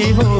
वही हो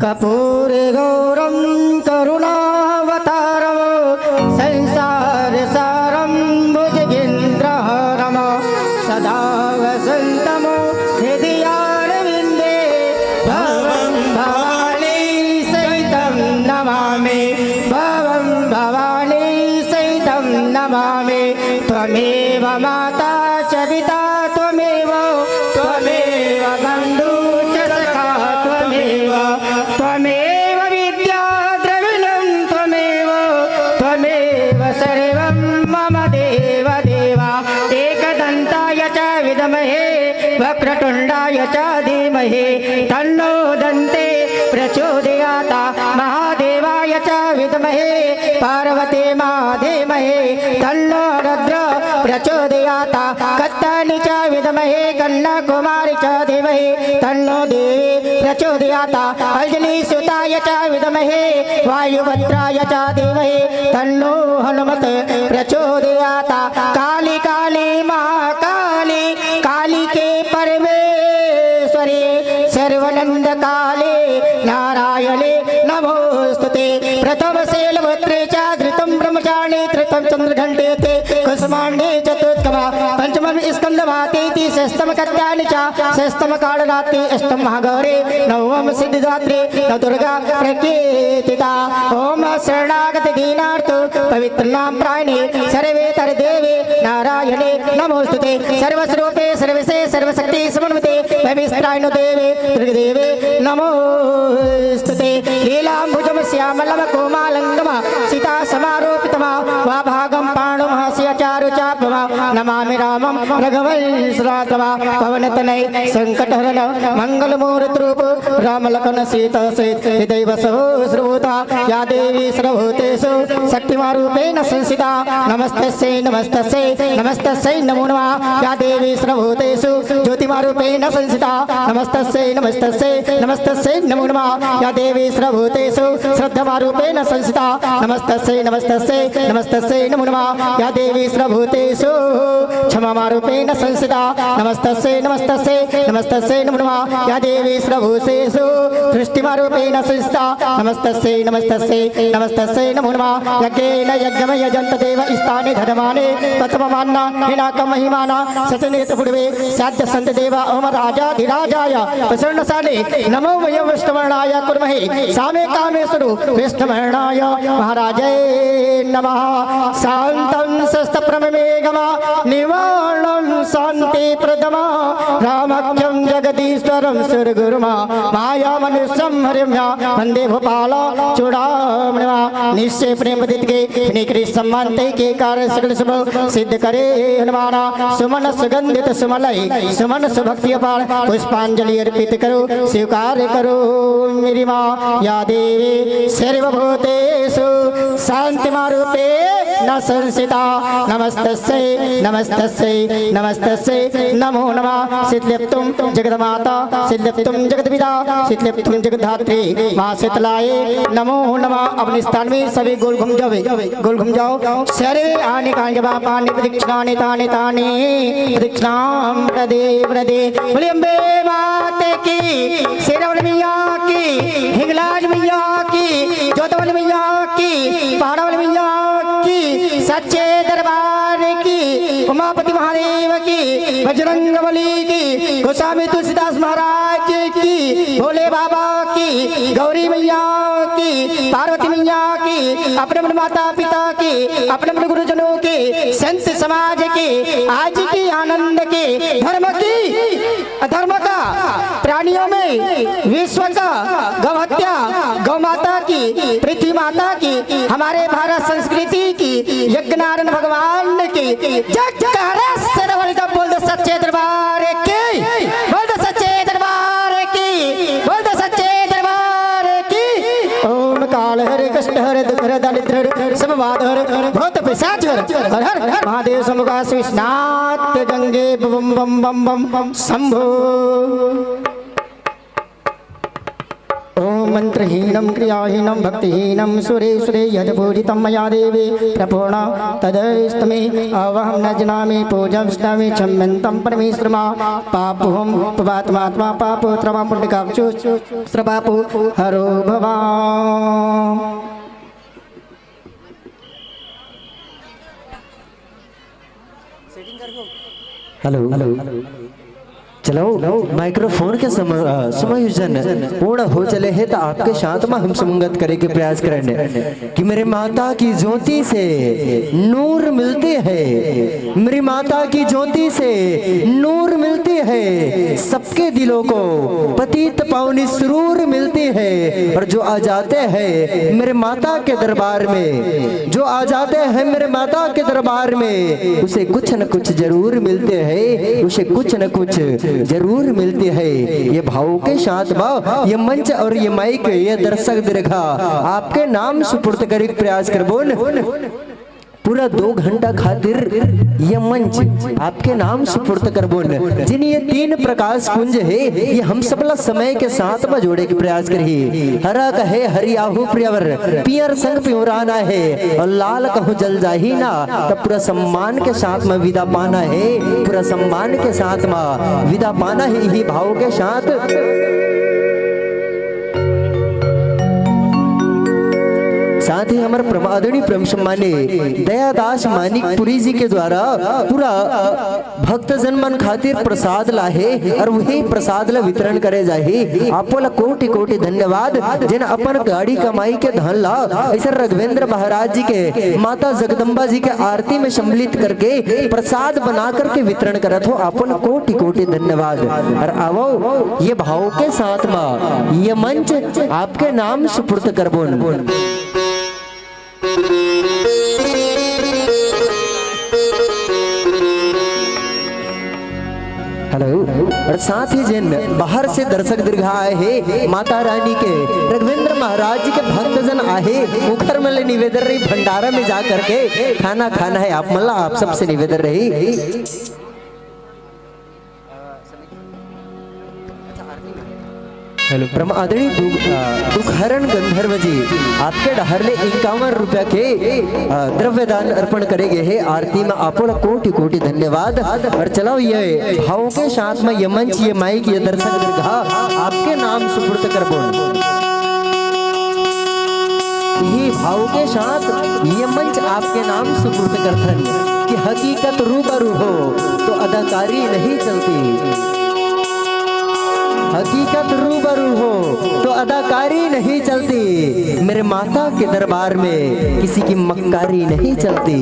कपूर गौरम करुणावतारम संसार सारम भुजगेन्द्रहरम सदा वसन्तमो हृदयारविन्दे भवं भवानी सहितं नमामि भवं भवानी सहितं नमामि त्वमेव माता च पिता त्वमेव त्वमेव बन्धु च सखा त्वमेव त्वमेव विद्या द्रविणं त्वमेव त्वमेव सर्वं मम देव देवा एकदन्ताय च विद्महे वक्रतुण्डाय च धीमहि तन्नो दन्ते प्रचोदयात् महादेवाय च विद्महे पार्वती मा धीमहि तन्नो रुद्र प्रचोदयात् कत्तानि च विद्महे कन्याकुमारी च धीमहि तन्नो देवी प्रचोदयात् अञ्जलिसुताय च विद्महे वायुभद्राय च धीमहि तन्नो हनुमत प्रचोदयात् काली काली महाकाली काली के परमेश्वरी सर्वनंद काले नारायणे नमोस्तुते प्रथम शैलपुत्रे च धृतं ब्रह्मचारिणे तृतीयं चंद्रघंटे ते कुसुमाण्डे चतुर्थमा पंचमं स्कंदमातेति षष्ठम कत्यानि च षष्ठम कालरात्रि अष्टम महागौरे नवम सिद्धिदात्रे नवदुर्गा प्रकीर्तिता ओम शरणागत दीनार्थ पवित्र नाम प्रायणे सर्वे तर देवे नारायणे नमोस्तुते सर्वस्वरूपे सर्वसे सर्वशक्ति समन्विते भविष्ठायनो देवे दुर्गदेवे नमोस्तुते लीलाम्बुजं श्यामलं कोमालंगम सीता समारोपितमा वाभागं पाणुमहास्य चारु चापमा नमामि रामं रघुवंशराघवा पवनतनय संकटहरण मंगलमूर्तिरूप राम लखन सीता सहित हृदय सहस्रभूता या देवी सर्वभूतेषु शक्तिमारूपेण संस्थिता नमस्तस्यै नमस्तस्यै नमस्तस्यै नमो नमः या देवी सर्वभूतेषु ज्योतिमारूपेण संस्थिता नमस्तस्यै नमस्तस्यै नमस्तस्यै नमो नमः या देवी सर्वभूतेषु श्रद्धामारूपेण संस्थिता नमस्तस्यै नमस्तस्यै नमस्तस्यै नमो नमः या देवी सर्वभूतेषु क्षमामारूपेण संस्थिता नमस्तस्यै नमस्तस्यै नमस्तस्यै नमो नमः या देवी सर्वभूतेषु सृष्टिमारूपेण संस्थिता नमस्तस्यै नमस्तस्यै नमस्तस्यै नमो नमः यज्ञेन यज्ञम यजन्त देव स्थाने धर्माणे तत्त्वमान्ना हिनाकं महिमाना सचनेत पूर्वे साध्य संत देवा ओम राजाधिराजाय प्रसन्नसाने नमो वयं विष्णुवर्णाय कुर्महे सामे कामेश्वरो विष्णुवर्णाय महाराजै नमः शान्तं शस्त्रप्रमेगमा निवारणं शान्ति प्रदमा रामख्यं जगदीश्वरं सुरगुरुमा मायामनुष्यं हरिम्या वन्दे भोपाल चूड़ामणिमा निश्चय प्रेम के निकृ सम्मानते के कार्य सकल शुभ सिद्ध करे हनुमाना सुमन सुगंधित सुमलय सुमन सुभक्ति अपार पुष्पांजलि अर्पित करो स्वीकार करो मेरी माँ या देवी सर्वभूतेषु शांतिमारूपे न संसिता नमस्तस्यै नमस्तस्यै नमस्तस्यै नमो नमः शीतलिप्तुं जगन्माता शीतलिप्तुं जगद्विदा शीतलिप्तुं जगद्धात्री माँ शीतलाय नमो नमः। अपने स्थान में सभी गोल घूम जाओ गोल घूम जाओ सर्वे आने कांगे बापाने प्रदक्षिणाने ताने ताने प्रदक्षिणां प्रदे प्रदे बोले अम्बे माते की शेरावली मैया की हिंगलाज मैया की जोतवली मैया की पहाड़ावली मैया की सच्चे दरबार की उमापति महादेव की बजरंगबली की गोस्वामी तुलसीदास महाराज की भोले बाबा की गौरी मैया की पार्वती मैया की अपने अपने माता पिता की अपने अपने गुरुजनों की संत समाज की आज की आनंद की धर्म की अधर्म का प्राणियों में विश्व का गौहत्या गौ माता की पृथ्वी माता की हमारे भारत संस्कृति की यज्ञनारायण भगवान की जयकारा सरवल का बोल दो सच्चे दरबार की बोल दो सच्चे दरबार की बोल दो सच्चे दरबार की ओम काल हर कष्ट हर दुख हर दरिद्र हर सब बाध हर भूत पिशाच हर हर हर महादेव समुगा श्रीनाथ गंगे बम बम बम बम बम शंभो ओम मंत्रहीनं क्रियाहीनं भक्तिहीनं सुरे सुरे यद्पूजितं मया देवी प्रपूर्णा तदस्तमे अवहं न जानामि पूजं स्नामि क्षम्यन्तं परमेश्वरमा पापोहं पापात्मात्मा पापोत्रमां पुण्यकाक्षु स्रपापो हरो भवा। हेलो हेलो चलो माइक्रोफोन के समायोजन पूर्ण हो चले है तो आपके साथ में हम संगत करे के प्रयास करेंगे कि मेरे माता की ज्योति से नूर मिलती है, मेरी माता की ज्योति से नूर मिलती है, सबके दिलों को पतित पावनी सुरूर मिलती है। और जो आ जाते हैं मेरे माता के दरबार में, जो आ जाते हैं मेरे माता के दरबार में, उसे कुछ न कुछ जरूर मिलते हैं, उसे कुछ न कुछ जरूर मिलती है। ये भाव के साथ भाव ये मंच और ये माइक ये दर्शक दीर्घा आपके नाम सुपुर्द करे प्रयास करबोन। पूरा 2 घंटा खातिर ये मंच आपके नाम सुपुर्द करबोन। जिन ये 3 प्रकाश कुंज है ये हम सबला समय के साथ में जोड़े के प्रयास करिए। हरा कहे हरियाहू प्रियवर, पियर संग पियोराना है, और लाल कहूँ जल जाही ना। तब पूरा सम्मान के साथ में विदा पाना है, पूरा सम्मान के साथ में विदा पाना है। यही भाव के साथ साथ ही हमारे आदरणीय परम सम्मानीय दयादास मानिकपुरी जी के द्वारा पूरा भक्त जन मन खातिर प्रसाद लाहे और वही प्रसाद ला वितरण करे जाही। आपो ला कोटि कोटि धन्यवाद जिन अपन गाड़ी कमाई के धन ला ऐसे राघवेंद्र महाराज जी के माता जगदम्बा जी के आरती में सम्मिलित करके प्रसाद बना करके वितरण करत हो। अपन कोटि कोटि धन्यवाद। और आवो ये भाव के साथ में ये मंच आपके नाम सुपुर्द करबोन। हेलो। और साथ ही जिन बाहर से दर्शक दीर्घा आए हैं माता रानी के राघवेंद्र महाराज जी के भक्तजन आए मुखर मल्ले निवेदन रही भंडारा में जा करके खाना खाना है। आप मल्ला आप सबसे निवेदन रही परम आदरणीय दुखहरण गंधर्व जी आपके डहरले 51 रुपया के द्रव्य दान अर्पण करेंगे है आरती में। आपो कोटि कोटि धन्यवाद। और चलो ये भाव के साथ में ये मंच ये माइक ये दर्शक दीर्घा आपके नाम सुपुर्द करबोन। ये भाव के साथ ये मंच आपके नाम सुपुर्द करथन कि हकीकत रूबरू हो तो अदाकारी नहीं चलती, हकीकत रूबरू हो तो अदाकारी नहीं चलती। मेरे माता के दरबार में किसी की मक्कारी नहीं चलती,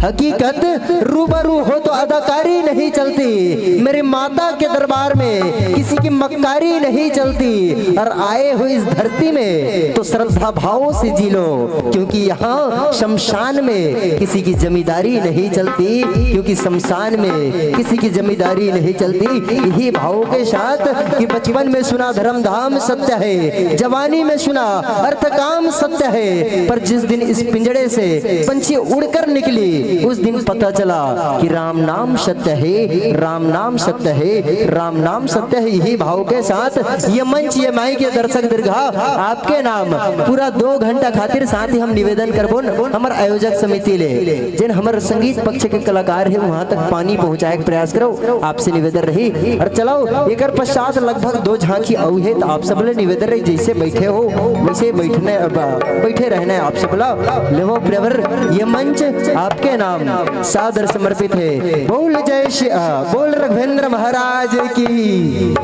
हकीकत रूबरू हो तो अदाकारी नहीं चलती। मेरे माता के दरबार में किसी की मक्कारी नहीं चलती। और आए हो इस धरती में तो श्रद्धा भाव से जी लो, क्योंकि यहाँ शमशान में किसी की जमींदारी नहीं चलती, क्योंकि शमशान में किसी की जमींदारी नहीं चलती। यही भाव के साथ कि बचपन में सुना धर्म धाम सत्य है, जवानी में सुना अर्थ काम सत्य है, पर जिस दिन इस पिंजड़े से पंछी उड़कर निकली उस दिन पता चला कि राम नाम सत्य है, राम नाम सत्य है, राम नाम सत्य है। यही भाव के साथ ये मंच ये माई के दर्शक दीर्घा आपके नाम पूरा 2 घंटा खातिर साथ ही हम निवेदन करबोन हमारे आयोजक समिति ले जिन हमारे संगीत पक्ष के कलाकार है वहां तक पानी पहुंचाए के प्रयास करो, आपसे निवेदन रही। और चलो एक पश्चात लगभग 2 झांकी आऊ है तो आप सब ले निवेदन रही जैसे बैठे हो वैसे बैठे रहना है। आप सब लेवो प्रेवर ये मंच आपके नाम सादर समर्पित है। बोल जय श्री बोल राघवेंद्र महाराज की।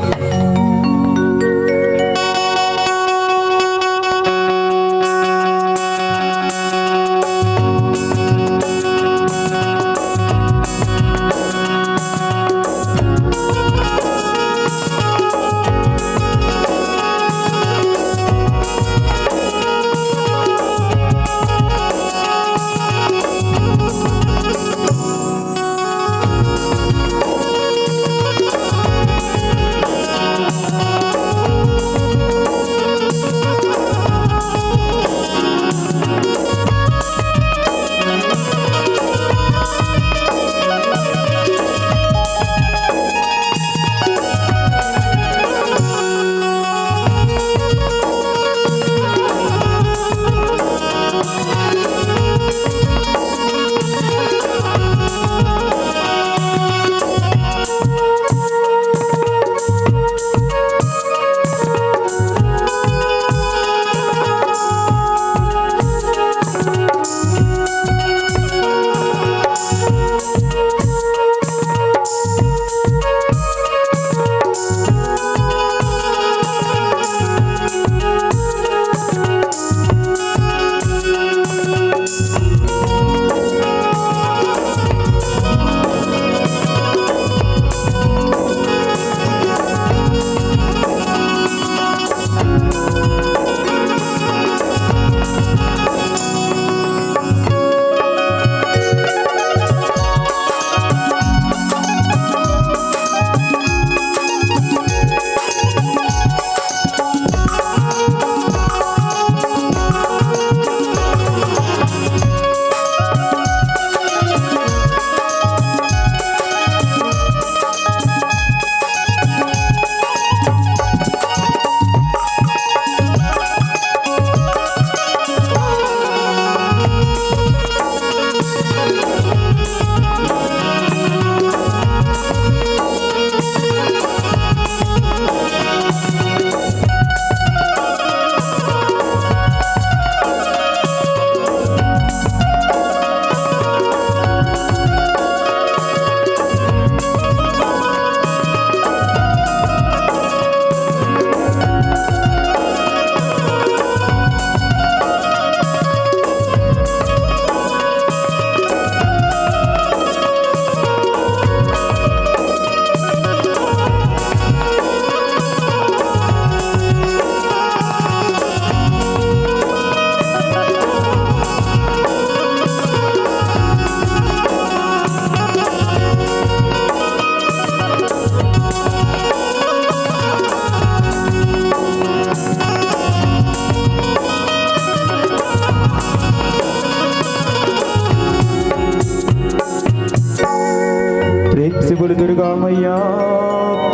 दुर्गा मैया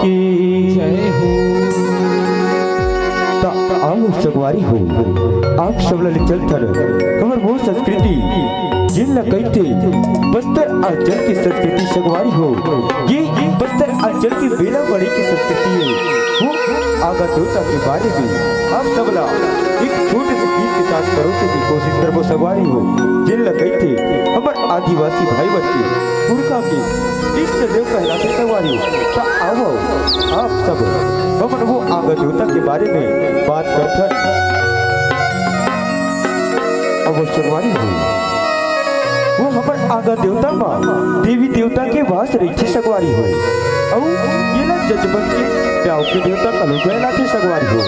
की जय हो। आओ सगवारी हो आप सब लल चलथर हमर वो संस्कृति जिन कहते बस्तर अंचल की संस्कृति सगवारी हो। ये बस्तर अंचल की बेला बड़ी की संस्कृति है। वो आगा देवता के बारे में आप सबला एक छोटे से गीत के साथ परोसने की कोशिश कर वो सगवारी हो। जिन कहते हमर आदिवासी भाई बच्चे पुरखा के इष्ट देव कहलाते सगवारी हो। आओ आप सब हमर वो आगा देवता के बारे में बात करथन अब सगवारी हो। वो हमर आगा देवता माँ देवी देवता के वास रही सगवारी हो। और ये ना जजबन के प्याव के देवता कलु कहलाते सगवारी हो।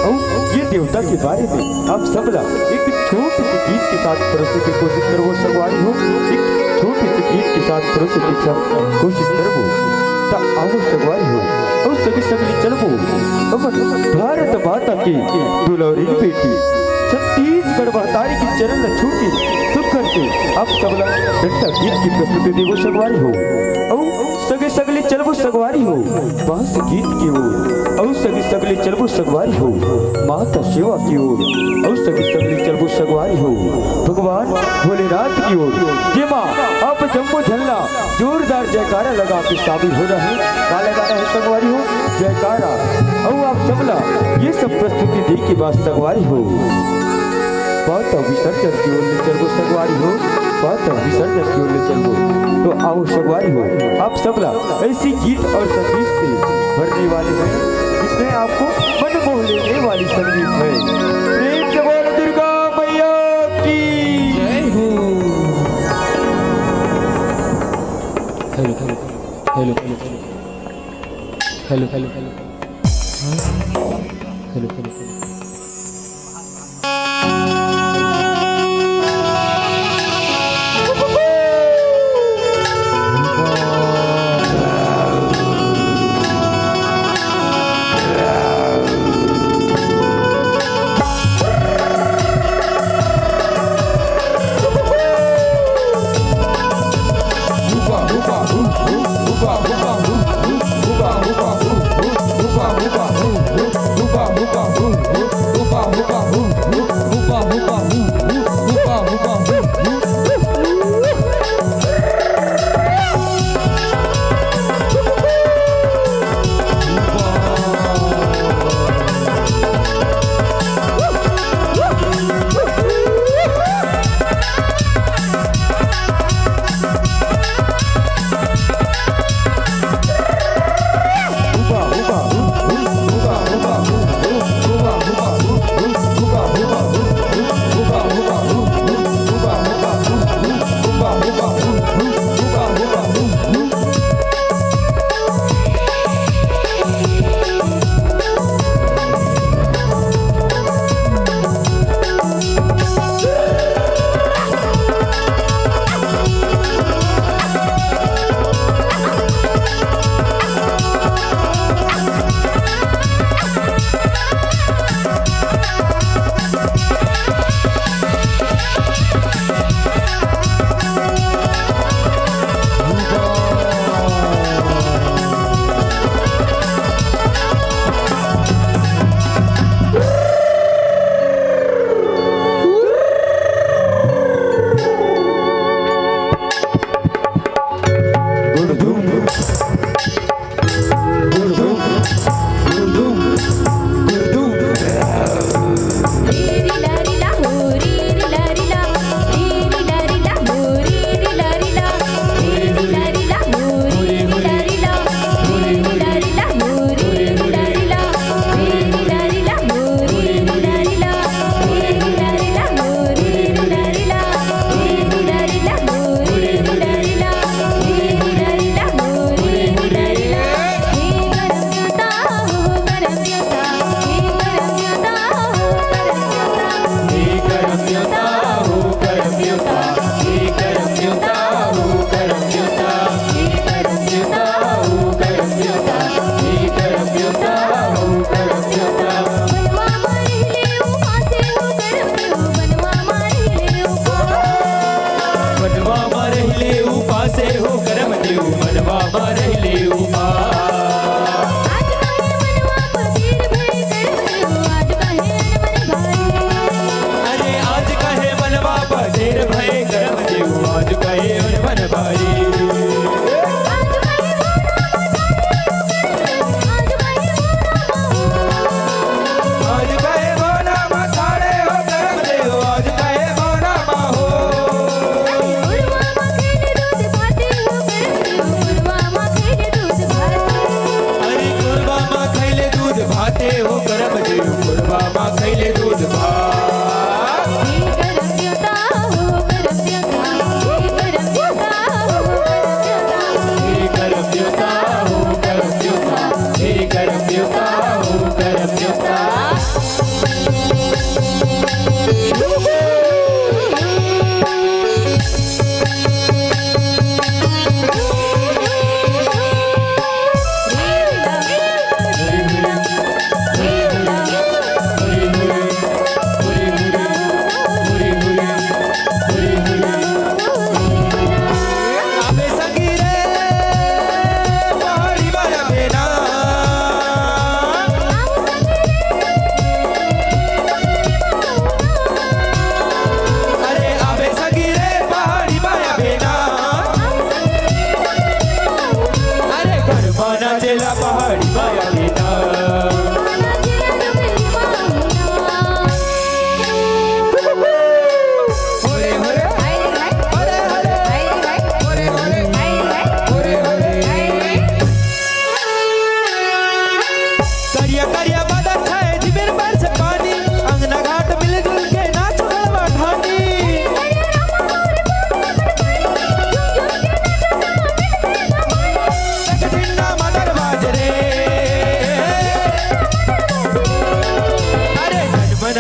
और ये देवता के बारे में आप सबला एक छोटे से गीत के साथ परोसने की कोशिश करो सगवारी हो। एक छोटे से गीत के साथ परोसने की कोशिश करो ता आओ सगवारी हो। और सभी सगली चलबो हमर भारत माता की दुलौरी बेटी छत्तीसगढ़ महतारी की चरण छूटी सुखर से आप सबला घंटा गीत की प्रस्तुति देवो सगवारी हो। और सगे सगले चलबो सगवारी हो बांस गीत की ओर। और सगे सगले चलबो सगवारी हो माता सेवा की ओर। और सगे सगले चलबो सगवारी हो भगवान भोलेनाथ की ओर। जे माँ आप जम्बो झल्ला जोरदार जयकारा लगा के शामिल हो रहे हैं। का लगा रहे सगवारी हो जयकारा। और आप सबला ये सब प्रस्तुति दे के बाद सगवारी हो बात विसर्जन की ओर ले चलो सगवारी हो। बात विसर्जन की ओर ले चलो तो आओ सगवारी हो। आप सबला ऐसी गीत और संगीत से भरने वाले हैं जिसमें आपको मन मोह लेने वाली संगीत है। प्रेम से बोलो दुर्गा मैया की जय हो। Hello hello hello hello hello hello hello hello hello Hookah,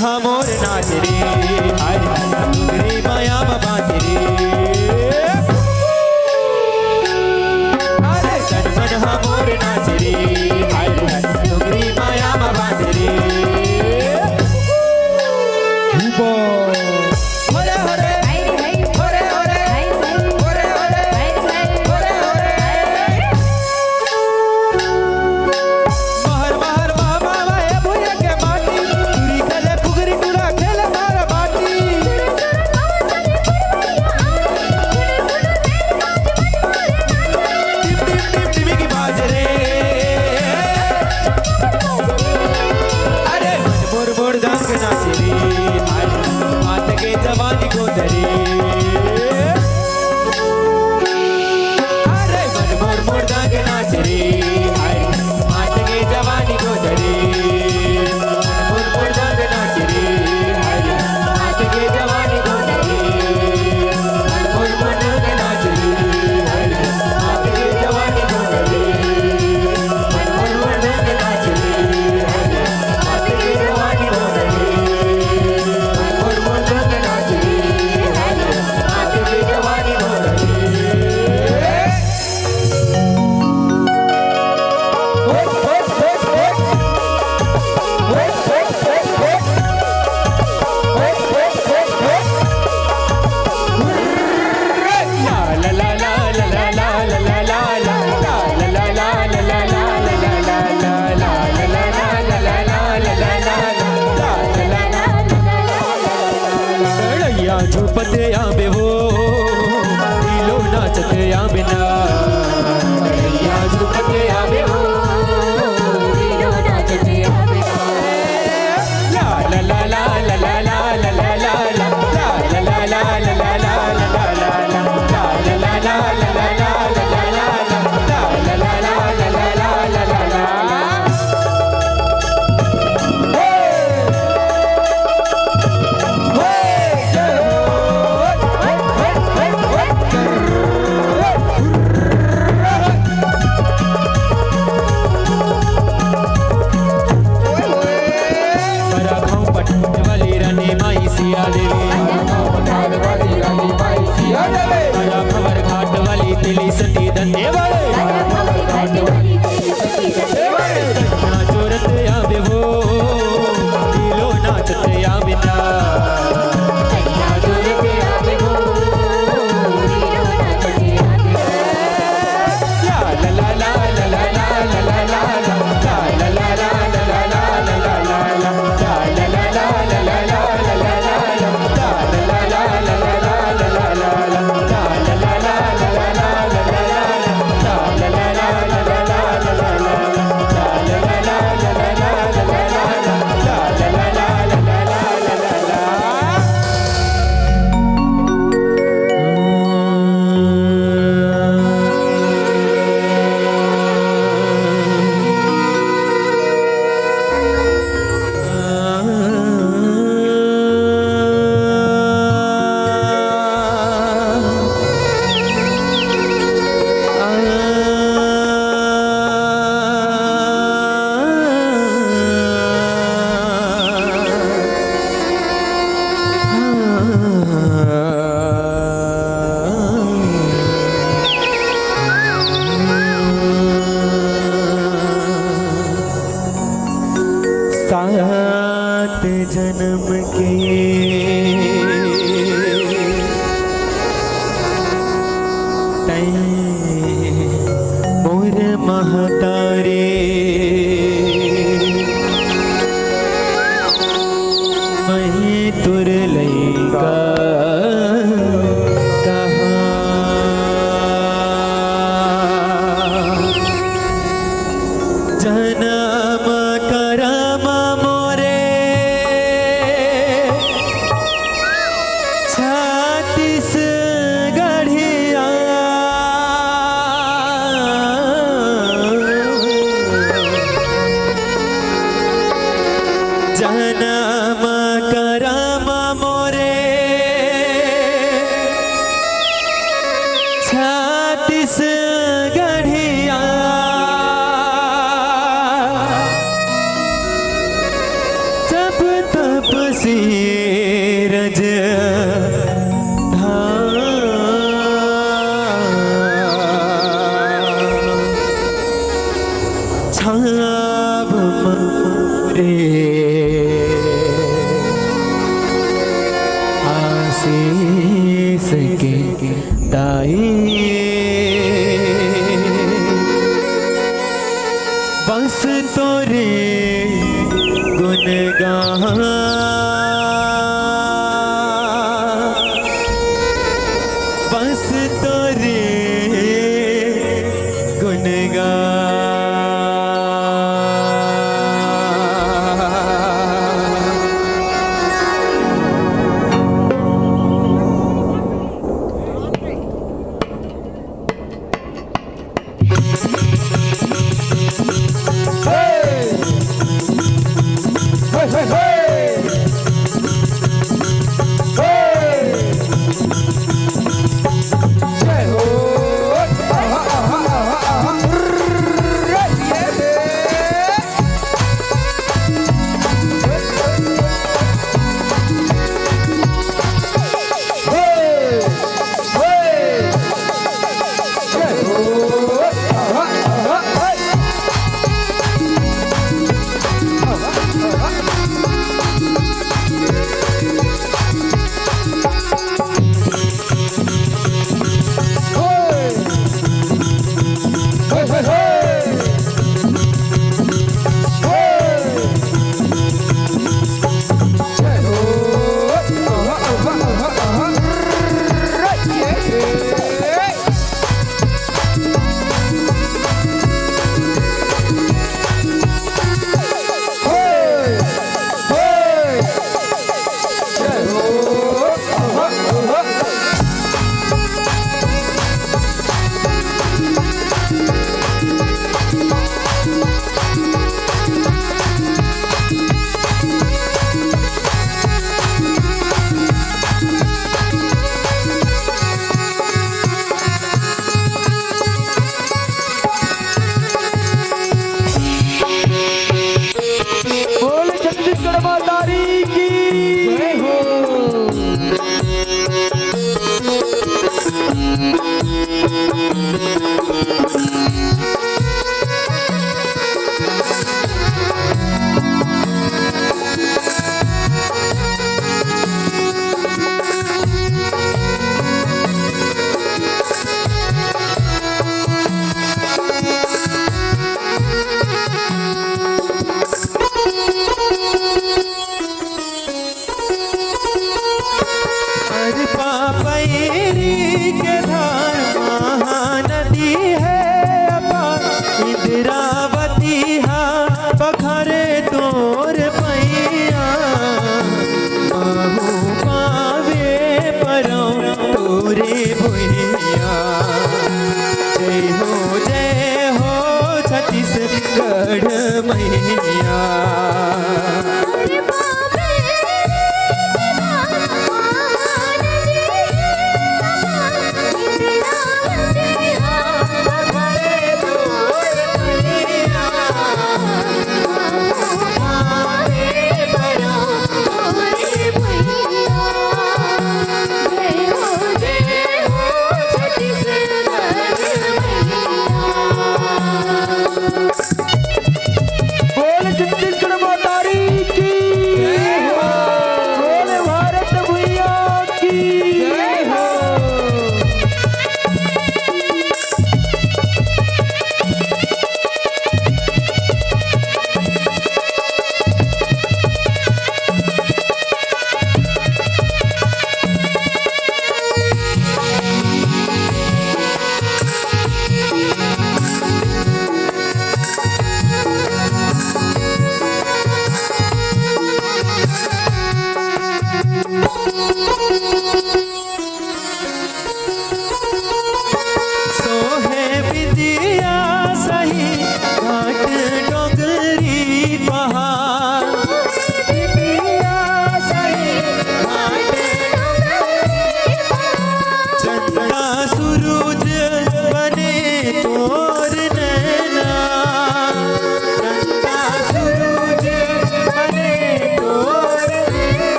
हा मोर नाच रे हाय डुगरी माया बाज रे अरे तन मन हा मोर नाच रे हाय डुगरी माया बाज रे हरे हरे हरे हरे हरे हरे महर महर बाबा वाए भुया के माटी तुरी खेले फुगरी टुरा खेले मारा बाटी टिप टिप टिप टिप की बाज रे अरे मन मोर मोर जांग नाच रे हाय हाथ के जवानी को धरी अरे मन मोर मोर जांग नाच रे हाय हाथ के जवानी को धरी मन मोर मोर जांग नाच रे हाय हाथ के जवानी को धरी मन मोर मोर जांग नाच रे हाय हाथ के जवानी को धरी मन मोर मोर जांग नाच रे हाय हाथ के जवानी को धरी मन मोर मोर जांग नाच रे हाय हाथ के जवानी को धरी झूपते आंबे हो दिलो नाचते आंबे ना झूपते आंबे हो दिलो नाचते आंबे ला ला ला ला ला ला ला ला ला ला ला ला ला ला ला सात जन्म के तै मोर महतारे मही तुर लैगा जन्म करम मोरे छत्तीसगढ़िया जन्म करम मोरे छत्तीसगढ़िया अब रे आशीष के दाई बस तोरे गुनगान बस तोरे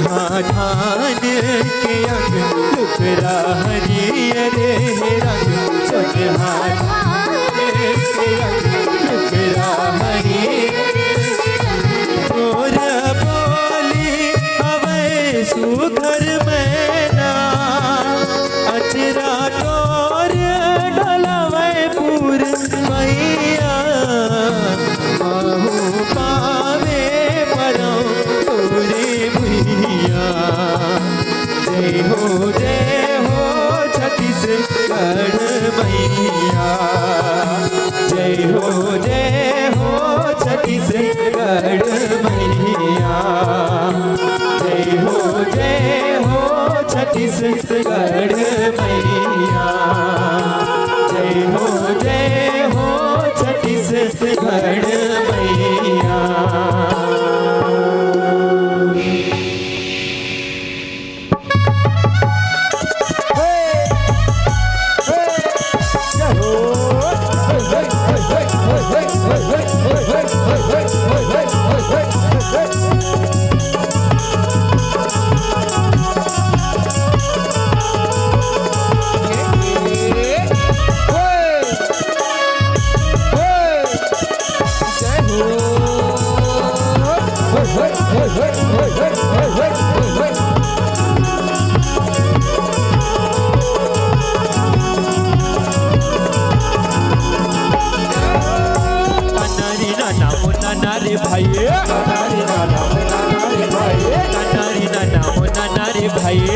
ठान के अंग लुकरा हरियर रंग सोच ठान के अंग जय हो छत्तीसगढ़ मैया। जय हो छत्तीसगढ़ मैया। जय हो छत्तीसगढ़ मैया। रे भाई नाना रे भाई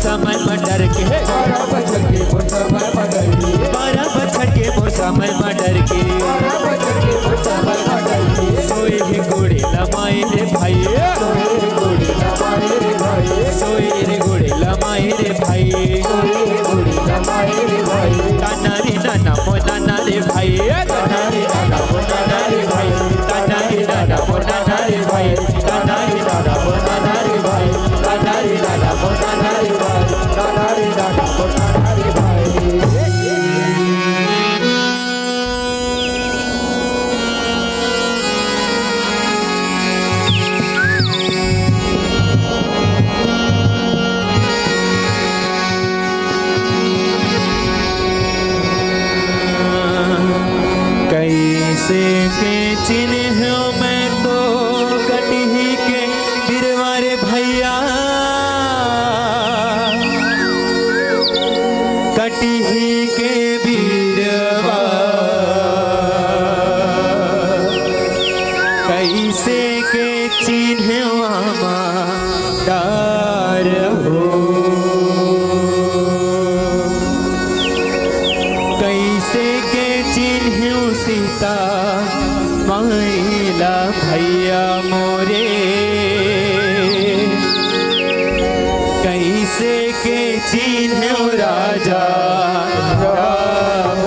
समय में डर के 12 बछर के मोर समय में डर के 12 बछर के मोर समय में डर के सोए हे घोड़े लमाए रे भाई सोए रे घोड़े लमाए रे भाई ताना रे नाना मो नाना रे भाई ताना रे नाना मो नाना रे भाई ताना रे नाना मो नाना रे भाई ताना रे नाना मो नाना रे भाई ताना रे नाना मो नाना रे भाई ताना रे नाना मो नाना रे भाई। कैसे के चिन्ह मैं तो कटही के बिरवारे भैया कटही के बिरवा कैसे के चिन्ह डार हो कैसे के चिन्ह सीता महिला भैया मोरे कैसे के चिन्ह राजा राम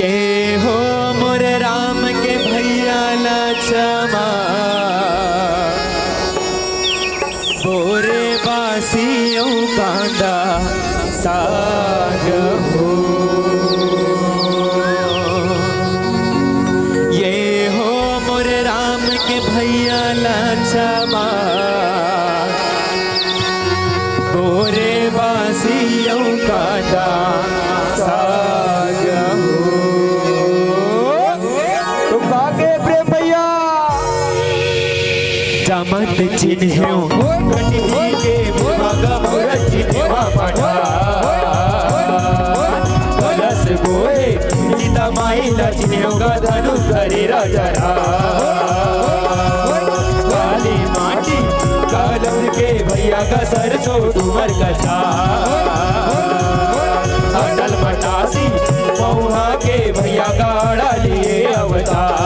ये हो मोर राम के भैया लक्ष्मा बोरे बासियों कांदा साग हो ये हो मोर राम के भैया लक्ष्मा बोरे बासियों कांदा साग हो। तुम भागे प्रेम भैया जमत चिन्हों कटही के भागा मोर चिन्हवा पठा कलश गोहे सीता माई लक्ष्मियों का धनुष धरे राजा काली माटी कलम के भैया का सरसों डूमर का अटल मटासी मऊहा के भैया का आड़ा लिए अवतार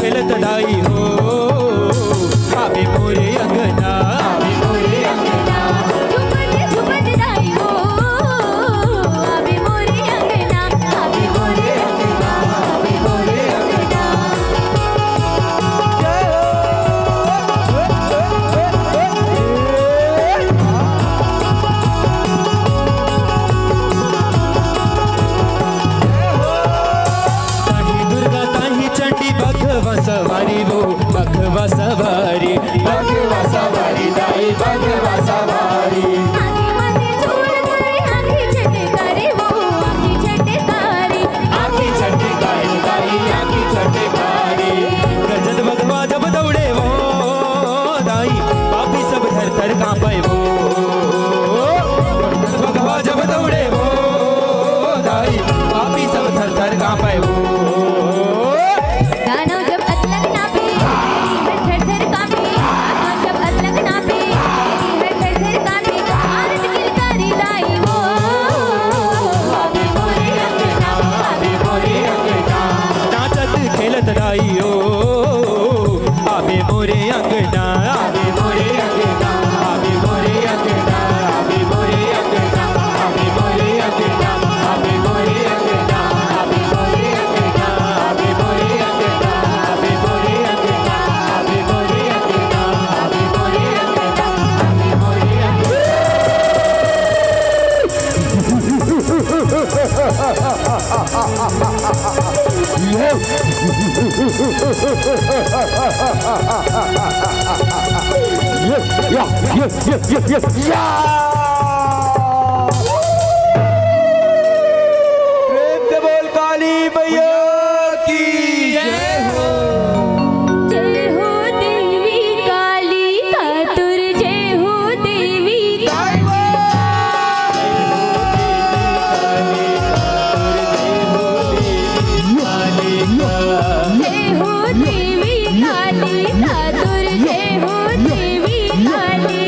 खेलत डाई हो आवे मोरे अंगना आवे मोरे अंगना झुमत झुमत दाई हो आवे मोरे अंगना आवे मोरे अंगना आवे मोरे अंगना ताही दुर्गा ताही चंडी भगवा सवारी वो भगवा सवारी दाई भगवा सवारी आधी माथे झूल करे आधी झटकारे वो आधी झटकारे आखी छटकारी दाई आखी छटकारी गजब भगवा जब दौड़े वो दाई पापी सब थर थर कांपे वो भगवा जब दौड़े वो दाई पापी सब थर थर कांपे वो गाना जब अतलक ना पे हर थर कांपे गाना जब अतलक ना पे हर थर कांपे आरत किलकारी दाई वो आवे मोरे अंगना आवे मोरे अंगना नाचत खेलत दाई ओ आवे मोरे अंगना आवे मोरे अंगना आवे मोरे अंगना आवे मोरे अंगना आवे मोरे अंगना आवे मोरे अंगना आवे मोरे अंगना आवे मोरे अंगना आवे मोरे अंगना आवे मोरे अंगना आवे मोरे अंगना आवे मोरे अंगना प्रेम से बोल काली मैया की जय हो जय हो देवी काली कातुर जय हो देवी जय हो देवी काली कातुर जय हो देवी काली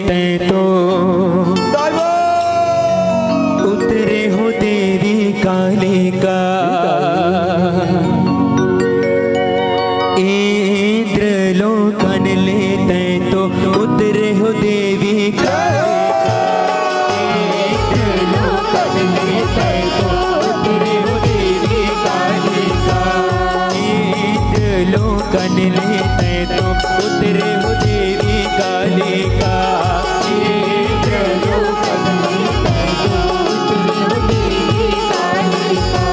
तैं तो उतरे हो देवी कालिका इंद्र लोकन ले तैं तो उतरे हो देवी कालिका इंद्र लोकन ले तैं तो उतरे हो देवी कालिका इंद्र लोकन ले तैं तो उतरे हो देवी कालिका इंद्र लोकन ले तैं तो उतरे हो देवी कालिका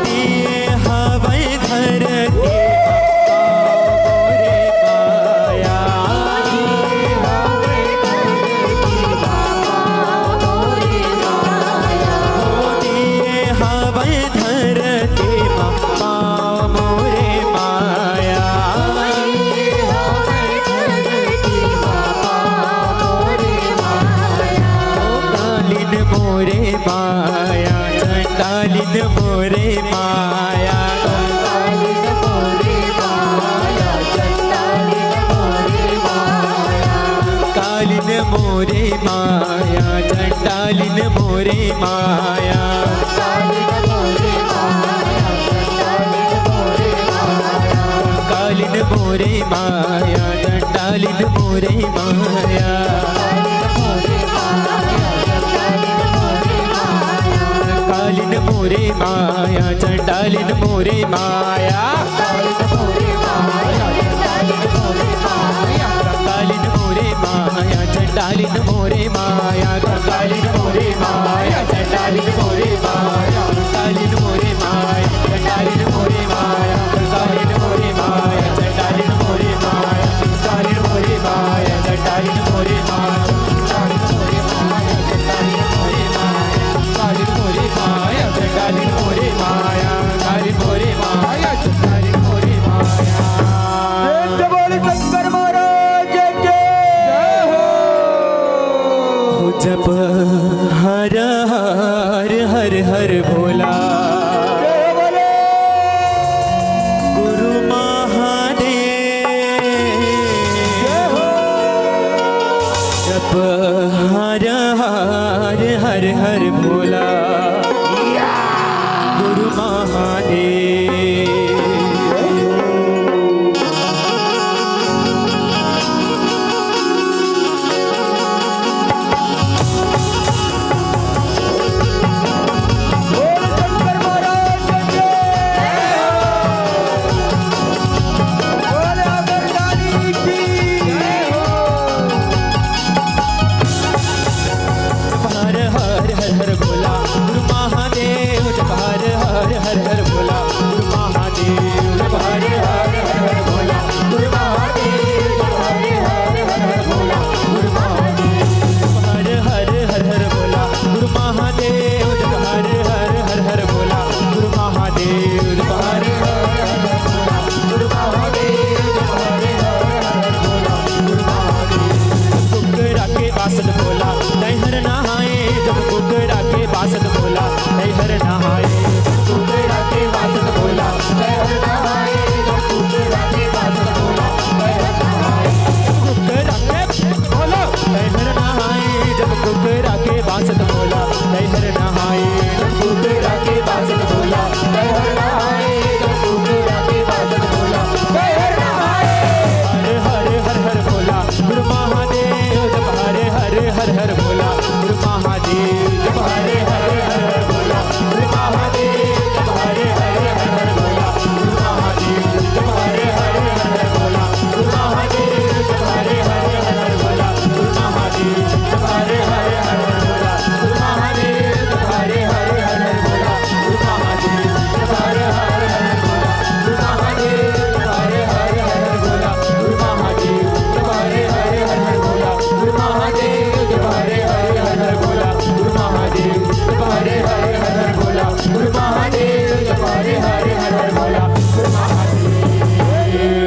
दिए हवै धरती मोरे माया चंडालिन मोरे माया चंडालिन मोरे माया चंडालिन मोरे माया कालिन मोरे माया चंडालिन मोरे माया कालिन मोरे माया चंडालिन मोरे माया कालिन मोरे माया चंडालिन मोरे माया कालिन मोरे माया चंडालिन मोरे माया कालिन मोरे माया चंडालिन मोरे माया कालिन मोरे माया चंडालिन मोरे माया कालिन मोरे माया चंडालिन मोरे माया कालिन मोरे माया चंडालिन मोरे माया कालिन मोरे माया चंडालिन मोरे माया कालिन मोरे माया चंडालिन मोरे माया कालिन मोरे माया चंडालिन मोरे माया बोले शंकर महाराज की जय हो। जप हर हर हर हर भोला जय बोले गुरु महादेव जय हो। जप हर हर हर हर भोला गुरु महादेव बोले शंकर महाराज की जय हो। बोले अमरदानी की जय हो। हर हर हर हर भोला गुरु महादेव जप हर हर हर हर भोला गुरु महादेव जप हर हर हर हर भोला गुरु महादेव जप हर हर हर हर भोला गुरु महादेव जप हर हर हर हर भोला गुरु महादेव जप हर हर हर हर भोला गुरु महादेव जप हर हर हर हर भोला गुरु महादेव जप हर हर हर हर भोला गुरु महादेव कुकरा के बासत भोला हर नहाए जब कुकरा के बासत भोला हर नहाए कुकरा के बासत भोला हर नहाए जब कुकरा के बासत भोला हर नहाए कुकरा के भोला हर नहाए जब कुकरा के बासत भोला हर नहाए जब कुकरा के बासत भोला हर नहाए जब कुकरा के बासत भोला हर नहाए हर हर हर हर भोला गुरु महादेव जब हर हर हर हर भोला गुरु महादेव जब हर हर हर हर भोला गुरु महादेव जब हर हर हर हर भोला गुरु महादेव जब हर हर हर हर भोला गुरु महादेव जब हर हर हर हर भोला गुरु महादेव जब हर हर हर हर भोला गुरु महादेव जब हर हर हर हर भोला गुरु महादेव जब हर हर हर हर भोला गुरु महादेव जब हर हर हर हर भोला गुरु महादेव जब हर हर हर हर भोला गुरु महादेव जब हर हर हर हर भोला गुरु महादेव जब हर हर हर हर भोला गुरु महादेव जब हर हर हर हर भोला गुरु महादेव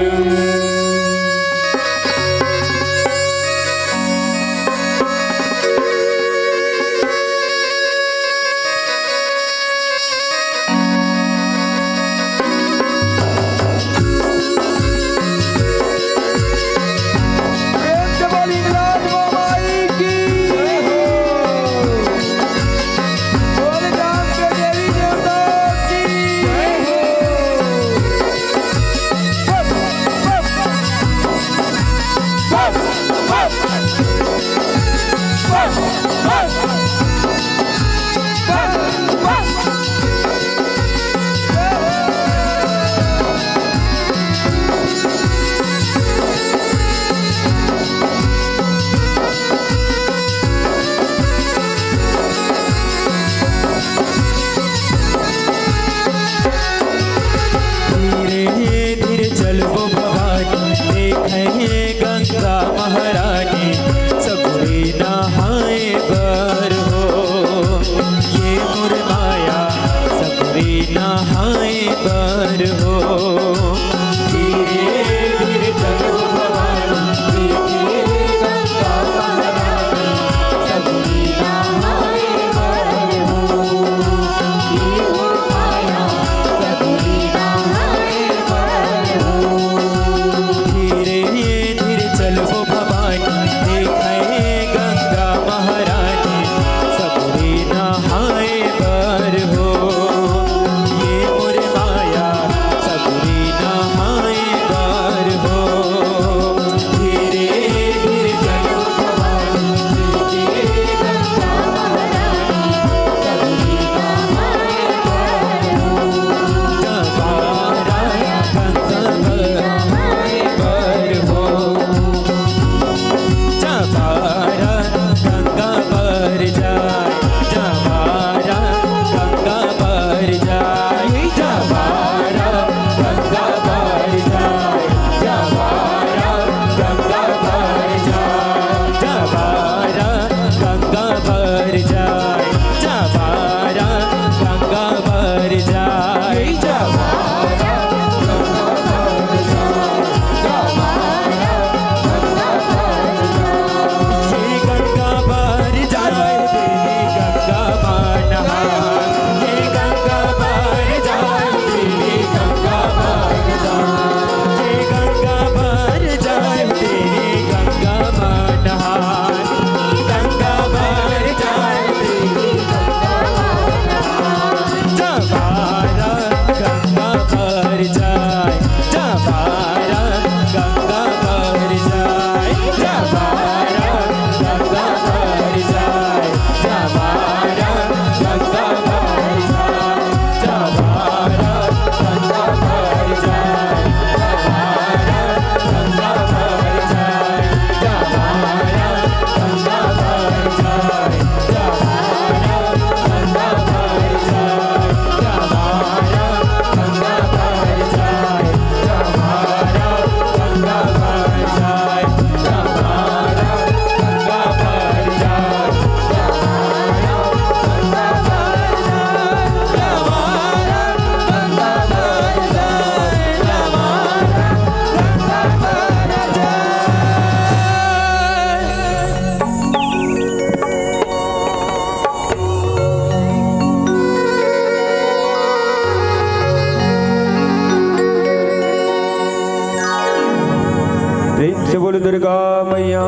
दुर्गा मैया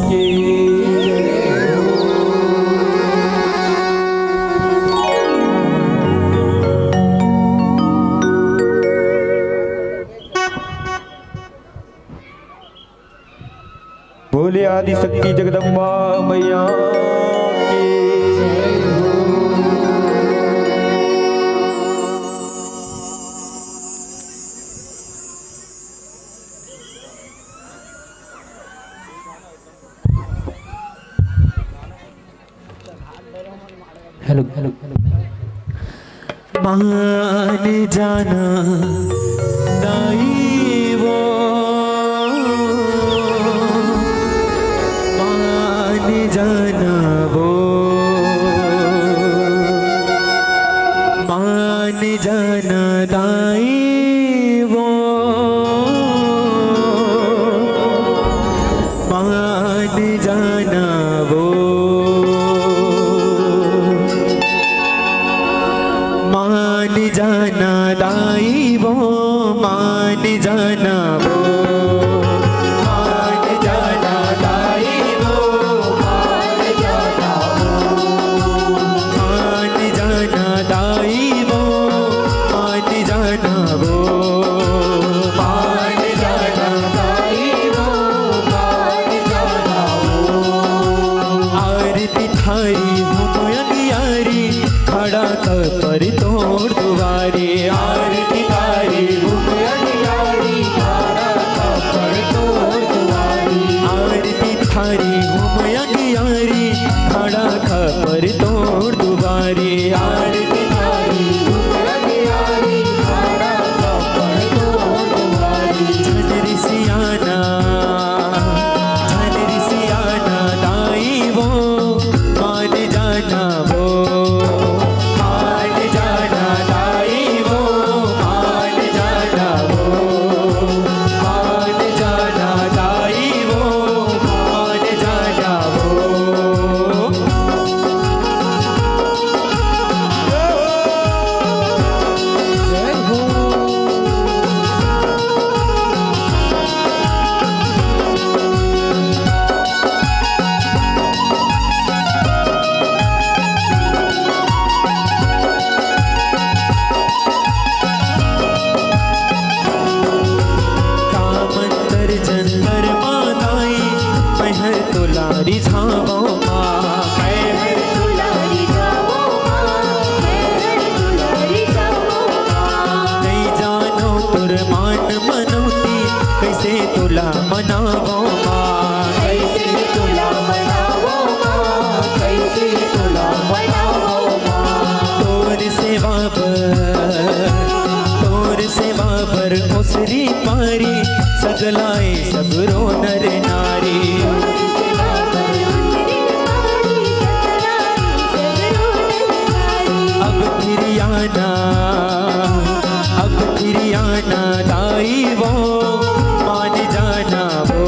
की बोले आदि शक्ति जगदम्बा मैया की हेलो हेलो हेलो मान जाना दाई वो मान जाना वो मान जाना दाई वो मान जाना वो मान जाना दाई वो मान जाना वो मान जाना दाई वो मान जाना वो मान जाना दाई वो मान जाना वो मान जाना दाई वो मान जाना वो आरती थारी हम अंगियारी खड़ा कर तोड़ दुआरे आरती तारी हम अंगियारी खड़ा कर तोड़ दुआरे आरती थारी हम अंगियारी खड़ा कर तोड़ दुआरे आरती तारी हम अंगियारी खड़ा कर तोड़ दुआरे झनरी सियाना दाई वो मान जाना वो मान जाना दाई वो मान जाना वो मान जाना दाई वो मान जाना वो जय हो कामंतर जंतर मानाई महर तुलारी झावो माँ महर तुलारी झावो नहीं जानो तुर मान मनौती कैसे तुला मनावो माँ कैसे तुला मनावो माँ कैसे तुला मनावो माँ तोर सेवा पर उसरी पारी सगलाए सबरो नर नारी अब फिर आना दाई वो मान जाना वो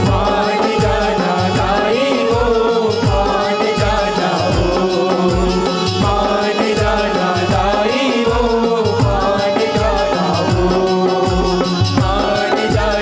मान जाना दाई वो मान जाना वो मान जाना दाई वो मान जाना वो मान जाना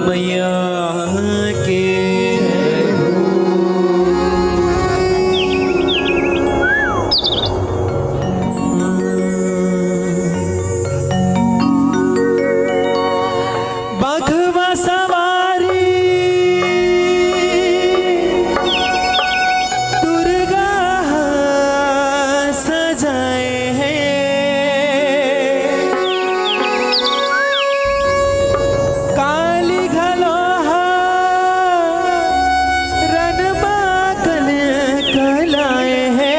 मैया के बघवा सवारी दुर्गा सजाए हैं काली घलोहा रनमा कल कलाए हैं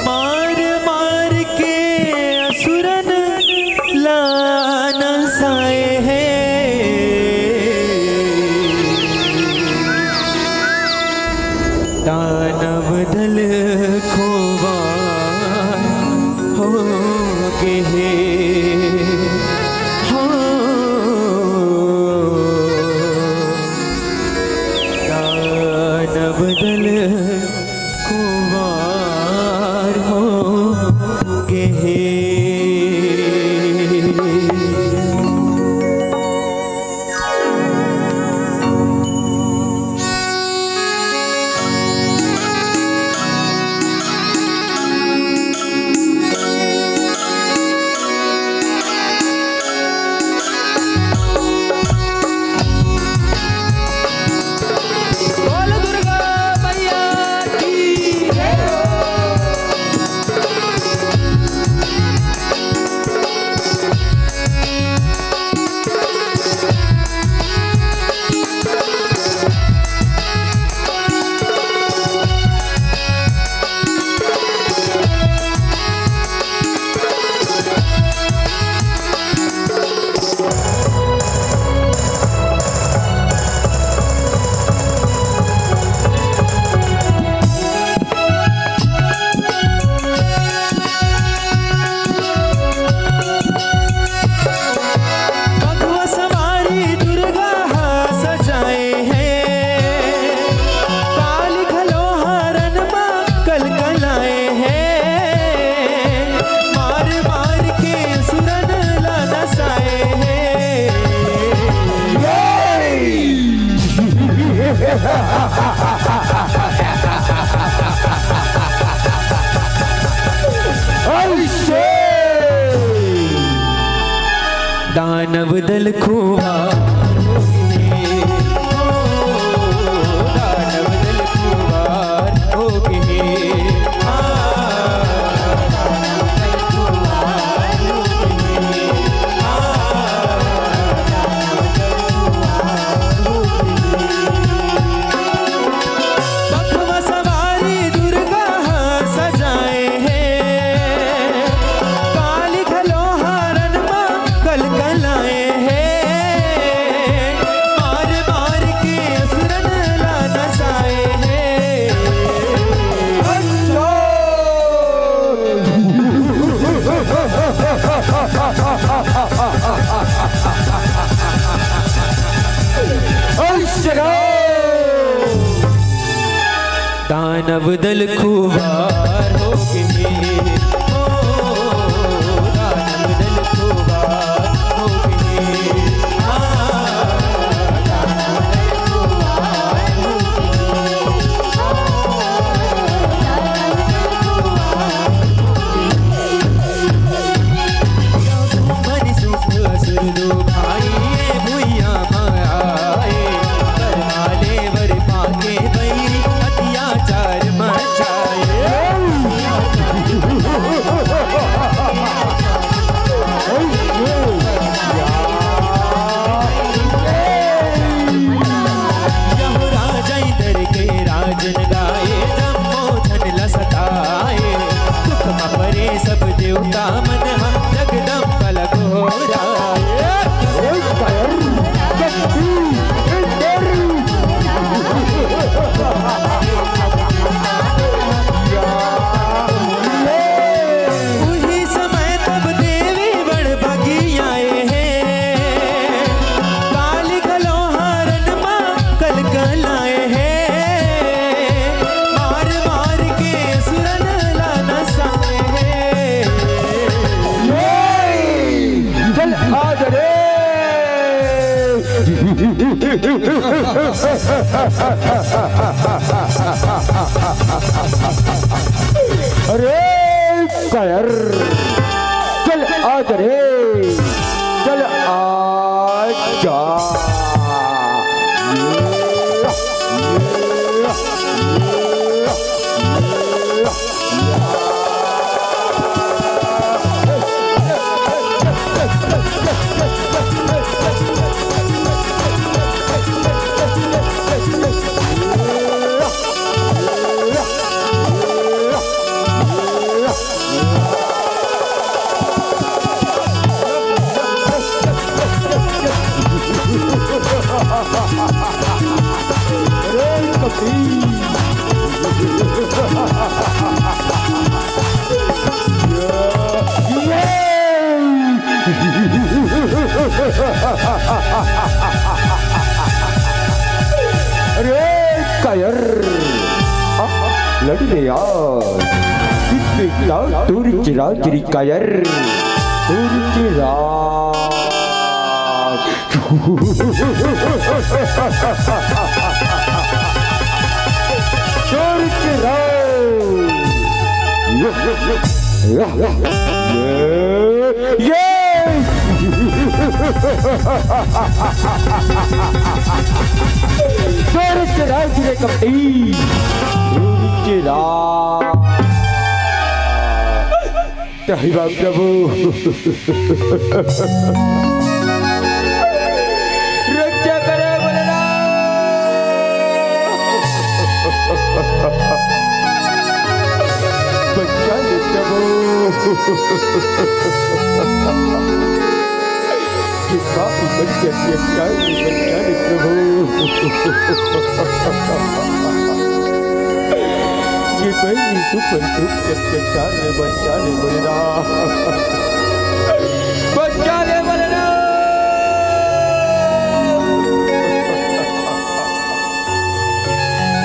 मार मार के असुरन लाना साए हैं दानव दल खोवा हो के हो दानव दल कुमार हो गे बोल दुर्गा मैया की बघवा सवारी दुर्गा सजाए हैं काली घलोहा रनमा कल कलाए हैं मार मार के सुरन ला नसाए हैं दानव दल खुआ दानव दल खुआर हो गए बघवा सवारी दुर्गा सजाए हैं काली घलोहा रनमा कल कलाए हैं मार मार के असुरन ला नसाए हैं दानव दल खुवार हो गए दानव दल खुवार हो गए मन सुख असुर दो भाई भुइया माए करमाले वर पाके बैरी अत्याचार मचाए यहो राजा इधर के राजन गाए जम्मो धन लसताए दुख मपरे सब देवता मन जगदम पलक हो जाए उही समय तब देवी बड़ बगी आए हैं काली घलोहा रनमा कल कलाए हैं मार मार के सुरन ला नसाए हैं अरे कायर चल आज रे चल आजा अरे कायर लड़ ले यार दूर चिरा चिरी कायर दूर चिरा दूर चिरा ये दूर चिरा चिरे कपटी दूर चिरा Tahibab Prabu Rakja kare bolana Bachcha le Prabu Kipa bachcha le Prabu ये पहली सुपर ग्रुप चर्चा ने बच्चा ने बोलना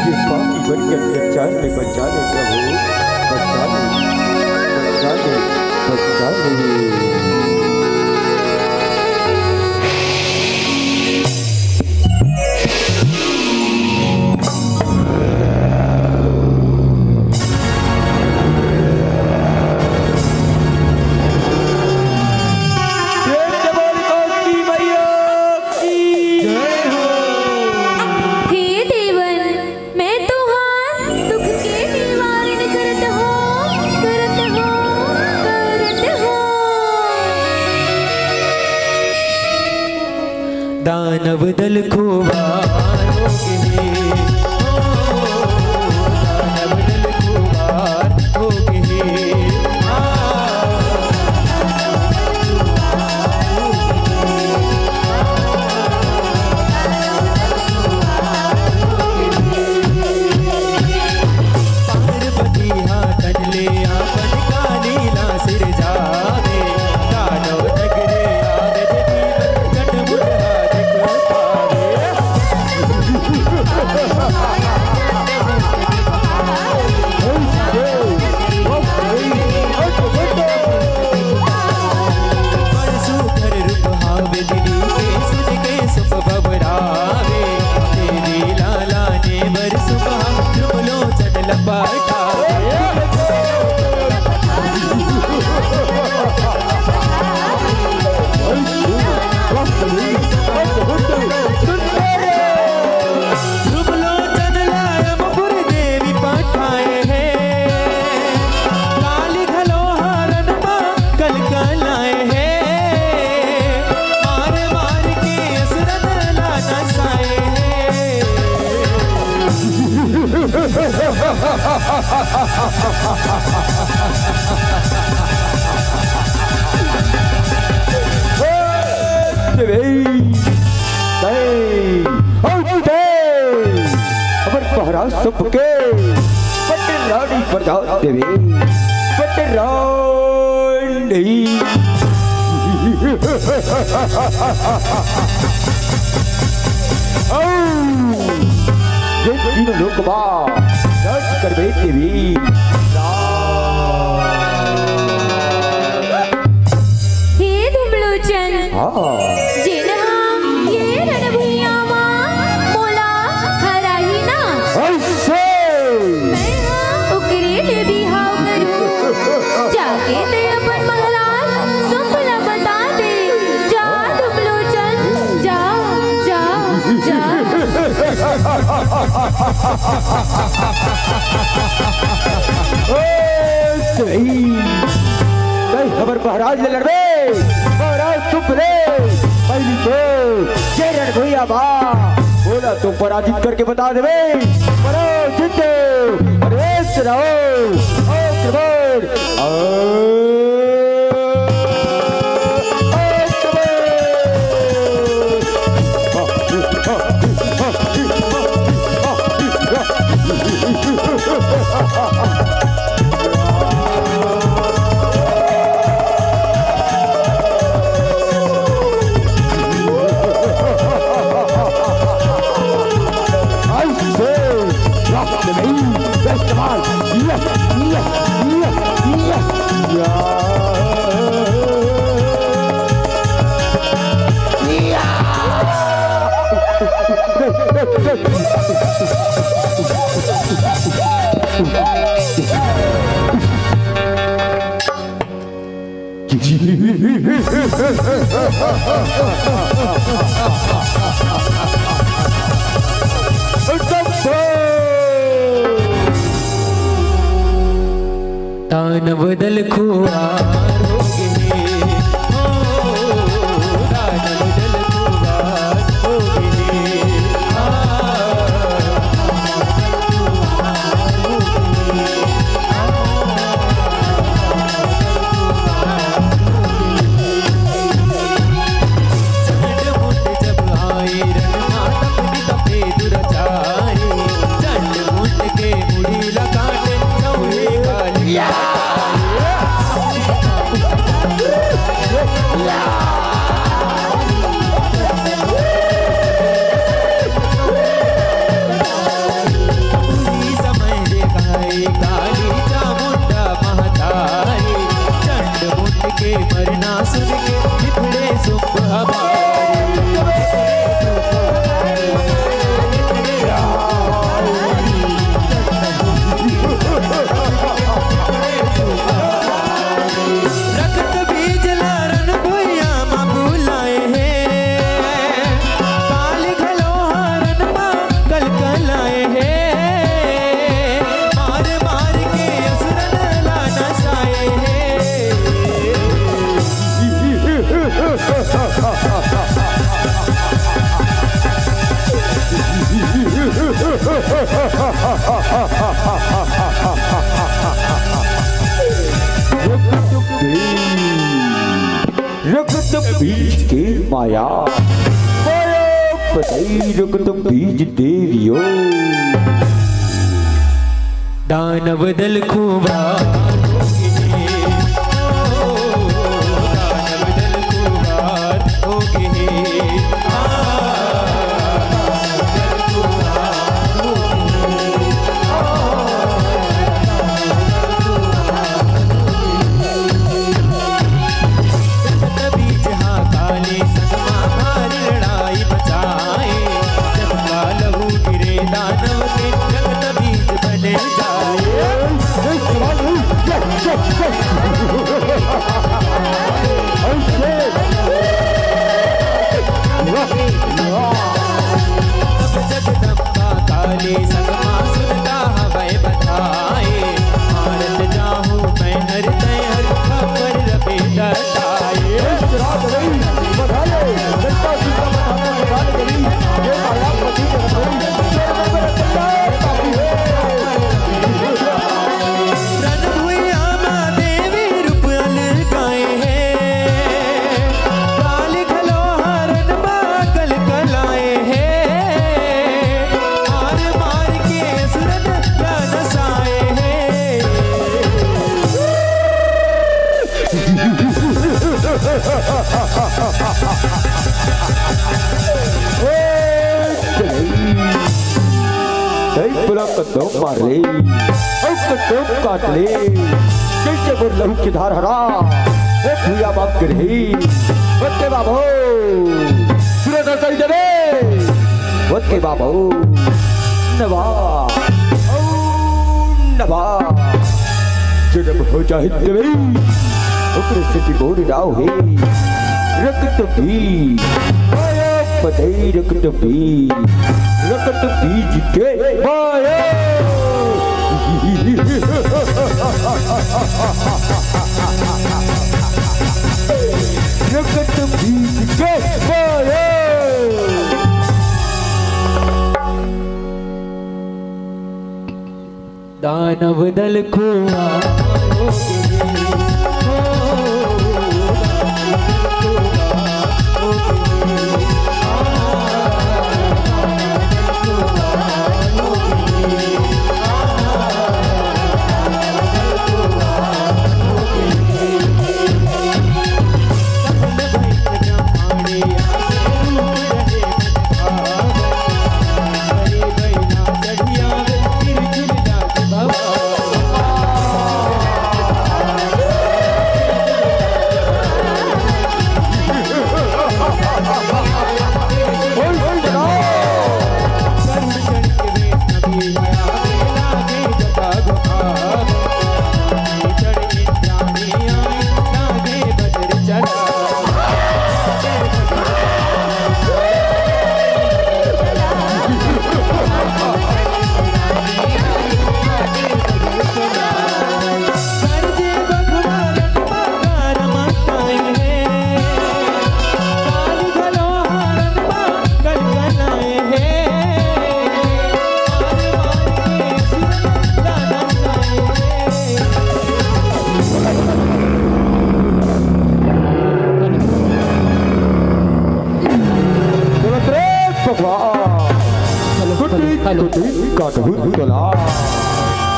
ये पापी बन के चर्चा ने बच्चा ने प्रभु बच्चा ने दानव दल को वारोगे दानव दल को वारोगे पार्वती हाथन ले आपन का नीला सिर जावे दानव नगरे आवे सबके पटरानी प्रजात देवी पटरानी ये तीनों लोग राज कर देवी हे धुमलोचन जिन्हा ये रणभूमिया खबर महाराज ले लड़बे महाराज चुप रे पहली तो चेरन भैया बा बोला तो पराजित करके बता दे पराजित अरे रहो दानव दल खुआर हो गए दानव दल खुआर हो गए चंड मुंड जब आए रण माता पुनी तपे दुराचारी चंड मुंड के मुड़ी लगाने नौले कालिया के मरना सुन के निकले सुख रक्त बीज लारन भैया माँ बुलाए हैं काल घलो हरन माँ कल कलाए हैं मार मार के असुरन लाना साए हैं रक्त बीज के माया रक्त बीज देवियो दानव दल खुबार हो गए दानव दल खुबार हो गए बीज हाँ काले सदमा मार लड़ाई बचाए जब का लहू गिरे दानव के रक्त बीज बने जगदम्बा काली सगमा सुनता हवै बताए भारत जाहूँ मैं हर खबर रबे रण भुइया माँ देवी रूप अलगाए हैं काल घलो हरन माँ कल कलाए हैं मार मार के सुरन नसाए हैं कदम मार ले कदम काट ले कैसे बोल लहू की धार हरा भूया बाप के रही बच्चे बाबो सूरज कर देवे बच्चे बाबो नवा नवा जब हो जाए देवे ओकरे से बोल राव है रक्त भी पतई रकत बीज के मारे रकत बीज के मारे दानव दल को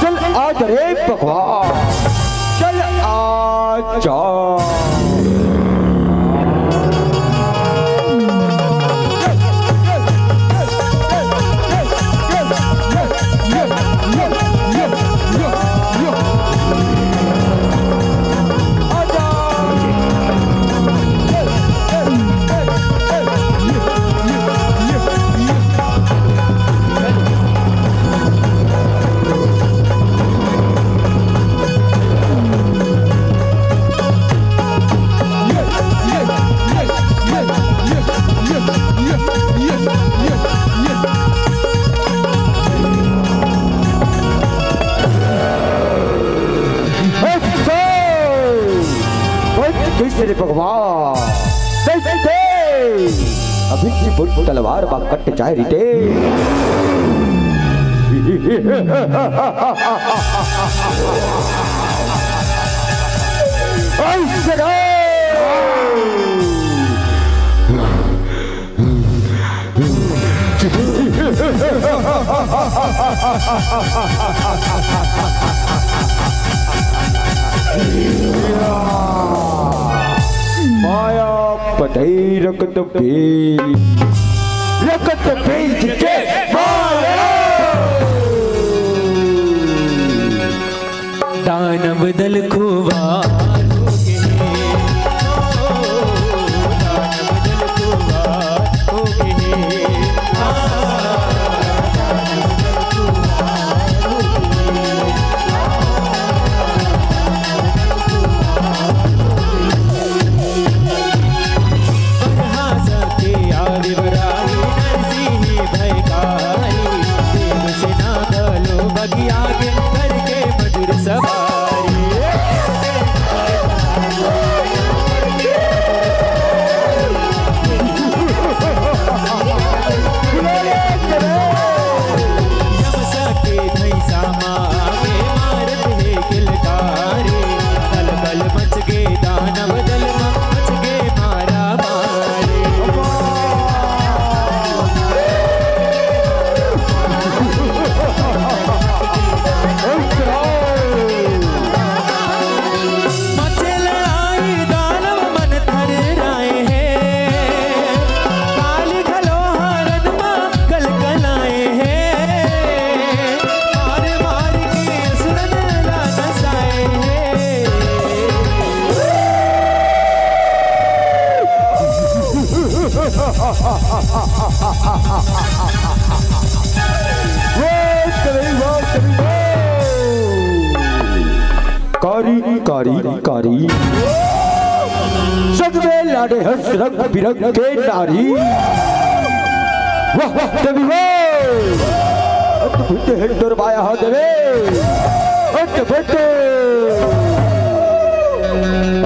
चल आज रे भगवान चल आजा तेरे भगवान अभी बुल तलवार बा कट जाए रिटे माया पतई रकत बीज के माया दानव दल खुआ कारी कारी कारी सजवे लाडे हंस रंग बिरंग के नारी वाह वाह देवी वाह अद्भुत है दुर्बाया हो देवी अद्भुत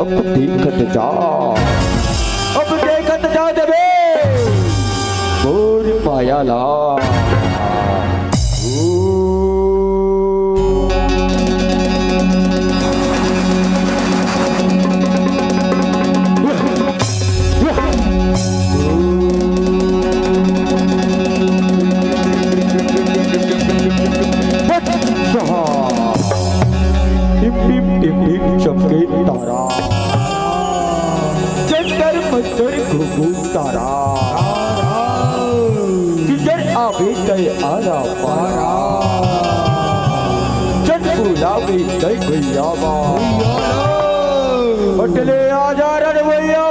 अब देखत जा देवी मोर माया ला चमके तारा जंतर मंतर घुघु तारा किधर आवे तय आरा पारा चट बुलावे तय भैया बटले आजा रण भैया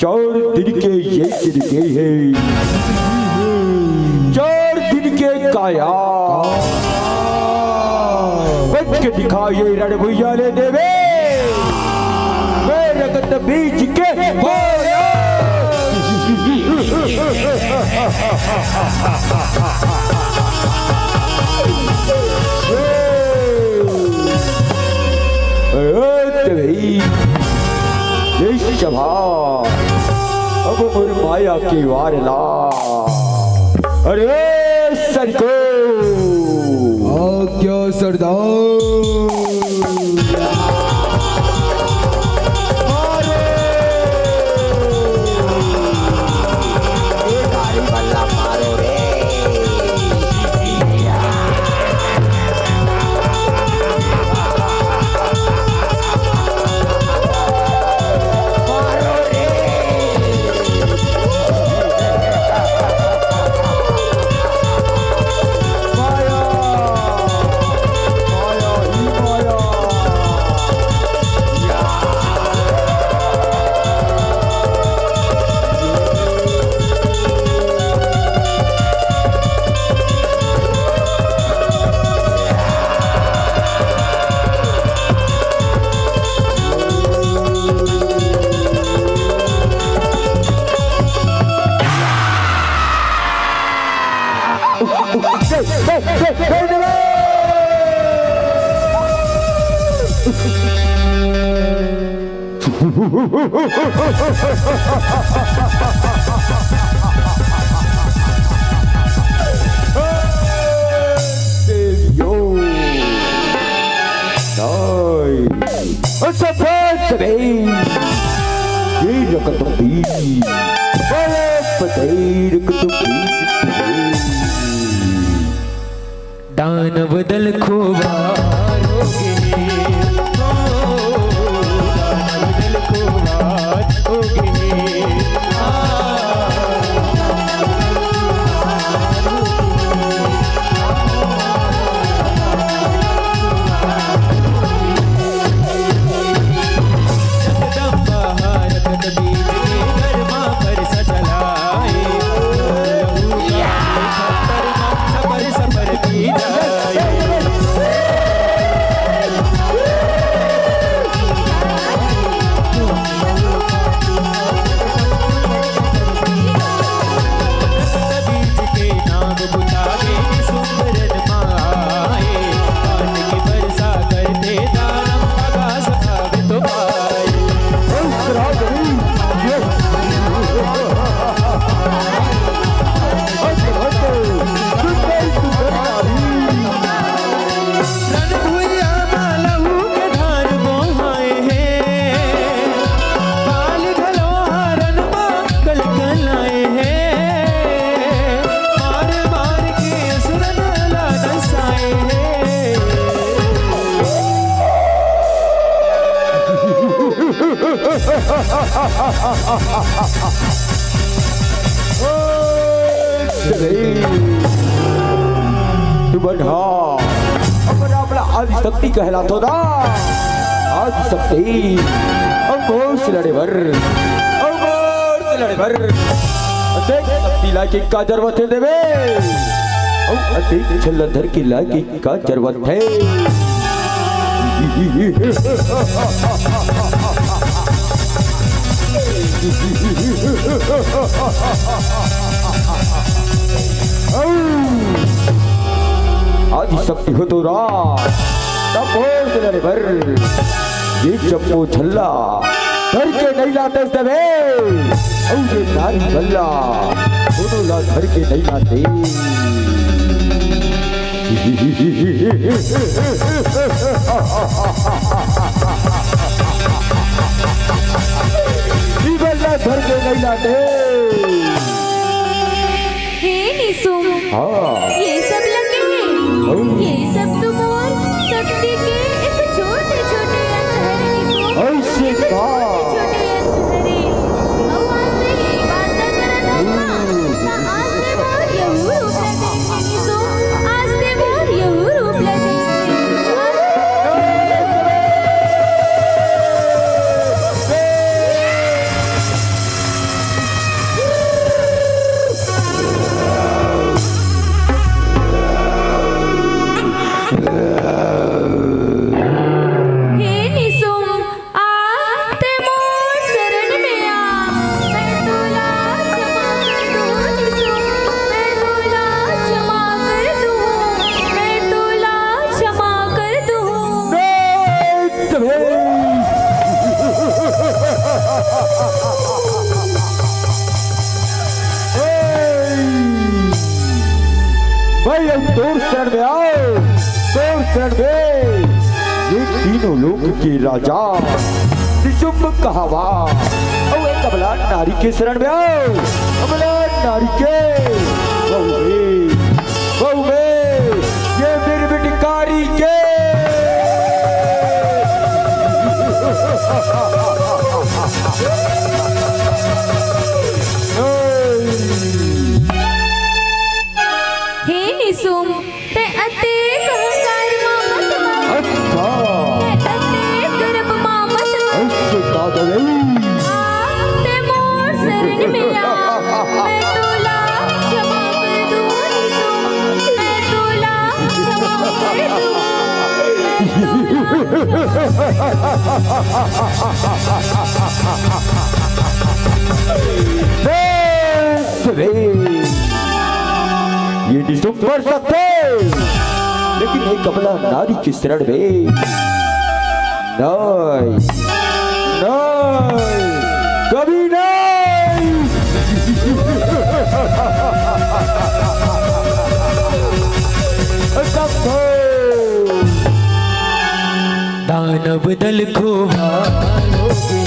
चार दिन के ये तिरके है चार दिन के काया बच के दिखाइए रण भैया ले देवे मैं रगत बीज के बोया सभा अब मोर माया की वार ला अरे सरको क्या सरदार दानव दल खुबार हो गए दानव दल खुबार हो गए जगदम्बा रखत बीज के गरमा पर सचलाए सफर की जाए तू बना अपना अपना आदि शक्ति कहलातो ना आदि शक्ति अमोर से लड़े भर देख शक्ति लाके का जरूरत है देवे अधिक छलधर की लाके का जरूरत है आदि शक्ति हो तो रात भर ये चप्पो छल्ला धर के नहीं लाते तबे और ये नारी बल्ला दोनों ला धर के नहीं लाते ये बल्ला धर के नहीं लाते हे निसुम, हाँ ये सब लगे ये सब तुम और शक्ति के एक छोटे छोटे अंग है निसुम। ऐसे का छोटे अंग है भगवान से ही बात करना ना आज से मोर यहू रूप लगे निसुम, आज से मोर यहू रूप लगे। हे निसुम, आते मोर शरण में आ, मैं तुला क्षमा कर दूं निसुम, मैं तुला क्षमा कर दूं, मैं तुला क्षमा कर दूं। भाई हम तोर शरण में आओ तोर शरण में ये तीनों लोक के राजा निशुंभ कहावा और एक कमला नारी के शरण में आओ कमला नारी के बहु में ये मेरी बिटिकारी के हे निसुम, ते अते कहकार मामत मार, ते अते गर्भ मामत मार, ऐसे का दवे आते मोर शरण में आ, मैं तुला क्षमा कर दूं निसुम, मैं तुला क्षमा कर ये निशुंभ मर सकते लेकिन एक कमला नारी की शरण में नहीं नहीं कभी नहीं सबको दानव दल को मारोगे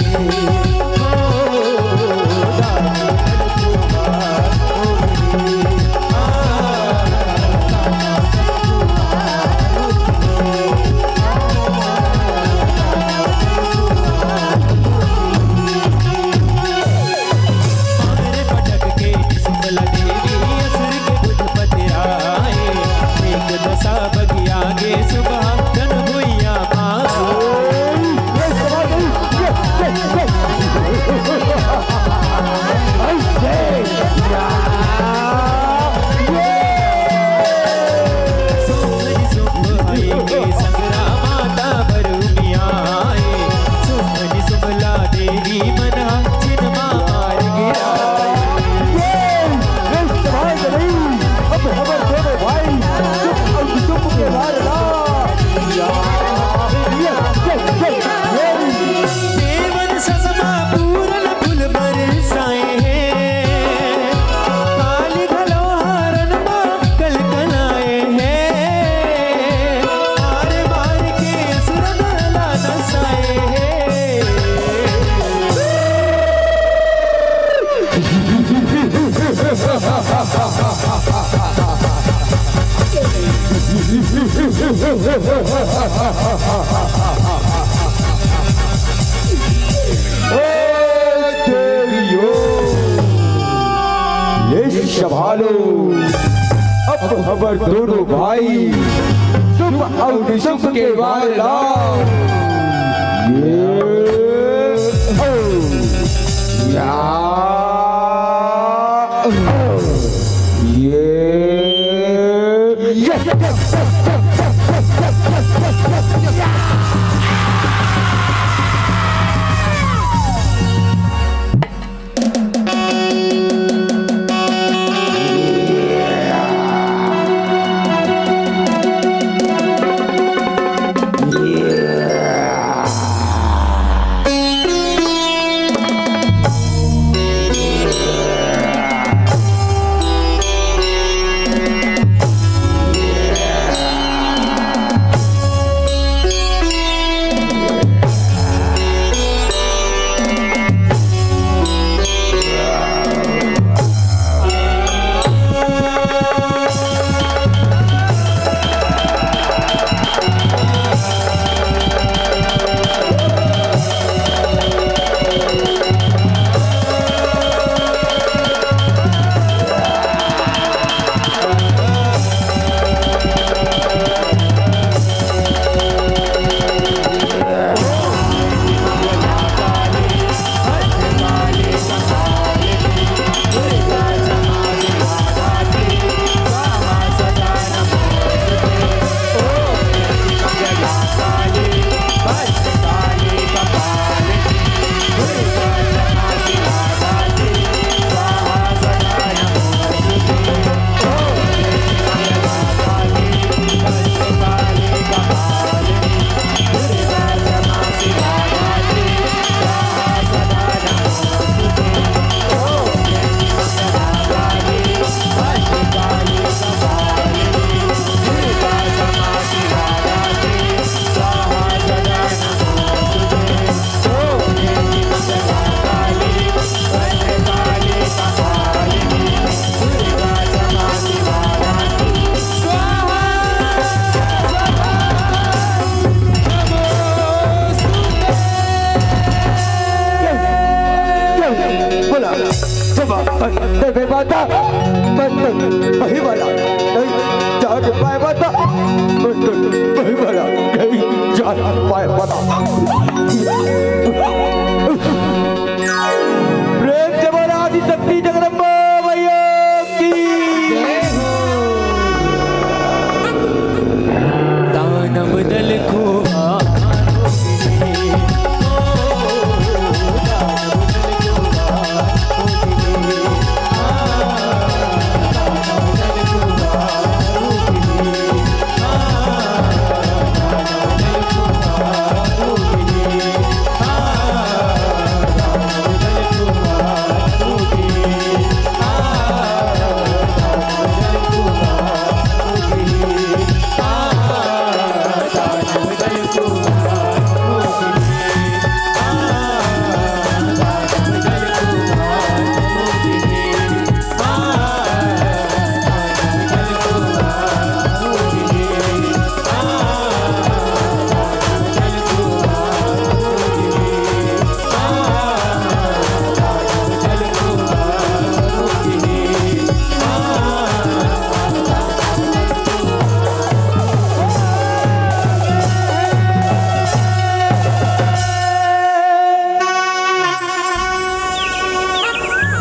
ये हालो अब खबर दोनों भाई शुभ और शुभ के वाला ये या माता बंधन वही वाला नहीं जान पाए माता बंधन वही वाला नहीं जान पाए माता प्रेम जमाना आदि शक्ति जगदम्बा मैया की दानव दल को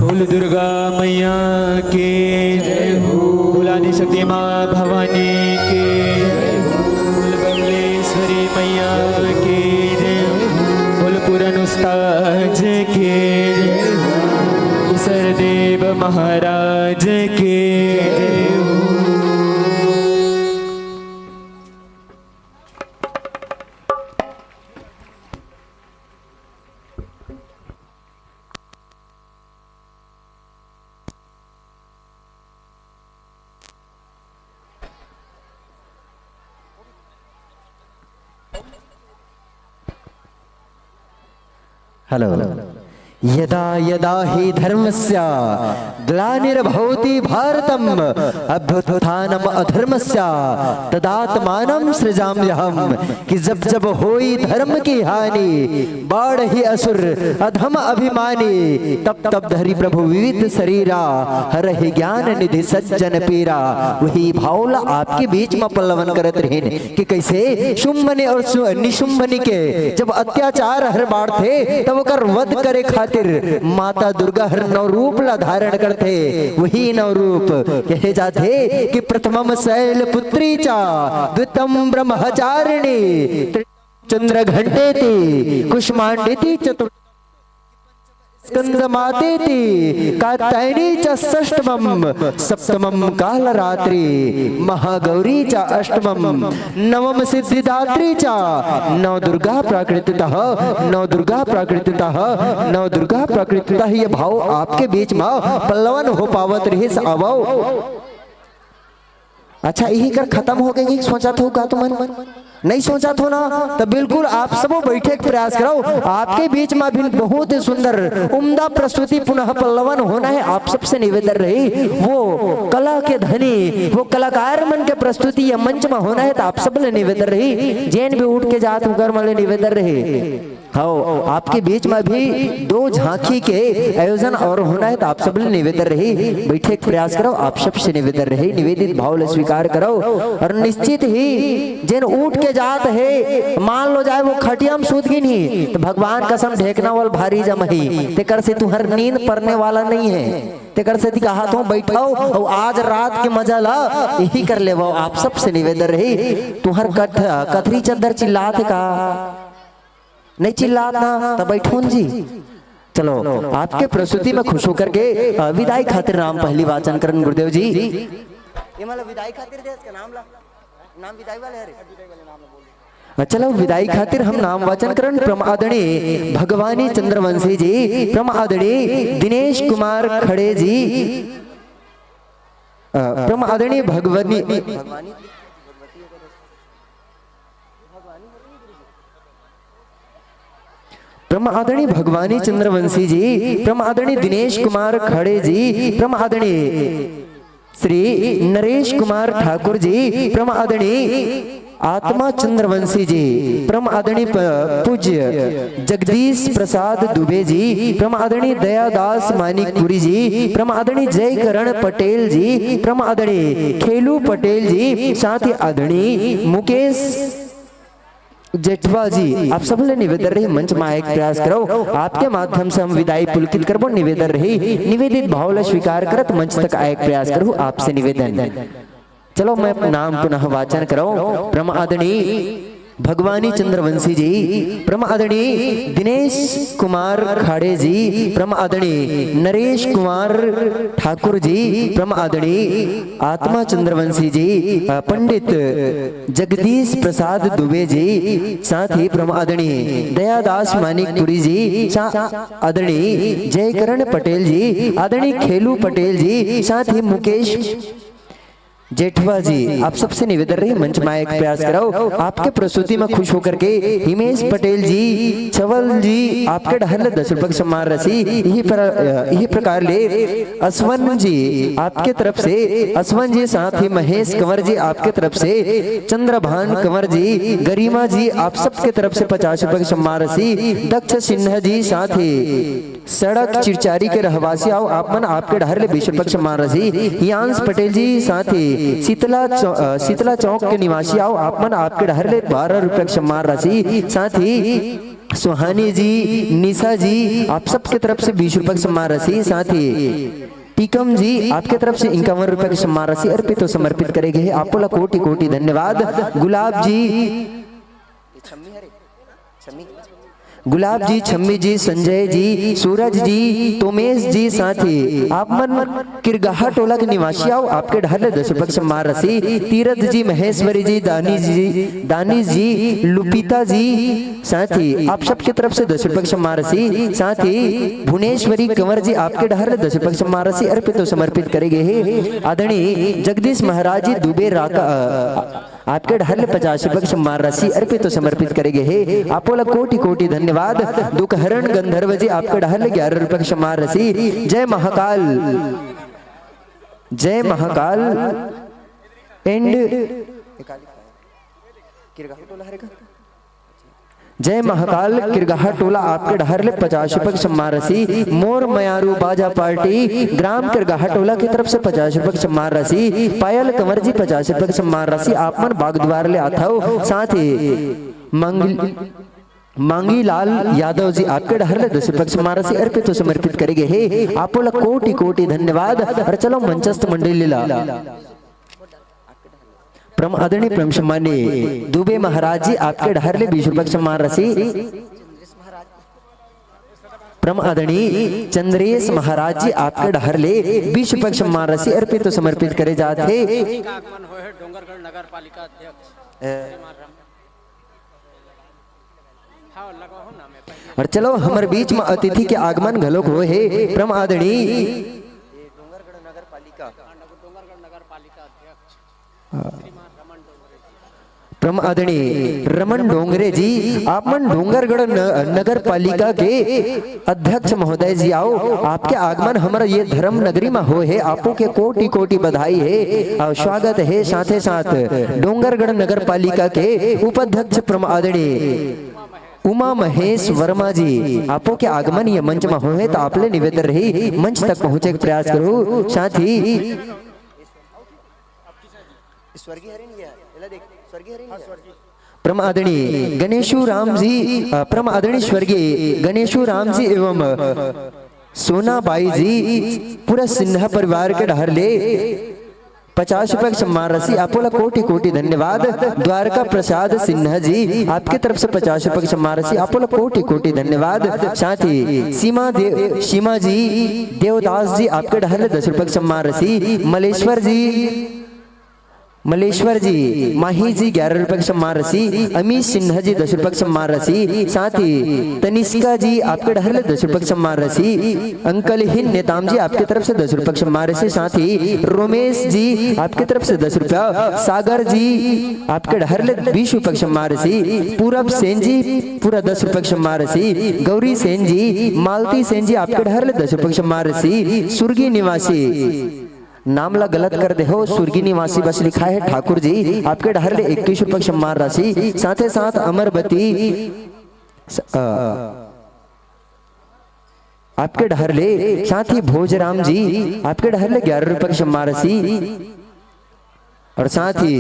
बोल दुर्गा मैया के बोल आदि शक्ति माँ भवानी के बोल बमलेश्वरी मैया के बोल पुरन उस्ताद के सरदेव महाराज के हेलो यदा यदा हि धर्मस्य ग्लानिर्भवति भारतम अभ्युत्थानम अधर्मस्य तदात्मानं सृजाम्यहम्। कि जब जब होई धर्म की हानि बाढ़ ही असुर अधम अभिमानी तब तब धरि प्रभु विविध शरीरा हरहि ज्ञान निधि सज्जन पीरा। वही भावला आपके बीच में पल्लवन करत रहीन कि कैसे शुंभनी और निशुंभनी के जब अत्याचार हर बार थे तब कर वध करे खातिर माता दुर्गा हर नौ रूप ला धारण करते। वही नौ रूप कहे जाते कि प्रथमम शैल पुत्री चा द्वितम ब्रह्मचारिणी चंद्र घंटेति कुष्मांडेति चतुर्थ स्कंदमातेति कात्यायनी च षष्ठमम सप्तमम कालरात्रि महागौरी च अष्टमम नवम सिद्धिदात्री च नव दुर्गा प्राकृतितः नव दुर्गा प्राकृतितः नव दुर्गा प्राकृतितः। ये भाव आपके बीच में पल्लवन हो पावत रही आवो। अच्छा यही कर खत्म हो गई सोचा था का तुम नहीं सोचा था ना तो बिल्कुल आप सब बैठे के प्रयास करो। आपके बीच में भी बहुत ही सुंदर उम्दा प्रस्तुति पुनः पल्लवन होना है। आप सबसे निवेदन रही वो कला के धनी वो कलाकार मन के प्रस्तुति या मंच में होना है तो आप सब ने निवेदन रही जैन भी उठ के जात होकर वाले निवेदन रही। हाँ आपके बीच में भी दो झांकी के आयोजन और होना है तो आप सब ने निवेदन रही बैठे के प्रयास करो। आप सबसे निवेदन रही निवेदित भाव ले स्वीकार करो और निश्चित ही जिन उठ के जात है मान लो जाए वो खटिया में सूत की नहीं तो भगवान कसम ढेकना वाल भारी जमही तेकर से तुम्हार नींद पड़ने वाला नहीं है। तेकर से कहा तो बैठाओ और आज रात के मजा ला यही कर ले वो। आप सबसे निवेदन रही तुम्हार कथरी चद्दर चिल्लात का नहीं चिल्लाना तो बैठून जी। चलो आपके प्रस्तुति में खुश होकर के विदाई खातिर नाम पहली वाचन करन गुरुदेव जी। ये मतलब विदाई खातिर दे इसका नाम ला नाम विदाई वाले है। चलो विदाई खातिर हम नाम वाचन करन प्रम आदरणीय भगवानी चंद्रवंशी जी, प्रम आदरणीय दिनेश कुमार खड़े जी, प्रम आदरणीय भगवानी प्रम आदरणीय भगवानी चंद्रवंशी जी, प्रम आदरणीय दिनेश कुमार खड़े जी, प्रम आदरणीय श्री नरेश कुमार ठाकुर जी, प्रम आदरणीय आत्मा चंद्रवंशी जी, प्रम आदरणीय पूज्य जगदीश प्रसाद दुबे जी, प्रम आदरणीय दयादास मानिकपुरी जी, प्रम आदरणीय जयकरण पटेल जी, प्रम आदरणीय खेलू पटेल जी, साथ ही आदरणीय मुकेश जेठवा जी। आप सब ने निवेदन रही मंच में एक प्रयास करो। आपके माध्यम से हम विदाई पुलकित करबो। निवेदन रही निवेदित भाव स्वीकार करत मंच तक आए प्रयास करूं आपसे निवेदन। चलो मैं नाम पुनः वाचन करो। प्रम आदरणीय भगवानी चंद्रवंशी जी, प्रम आदरणीय दिनेश कुमार खाड़े जी, प्रम आदरणीय नरेश कुमार ठाकुर जी, प्रम आदरणीय आत्मा चंद्रवंशी जी, पंडित जगदीश प्रसाद दुबे जी, साथ ही प्रम आदरणीय दयादास मानिकपुरी जी, आदरणीय जयकरण पटेल जी, आदरणीय खेलू पटेल जी, साथ ही मुकेश जेठवा जी। आप सबसे निवेदन रही मंच में एक प्रयास कराओ। आपके प्रस्तुति में खुश होकर के हिमेश पटेल जी, छवल जी आपके ढहल 10 रुपये सम्मान राशि यही प्रकार ले असवन जी आपके तरफ से, असवन जी साथ ही महेश कंवर जी आपके तरफ से, चंद्रभान कंवर जी, गरिमा जी आप सबके तरफ से 50 रुपये सम्मान राशि, दक्ष सिन्हा जी साथ ही सड़क चिरचारी के रहवासी आओ आप मन आपके ढहर ले 20 रुपये सम्मान राशि, यांश पटेल जी साथ ही शीतला चौक के निवासी आओ आप मन आपके ढहर ले 12 रुपये सम्मान राशि, साथ ही सुहानी जी, निशा जी आप सबके तरफ से 20 रुपये सम्मान राशि, साथ ही टीकम जी आपके तरफ से 51 रुपये की सम्मान राशि अर्पित तो समर्पित करेंगे। आपको कोटि कोटि धन्यवाद। गुलाब जी, छम्मी जी, संजय जी, सूरज जी, तोमेश जी, साथ ही आप मन किरगाहा टोला के निवासी आओ आपके ढहर 10 रुपये सम्मान राशि, तीरथ जी, महेश्वरी जी, दानिश जी, लुपिता जी, साथ ही आप सबके तरफ से 10 रुपये सम्मान राशि, साथ ही भुवनेश्वरी कंवर जी आपके ढहर 10 रुपये सम्मान राशि अर्पित तो समर्पित करेंगे। आदरणीय जगदीश महाराज जी दुबे राका आपके ढहल 50 रुपये सम्मान राशि अर्पित तो समर्पित करेंगे हे आपोला कोटि कोटि धन्यवाद। दुख हरण गंधर्व जी आपके ढहल 11 रुपये सम्मान राशि। जय महाकाल, जय महाकाल एंड जय महाकाल किरगाहा टोला आपके ढहरले 50 रुपये सम्मान राशि। मोर मयारू बाजा पार्टी ग्राम किरगाहा टोला की तरफ से 50 रुपये सम्मान राशि। पायल कंवर जी 50 रुपये सम्मान राशि आप मन बागद्वार ले आता हो। साथ ही मांगी लाल यादव जी आपके ढहरले 10 रुपये सम्मान राशि अर्पित तो समर्पित करेंगे हे आपोला कोटि कोटि धन्यवाद। और चलो मंचस्थ मंडली लीला परम आदरणीय परम सम्माननीय दुबे महाराज जी आपके ढहरले 20 रुपये सम्मान राशि। परम आदरणीय चंद्रेश महाराज जी आपके ढहरले 20 रुपये सम्मान राशि अर्पित तो समर्पित करे जाते। और चलो हमारे बीच में अतिथि के आगमन घलोक हो है परम आदरणीय परम आदरणीय रमन डोंगरे जी आप मन डोंगरगढ़ नगर पालिका के अध्यक्ष महोदय जी आओ। आपके आगमन हमारा ये धर्म नगरी में हो है आपो के कोटि कोटि बधाई है और स्वागत है। साथ ही साथ डोंगरगढ़ नगर पालिका के उपाध्यक्ष परम आदरणीय उमा महेश वर्मा जी आपो के आगमन ये मंच में हो है तो आपले निवेदन रही मंच तक पहुंचे के प्रयास करो। साथ ही परम आदरणीय गणेशु राम जी परम आदरणीय स्वर्गीय गणेशु राम जी एवं सोनाबाई जी पूरा सिन्हा परिवार के ढहरले 50 रुपये सम्मान राशि आपोला कोटि कोटि धन्यवाद। द्वारका प्रसाद सिन्हा जी आपकी तरफ से 50 रुपये सम्मान राशि आपोला कोटि कोटि धन्यवाद। साथ ही सीमा जी देवदास जी आपके ढहरले 10 रुपये सम्मान राशि। मलेश्वर जी माही जी 11 रुपये सम्मान राशि। अमीश सिन्हा जी 10 रुपये सम्मान राशि। साथ ही तनिष्का जी आपके ढहरले 10 रुपये सम्मान राशि। अंकल हिन नेताम जी आपकी तरफ से 10 रुपये सम्मान राशि। साथ ही रोमेश जी आपकी तरफ से 10 रुपया। सागर जी आपके ढहरले 20 रुपये सम्मान राशि। पूरब सेन जी पूरा 10 रुपये सम्मान राशि। गौरी सेन जी मालती सेन जी आपके ढहरले 10 रुपये सम्मान राशि। सुर्गी निवासी नामला गलत कर दे हो सुर्गी निवासी बस लिखा है ठाकुर जी आपके ढहरले 21 रुपये सम्मान राशि। साथ ही साथ अमरबती आपके ढहरले साथ ही भोजराम जी आपके ढहरले 11 रुपये सम्मान राशि। और साथ ही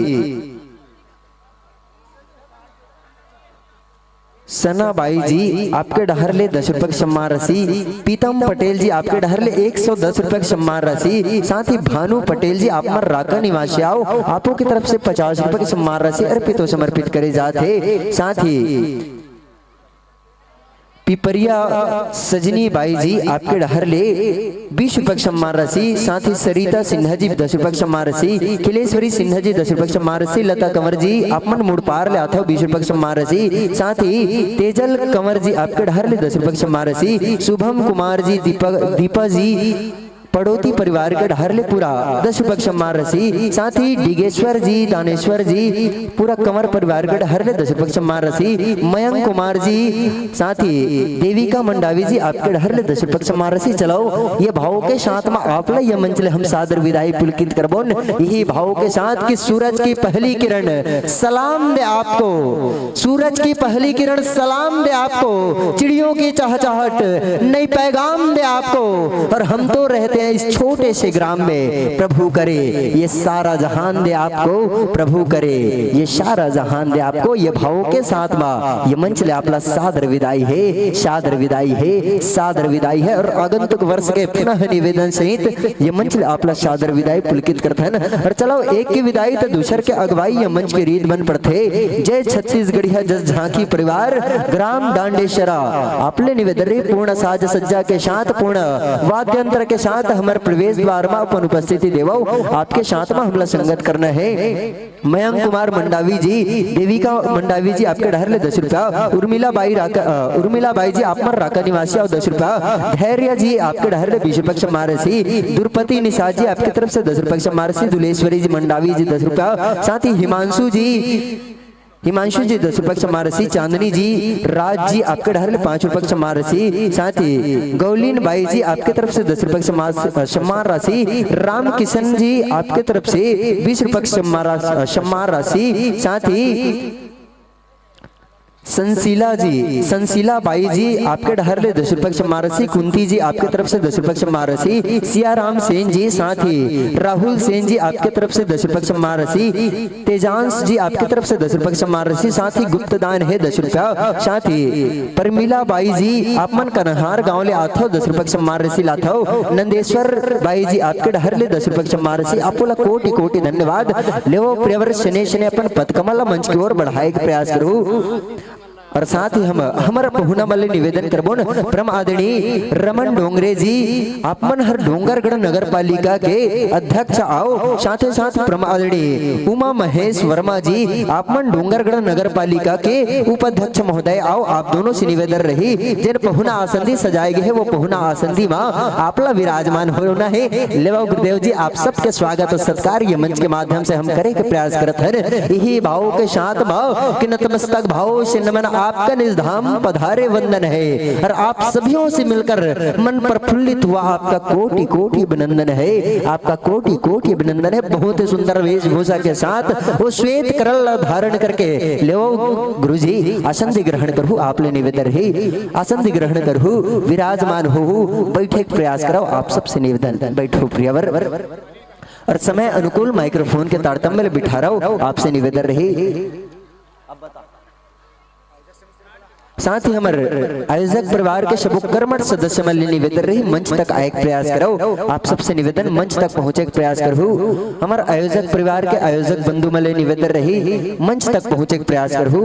सनाबाई जी आपके ढहरले 10 रुपये सम्मान राशि। पीतम पटेल जी आपके ढहरले 110 रुपये सम्मान राशि। साथ ही भानु पटेल जी आप मर राका निवासी आओ आपो की तरफ से 50 रुपये सम्मान राशि अर्पित तो समर्पित करे जाते। साथ ही पिपरिया सजनी बाई जी आपके ढहरले 20 रुपये सम्मान राशि। साथ ही सरिता सिन्हा जी 10 रुपये सम्मान राशि। खिलेश्वरी सिन्हा जी 10 रुपये सम्मान राशि। लता कंवर जी आप मन मुड़ पार ले आता हो 20 रुपये सम्मान राशि। साथ ही तेजल कंवर जी आपके ढहरले 10 रुपये सम्मान राशि। शुभम कुमार जी दीपा जी पड़ोती परिवार के ढहरले पूरा 10 रुपये सम्मान राशि। साथ ही डिगेश्वर जी दानेश्वर जी पूरा कंवर परिवार के ढहरले 10 रुपये सम्मान राशि। मयंक कुमार जी साथ ही देविका मंडावी जी आपके ढहरले 10 रुपये सम्मान राशि। चलो ये भाव के साथ में आप ये मंचले हम सादर विदाई पुलकित करबोन यही भाव के साथ कि सूरज की पहली किरण सलाम दे आपको। सूरज की पहली किरण सलाम दे आपको। चिड़ियों की चहचहाट नई पैगाम दे आपको। और हम तो रहते इस छोटे से ग्राम में प्रभु करे ये सारा जहान दे आपको। प्रभु करे ये सारा जहान दे आपको। ये भाव के साथ में ये मंच ले आपला सादर विदाई है सादर विदाई है सादर विदाई है। और आगंतुक वर्ष के पुनः निवेदन सहित ये मंच ले आपला सादर विदाई पुलकित करता है ना। और चलो एक की विदाई तो दूसर के अगवाई ये मंच के रीत बन पड़ते। जय छत्तीसगढ़िया जस झांकी परिवार ग्राम डांडेश्वरा आपले निवेदन पूर्ण साज सज्जा के साथ पूर्ण वाद्यंत्र के साथ हमारे प्रवेश द्वार में अपन उपस्थिति देवो आपके साथ में हमला संगत करना है। मयंक कुमार मंडावी जी, देविका मंडावी जी आपके डहर ले 10 रुपया, उर्मिला बाई जी आप मर राका निवासी और 10 रुपया, धैर्य जी आपके डहर ले 20 रुपया मारसी, दुर्पति निषाद जी आपकी तरफ से 10 रुपया मारसी, दुलेश्वरी जी मंडावी जी 10 रुपया, साथ ही हिमांशु जी 10 रुपये मारसी, चांदनी जी राज जी आपके डहर ले 5 रुपये मारसी, साथ ही गौलीन बाई जी आपके तरफ से 10 रुपये सम्मान राशि, राम किशन जी आपके तरफ से 20 रुपये सम्मान राशि, साथ ही संशीला बाई जी आपके डहर ले 10 रुपये मारसी, कुंती जी आपके तरफ से 10 रुपये मारसी, सियाराम सेन जी साथ ही राहुल सेन जी आपके तरफ से 10 रुपये मारसी, तेजांश जी आपके तरफ से 10 रुपये मारसी, साथ ही गुप्तदान है 10 रुपया, साथ ही परमिला बाई जी आप मन कन्हार गाँव ले आथो 10 रुपये मारसी लाथो, नंदेश्वर बाई जी आपके डहर ले 10 रुपये मारसी, आपको कोटि कोटि धन्यवाद। लेवो प्रियवर शने शने अपन पदकमल मंच की ओर बढ़ाए के प्रयास करूँ। और साथ ही हम हमारा पहुना मल्ले निवेदन करबो न परम आदरणीय रमन डोंगरे जी आप मन हर डोंगरगढ़ नगर पालिका के अध्यक्ष आओ, साथ ही साथ परम आदरणीय उमा महेश वर्मा जी आप मन डोंगरगढ़ नगर पालिका के उपाध्यक्ष महोदय आओ, आप दोनों से निवेदन रही जिन पहुना आसंदी सजाए गए है वो पहुना आसंदी माँ आपला विराजमान होना है। लेवा गुरुदेव जी आप सबके स्वागत और सत्कार ये मंच के माध्यम से हम करे के प्रयास करत हर, यही भाव के साथ भाव कि नतमस्तक भाव से नमन आपका निज धाम पधारे वंदन है, और आप सभियों से मिलकर मन प्रफुल्लित हुआ आपका कोटि कोटि अभिनंदन है, आपका कोटि कोटि अभिनंदन है। बहुत ही सुंदर वेशभूषा के साथ वो श्वेत करल धारण करके लो गुरुजी आसन ग्रहण करहु, आप ले निवेदन है आसन ग्रहण करहु, विराजमान हो बैठे प्रयास करो, आप सबसे निवेदन बैठो प्रियवर, और समय अनुकूल माइक्रोफोन के तारतम्य में बिठा रहा हूं, आपसे निवेदन रही। साथ ही हमारे आयोजक परिवार के सबो कर्मठ सदस्य मल्ली निवेदन रही मंच तक आए प्रयास करो, आप सबसे निवेदन मंच तक पहुंचे प्रयास करो। हमारे आयोजक परिवार के आयोजक बंधु मल्ली निवेदन रही मंच तक पहुंचे प्रयास करो।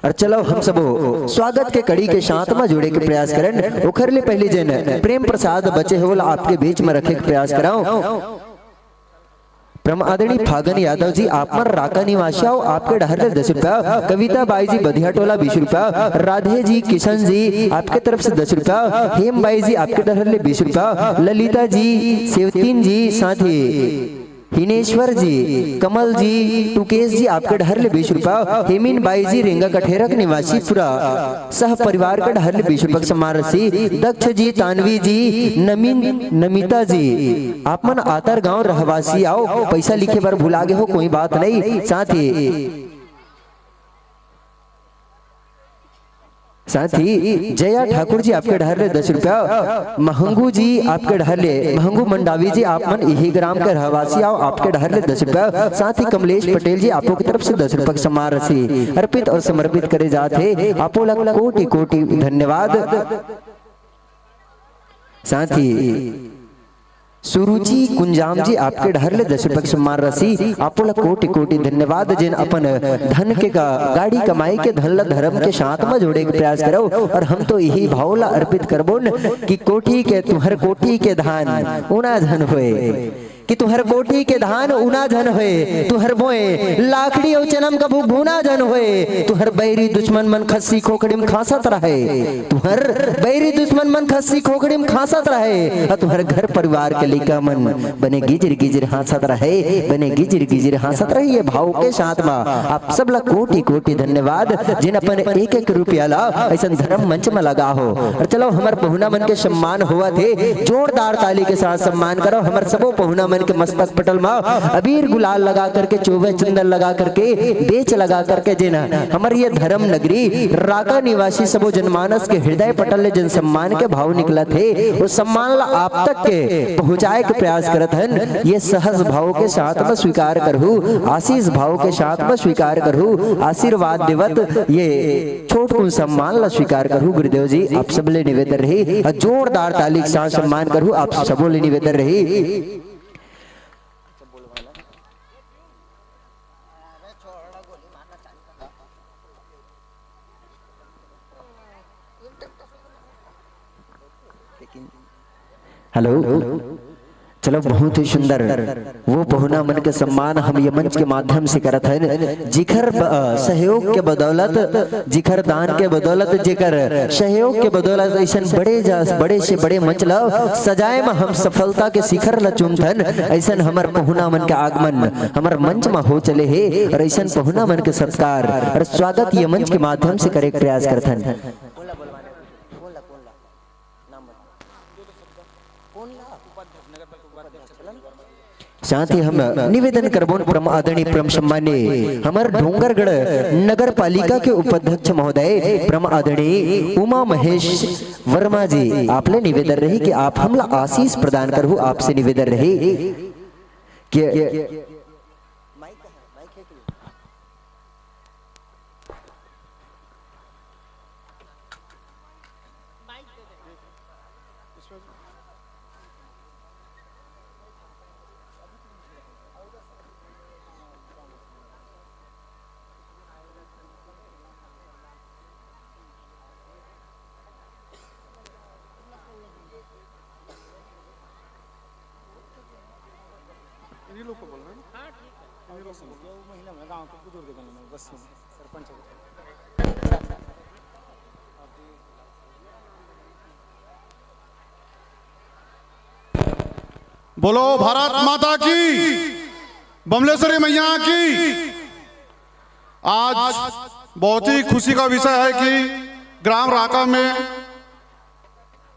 और चलो हम सब स्वागत के कड़ी के साथ में जुड़े के प्रयास करें। उखरले पहली जन प्रेम प्रसाद बचे हो आपके बीच में रखे के प्रयास कराओ। परम आदरणीय फागन यादव जी आप मर राका निवासी आओ, आपके डहर ले 10 रुपया, कविता बाई जी बधिया टोला 20 रुपया, राधे जी किशन जी आपके तरफ से 10 रुपया, हेम बाई जी आपके डहर ले 20 रुपया, ललिता जी सेवतीन जी साथ ही हिनेश्वर जी कमल जी टुकेश जी आपके डहर ले 20 रुपया, हेमिन बाई जी रेंगा कठेरक निवासी पूरा सह परिवार का डहर ले 20 रुपया सम्मान राशि, दक्ष जी तानवी जी नमिता जी आप मन आतर गांव रहवासी आओ, पैसा लिखे बार भुला गए हो कोई बात नहीं, साथ ही जया ठाकुर जी आपके डहर ले 10 रुपया, महंगू जी आपके डहर ले महंगू मंडावी जी आप मन यही ग्राम के रहवासी आओ, आपके डहर ले 10 रुपया, साथ ही कमलेश पटेल जी आपको की तरफ से 10 रुपया सम्मान राशि अर्पित और समर्पित करे जाते, आपो लग कोटि कोटि धन्यवाद। साथ ही सुरुचि कुंजाम जी आपके डहर ले 10 रुपये सम्मान राशि आपो कोटि कोटि धन्यवाद, जिन अपन धन के गाड़ी कमाई के धन धर्म के साथ में जोड़े के प्रयास करो, और हम तो यही भावला अर्पित करबो न कि कोठी के तुहर कोठी के धान उना धन होए, कि तुहर कोठी के धान उना धन होए, तुहर बोए लाखड़ी और चनम का भूना धन होए, तुहर बैरी दुश्मन मन खस्सी खोखड़ी में खासत रहे, तुहर बैरी दुश्मन मन खस्सी खोखड़ी में खासत रहे, और तुहर घर परिवार के लेका मन बने गिजिर गिजिर हासत रहे, बने गिजिर गिजिर हासत रहे। ये भाव के साथ में आप सब ला कोटि कोटि धन्यवाद, जिन अपन 1-1 रुपया ला ऐसा धर्म मंच में लगा हो। और चलो हमारे पहुना मन के सम्मान हुआ थे, जोरदार ताली के साथ सम्मान करो। हमारे सबो पहुना के मस्तक पटल में अबीर गुलाल लगा करके चोवे चंदन लगा करके बेच लगा करके जिन हमारी ये धर्म नगरी राका निवासी सबो जनमानस के हृदय पटल ले जन सम्मान के भाव निकला थे, उस सम्मान ला आप तक के पहुंचाए के प्रयास करत हन। ये सहज भाव के साथ में स्वीकार करहु, आशीष भाव के साथ में स्वीकार करहु, आशीर्वाद देवत ये छोट कुन सम्मान ला स्वीकार करहु। गुरुदेव जी आप सब ले निवेदन रही, जोरदार ताली के साथ सम्मान करहु, आप सबो ले निवेदन रही। हेलो, चलो बहुत ही सुंदर वो पहुना मन के सम्मान हम ये मंच के माध्यम से करत है। जिखर सहयोग के बदौलत, जिखर दान के बदौलत, जिखर सहयोग के बदौलत ऐसा बड़े से बड़े मंच ला सजाए में हम सफलता के शिखर ला चुमथन। ऐसा हमार पहुना मन के आगमन हमार मंच में हो चले है और ऐसा पहुना मन के सत्कार और स्वागत ये मंच के माध्यम से करे प्रयास करथन। साथ ही हम निवेदन करबोन परम आदरणीय परम सम्माननीय हमार डोंगरगढ़ नगर पालिका के उपाध्यक्ष महोदय परम आदरणीय उमा महेश वर्मा जी, आपले निवेदन रही कि आप हमला आशीष प्रदान करहु। आपसे निवेदन रही कि बोलो भारत माता की, बमलेश्वरी मैया की। आज बहुत ही खुशी का विषय है कि ग्राम राका में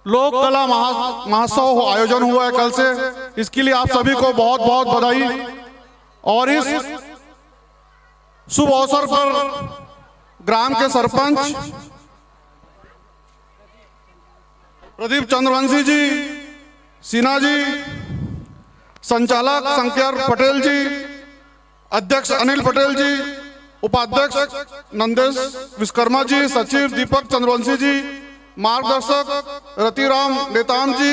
लोक कला महोत्सव आयोजन हुआ है कल से। इसके लिए आप सभी को बहुत बहुत बधाई। और इस शुभ अवसर पर ग्राम के सरपंच प्रदीप चंद्रवंशी जी, सिन्हा जी, संचालक शंकर पटेल जी, अध्यक्ष अनिल पटेल जी, उपाध्यक्ष नंदेश विश्वकर्मा जी, सचिव दीपक चंद्रवंशी जी, मार्गदर्शक रतिराम नेताम जी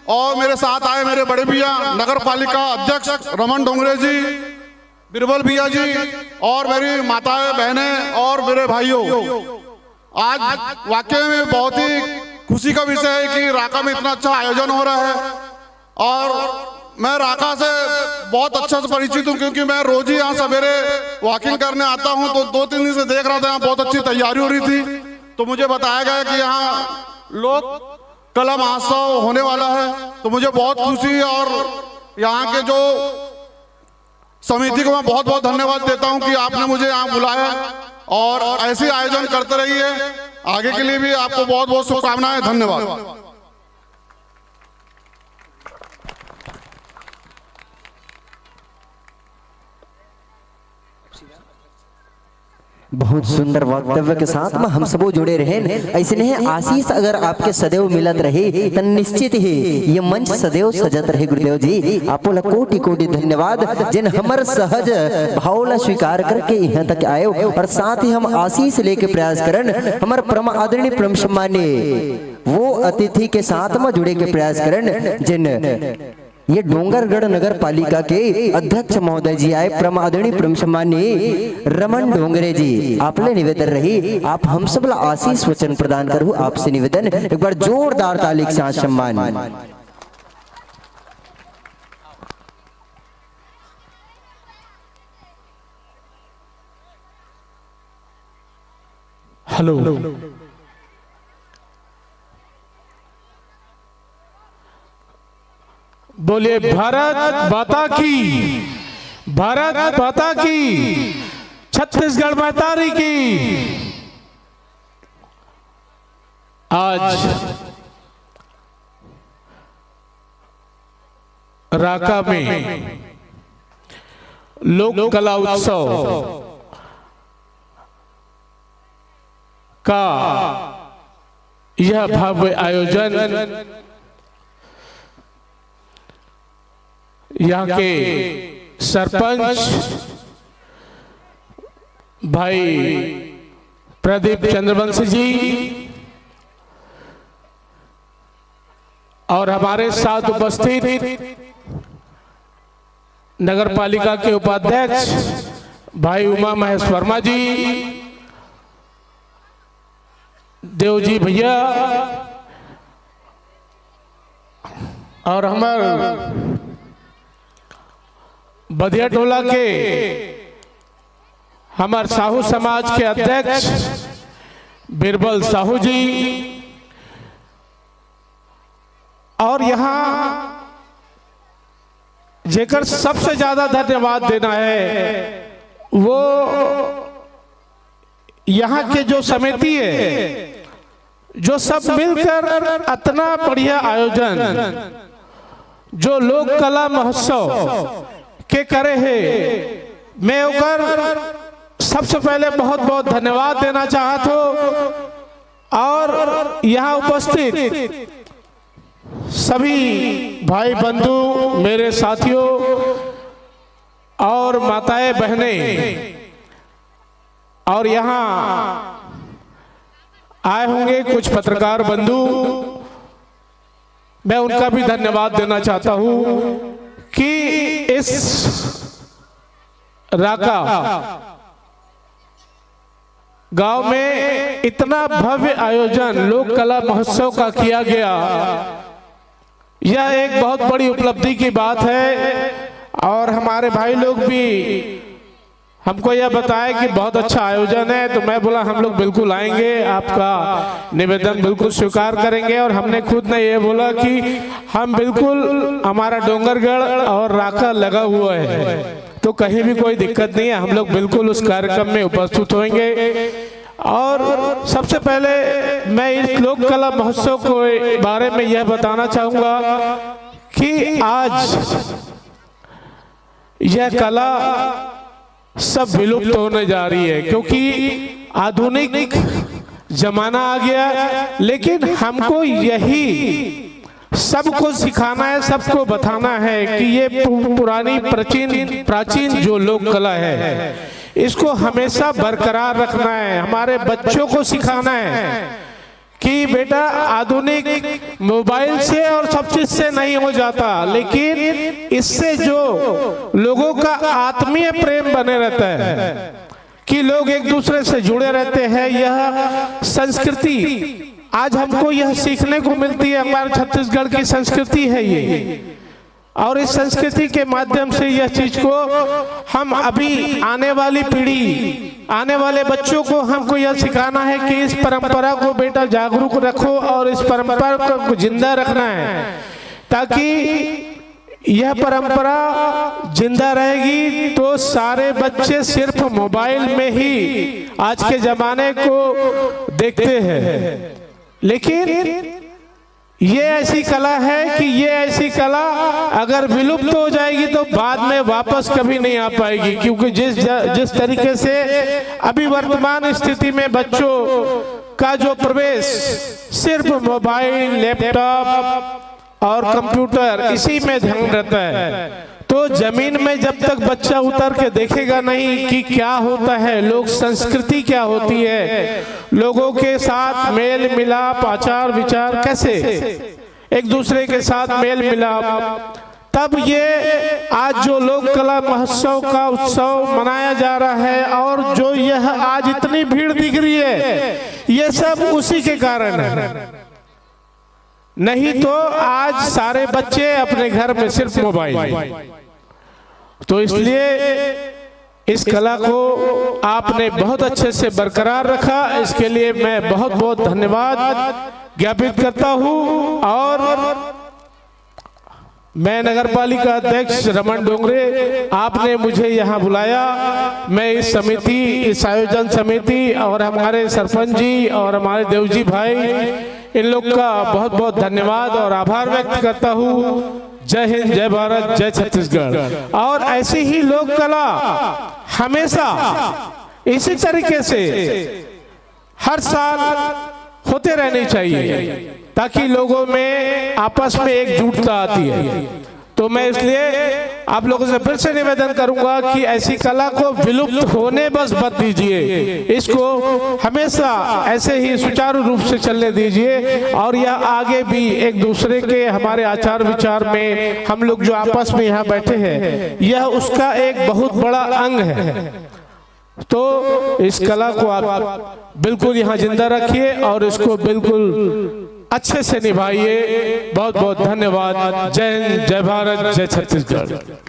और मेरे साथ आए मेरे बड़े भैया नगर पालिका अध्यक्ष रमन डोंगरे जी, बिरबल भैया जी और मेरी माताएं बहनें और मेरे भाइयों। आज वाकई में बहुत ही खुशी का विषय है कि राका में इतना अच्छा आयोजन हो रहा है। और मैं राका से बहुत अच्छा से परिचित हूँ क्योंकि मैं रोज ही यहाँ सवेरे वॉकिंग करने आता हूँ। तो 2-3 दिन से देख रहा था यहाँ बहुत अच्छी तैयारी हो रही थी। तो मुझे बताया गया कि यहाँ लोक कला महोत्सव होने वाला है। तो मुझे बहुत खुशी है और यहाँ के जो समिति को मैं बहुत बहुत धन्यवाद देता हूँ कि आपने मुझे यहाँ बुलाया और ऐसे आयोजन करते रहिए। आगे के लिए भी आपको बहुत बहुत शुभकामनाएं। धन्यवाद। बहुत सुंदर वक्तव्य के साथ में हम सबो जुड़े रहे। ऐसे नहीं आशीष अगर आपके सदैव मिलत रहे तो निश्चित ही ये मंच सदैव सजत रहे। गुरुदेव जी आपको कोटि कोटि धन्यवाद जिन हमर सहज भावला स्वीकार करके यहाँ तक आए और साथ ही हम आशीष लेके प्रयास करन। हमारे परम आदरणीय परम सम्माननीय वो अतिथि के साथ में जुड़े के प्रयास करन जिन ये डोंगरगढ़ नगर पालिका के अध्यक्ष महोदय जी आए परम आदरणीय परम सम्माननीय रमन डोंगरे जी। आपले निवेदन रही आप हम सब ला आशीष वचन प्रदान करूँ। आपसे निवेदन एक बार जोरदार ताली के साथ सम्मान। हेलो, बोलिए भारत माता की, भारत माता की, छत्तीसगढ़ मातारी की। आज राका में लोक कला उत्सव का यह भव्य आयोजन यहाँ के सरपंच भाई प्रदीप चंद्रवंशी जी और हमारे साथ उपस्थित नगर पालिका के उपाध्यक्ष भाई उमा महेश वर्मा जी, देवजी भैया और हमारे बधिया टोला के हमारे साहू समाज के अध्यक्ष बीरबल साहू जी, और यहाँ जेकर सबसे ज्यादा धन्यवाद देना है वो यहाँ के जो समिति है, जो सब मिलकर इतना बढ़िया आयोजन जो लोक कला महोत्सव के करे है, मैं ओकर सबसे पहले बहुत बहुत धन्यवाद देना चाहत हो। और यहाँ उपस्थित सभी भाई बंधु, मेरे साथियों और माताएं बहनें, और यहाँ आए होंगे कुछ पत्रकार बंधु, मैं उनका भी धन्यवाद देना चाहता हूं कि इस राका गांव में इतना भव्य आयोजन लोक कला महोत्सव का किया गया, यह एक बहुत बड़ी उपलब्धि की बात है। और हमारे भाई लोग भी हमको यह बताया कि बहुत अच्छा आयोजन है, तो मैं बोला हम लोग बिल्कुल आएंगे, आपका निवेदन बिल्कुल स्वीकार करेंगे। और हमने खुद ने ये बोला कि हम बिल्कुल, हमारा डोंगरगढ़ और राका लगा हुआ है, तो कहीं भी कोई दिक्कत नहीं है, हम लोग बिल्कुल उस कार्यक्रम में उपस्थित होंगे। और सबसे पहले मैं इस लोक कला महोत्सव के बारे में यह बताना चाहूंगा कि आज यह कला सब विलुप्त होने जा रही है, क्योंकि आधुनिक जमाना आ गया। लेकिन हमको यही सबको सिखाना है, सबको बताना है कि ये पुरानी प्राचीन जो लोक कला है, इसको हमेशा बरकरार रखना है। हमारे बच्चों को सिखाना है कि बेटा आधुनिक मोबाइल से और सब चीज से नहीं हो जाता, लेकिन इससे जो लोगों का आत्मीय प्रेम बने रहता है, कि लोग एक दूसरे से जुड़े रहते हैं, यह संस्कृति आज हमको यह सीखने को मिलती है। हमारे छत्तीसगढ़ की संस्कृति है ये, और इस संस्कृति के माध्यम से यह चीज को हम अभी आने वाली पीढ़ी, आने वाले बच्चों को हमको यह सिखाना है कि इस परंपरा को बेटा जागरूक रखो और इस परंपरा को जिंदा रखना है, ताकि यह परंपरा जिंदा रहेगी तो सारे बच्चे सिर्फ मोबाइल में ही आज के जमाने को देखते हैं। लेकिन ये ऐसी कला है कि ये ऐसी कला अगर विलुप्त हो जाएगी तो बाद में वापस कभी नहीं आ पाएगी, क्योंकि जिस तरीके से अभी वर्तमान स्थिति में बच्चों का जो प्रवेश सिर्फ मोबाइल, लैपटॉप और कंप्यूटर इसी में ध्यान रहता है, तो जमीन में जब तक बच्चा उतर के देखेगा नहीं कि क्या होता है, लोक संस्कृति क्या होती है, लोगों के साथ मेल मिलाप, आचार विचार कैसे एक दूसरे के साथ मेल मिलाप, तब ये आज जो लोक कला महोत्सव का उत्सव मनाया जा रहा है और जो यह आज इतनी भीड़ दिख रही है, ये सब उसी के कारण है। नहीं तो आज सारे बच्चे अपने घर में सिर्फ मोबाइल, तो इसलिए इस कला को आपने बहुत अच्छे से बरकरार रखा, इसके लिए मैं बहुत बहुत धन्यवाद ज्ञापित करता हूं। और मैं नगर पालिका अध्यक्ष रमन डोंगरे, आपने मुझे यहाँ बुलाया, मैं इस समिति, इस आयोजन समिति और हमारे सरपंच जी और हमारे देवजी भाई, इन लोग का बहुत बहुत धन्यवाद और आभार व्यक्त करता हूँ। जय हिंद, जय भारत, जय छत्तीसगढ़। और ऐसी ही लोक कला हमेशा इसी तरीके से हर साल होते रहनी चाहिए, ताकि लोगों में आपस में एकजुटता आती है। तो मैं इसलिए आप लोगों से फिर से निवेदन करूंगा कि ऐसी कला को विलुप्त होने बस मत दीजिए, इसको हमेशा ऐसे ही सुचारू रूप से चलने दीजिए। और यह आगे भी एक दूसरे के हमारे आचार विचार में हम लोग जो आपस में यहाँ बैठे हैं, यह उसका एक बहुत बड़ा अंग है। तो इस कला को आप बिल्कुल यहाँ जिंदा रखिए और इसको बिल्कुल अच्छे से निभाइए। बहुत बहुत धन्यवाद। जय हिंद, जय भारत, जय छत्तीसगढ़।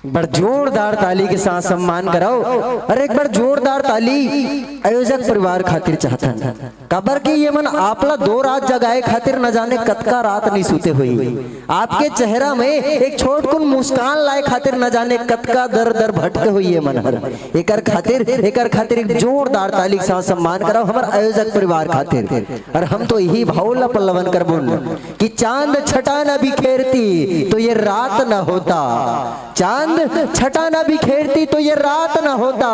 बड़ जोरदार ताली के साथ सम्मान कराओ। और एक बार जोरदार ताली आयोजक परिवार खातिर चाहतन। कबर की ये मन आपला 2 रात जगाए खातिर न जाने कतका रात नहीं सूते हुई। आपके चेहरा में एक छोटकुन मुस्कान लाए खातिर न जाने कतका दर दर भटके हुई है मन हर। एकर खातिर एक जोरदार ताली के साथ सम्मान कराओ हमार आयोजक परिवार खातिर। और हम तो यही भावला पल्लवन करबुन कि चांद छटा न बिखेरती तो ये रात न होता, चांद छटा न बिखेरती तो ये रात न होता,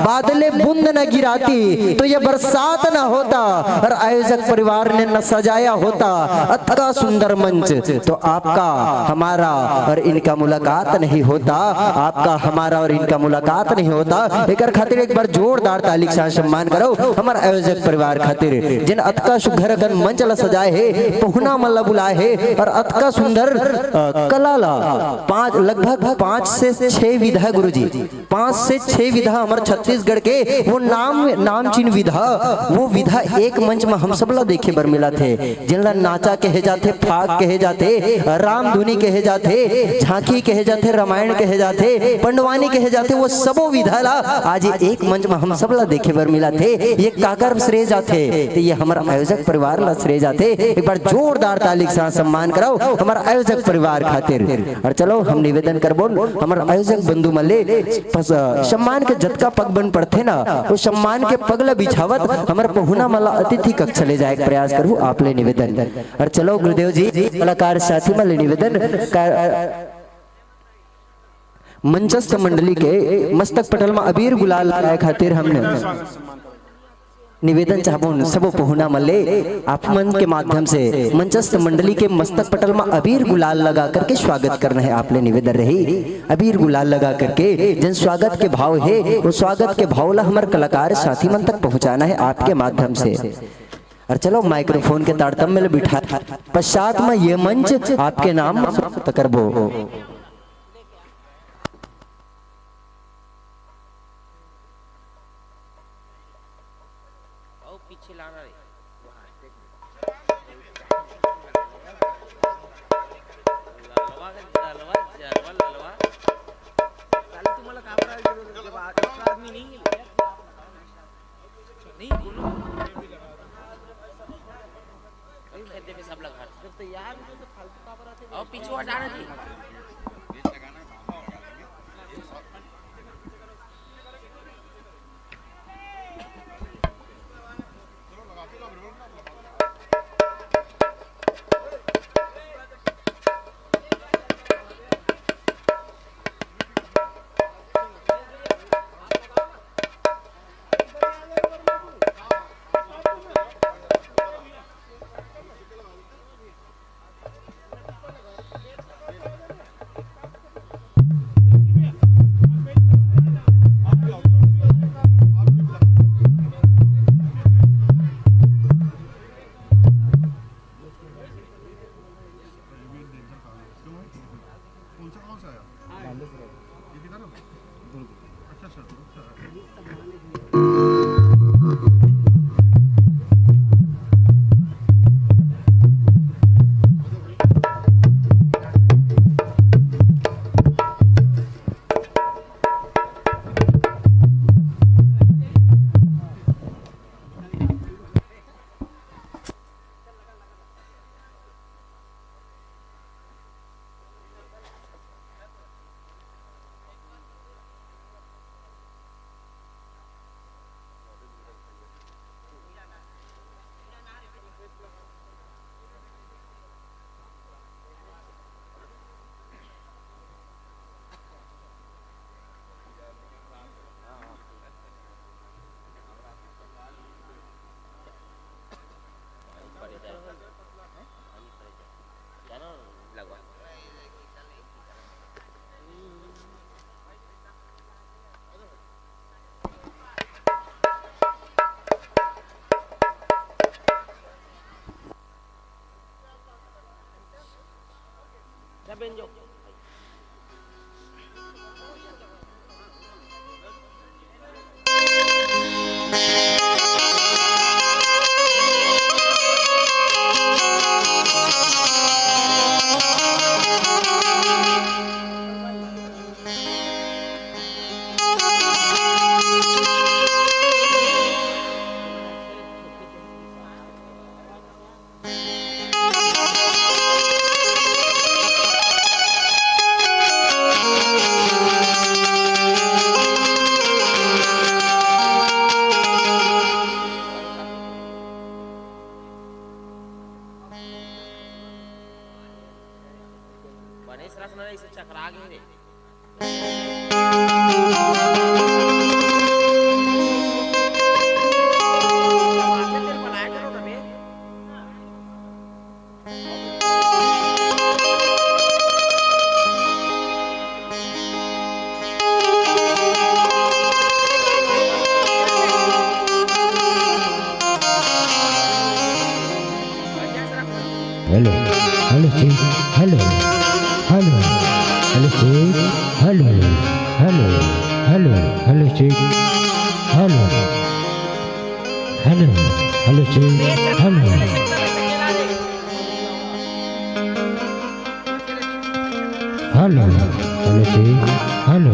बादले बूंद न गिराती तो ये बरसात न होता, और आयोजक परिवार ने न सजाया होता अथका सुंदर मंच तो आपका हमारा और इनका मुलाकात नहीं होता, आपका हमारा और इनका मुलाकात नहीं होता। एकर खातिर एक बार जोरदार ताली के साथ सम्मान करो हमारे आयोजक परिवार खातिर जिन अथका सुघर गन मंच ला सजाए है, पहुना मल्ला बुलाए है और अथका सुंदर कला ला लगभग 5 से 6 विधा गुरुजी, 5 से 6 विधा हमारे छत्तीसगढ़ के वो नामचीन विधा, वो विधा एक मंच में हम सब ला देखे बर मिला थे। जिनला नाचा कहे जाते, फाग कहे जाते, रामधुनी कहे जाते, झांकी कहे जाते, रामायण कहे जाते, पंडवानी कहे जाते, वो सबो विधा ला आज एक मंच में हम सब ला देखे बर मिला थे। ये काकर श्रेय जाते तो ये हमारा आयोजक परिवार ला श्रेय जाते। एक बार जोरदार ताली के साथ सम्मान कराओ हमारा आयोजक परिवार खातिर। और चलो हम निवेदन करबो हमारा आयोजक बंधु मल्ले सम्मान के जतका पग बन पड़ते ना वो सम्मान के पगला बिछावत हमारे पहुना मला अतिथि कक्ष चले जाए प्रयास करूँ आप ले निवेदन। और चलो गुरुदेव जी कलाकार साथी मल्ले निवेदन मंचस्थ मंडली के मस्तक पटल में अबीर गुलाल लगाए खातिर हमने निवेदन चाहबो सबो पहुना मल्ले आप मन के माध्यम से मंचस्थ मंडली के मस्तक पटल में अबीर गुलाल लगा करके स्वागत करना है। आप ले निवेदन रही अबीर गुलाल लगा करके जन स्वागत के भाव है वो स्वागत के भाव ला हमारे कलाकार साथी मन तक पहुंचाना है आपके माध्यम से। और चलो माइक्रोफोन के तारतम्य में बिठा पश्चात में ये मंच आपके नाम करबो। Hello hello check hello hello hello check hello hello hello hello check hello hello hello check hello hello hello check hello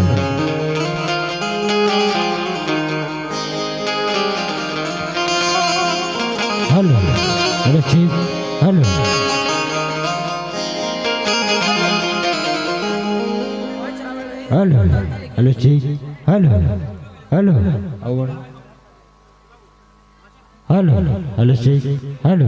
hello hello check hello hello hello check hello hello hello hello check hello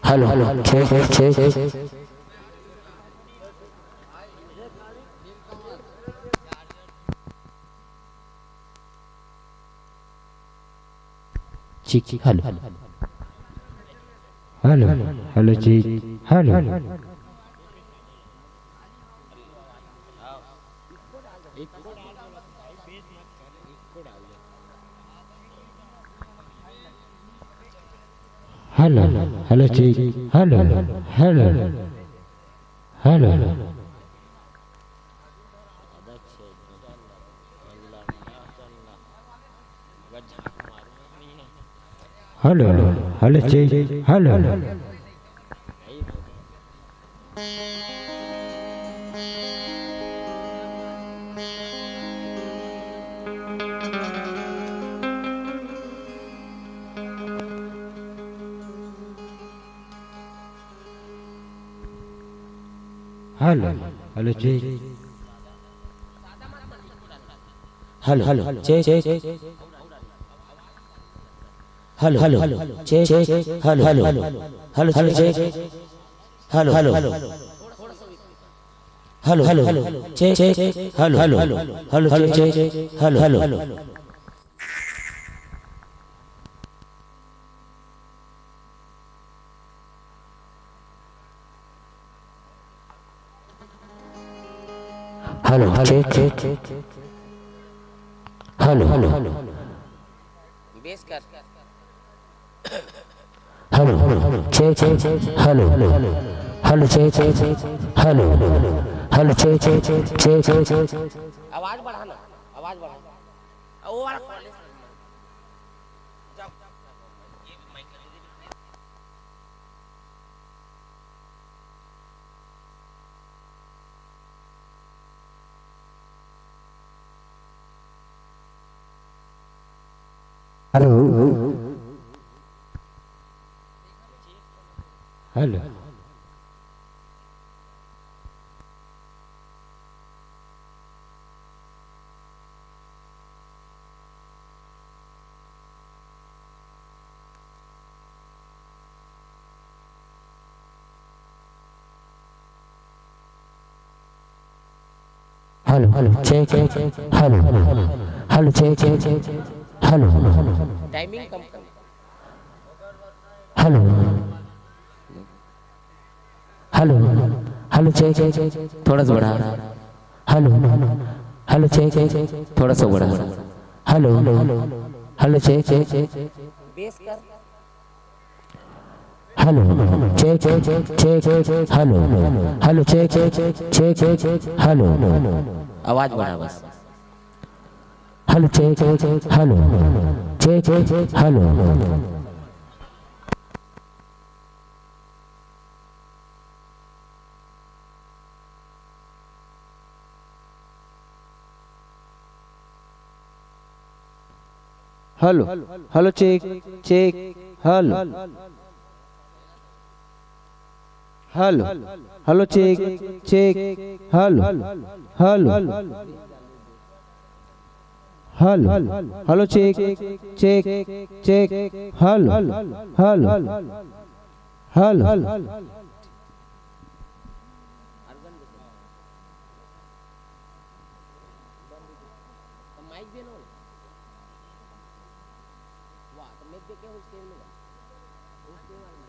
hello hello check check check hello hello hello check hello hello hello check hello hello hello hello hello check hello hello hello check hello hello check hello hello check hello hello hello hello check hello hello hello hello check hello hello hello check hello hello hello check hello hello hello check hello hello check hello hello check आवाज बढ़ाना आवाज बढ़ाना वो वाला hello hello hello hello check hello hello check hello timing कम कर hello hello hello check थोड़ा सा बढ़ा हेलो हेलो चेक थोड़ा सा बढ़ा हेलो हेलो चेक बेस कर hello check hello hello check hello आवाज बढ़ा बस hello check hello check hello hello hello check hello hello hello check check hello hello hello hello check check check hello hello hello mike भी लो वाह तो मैं देखे उसके में उसके वाले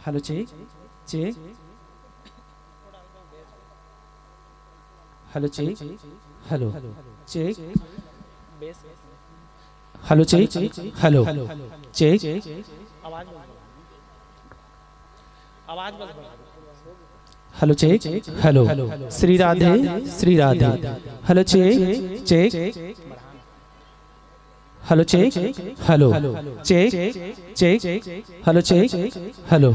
hello check check hello check hello check hello check hello check hello check hello Shri Radhe hello check check hello check hello check check hello check hello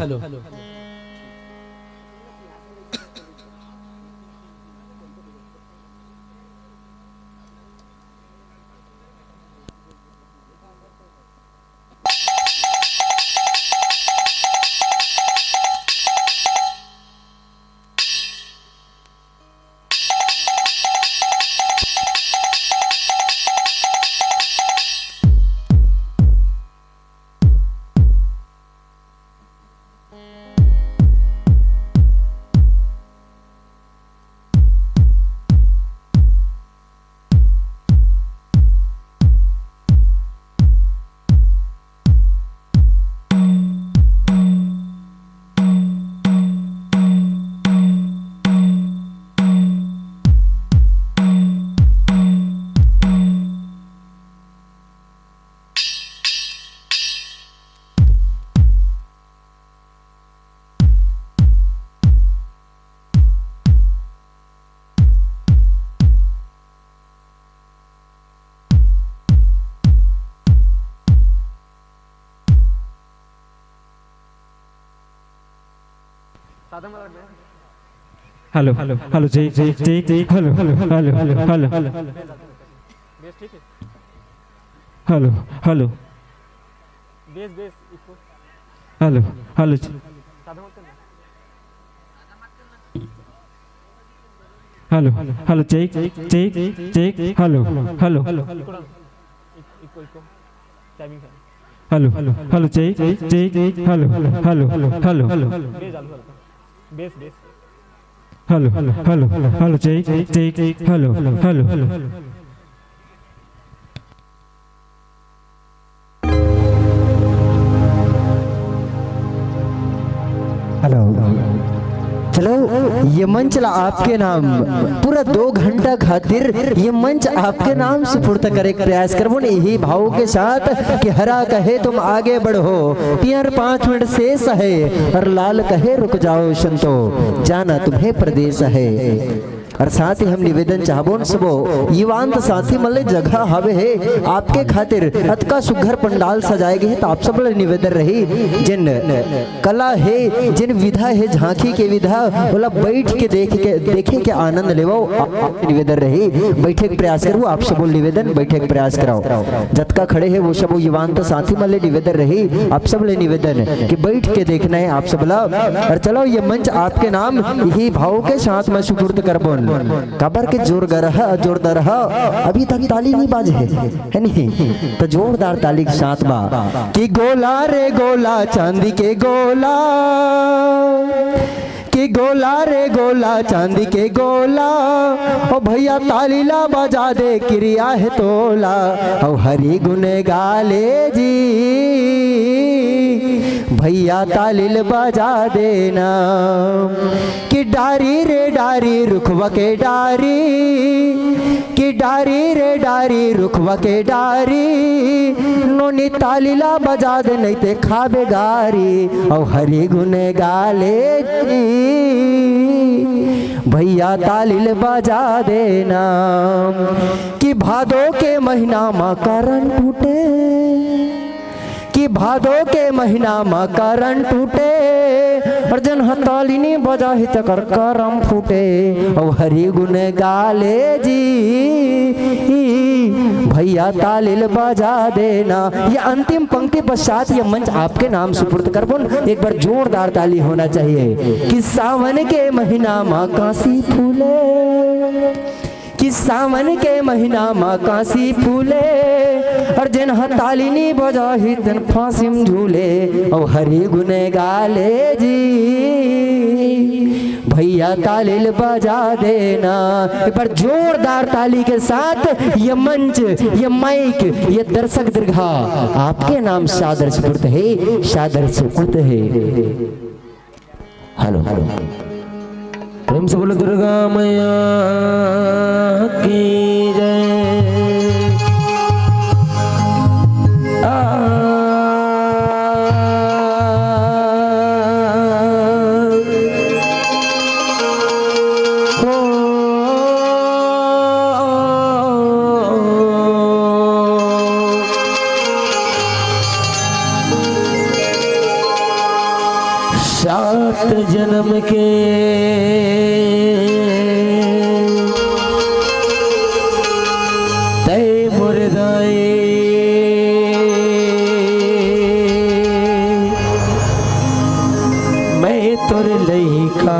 hello hello check check check hello hello hello hello hello hello hello hello hello hello check check check hello hello hello hello check check hello hello hello hello hello hello check check hello hello hello चलो ये मंच ला आपके नाम पूरा 2 घंटा खातिर ये मंच आपके नाम सुपुर्द करे प्रयास करबो ने यही भाव के साथ कि हरा कहे तुम आगे बढ़ो, पियर 5 मिनट शेष है और लाल कहे रुक जाओ संतो, जाना तुम्हें प्रदेश है। और साथ ही हम निवेदन चाहबोन सबो युवांत साथी मल्ले जगह हवे है आपके खातिर अतका सुघर पंडाल सजाए गए तो आप सब निवेदन रही जिन कला है जिन विधा है झांकी के विधा बोला बैठ के देखे के आनंद लेवो निवेदन रही बैठे के प्रयास करो आप सब निवेदन बैठे के प्रयास कराओ जतका खड़े है वो सब युवांत साथी मल्ले निवेदन रही आप सब ले निवेदन कि बैठ के देखना है आप सब और चलो ये मंच आपके नाम यही भाव के साथ में सुपुर्द करबोन कबर के जोरदार अभी तक ताली नहीं बाजे है नहीं तो जोरदार ताली के साथ बा कि गोला रे गोला चांदी के गोला कि गोला रे गोला चांदी के गोला, ओ भैया तालीला बजा दे क्रिया है तोला, ओ हरी गुन गाले जी भैया तालिल बजा देना। कि डारी रे डारी रुखवा के डारी, कि डारी रे डारी रुखवा के डारी, नोनी तालीला बजा दे नहीं ते खाबे गारी, और हरी गुन गाले जी भैया तालिल बजा देना। कि भादो के महीना माँ करण टूटे, कि भादो के महीना माँ करण टूटे, और जन हताली ने बजा ही तकर करम फूटे, और हरी गुन गाले जी भैया तालिल बजा देना। ये अंतिम पंक्ति पश्चात ये मंच आपके नाम सुपुर्द कर बोल, एक बार जोरदार ताली होना चाहिए। कि सावन के महीना माँ काशी फूले, कि सावन के महीना माँ काशी फूले, और जिन हतालिनी बजा ही तन फांसिम झूले, और हरी गुन गाले जी भैया तालिल बजा देना। एक बार जोरदार ताली के साथ ये मंच, ये माइक, ये दर्शक दीर्घा आपके नाम सादर सुपुर्द है, सादर सुपुर्द है। हेलो हेलो प्रेम से बोलो दुर्गा मैया की जय। सात जन्म के तय मुर्दाए, मैं तुर लइका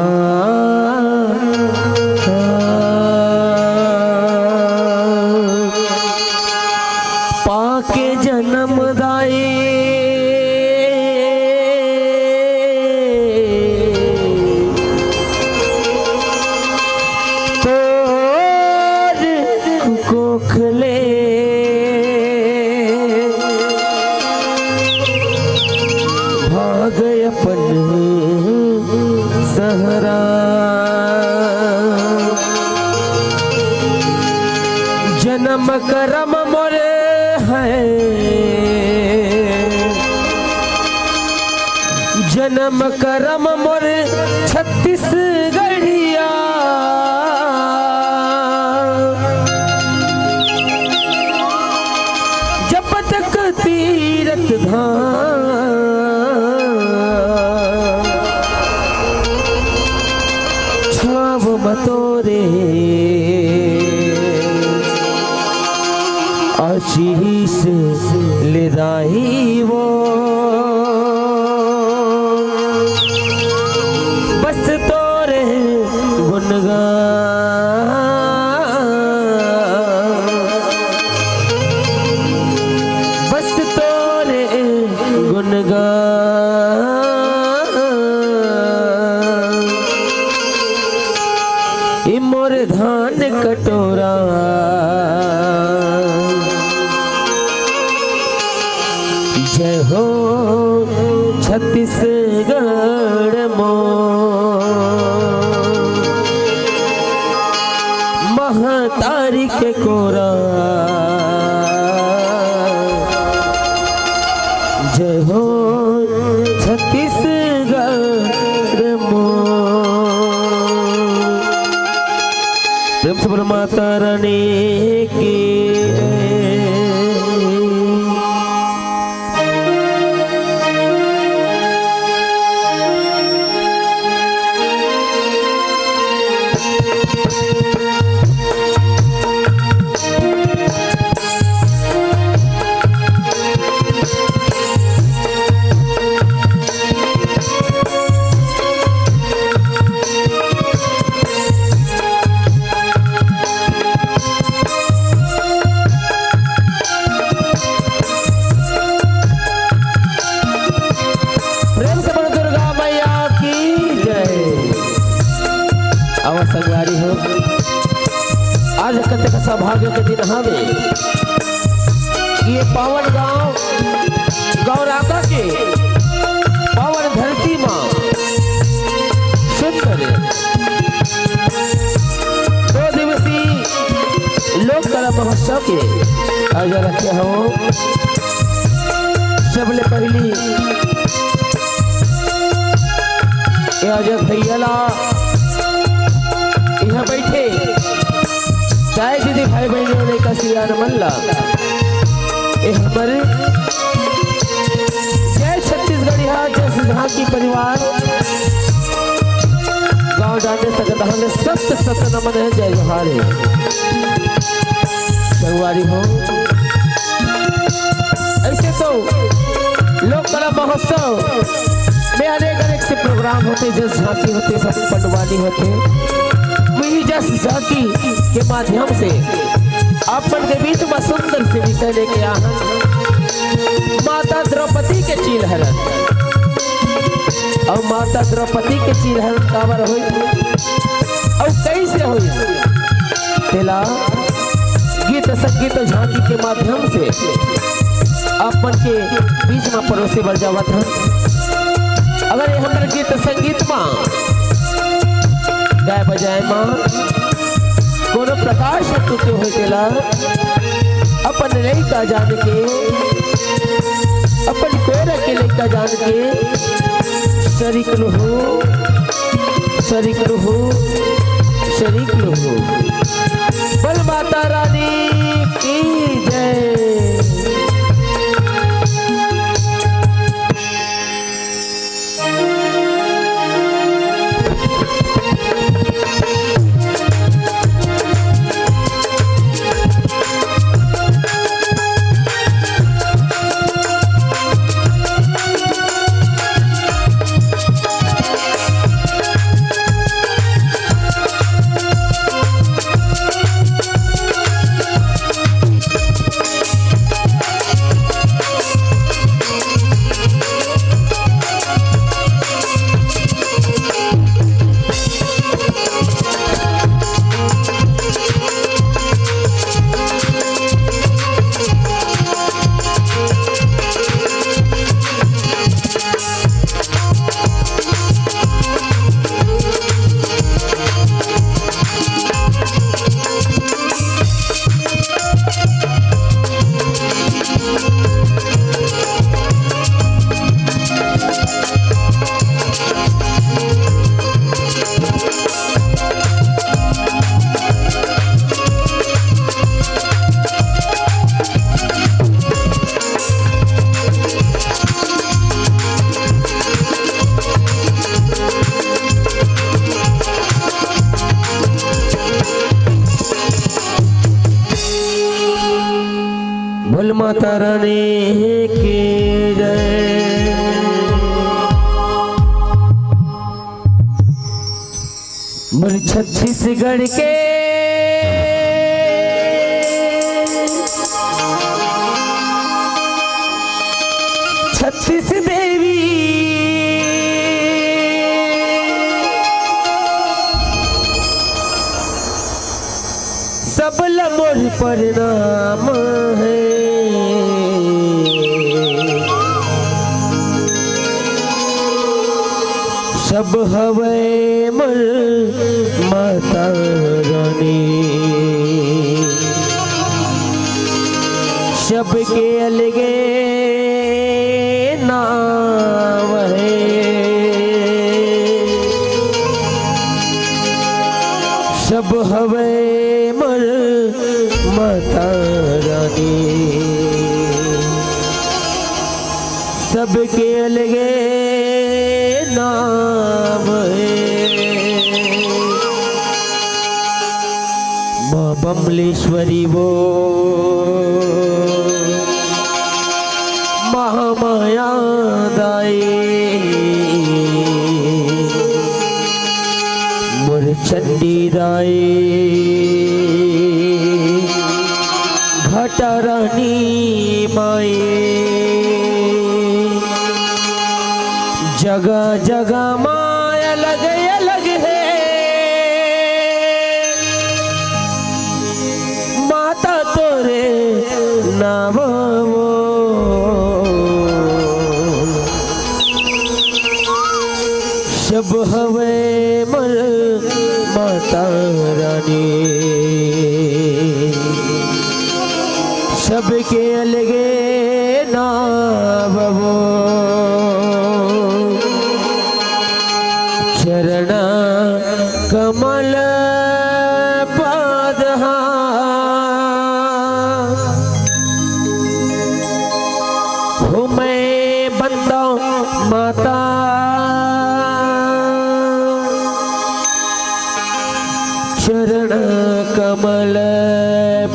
पाके जन्म दाए, जन्म करम मोरे है, जन्म करम मोरे छत्तीसगढ़िया, जब तक तीरथ धाम छाव मतोरे, आशीष ले दाई वो बस तोरे गुनगान, बस तोरे गुनगान। ई मोर धान कटोरा जय हो छत्तीसगढ़ मो, महातारी के कोरा जय हो छत्तीसगढ़ मो। प्रेम से बोलो माता रानी की। अवर संगवारी हो आज कते का सौभाग्य के दिन हवे ये पावन गांव गौराका के पावन धरती माँ सुंदर 2 दिवसीय लोक कला महोत्सव के आज रखे हो सबले पहली आज भैया यहाँ बैठे चाय दीदी भाई बहनों ने का सियान मल्ला हमारे जय छत्तीसगढ़ जय सिद्धांती परिवार गांव जाने सकता हमें सत्य नमन है जय जोहार है संगवारी हो ऐसे तो लोक कला महोत्सव में अनेक से प्रोग्राम होते जस झांकी होते सब पंडवानी होते वही जस झांकी के माध्यम से अपन के बीच में सुंदर से विषय लेके आ माता द्रौपदी के चील हरण और माता द्रौपदी के चील हरण काबर हुई और कैसे हुई तेला गीत संगीत झांकी के माध्यम से अपन के बीच में पड़ोसी बढ़ जावा था अगर ये हमारे गीत संगीत में गाय बजाए माँ कोनो प्रकाश तुते हो तेला अपन लड़का जान के अपन कोर के लड़का जान के शरीक हो बल माता रानी की जय। बोल माता रानी की जय। बोल छत्तीसगढ़ के छत्तीस देवी सब मोर परिणाम है। सब हवे मर माता रानी सबके अलगे नाम है। सब हवे मर माता रानी सबके अलगे नाम है। माँ बमलेश्वरी वो महामाया दाई मोर चंडी दाई घटा रानी माई जगह जगह माया अलग अलग है। माता रानी सबके अलगे नाम वो चरण कमल पद हूँ मैं बंदा माता चरण कमल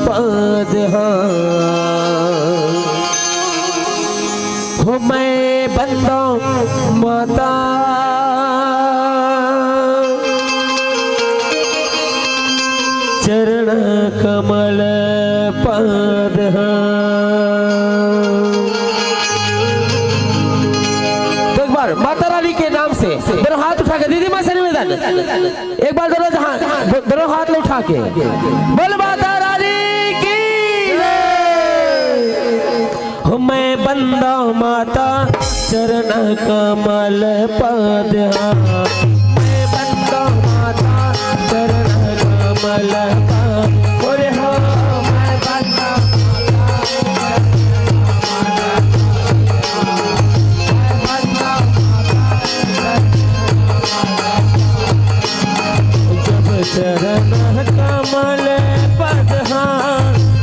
पद हो मैं बंदा माता चरण कमल पद तो एक बार माता रानी के नाम से दोनों हाथ उठा के दीदी माँ से निवेदन एक बार दोनों हाथ उठा के बोल माता रानी की हो मैं बंदा माता चरण कमल पद मैं बंदा माता चरण कमल पद बोले हो मैं बंदा चरण कमल पद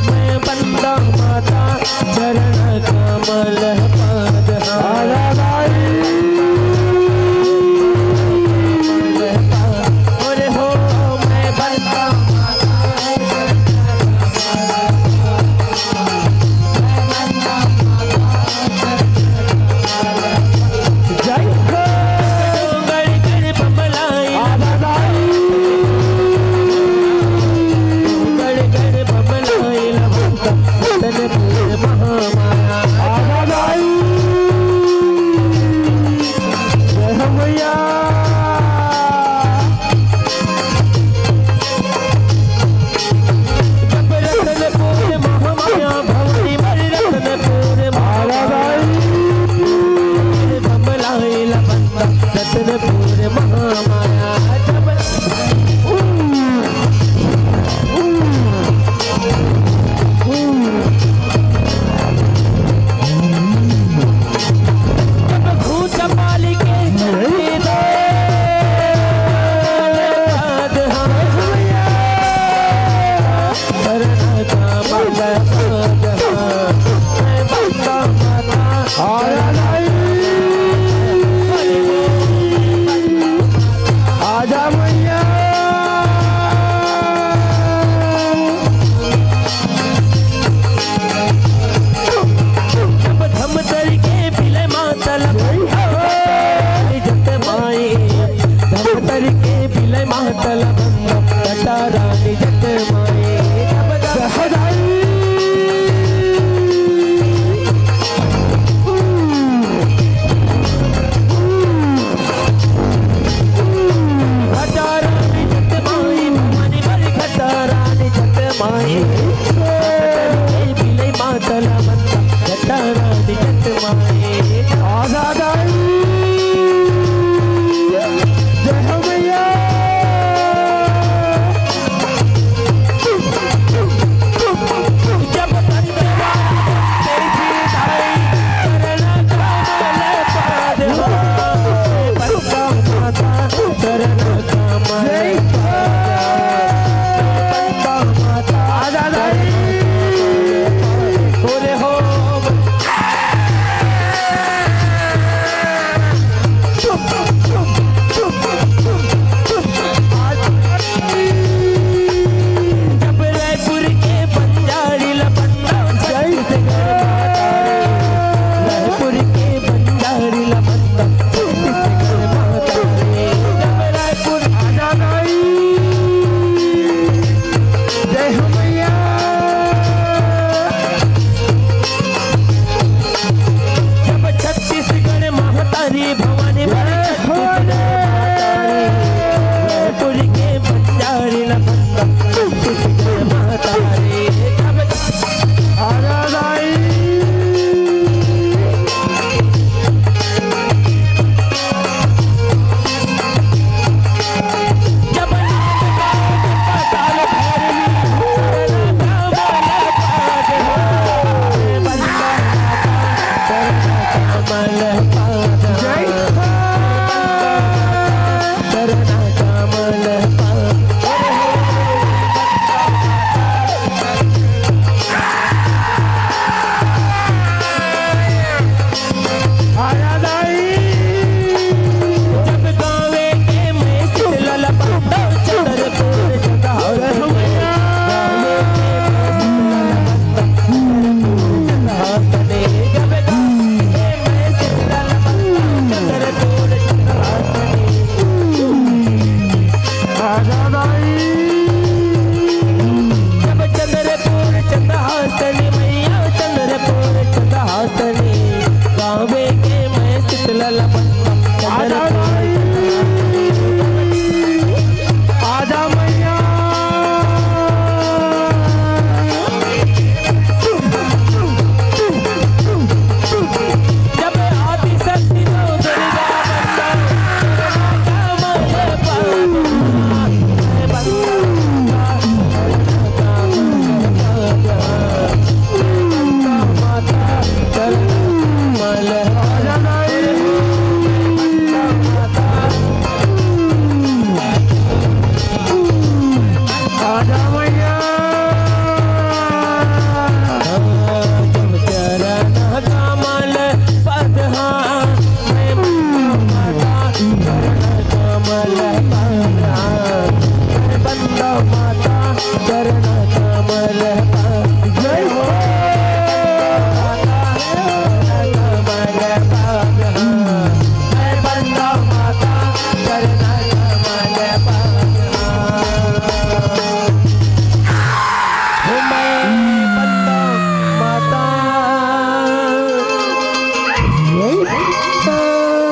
मैं बंदा माता चरण कमल पद हो मैं बंदा जय हो गण गण बमलाई रत्नपुर महामाया हासनी मैया चंद्रपुर चंद्रहासनी गावे के मैं शीतल आजा मैया जब आदि शक्ति नो दुर्गा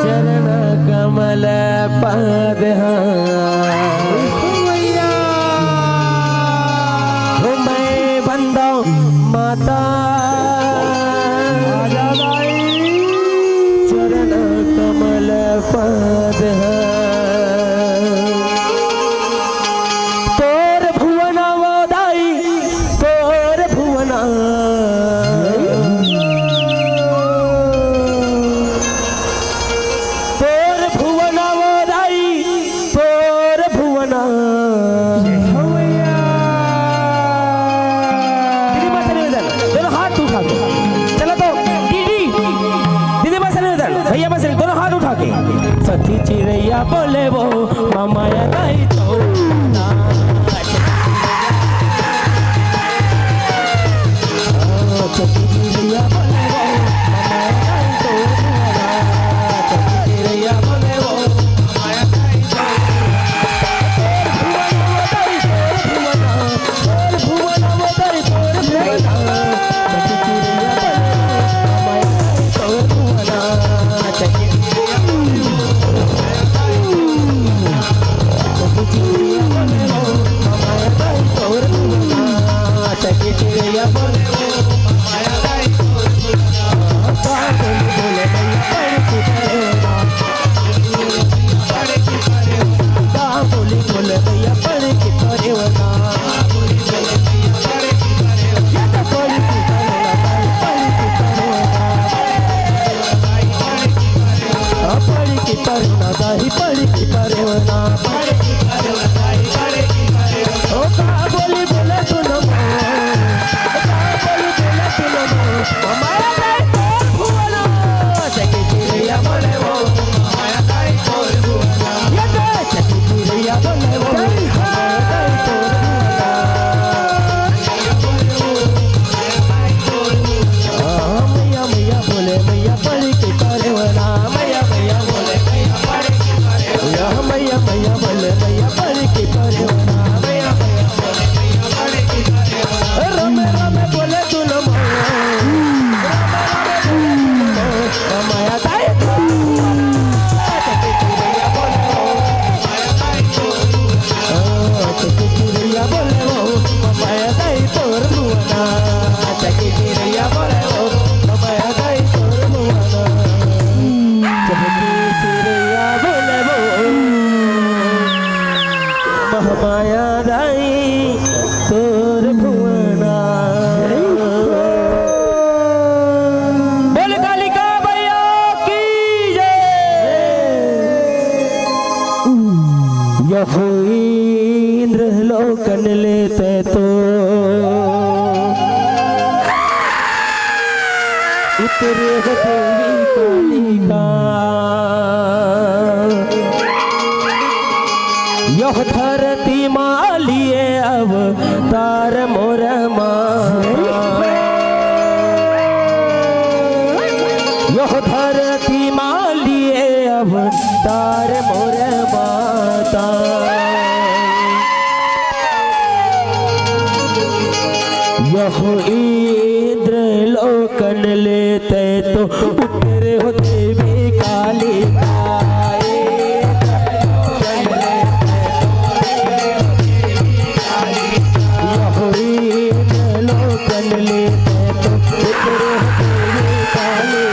चरण कमल पद मैं बंदा माता चरण कमल पद तोर भुवना वदाई तोर भुवना तोर भुवना वदाई तोर भुवना दीदी बस निवेदन दोनों हाथ उठा के चलो तो दीदी बस निवेदन भैया बस दोनों हाथ उठा के सती चिड़ैया बोले वो मामा या दाई तो सती चिड़ैया बोले वो मामा या दाई तो सती चिड़ैया बोले वो मामा या दाई तो भुवना वदाई तोर भुवना सती चिड़ैया बोले वो मामा या दाई तो लोकन लेते तो उतरे देवी कालिका यह धरती मालिए अवतार मोर यह धरती मालिए अवतार मोर माता यहो इंद्र लोकन लेते तो उतरे हो देवी काली यहो इंद्र लोकन लेते तो उतरे हो देवी काली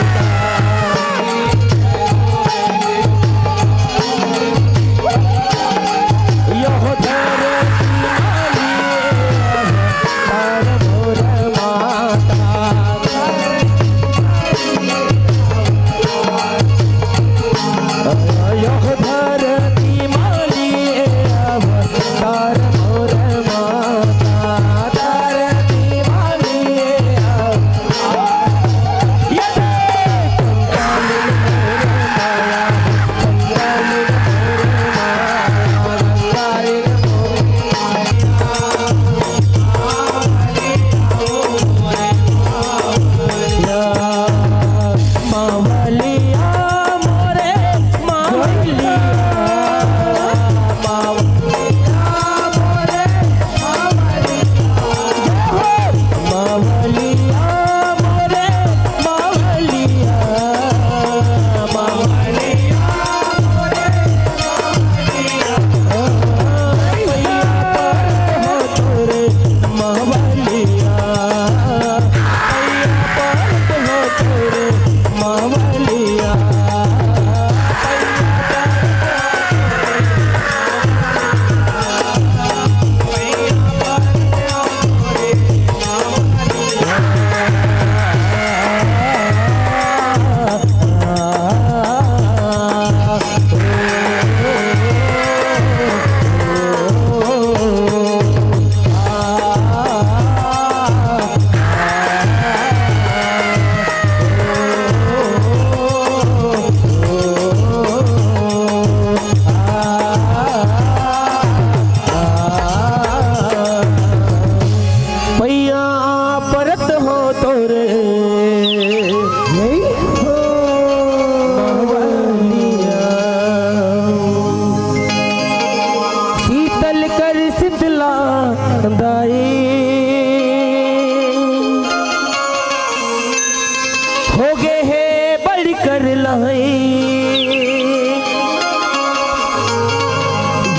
यहो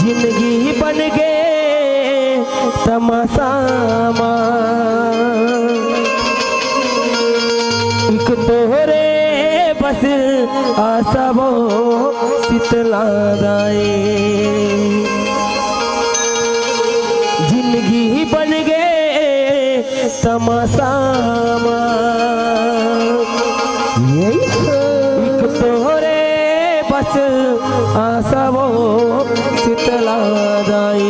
जिंदगी बन गए तमाशामा एक तोहरे बस आसबो शीतला दाए जिंदगी बन गए तमाशामा एक तोहरे बस आसबो शीतला दाए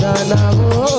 जाना वो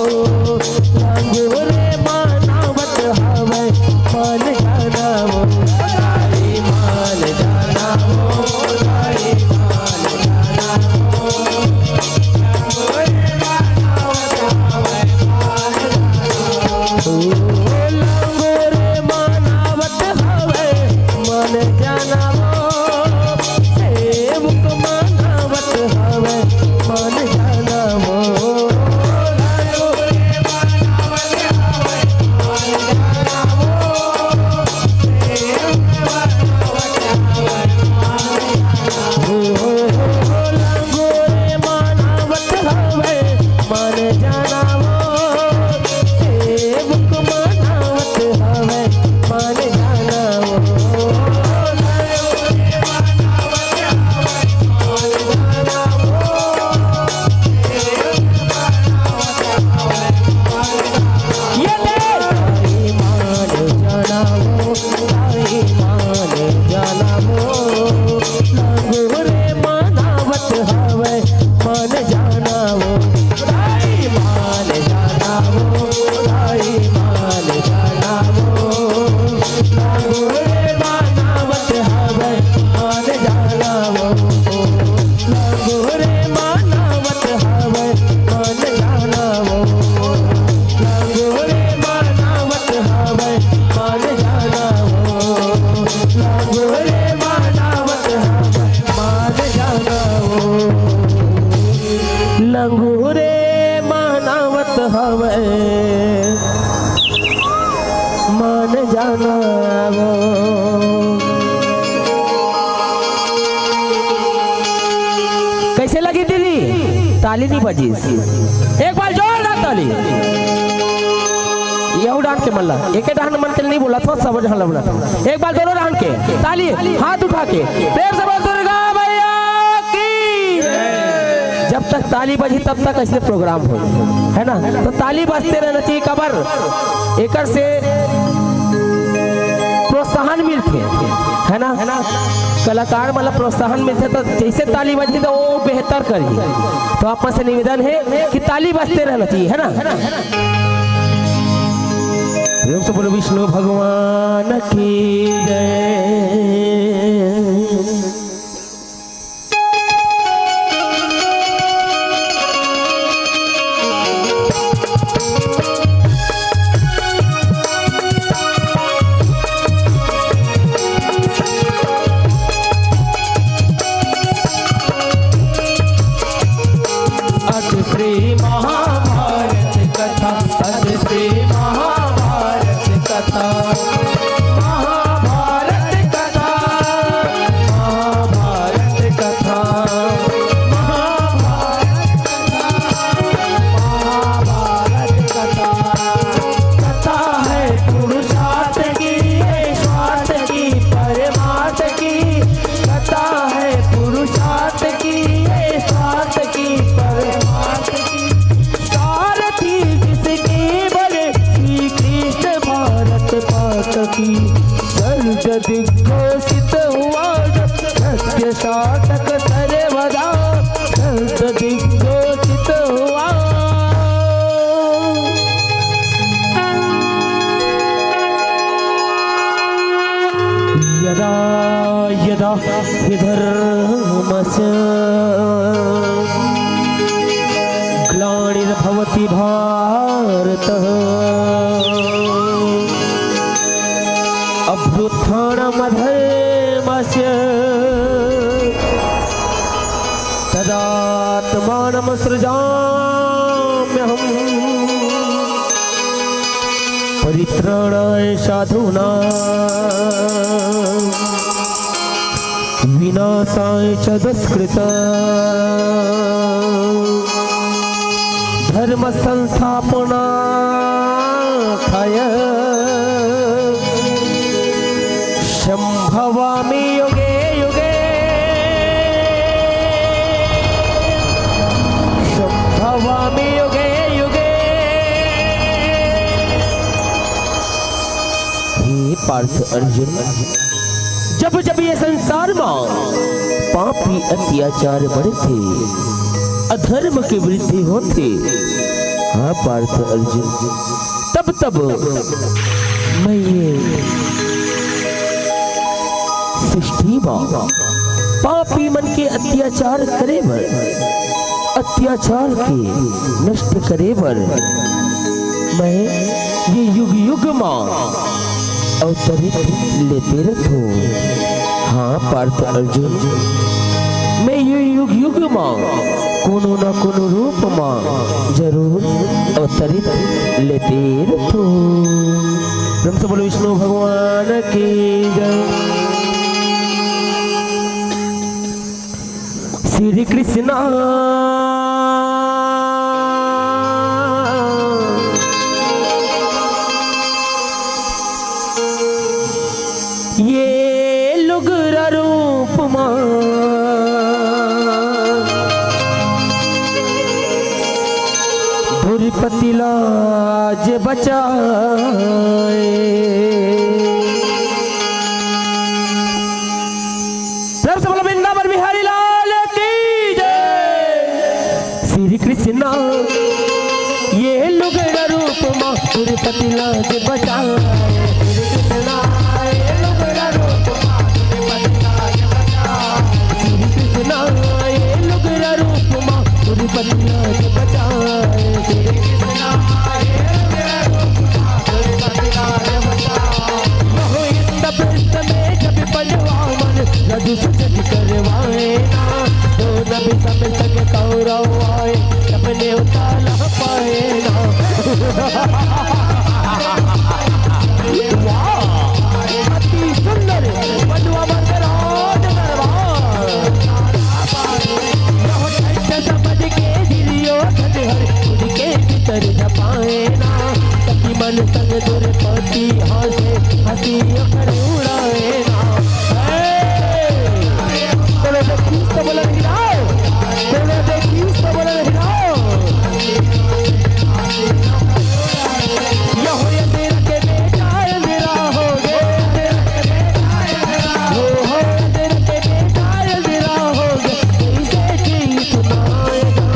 मान जाना वो खुदाई मान जाना वो खुदाई मान जाना वो लगोरे मानावत हवे मान जाना वो लगोरे मानावत हवे मान जाना वो लगोरे मानावत हवे मान जाना वो लगोरे मानावत हवे मान जाना वो लंगूरे मानावत हवे मान जाना वो। कैसे लगी दीदी? ताली नहीं बजी, एक बार जोरदार ताली। यहू डांट के मल्ला एक डांट मन के नहीं बोला था, सब जहां बोला था। एक बार दोनों डांट के ताली हाथ उठा के प्रेम से बोल दुर्गा मैया की। जब तक ताली बजी तब तक ऐसे प्रोग्राम हो, है ना? तो ताली बजते रहना चाहिए। कबर एकर से प्रोत्साहन मिलते, है ना? कलाकार मतलब प्रोत्साहन मिलते, तो जैसे ताली बजती तो वो बेहतर करी। तो आप से निवेदन है कि ताली बजते रहना चाहिए, है ना? प्रेम से बोलो विष्णु भगवान की जय। अद्भुत महाभारत कथा, अद्भुत महाभारत कथा, महाभारत कथा, महाभारत कथा, महाभारत कथा। कथा है पुरुषार्थ की, स्वार्थ की, परमार्थ की। कथा है पुरुषार्थ की, स्वार्थ की, परमार्थ की। सारथी जिसके बल श्री कृष्ण भारत पात की। सर्ग दिग्घोषित हुआ सत्य साधक सर्वदा, सर्ग दिग्घोषित हुआ। यदा यदा हि धर्मस्य ग्लानिर्भवति भारत, अभ्युत्थानमधर्मस्य तदात्मानं सृजाम्यहम्। परित्राणाय साधूनां विनाशाय च दुष्कृतां। धर्म संस्थापनार्थाय संभवामि युगे युगे, संभवामि युगे युगे। हे पार्थ अर्जुन, जब जब ये संसार में पापी अत्याचार बढ़ते, अधर्म की वृद्धि होती, हाँ पार्थ अर्जुन, तब तब मैं ये सृष्टि में पापी मन के अत्याचार करे बर, अत्याचार के नष्ट करे बर मैं ये युग युग में अवतरित लेते रहूं। हाँ पार्थ अर्जुन, मैं ये युग युग में कोनो न कोनो रूप में जरूर अवतरित लेते रहूं। ब्रह्म से बोलो विष्णु भगवान की जय। श्री कृष्ण ये लुगरा रूप धुरपति लाज बचाए। सब सब वृंदावन बिहारी लाल की जय। श्री कृष्णा ये लुगड़ा रूप माँ तिरुपति लाज बचाए श्री कृष्णा ये लुगड़ा रूप माँ तिरुपति लाज बचाए श्री कृष्णा ये लुगड़ा रूप माँ तिरुपति लाज बचाए श्री कृष्णा ये लुगड़ा रूप माँ तिरुपति लाज बचाए हो इंद्र पृष्ठ में जब पंजवा मन रजु सजग करवाए ना तो नबी सब सके कौरव आए अपने उताला पाए ना अति सुंदर पंजवा बरकरार दरबार समझ के दिलियो हर खुद के भीतर छपाए ना सखी मन संग दुर्पति हंसे हंसी अखर उड़ाए ना बोले देखी तो बोले नहीं आओ बोले देखी तो बोले नहीं आओ यहो ये तेरा के बेटा मेरा हो गए तेरा के बेटा हो तेरा के बेटा मेरा हो गए कैसे की सुनाएगा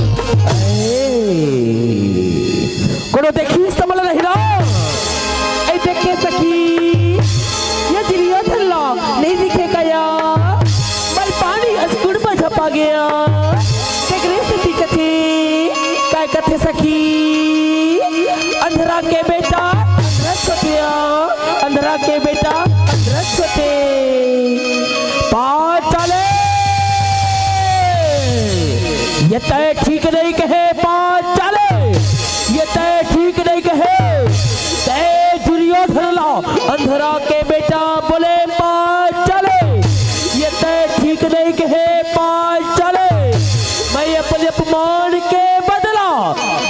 कोनो देखी तो बोले नहीं आओ ऐ देखे सखी ये दिलियो थल्ला नहीं दिखेगा यार बल पानी अस्कुड़ में झपा गया केकरे स्थिति कथी काय कथे सखी अंधरा के बेटा अंधरस गया अंधरा के बेटा अंधरस होते पाँच चले ये तय ठीक नहीं कहे पाँच चले ये तय ठीक नहीं कहे तय दुर्योधन ला अंधरा के बेटा बोले पाँच चले ये तय ठीक नहीं कहे पाँच चले मैं अपने अपमान के बदला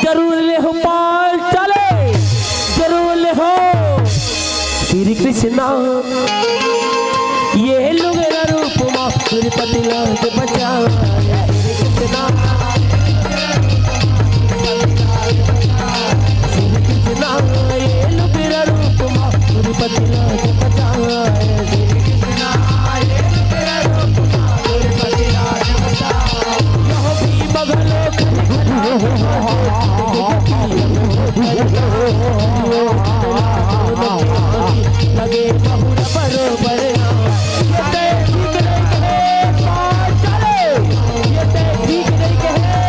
जरूर ले हूँ पाँच चले जरूर ले हो श्री कृष्णा ये लोग रूप माँ तिरुपति लाज बचाए श्री कृष्णा श्री कृष्णा ये लोग रूप माँ तिरुपति लाज बचाए श्री कृष्णा ये लोग रूप माँ तिरुपति लाज बचाए यह भी बगल लगे बहुर बरोबर ये तय ठीक नहीं कहे पाँच चले ये तय ठीक नहीं कहे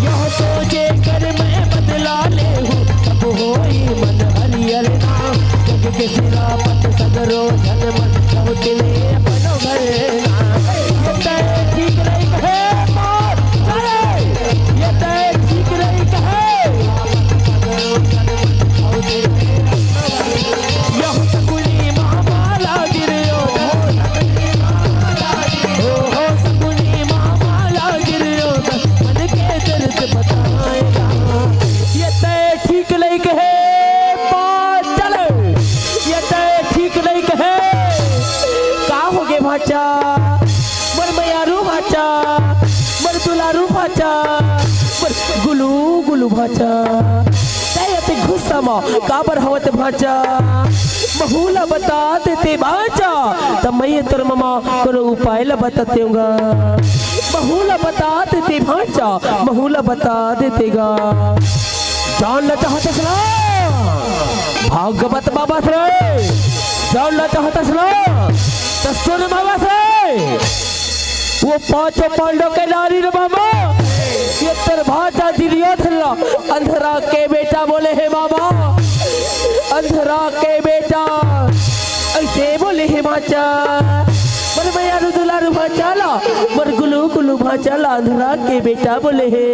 यह सोचे कर मैं बदला ले हूँ तब होई मन हरियर ना जग के सिरापत सगरो धन मन लौटले अपनो घर ना ये तय ठीक नहीं कहे पाँच चले ये तय ठीक नहीं कहे यह सकुनी मामाला गिरियो हो सकुनी मामाला गिरियो मन के दर्द बताएगा ये तय ठीक नहीं कहे पाँच चले ये तय ठीक नहीं कहे का हो गे भाचा मर मयारू भाचा मर दुलारू भाचा मर गुलू गुलू भाचा ते गुस्सा मा काबर हवत भाचा बहुला बता देते भाचा तब मैं तोर ममा करो उपाय ला बतातेगा बहुला बता देते भाचा बहुला बता देतेगा जानना चाहते सुना भागवत बाबा से जानना चाहते सुना तो सुन बाबा से वो पांचों पांडव के नारी रे बाबा ये तेर भाचा दुर्योधन अंधरा के बेटा बोले हे बाबा अंधरा के बेटा ऐसे बोले हे भाचा मर मैया दुलारू भाचाला मर गुलू गुलू भाचाला अंधरा के बेटा बोले हे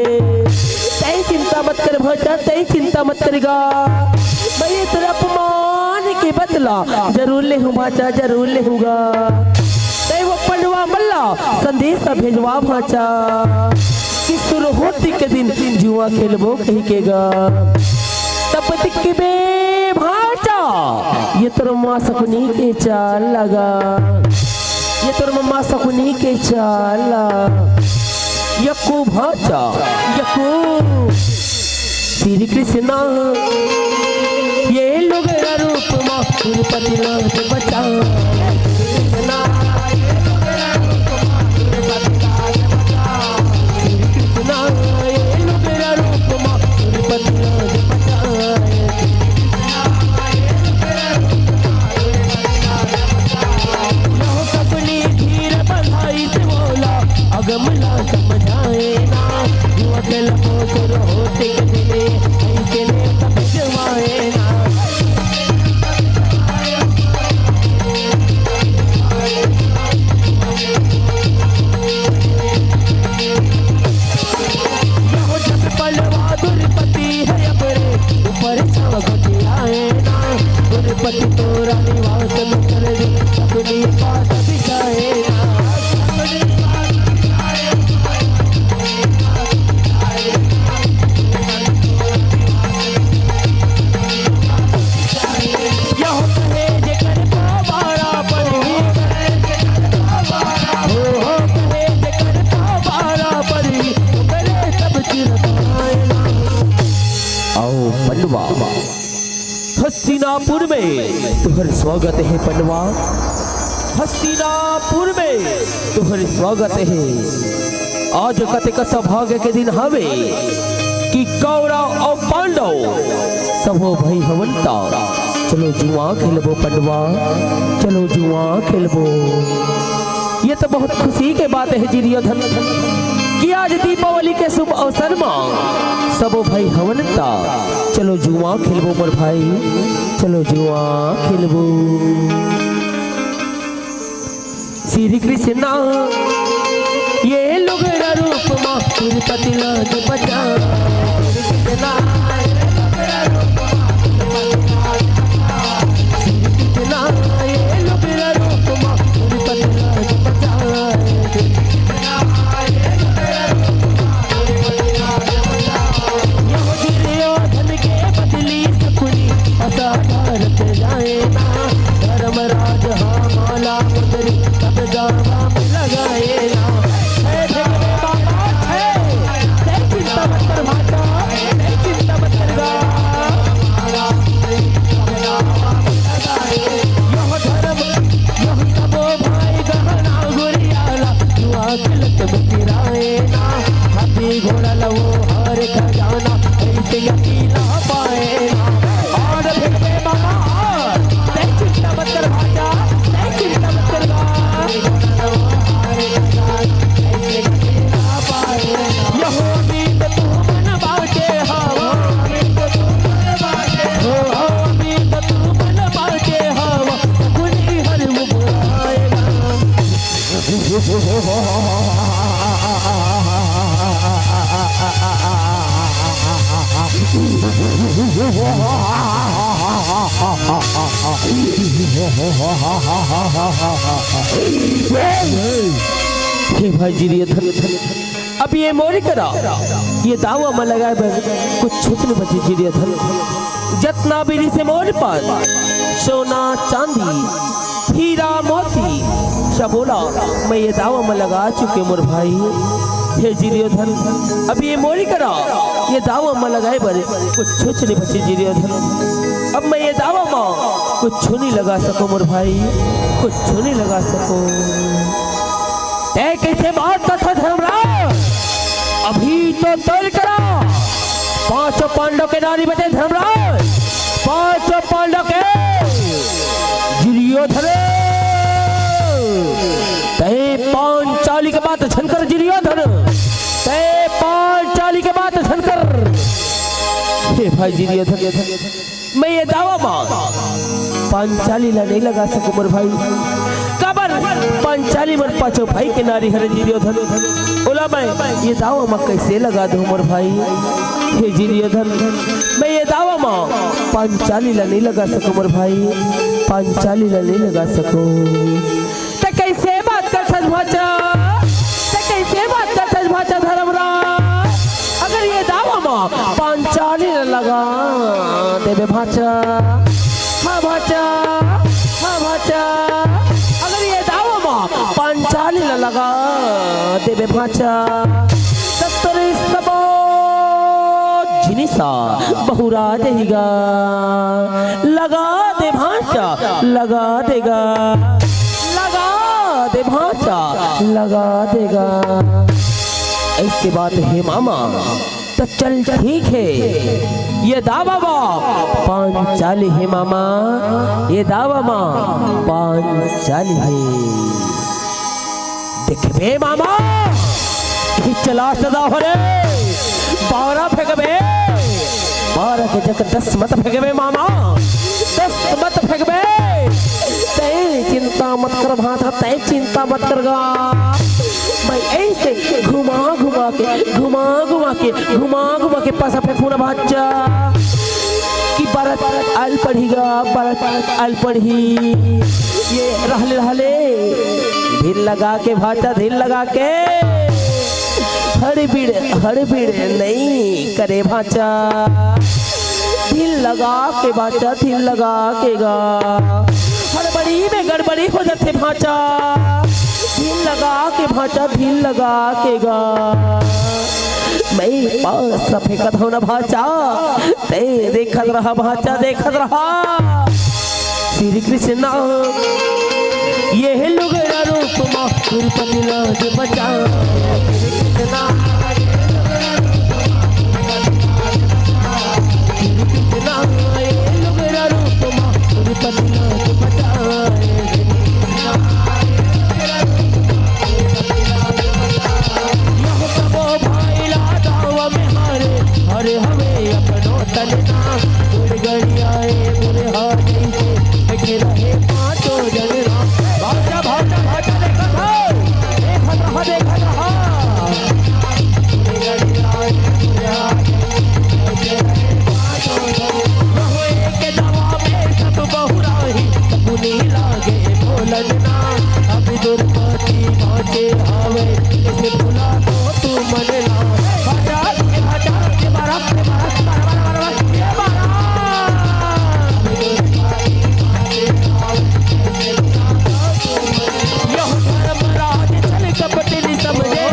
तय चिंता मत कर भाचा तय चिंता मत करेगा मैं तेरे अपमान के बदला जरूर ले हूँ भाचा जरूर ले हूँगा तय वो पंडवा मल्ला संदेशा भेजवा भाचा कि सुरहोती के दिन जुआ खेलबो कही केगा तब दिखबे भाचा ये तोर माँ सकुनी के चाल लगा ये तोर माँ सकुनी के चाल यको भाचा यको श्री कृष्णा ये लोग रूप तिरुपति लाज बचा में तुम्हारे स्वागत है पंडवा, हस्तिनापुर में तुम्हारे स्वागत है। आज कतिक सौभाग्य के दिन हवे कि कौरव और पांडव सबो भाई हवंता। चलो जुआ खेलबो पंडवा, चलो जुआ खेलबो। ये तो बहुत खुशी के बात है दुर्योधन कि आज दीपावली के शुभ अवसर में सबो भाई हवनता। चलो जुआ खेलबो मोर भाई, चलो जुआ खेलबो। श्री कृष्णा ये लोग रूप माँ तिरुपति लाज बजा। श्री कृष्णा ये लोग रूप माँ तिरुपति लाज बजा। दुर्योधन के बदली सकुनी असा भारत जाए ना। धर्मराज माला मुद्री सब जावा लगाए ना। चिंता मत कर भाषा, चिंता मत कर गा। यह धर्म यह सबो भाई गहना गुरियाला जुआ खेलत बतिराए ना। हाथी घोड़ा लवो हर खजाना ऐसे यकीना पाए ना। और फिर बे मामा चिंता मत कर भाषा, चिंता मत कर गा। यह उम्मीद तू मन बाटे हवा, उम्मीद तू मन बाटे हवा गुनी हर मुबाएगा। हे भाई दुर्योधन अब ये मोरी करा, ये दावा में लगाए कुछ छूट नहीं बची दुर्योधन। जतना बीरी से मोर पर सोना चांदी हीरा मोती सब बोला मैं ये दावा में लगा चुके मोर भाई। हे दुर्योधन अब ये मोरी करा, ये दावा में लगाए बड़े कुछ छूट नहीं बची दुर्योधन। अब मैं ये दावा में कुछ छू नहीं लगा सको मोर भाई, कुछ छू नहीं लगा सको। कैसे बात करता धर्मराज, अभी तो तोल करा। पांचों पांडव के नारी बचे धर्मराज, पांचों पांडव के दुर्योधन ते पांचाली के बात छनकर दुर्योधन, ते पांचाली के बात छनकर। हे भाई दुर्योधन मैं ये दावा पांचाली ला नहीं लगा सकूं मोर भाई। कबर पांचाली मन पांचों भाई के नारी हरे दुर्योधन। बोला मैं ये दावा माँ कैसे लगा दूं मोर भाई। हे दुर्योधन मैं ये दावा माँ पांचाली ला नहीं लगा सकूं मोर भाई, पांचाली ला नहीं लगा सकूं। तो कैसे बात कर सच भाषा, तो कैसे बात कर सच भाषा धर्मराज। अगर ये दावा माँ पांचाली ला लगा देवे भाषा, हाँ भाषा, हाँ भाषा। अगर ये दावा माँ पांचाली ला लगा देवे भाषा, सत्तरी सबो जिनिसा बहुरा देगा। लगा दे भाषा, लगा देगा, लगा दे भाषा, लगा देगा। ऐसी बात है मामा तो चल ठीक है। ये दावा पांचाली है मामा, ये दावा पांचाली है। देखबे मामा चला सदा हो रे, 12 फेंकबे, 12 के जगह 10 मत फेंकबे मामा, 10 मत फेंकबे। तय चिंता मत कर भाषा, तय चिंता मत करगा। मैं ऐसे घुमा घुमा के पासा फेंकूंगा बच्चा कि बरत आल पढ़ीगा, बरत आल पढ़ी। ये रहले ढील लगा के भाषा, ढील लगा के हड़बीड़ नहीं करे भाषा। ढील लगा के भाषा, ढील लगा के गा। हड़बड़ी में गड़बड़ी हो जाते भाषा, ढील लगा के भाषा, ढील लगा के गा। मैं पास फेंकत हूँ ना भाषा, ते देखत रहा भाषा, देखत रहा। श्री कृष्णा ये है लोग रूप माँ तिरुपति लाज बचा श्री कृष्णा ये लोग रूप माँ तिरुपति लाज बचा यह सबो भाई लादावा में हारे हरे हमें अपनो तलना गुड़ गड़ियाए गुड़ हाथी से बैठे रहे पांचों जगना भाजा भाजा भाजा देखा था देखा रहा गुड़ गड़ियाए गुड़ हाथी बैठे रहे पांचों जगना के दवा में सब बहुराही बुनी लागे बोलना अब दुर्पति भाटे आवे इसे भुला तो तू मनला भाजा के बारा यह धर्मराज चल कपट नहीं समझे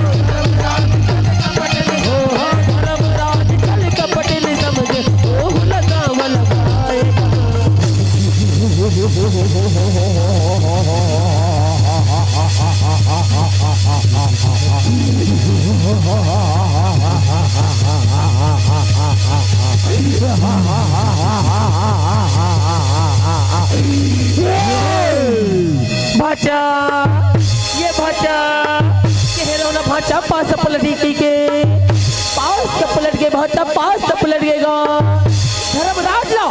धर्मराज चल कपट नहीं समझे ओह लगाम लगाएगा भाचा ये भाचा कह ना भाचा पास पलटी के पास पलट के भाचा पास पलट गएगा धर्मराज ला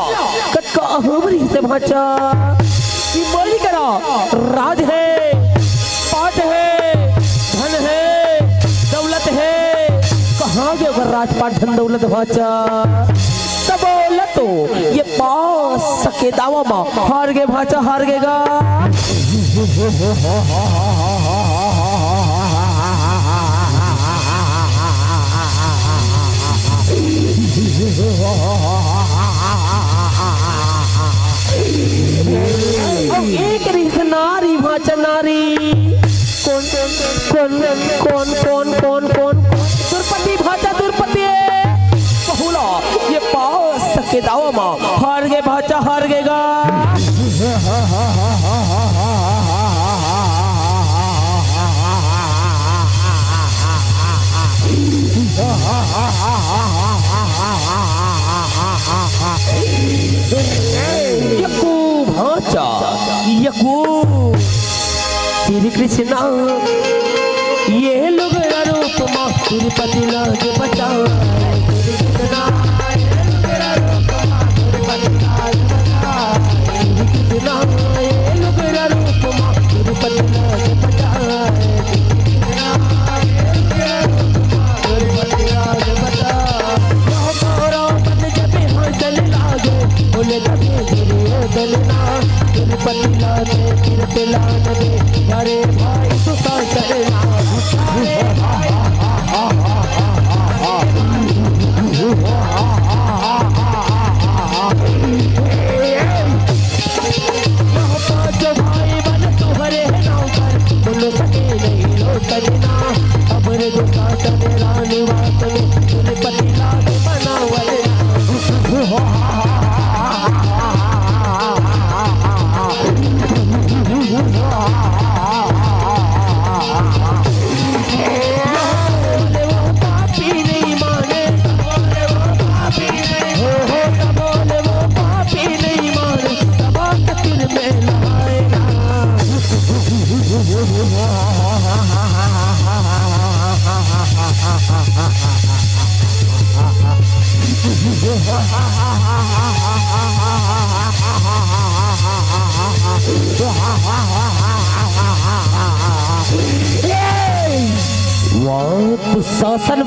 कत का अहमरी से भाचा की बोली करा राज है पाट है धन है दौलत है कहाँ गए अगर राजपाट धन दौलत भाचा बोला तो ये पास सके दावा माँ हार गए भाचा हार गएगा एक रिश्त नारी भाचा नारी कौन कौन कौन कौन कौन कौन दुर्पति भाचा दुर्पति बहुला ये पास सके दावा माँ हार गए भाचा हार गएगा यकू भाचा यकू श्री कृष्णा ये लोग रूप माँ तिरुपति लाज बचा अरे भाई सुता चलना भाई बन तुहरे नौकर बोलो सके नहीं लो करना अबर दुका चले रानी बात में तुझे पति लाग बनावल शासन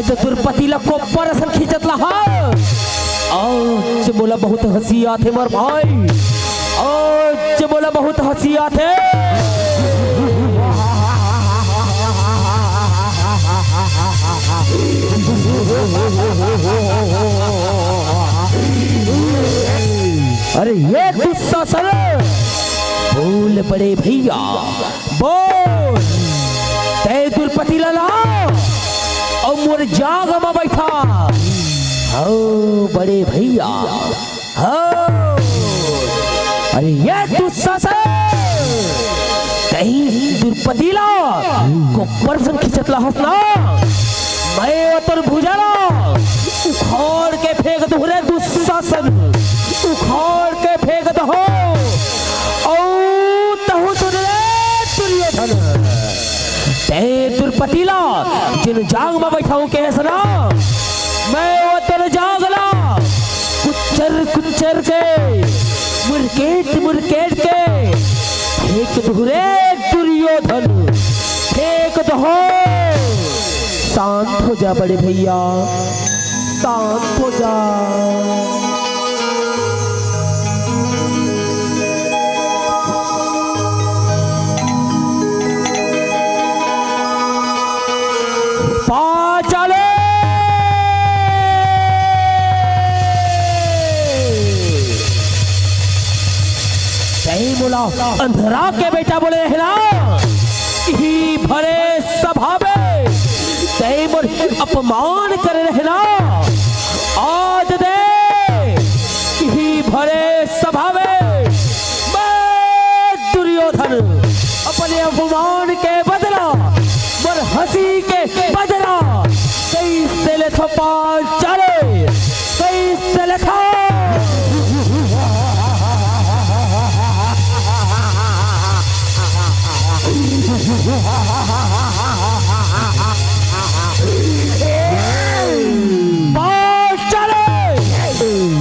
तो दुर्पति को परसन खींचत लहा आज बोला बहुत हंसी आते मर भाई आज बोला बहुत हंसी आते अरे ये दुशासन बोल बड़े भैया बोल तय दुर्पति लला और मोर जाग में बैठा हो बड़े भैया हो अरे ये दुशासन कहीं दुर्पदीला को परसन खिंचतला हंसना मैं वो तो भुजाला उखाड़ के फेंक दो रे दुशासन, उखाड़ के फेंक दो औ तहु तुरे दुर्योधन ते दुर्पतीला जिन जांग में बैठाऊं के सना मैं वो तो जागला कुचर कुचर के मुरकेट मुरकेट के फेंक दो रे दुर्योधन, फेंक दो। शांत हो जा बड़े भैया, शांत हो जा। पांचाले सही बोला, अंधरा के बेटा बोले है ना ही भरे सभा में सही बोल अपमान कर रहे ना आज दे ही भरे सभा में मैं दुर्योधन अपने अपमान के बदला मर हंसी के बदला कई से लेखा पांचाले, कई से लेखा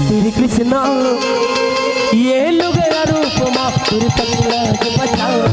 श्री कृष्ण ये लोग रूप मा पूरी पकड़ बचाओ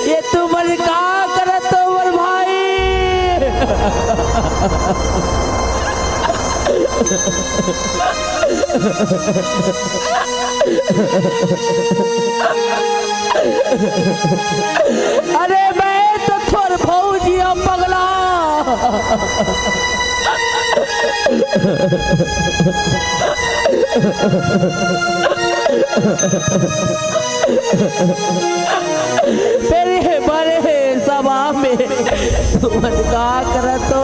ये तुमन का करत मोर भाई अरे मैं तो थोर फौजिया पगला तेरे बड़े सभा में तुम का कर तो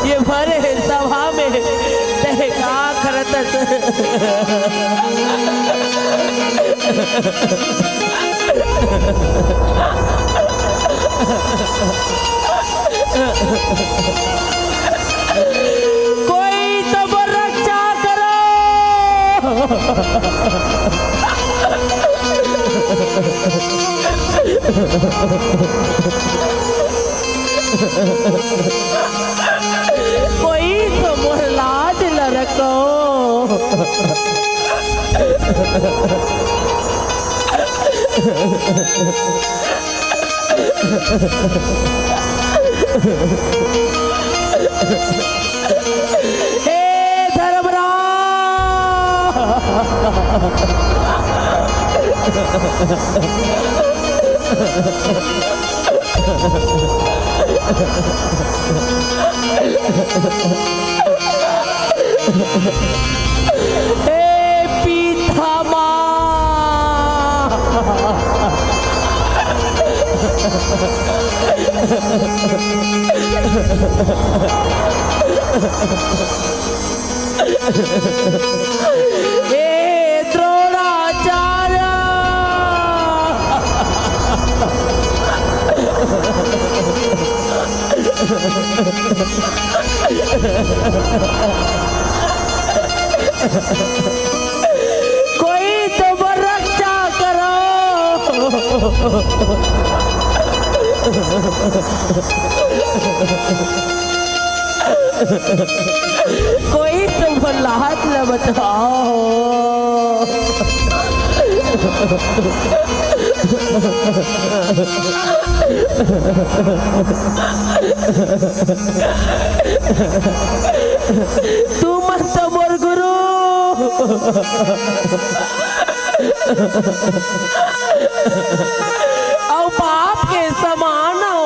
ये बड़े सभा में तेरे का करत कोई तो रक्षा करो कोई तो मोर लाज न रखो हे हे पीतामा हे द्रोणाचार्य कोई तो रक्षा करो। कोई तो प्रहलाद न बचाओ। तू मत मोर गुरु और बाप के समान हो।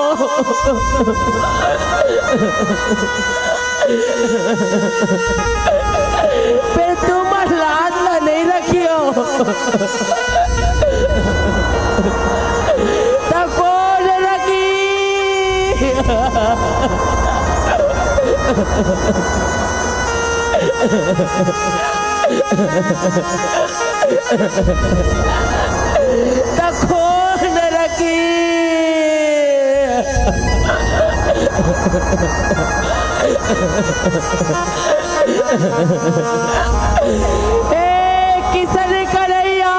फिर तुम लाद ला नहीं रखियो तब कौन रखी। तब कौन रखी। किसन कन्हैया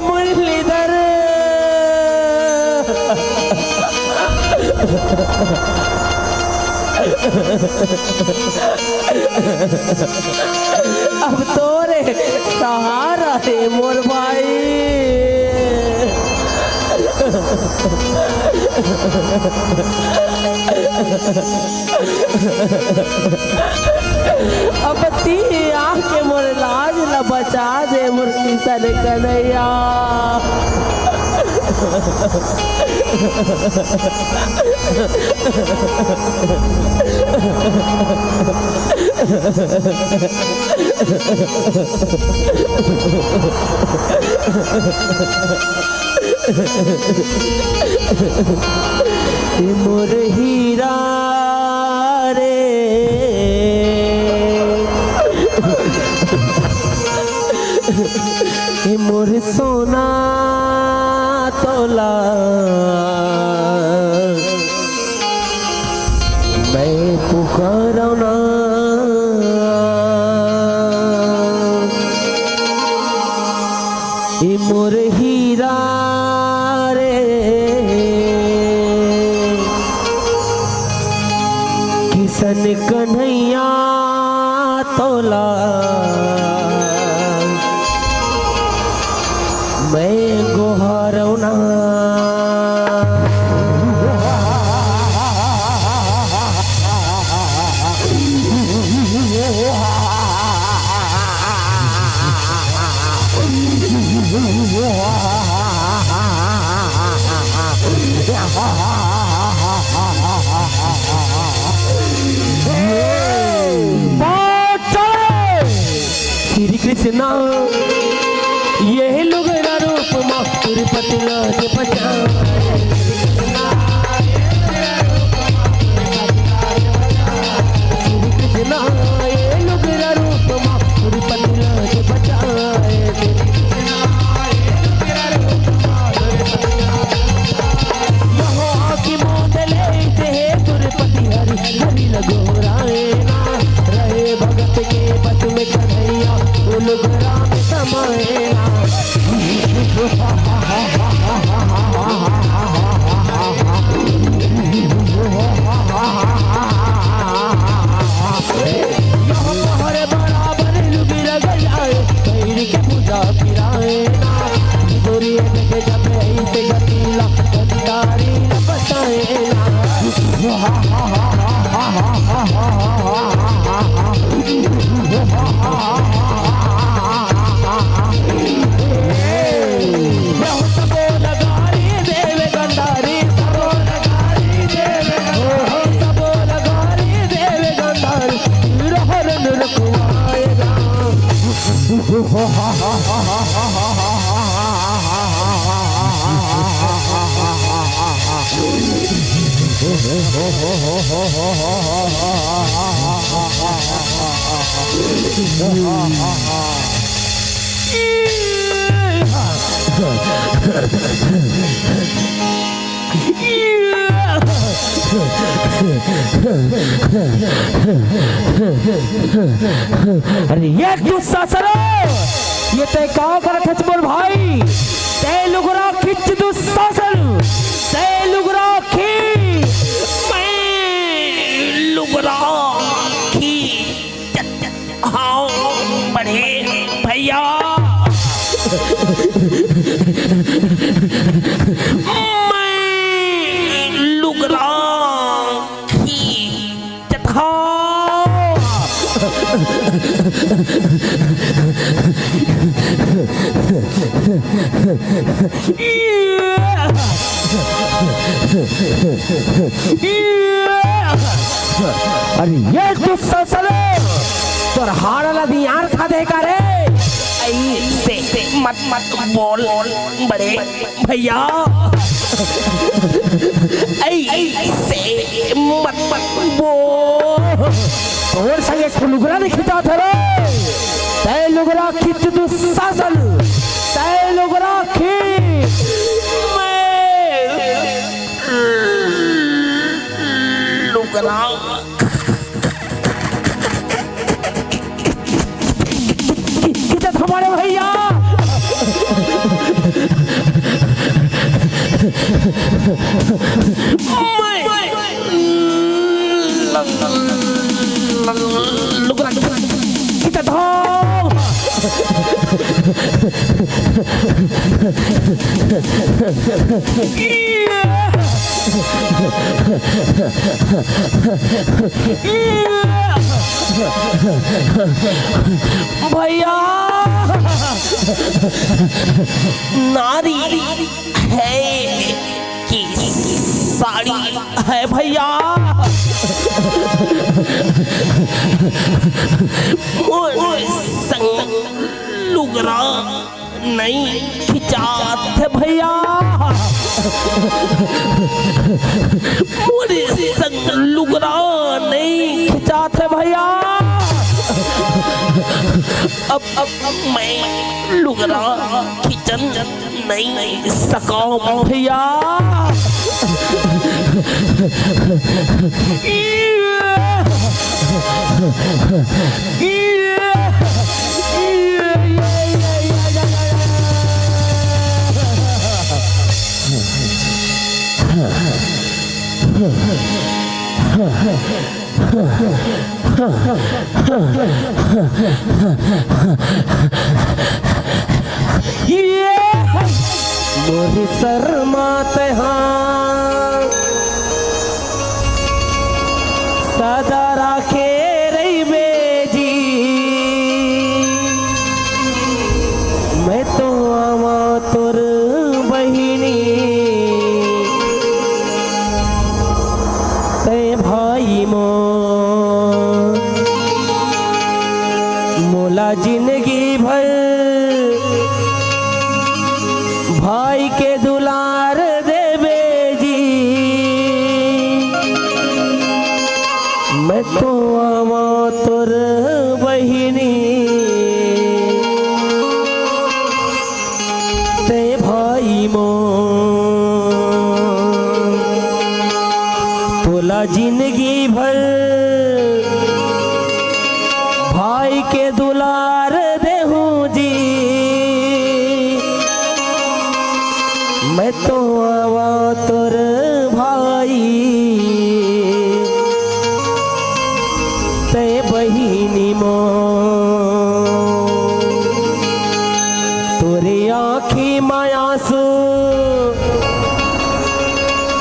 मुरलीधर अब तोरे सहारा दे मोर भाई। अब ती आके मोर लाज न बचा दे मोर किसन कन्हैया। मोर हीरा रे मोर सोना तोला मैं पुकारना। मोर हीरा रे किसन कन्हैया तोला मैं गोहरौना। श्री कृष्णा ये लोग रूप माँ तिरुपति लाज बचा। श्री कृष्णा ये लोग रूप माँ तिरुपति लाज बचाए। यहाँ की मोद लेते हैं तिरुपति हरि हरि लगोराए ना रहे भगत के बच में कन्हैया राम समाए। अरे ये गुस्सा सरो ये ते का करत बोल भाई ते लुगरा खिच दुशासन ते लुगरा खी मैं लुगरा खी हाँ बड़े भैया मैं लुगरा खी चथा अरे ये गुस्सा सले तोर हारला दी यार था देखा रे ऐसे मत बोल बड़े भैया ऐसे मत बोल और संगे लुगरा नहीं खिंचा था रे तय लुगरा खिंच दू सासल तय लुगरा खींच लुगरा खिंचत हमारे भैया लुगरा खिंचत हो भैया नारी है कि साड़ी है भैया संग लुगरा नहीं खिंचाते भैया मोरे संग लुगरा नहीं खिंचाते भैया अब मैं लुगरा खिंचन नहीं सका भैया मोरी शर्माते हाँ सदा राखे रही बेजी मैं तो आवा तुर बहिनी ते भाई मोला जिंदगी भर भाई के दुलार देवे जी मैं तो आवा तुर बहिनी ते भाई तोला जिंदगी भर भाई के दुलार देहूं जी मैं तो आवा तुर भाई ते बहिनी तोरे आँखी मायासु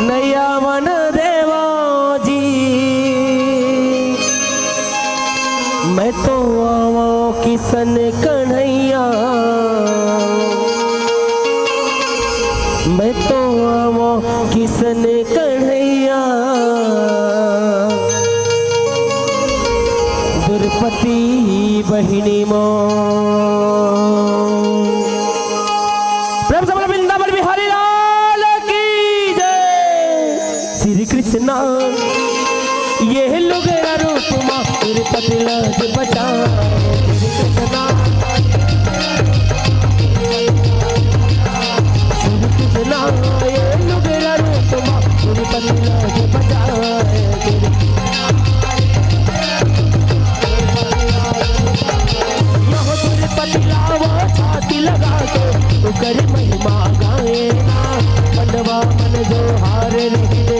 नहीं आवन देवा जी मैं तो आवा किसन कन्हैया मैं तो आवा किसन कन्हैया दुर्पति बहिनी मो प्रेम से बोलो वृंदावन बिहारी लाल की जय। श्री कृष्णा ये लुगरा रूप माँ तिरुपति लाज बचा। श्री कृष्णा ये लुगरा रूप माँ तिरुपति लाज बचा। यहाँ तिरुपति लावा छाती लगा के तो कर महिमा गाए ना मनवा मन जो हार नहीं दे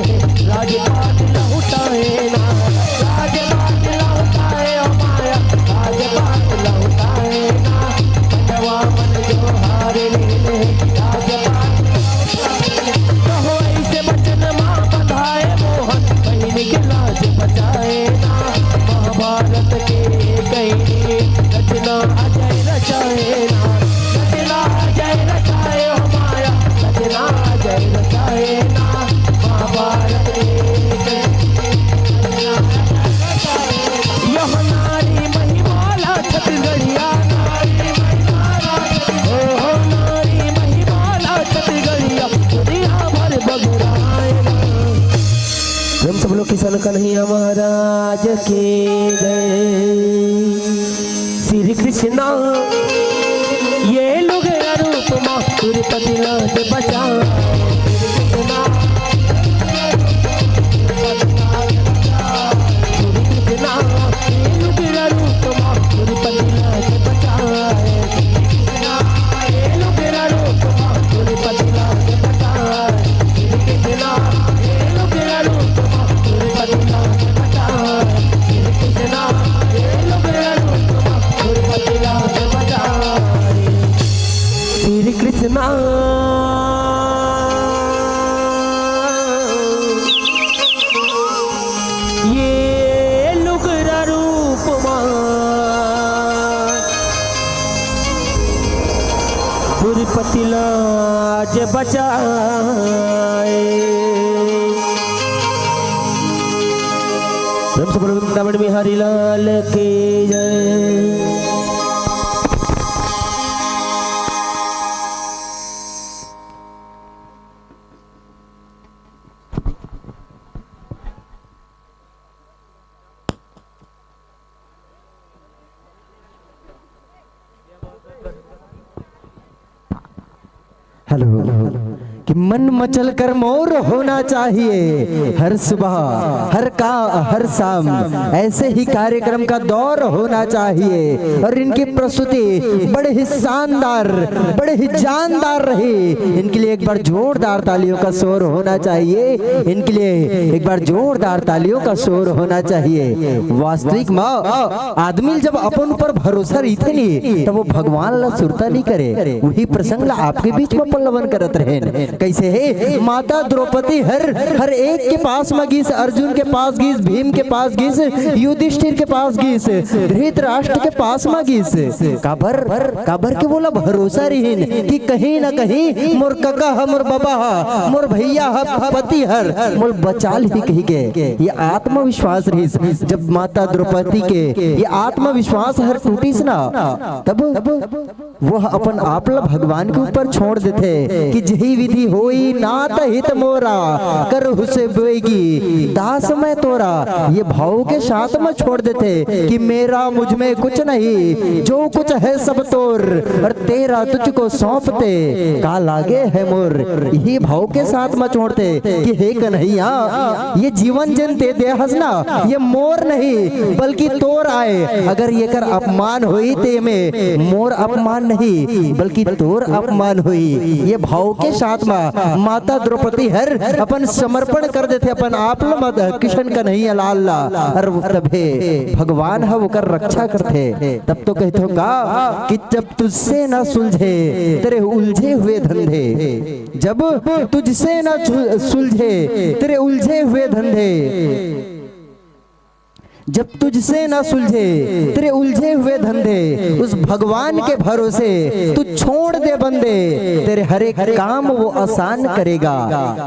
राजपाट लौटाए ना राजपाट लौटाए ओ माया राजपाट लौटाए ना मनवा मन जो हार नहीं दे राजपाट कहो ऐसे बचन माँ बधाए मोहन बहन के लाज बचाए ना महाभारत के कहीं रचना अजय रचाए ना रचना अजय रचाए हो माया रचना अजय रचाए ना महाभारत के यह नारी महिमाला छत्तीसगढ़िया हो नारी महिमाला छत्तीसगढ़िया दुनिया भर बगुराएगा। हम सब लोग किसान कन्हैया महाराज के गए। श्री कृष्णा ये लोग रूप माँ तिरुपति लाज बचा। श्री कृष्णा ये लोग रूप माँ तिरुपति लाज बचा। ये लोग रूप माँ तिरुपति लाज बचा। श्री कृष्णा ये लोग रूप माँ तिरुपति लाज बचा। श्री कृष्णा ये लोग रूप माँ तिरुपति लाज बचा। श्री कृष्णा ये लुगरा रूप माँ तिरुपति लाज बचाए। प्रेम से बोलो वृंदावन बिहारी लाल की जय। हेलो कि मन मचल कर मोर होना चाहिए हर सुबह हर शाम ऐसे ही कार्यक्रम का दौर होना चाहिए और इनकी प्रस्तुति बड़े ही शानदार बड़े ही जानदार रही। इनके लिए एक बार जोरदार तालियों का शोर होना चाहिए। इनके लिए एक बार जोरदार तालियों का शोर होना चाहिए। वास्तविक माँ आदमी जब अपन ऊपर भरोसा रही नहीं तब वो भगवान ला सुरता नहीं करे। वही प्रसंग ला आपके बीच में पल्लवन करत रहे। कैसे है माता द्रौपदी हर एक के पास में गीस, अर्जुन के पास गीस, भीम के पास गीस, युधिष्ठिर के पास गीस, धृतराष्ट्र के पास में गीस। काबर के बोला भरोसा रहीन कि कहीं ना कहीं मोर कका है, मोर बाबा है, मोर भैया है, पति हर मोर बचाल ही कही के ये आत्मविश्वास रही। जब माता द्रौपदी के ये आत्मविश्वास हर टूटीस ना तब वह अपन आप भगवान के ऊपर छोड़ देते कि जही विधि होई नात हित मोरा कर हुसे बेगी दास में तोरा। ये भाव के साथ में छोड़ देते कि मेरा मुझ में कुछ नहीं, जो कुछ है सब तोर और तेरा तुझको सौंपते का लागे है मोर। यही भाव के साथ में छोड़ते कि हे कन्हैया ये जीवन जनते दे हंसना ये मोर नहीं बल्कि तोर आए। अगर ये कर अपमान हुई ते में मोर अपमान नहीं बल्कि तोर अपमान हुई। ये भाव के साथ में में माता द्रौपदी हर अपन समर्पण कर देते अपन आप किशन का नहीं अलाल्ला और तबे भगवान है वो कर रक्षा करते। तब तो कहते हो का कि जब तुझसे ना सुलझे तेरे उलझे हुए धंधे, जब तुझसे ना सुलझे तेरे उलझे हुए धंधे, जब तुझसे ना सुलझे तेरे उलझे हुए धंधे, उस भगवान के भरोसे तू छोड़ दे बंदे, तेरे हर एक काम वो आसान करेगा,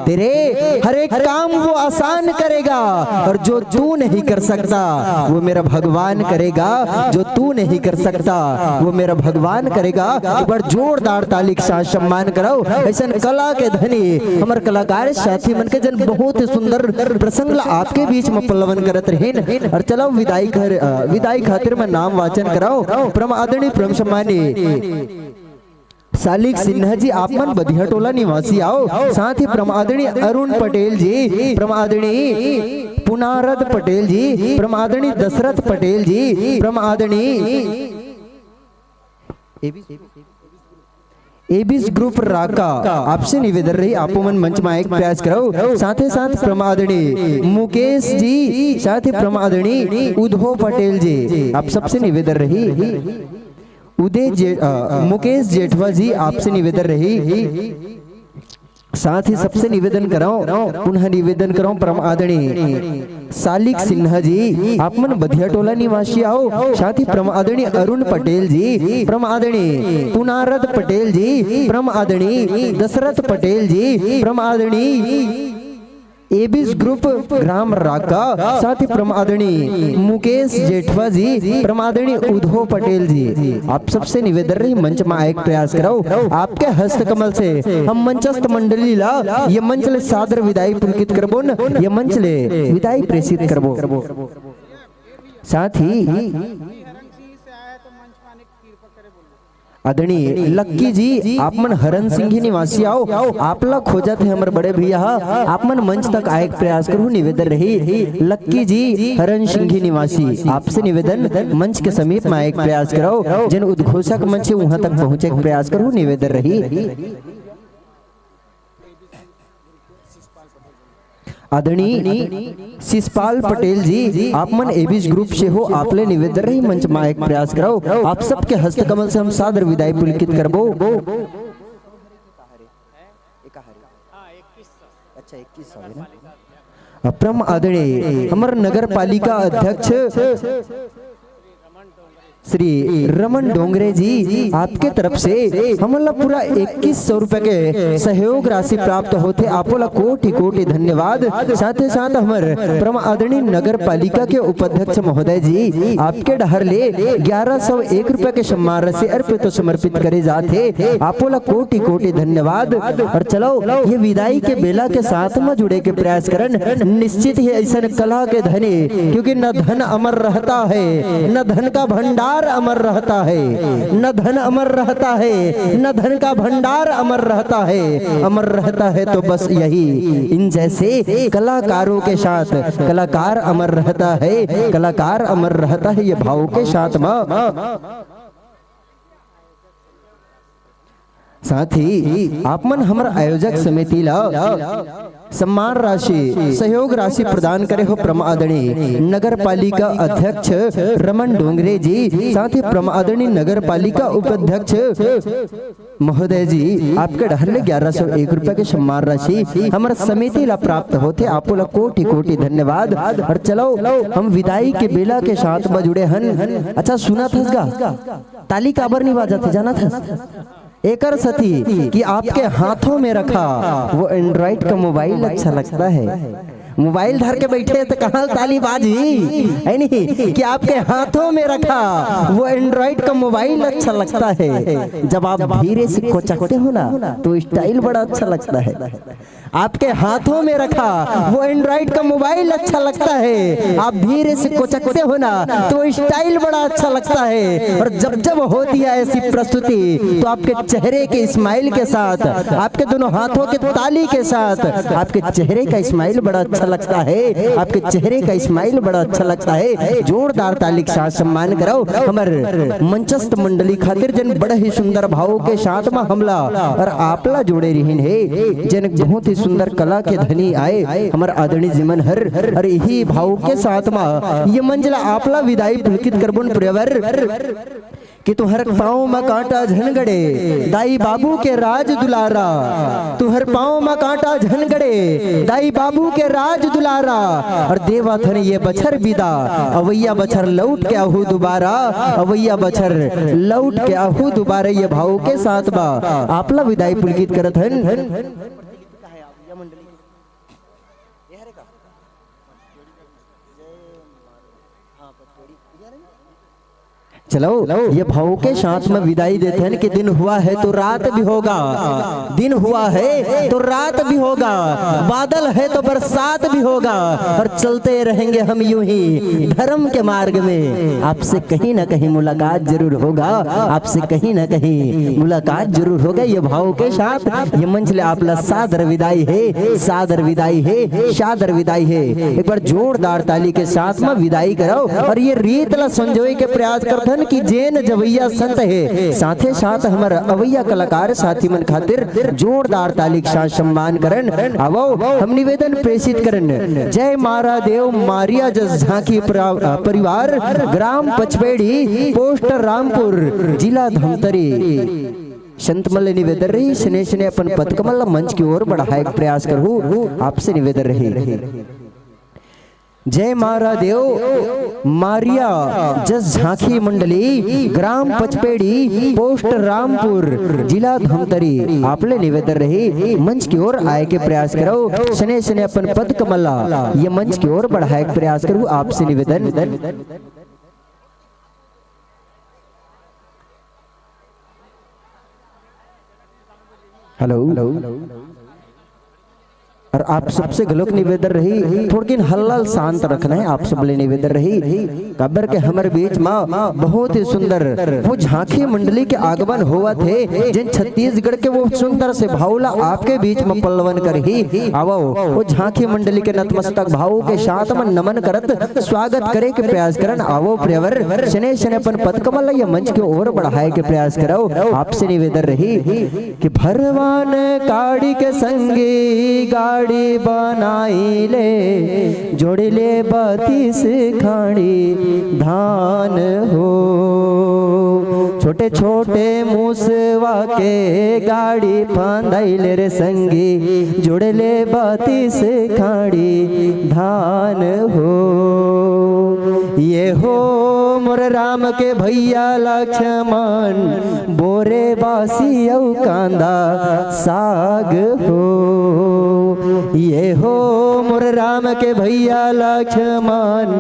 तेरे हर एक काम वो आसान करेगा। और जो तू नहीं कर सकता वो मेरा भगवान करेगा, जो तू नहीं कर सकता वो मेरा भगवान करेगा। एक बार जोरदार ताली के साथ सम्मान कराओ ऐसा कला के धनी हमारे कलाकार साथी मन के जन बहुत ही सुंदर प्रसंग आपके बीच में पल्लवन करत रहे। और चलो विदाई खातिर में नाम वाचन कराओ। परम आदरणीय परम सम्मानी सालिक सिन्हा जी आप मन बधिया टोला निवासी आओ, साथ ही परम आदरणीय अरुण पटेल जी, परम आदरणीय पुनारद पटेल जी, परम आदरणीय दशरथ पटेल जी, परम आदरणीय एबीस ग्रुप राका आपसे निवेदन रही आपो मन मंच में एक प्रयास कराओ। साथ ही साथ प्रमादनी मुकेश जी, साथ ही प्रमादनी उद्धव पटेल जी आप सबसे निवेदन रही। मुकेश जेठवा जी आपसे निवेदन रही। साथ ही सबसे निवेदन कराओ, पुनः निवेदन कराओ परम आदरणीय सालिक सिन्हा जी आप मन बधिया टोला निवासी आओ, साथ ही परम आदरणीय अरुण पटेल जी, परम आदरणीय पुनारद पटेल जी, परम आदरणीय दशरथ पटेल जी, परम आदरणीय एबीस ग्रुप ग्राम राका, साथ ही परम आदरणीय मुकेश जेठवा जी, परम आदरणीय उद्धव पटेल जी आप सबसे निवेदन रही मंच में एक प्रयास कराओ। आपके हस्त कमल से हम मंचस्थ मंडली ला ये मंच ले सादर विदाई पुलकित करबो न, ये मंच ले विदाई प्रेषित करबो। साथ ही आदरणीय लक्की जी आप मन हरन सिंह निवासी आओ, आप ला खोजत है हमारे बड़े भैया आप मन मंच तक आए प्रयास करूँ निवेदन रही। लक्की जी हरन सिंह निवासी आपसे निवेदन मंच के समीप में आए प्रयास कराओ, जिन उद्घोषक मंच वहां तक पहुंचे प्रयास करूँ निवेदन रही। आदरणीय शिषपाल पटेल जी आप मन एबीस ग्रुप से हो, आपले निवेदन रही मंच में एक प्रयास कराओ। आप सबके हस्त कमल से हम सादर विदाई पुलकित करबो। अच्छा 21 परम आदरणीय हमार नगर पालिका अध्यक्ष श्री रमन डोंगरे जी आपके तरफ से हमला पूरा 2100 रुपए के सहयोग राशि प्राप्त होते, आपला कोटि कोटि धन्यवाद। साथ ही साथ हमारे परम आदरणीय नगर पालिका के उपाध्यक्ष महोदय जी आपके डहर ले 1101 रुपए के सम्मान राशि अर्पित तो समर्पित करे जाते, आपला कोटि कोटि धन्यवाद। और चलो ये विदाई के बेला के साथ में जुड़े के प्रयास करन निश्चित ही ऐसा कला के धनी, क्योंकि न धन अमर रहता है न धन का भंडार अमर रहता है, न धन अमर रहता है न धन का भंडार अमर रहता है। अमर रहता है तो बस यही इन जैसे कलाकारों के साथ, कलाकार अमर रहता है, कलाकार अमर रहता है ये भाव के साथ में। साथ ही आप मन हमारा आयोजक समिति ला सम्मान राशि सहयोग राशि प्रदान करे हो परम आदरणीय नगर पालिका अध्यक्ष रमन डोंगरे जी, साथ ही परम आदरणीय नगर पालिका उपाध्यक्ष महोदय जी आपके डहर ले 1101 रुपए के सम्मान राशि हमारा समिति ला प्राप्त होते, आपको ला कोटि कोटि धन्यवाद। और चलो हम विदाई के बेला के साथ में जुड़े हन। अच्छा सुना था ताली काबर नहीं बाजा थे, जाना था एकर सती कि आपके हाथों में रखा वो एंड्रॉइड का मोबाइल अच्छा लगता है। मोबाइल धर के बैठे तो कहाँ ताली बाजी है नहीं, कि आपके हाथों में रखा वो एंड्रॉइड का मोबाइल अच्छा लगता है। जब आप धीरे से कोचकते हो ना तो स्टाइल बड़ा अच्छा लगता है। आपके हाथों में रखा वो एंड्रॉइड का मोबाइल अच्छा लगता है, आप धीरे से कोचकते हो ना तो स्टाइल बड़ा अच्छा लगता है। और जब जब होती है ऐसी प्रस्तुति तो आपके चेहरे के स्माइल के साथ, आपके दोनों हाथों के ताली के साथ आपके चेहरे का स्माइल बड़ा अच्छा लगता है, आपके चेहरे का स्माइल बड़ा अच्छा लगता है। जोरदार ताली के साथ सम्मान कराओ हमर मंचस्थ मंडली खातिर जन बड़ा ही सुंदर भाव के साथ में हमला और आपला जोड़े रहीन है, जन बहुत ही सुंदर कला के धनी आए हमर आदरणीय जीवन हर और यही भाव के साथ में ये मंजिला आपला विदाई पुलकित करबुन प्रियवर कि तुहर पाँव में कांटा झनगड़े दाई बाबू के राज दुलारा, तुहर पाँव में कांटा झनगड़े दाई बाबू के राज दुलारा और देवा थन ये बछर विदा अवैया बछर लौट के आहू दोबारा, अवैया बछर लौट के आहू दोबारा ये भाव के साथ बा आपला विदाई पुलकित करत हन। चलो ये भाव के साथ में विदाई देते हैं कि दिन हुआ है तो रात भी होगा, दिन हुआ है तो रात भी होगा, बादल है तो बरसात भी होगा और चलते रहेंगे हम यूं ही धर्म के मार्ग में। आपसे कहीं ना कहीं मुलाकात जरूर होगा, आपसे कहीं ना कहीं मुलाकात जरूर होगा। ये भाव के साथ ये मंचले आपला सादर विदाई है, सादर विदाई है, सादर विदाई है। एक बार जोरदार ताली के साथ में विदाई कराओ और ये रीत ला संजोए के प्रयास करते कि जैन जवैया संत है, साथे साथ हमारा अवैया कलाकार साथी मन खातिर जोरदार ताली के साथ सम्मान करन। आवो हम निवेदन प्रेषित करन। जय मारा देव मारिया जस झांकी परिवार, ग्राम पचपेड़ी, पोस्ट रामपुर, जिला धमतरी। संत मल्ल निवेदन रही स्ने स्ने अपन पदकमल मंच की ओर बढ़ाए प्रयास करूँ, आपसे निवेदन रही। जय मारा देव मारिया जस झांकी मंडली, ग्राम पचपेड़ी, पोस्ट रामपुर, जिला धमतरी। आपले निवेदन रही मंच की ओर आए के प्रयास करो, शने शने अपन पद कमला ये मंच की ओर बढ़ाए के प्रयास करूँ, आपसे निवेदन। हेलो और आप सबसे गलोक निवेदन रही थोड़ी हल्ला शांत रखना है, आप सब निवेदन रही कबर के हमारे बीच में बहुत ही सुंदर वो झांकी मंडली के आगमन हुआ थे, जिन छत्तीसगढ़ के वो सुंदर से भावला आपके बीच में पल्लवन कर ही आवो वो झांकी मंडली के नतमस्तक भाव के साथ में नमन करत स्वागत करे के प्रयास करन। आवो प्रियवर शने शने अपन पदकमल या मंच के ओर बढ़ाए के प्रयास करो, आपसे निवेदन रही कि भरवान काड़ी के संगी गाड़ी बनाई ले, जोड़ ले 32 खाड़ी धान हो, छोटे छोटे मूसवा के गाड़ी फांदाइले रे संगी, जोड़ ले 32 खाड़ी धान हो। ये हो मोर राम के भैया लक्ष्मण, बोरे बासी औ कांदा साग हो। ये हो मोर राम के भैया लक्ष्मण,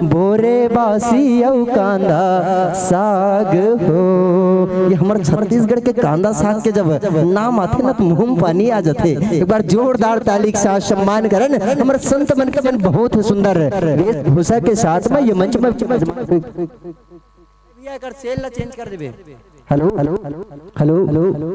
बोरे बासी औ कांदा साग हो। ये हमारे छत्तीसगढ़ के कांदा साग के जब नाम आते ना तो मुंह में पानी आ जाते। एक बार जोरदार ताली के साथ सम्मान करन। हमारे संत मन के मन बहुत ही सुंदर वेशभूषा के साथ में ये मंच में कर सेल ला चेंज कर देबे। हेलो हेलो हेलो हेलो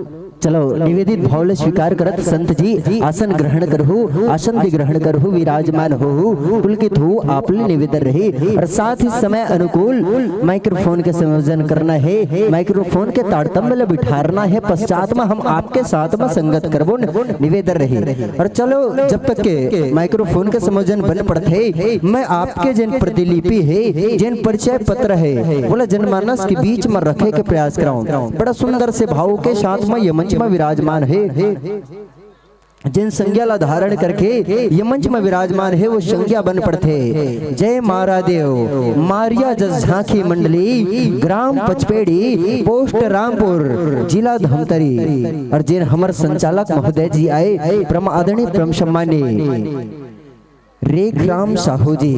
चलो निवेदित भाव स्वीकार करत संत जी आसन ग्रहण करहु, आसन भी ग्रहण करहु, विराजमान हो पुलकित हो आपले निवेदन रहे और साथ ही समय अनुकूल माइक्रोफोन के संयोजन करना है, माइक्रोफोन के तारतम्य में बिठारना है, पश्चात में हम आपके साथ में संगत करबो निवेदन रहे। और चलो जब तक के माइक्रोफोन के संयोजन बन पड़ते मैं आपके जिन प्रतिलिपि है जिन परिचय पत्र है बोला जनमानस के बीच में रखे के प्रयास कराऊं। बड़ा सुंदर से भाव के साथ में ये मंच में विराजमान है, जिन संज्ञा ला धारण करके ये मंच में विराजमान है वो संज्ञा बन पड़ते। जय मारा देव मारिया जस झांकी मंडली, ग्राम पचपेड़ी, पोस्ट रामपुर, जिला धमतरी। और जिन हमारे संचालक महोदय जी आए परम आदरणीय परम सम्मानी रेख राम साहू जी,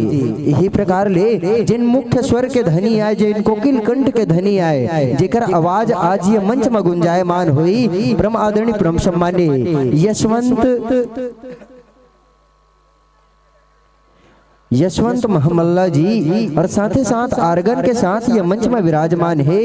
यही प्रकार ले जिन मुख्य स्वर के धनी आए, जिन कोकिल कंठ के धनी आए, जेकर आवाज आज ये मंच में गुंजायमान हुई परम आदरणीय परम सम्मानी यशवंत यशवंत महमल्ला जी और साथ ही साथ आर्गन के साथ ये मंच में विराजमान है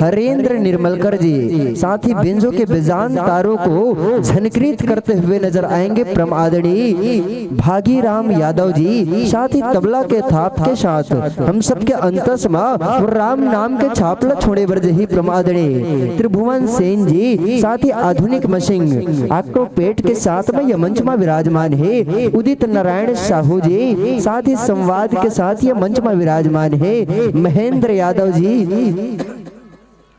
हरेंद्र निर्मलकर जी। साथ ही बेंजो के बेजान तारों को झनकृत करते हुए नजर आएंगे परम आदरणीय भागीराम यादव जी। साथ ही तबला के थाप के साथ हम सबके अंतस्मा राम नाम के छापला छोड़े बरजही परम आदरणीय त्रिभुवन सेन जी। साथ ही आधुनिक मशिंग आक्टोपेट के साथ में यह मंच में विराजमान है उदित नारायण साहू जी। साथ ही संवाद के साथ ये मंच में विराजमान है महेंद्र यादव जी,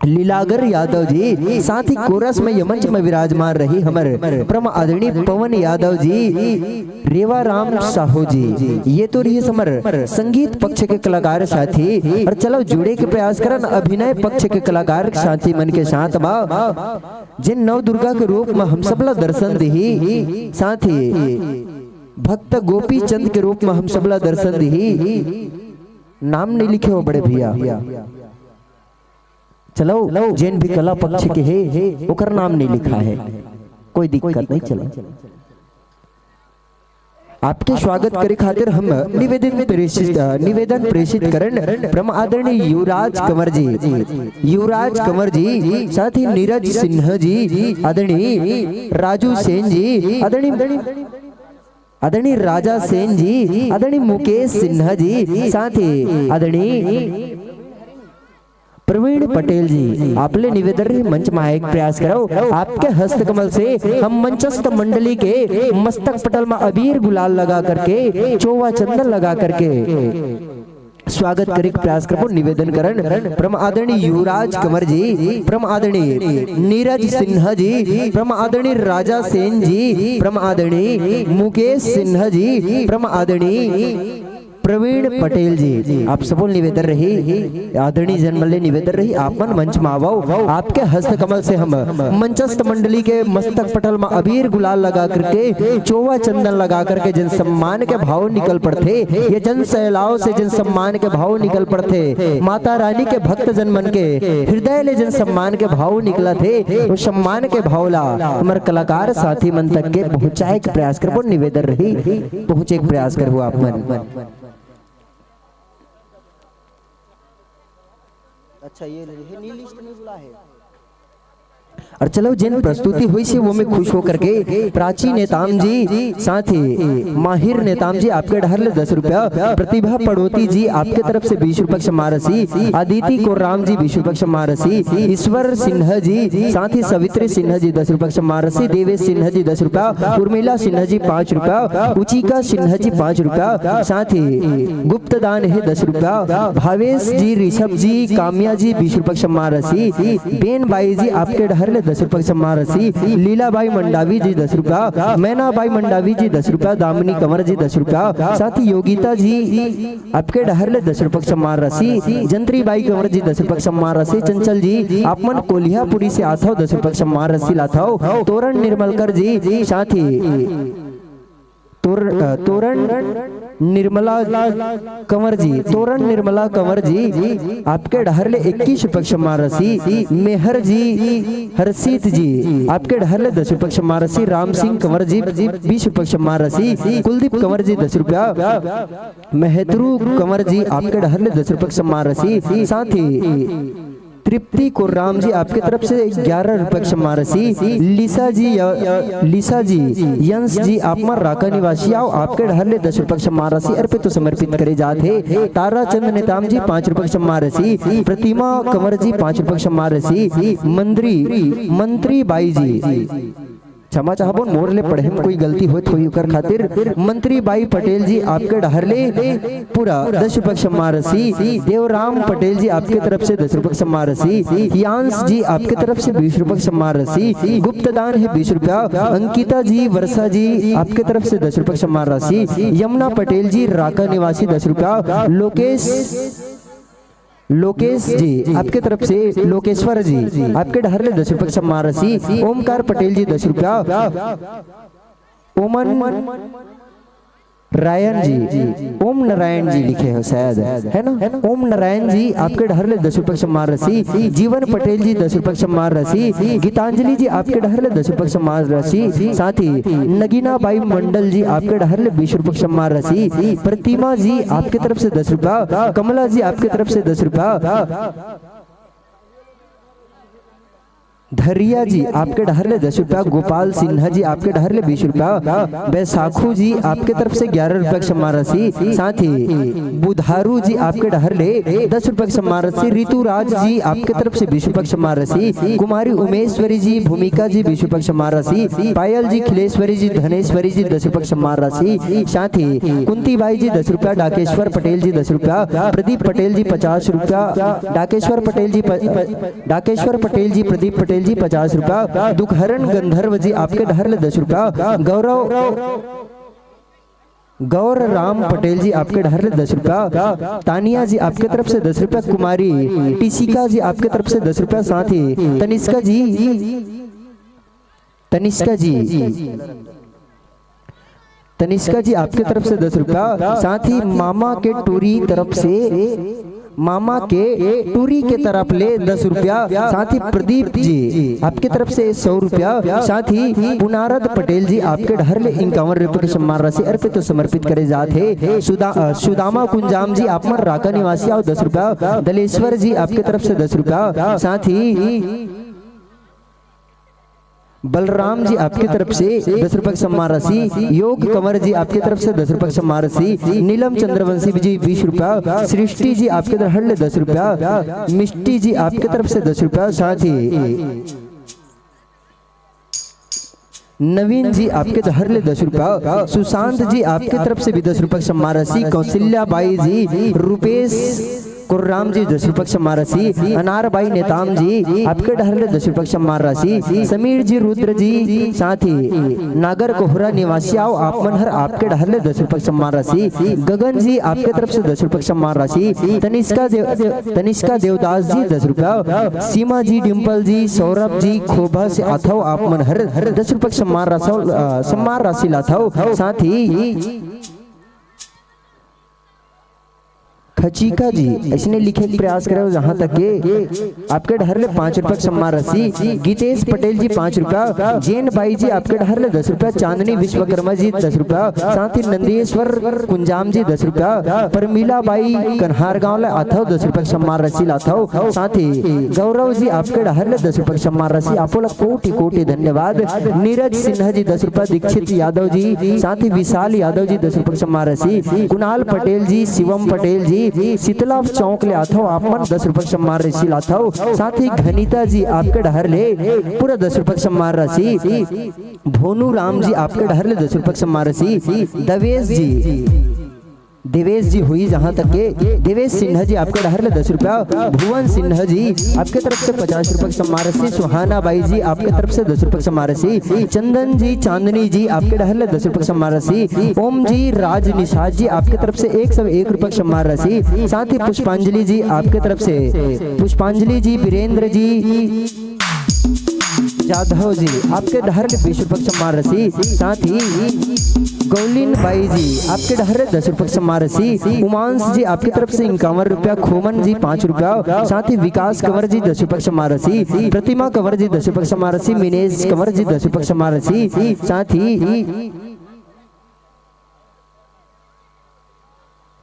लीलागर यादव जी। साथ ही कोरस में ये मंच में विराजमान रही हमारे परम आदरणीय पवन यादव जी, रेवा राम साहू जी। ये तो रही समर संगीत पक्ष के कलाकार साथी। और चलो जुड़े के प्रयास करन अभिनय पक्ष के कलाकार साथी मन के साथ जिन नव दुर्गा के रूप में हम सबला दर्शन दी। साथ ही भक्त गोपी चंद के रूप में हम सबला दर्शन दी। नाम नहीं लिखे हो बड़े भैया, चलो जैन भी कला पक्ष के है ओकर नाम नहीं लिखा है, कोई दिक्कत नहीं। चलो आपके स्वागत करे खातिर हम निवेदन प्रेषित करण परम आदरणीय युवराज कंवर जी। साथ ही नीरज सिन्हा जी, आदरणीय राजू सेन जी, आदरणीय राजा सेन जी, आदरणीय मुकेश सिन्हा जी। साथ ही आदरणीय प्रवीण पटेल जी। आपले निवेदन रही मंच में एक प्रयास करो। आपके हस्त कमल से हम मंचस्थ मंडली के मस्तक पटल में अबीर गुलाल लगा करके चोवा चंदन लगा करके स्वागत करे प्रयास करो। निवेदन करण परम आदरणीय युवराज कंवर जी, परम आदरणीय नीरज सिन्हा जी, परम आदरणीय राजा सेन जी, परम आदरणीय मुकेश सिन्हा जी, परम आदरणीय प्रवीण पटेल जी। आप सबों निवेदन रही आदरणीय जनमल्ले निवेदन रही आप मन मंच में आओ। आपके हस्त कमल से हम मंचस्थ मंडली के मस्तक पटल में अबीर गुलाल लगा करके चोवा चंदन लगा करके जन सम्मान के भाव निकल पड़ते। ये जन सैलाव से जन सम्मान के भाव निकल पड़ते। माता रानी के भक्त जन मन के हृदय ले जन सम्मान के भाव निकला थे। वो सम्मान के भावला हमारे कलाकार साथी मन तक के पहुंचाए के प्रयास करो। निवेदन रही पहुंचे के प्रयास करो आप मन। अच्छा ये नीली लिस्ट में बुला है। और चलो जिन प्रस्तुति हुई से वो में खुश होकर के प्राची नेताम जी, साथ ही माहिर नेताम जी आपके ढहर 10 रुपया, प्रतिभा पड़ोती जी आपके तरफ से 20 रुपये क्षमारसी, आदिति कोराम जी 20 रुपये क्षमारसी, ईश्वर सिन्हा जी, साथ ही सवित्री सिन्हा जी 10 रुपये क्षमारसी, देवेश सिन्हा जी 10 रुपया, उर्मिला सिन्हा जी 5 रुपया, उचिका सिन्हा जी 5 रुपया, साथ ही गुप्त दान है 10 रुपया, भावेश जी, ऋषभ जी, काम्या जी 20 रुपये क्षमारसी, बेन बाई जी आपके ढहर 10 रुपये क्षमारसी, लीलाबाई मंडावी जी 10 रुपया, मैनाबाई मंडावी जी 10 रुपया, दामिनी कंवर जी 10 रुपया, साथ ही योगिता जी आपके ढहर 10 रुपये क्षमारसी, जंत्री बाई कंवर जी 10 रुपये क्षमारसी, चंचल जी आप मन कोलियापुरी से आथाओ 10 रुपये क्षमारसी लाथाओ, तोरण निर्मलकर जी, साथ ही तोरण निर्मला कंवर जी, तोरण निर्मला कंवर जी आपके ढहरले 21 रुपये क्षमारसी, मेहर जी हरसीत जी आपके ढहरले 10 रुपये क्षमारसी, राम सिंह कंवर जी 20 रुपये क्षमारसी, कुलदीप कंवर जी 10 रुपया, मेहतरू कंवर जी आपके ढहरले 10 रुपये क्षमारसी, साथ ही तृप्ति कोराम जी आपके तरफ से 11 रुपये क्षमारसी, लीसा जी यंस जी आप मर राका निवासी आओ आपके ढहरले 10 रुपये क्षमारसी अर्पित तो समर्पित करे जाते। तारा चंद नेताम जी 5 रुपये क्षमारसी, प्रतिमा कंवर जी 5 रुपये क्षमारसी, मंत्री बाई जी क्षमा चाहबो मोरले पढ़े में कोई गलती हो तो कर खातिर, मंत्री बाई पटेल जी आपके ढहरले पूरा 10 रुपये क्षमारसी, देवराम पटेल जी आपके तरफ से 10 रुपये क्षमारसी, यांश जी आपके तरफ से 20 रुपये क्षमारसी, गुप्त दान है 20 रुपया, अंकिता जी वर्षा जी आपके तरफ से 10 रुपये क्षमारसी, यमुना पटेल जी राका निवासी 10 रुपया, लोकेश जी आपके तरफ से लोकेश्वर जी आपके ढहरले 10 रुपये क्षमारसी, ओमकार पटेल जी 10 रुपया, ओमन रायन जी, ओम नारायण जी लिखे हो शायद, है ना? ओम नारायण जी आपके ढहरले 10 रुपये सम्मान राशि। जीवन पटेल जी 10 रुपये सम्मान राशि। गीतांजलि जी आपके ढहरले 10 रुपये सम्मान राशि। साथ ही नगीना बाई मंडल जी आपके ढहरले 20 रुपये सम्मान राशि। प्रतिमा जी आपके तरफ से 10 रुपया। कमला जी आपके तरफ से 10 रुपया। धरिया जी आपके ढहरले 10 रुपया। गोपाल सिन्हा जी आपके ढहरले 20 रुपया। बैसाखू जी आपके तरफ से 11 रुपये सम्मान राशि। साथ ही बुधारू जी आपके ढहरले 10 रुपये सम्मान राशि। ऋतुराज जी आपके तरफ से 20 रुपये सम्मान राशि। कुमारी उमेश्वरी जी, भूमिका जी 20 रुपये सम्मान राशि। पायल जी, खिलेश्वरी जी, धनेश्वरी जी 10 रुपये सम्मान राशि। साथ ही कुंती बाई जी 10 रुपया। डाकेश्वर पटेल जी 10 रुपया। प्रदीप पटेल जी 50 रुपया। डाकेश्वर पटेल जी प्रदीप पटेल जी 50 रुपया। दुखहरण गंधर्व जी आपके ढहरले 10 रुपया। गौर राम पटेल जी आपके ढहरले 10 रुपया। तानिया जी आपके तरफ से 10 रुपया। कुमारी टिशिका जी आपके तरफ से 10 रुपया। साथ ही तनिष्का जी आपके तरफ से 10 रुपया। साथ ही मामा के टूरी के तरफ ले 10 रुपया। साथ ही प्रदीप जी आपके तरफ से 100 रुपया। साथ ही पुनारद पटेल जी आपके ढहरले 51 रुपये की सम्मान राशि अर्पित तो समर्पित करे जाते। सुदामा कुंजाम जी आप मन राका निवासी आओ 10 रुपया। दलेश्वर जी आपके तरफ से 10 रुपया। साथ ही बलराम जी आपकी तरफ से 10 रुपये सम्मान राशि। योग कंवर जी आपकी तरफ से 10 रुपये सम्मान राशि। नीलम चंद्रवंशी जी 20 रुपया। सृष्टि जी आपके ढहरले 10 रुपया। मिष्टी जी आपके तरफ से 10 रुपया। साथ ही नवीन जी आपके ढहरले 10 रुपया। सुशांत जी आपके तरफ से भी 10 रुपये सम्मान राशि। कौशल्या बाई जी, रुपेश कुर्राम जी 10 रुपये सम्मान राशि। अनार बाई नेताम जी आपके ढहरले 10 रुपये सम्मान राशि। समीर जी, रुद्र जी, साथ ही नागर कोहरा निवासी आओ आप मनहर आपके ढहरले 10 रुपये सम्मान राशि। गगन जी आपके तरफ से 10 रुपये सम्मान राशि। तनिष्का देवदास जी 10 रुपया। सीमा जी, डिम्पल जी, सौरभ जी खोभा से अथव आप मनहर 10 रुपये सम्मान राशि लाथव। साथ ही खचीका जी इसने लिखे प्रयास करे जहां तक के आपके ढहरले 5 रुपये सम्मान राशि। गीतेश पटेल जी 5 रुपया। जैन बाई जी आपके ढहरले 10 रुपया। चांदनी विश्वकर्मा जी 10 रुपया। साथ ही नंदेश्वर कुंजाम जी 10 रुपया। परमीला बाई कन्हार गांव अथव 10 रुपये सम्मान राशि लाथव। साथ ही गौरव जी आपके ढहरले 10 रुपये सम्मान राशि। आपको कोटि कोटि धन्यवाद। नीरज सिन्हा जी 10 रुपया। दीक्षित यादव जी, साथ ही विशाल यादव जी 10 रुपये सम्मान राशि। कुणाल पटेल जी, शिवम पटेल जी, शीतला चौक ले आथो आप मन 10 रुपये सम्मान राशि लाथो। साथ ही घनीता जी आपके ढहरले पूरा 10 रुपये सम्मान राशि। भोनू राम जी आपके ढहरले 10 रुपये सम्मान राशि। देवेश जी हुई जहां तक के देवेश सिन्हा जी आपके ढहरले 10 रुपया। भुवन सिन्हा जी आपके तरफ से 50 रुपये सम्मान राशि। सुहाना बाई जी आपके तरफ से 10 रुपये सम्मान राशि। चंदन जी, चांदनी जी आपके ढहरले 10 रुपये सम्मान राशि। ओम जी, राज निषाद जी आपके तरफ से 101 रुपये सम्मान राशि। साथ ही पुष्पांजलि जी आपके तरफ से वीरेंद्र जी जाधव जी आपके ढहरले 20 रुपये सम्मान राशि। साथ ही गौलिन बाई जी आपके ढहरले 10 रुपये सम्मान राशि। उमांश जी आपकी तरफ से 51 रुपया। खोमन जी 5 रुपया। साथ ही विकास कंवर जी 10 रुपये सम्मान राशि। प्रतिमा कंवर जी 10 रुपये सम्मान राशि। मिनेश कंवर जी 10 रुपये सम्मान राशि। साथ ही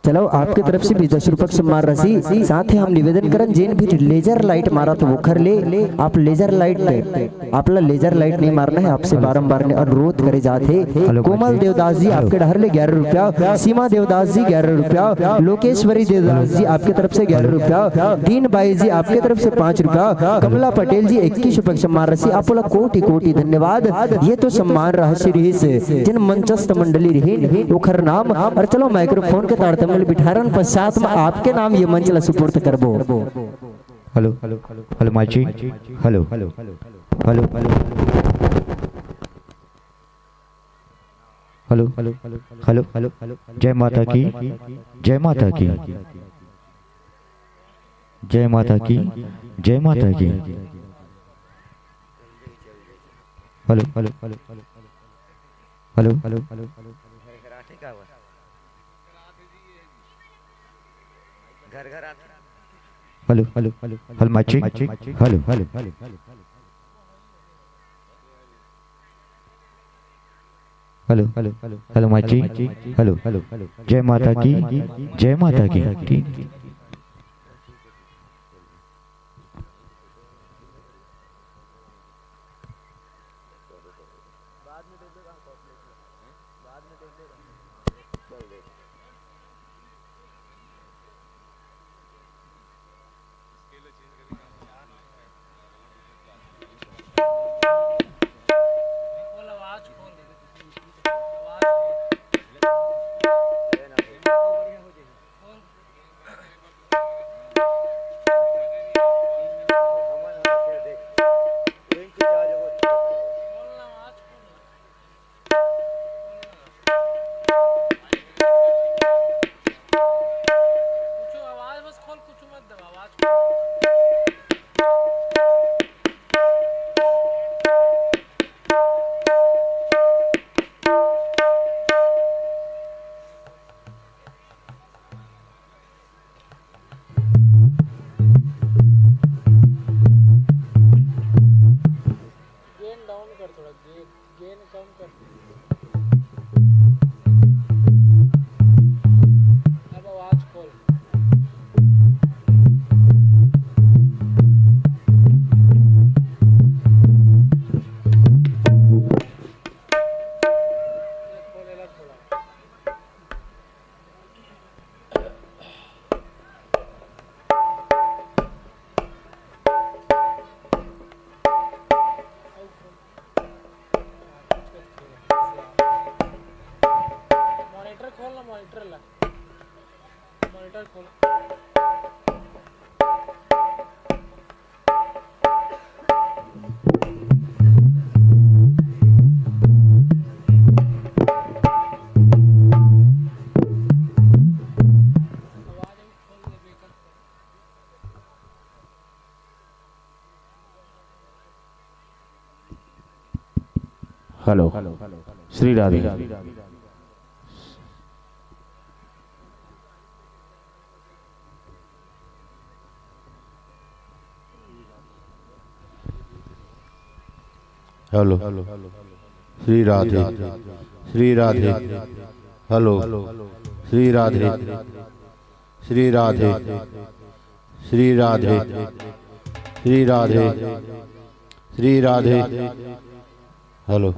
चलो आपके तरफ से भी 10 रुपये सम्मान राशि। साथ ही हम निवेदन करन जिन भी लेजर लाइट मारा तो वो कर ले। आप लेजर लाइट पे आपला लेजर लाइट नहीं मारना है, आपसे बारंबार ने अनुरोध करे जाते। कोमल देवदास जी आपके ढहरले 11 रुपया। सीमा देवदास जी 11 रुपया। लोकेश्वरी देवदास जी आपके तरफ से 11 रुपया। दीन बाई जी आपके तरफ से 5 रुपया। कमला पटेल जी 21 रुपये सम्मान राशि। आपला कोटि कोटि धन्यवाद। ये तो सम्मान रहस्य रही से जिन मंचस्थ मंडली रही ओखर नाम। और चलो माइक्रोफोन के तारतम्य बिठारन पश्चात में आपके नाम ये मंच ला सुपुर्द करबो। हेलो हेलो माची, hello hello hello hello hello hello जय माता की, जय माता की, जय माता की, जय माता की। Hello hello hello hello hello hello hello hello mike hello hello hello hello mike hello जय माता की जय माता की ठीक hello Shri Radhe hello Shri Radhe Shri Radhe hello Shri Radhe Shri Radhe Shri Radhe Shri Radhe Shri Radhe hello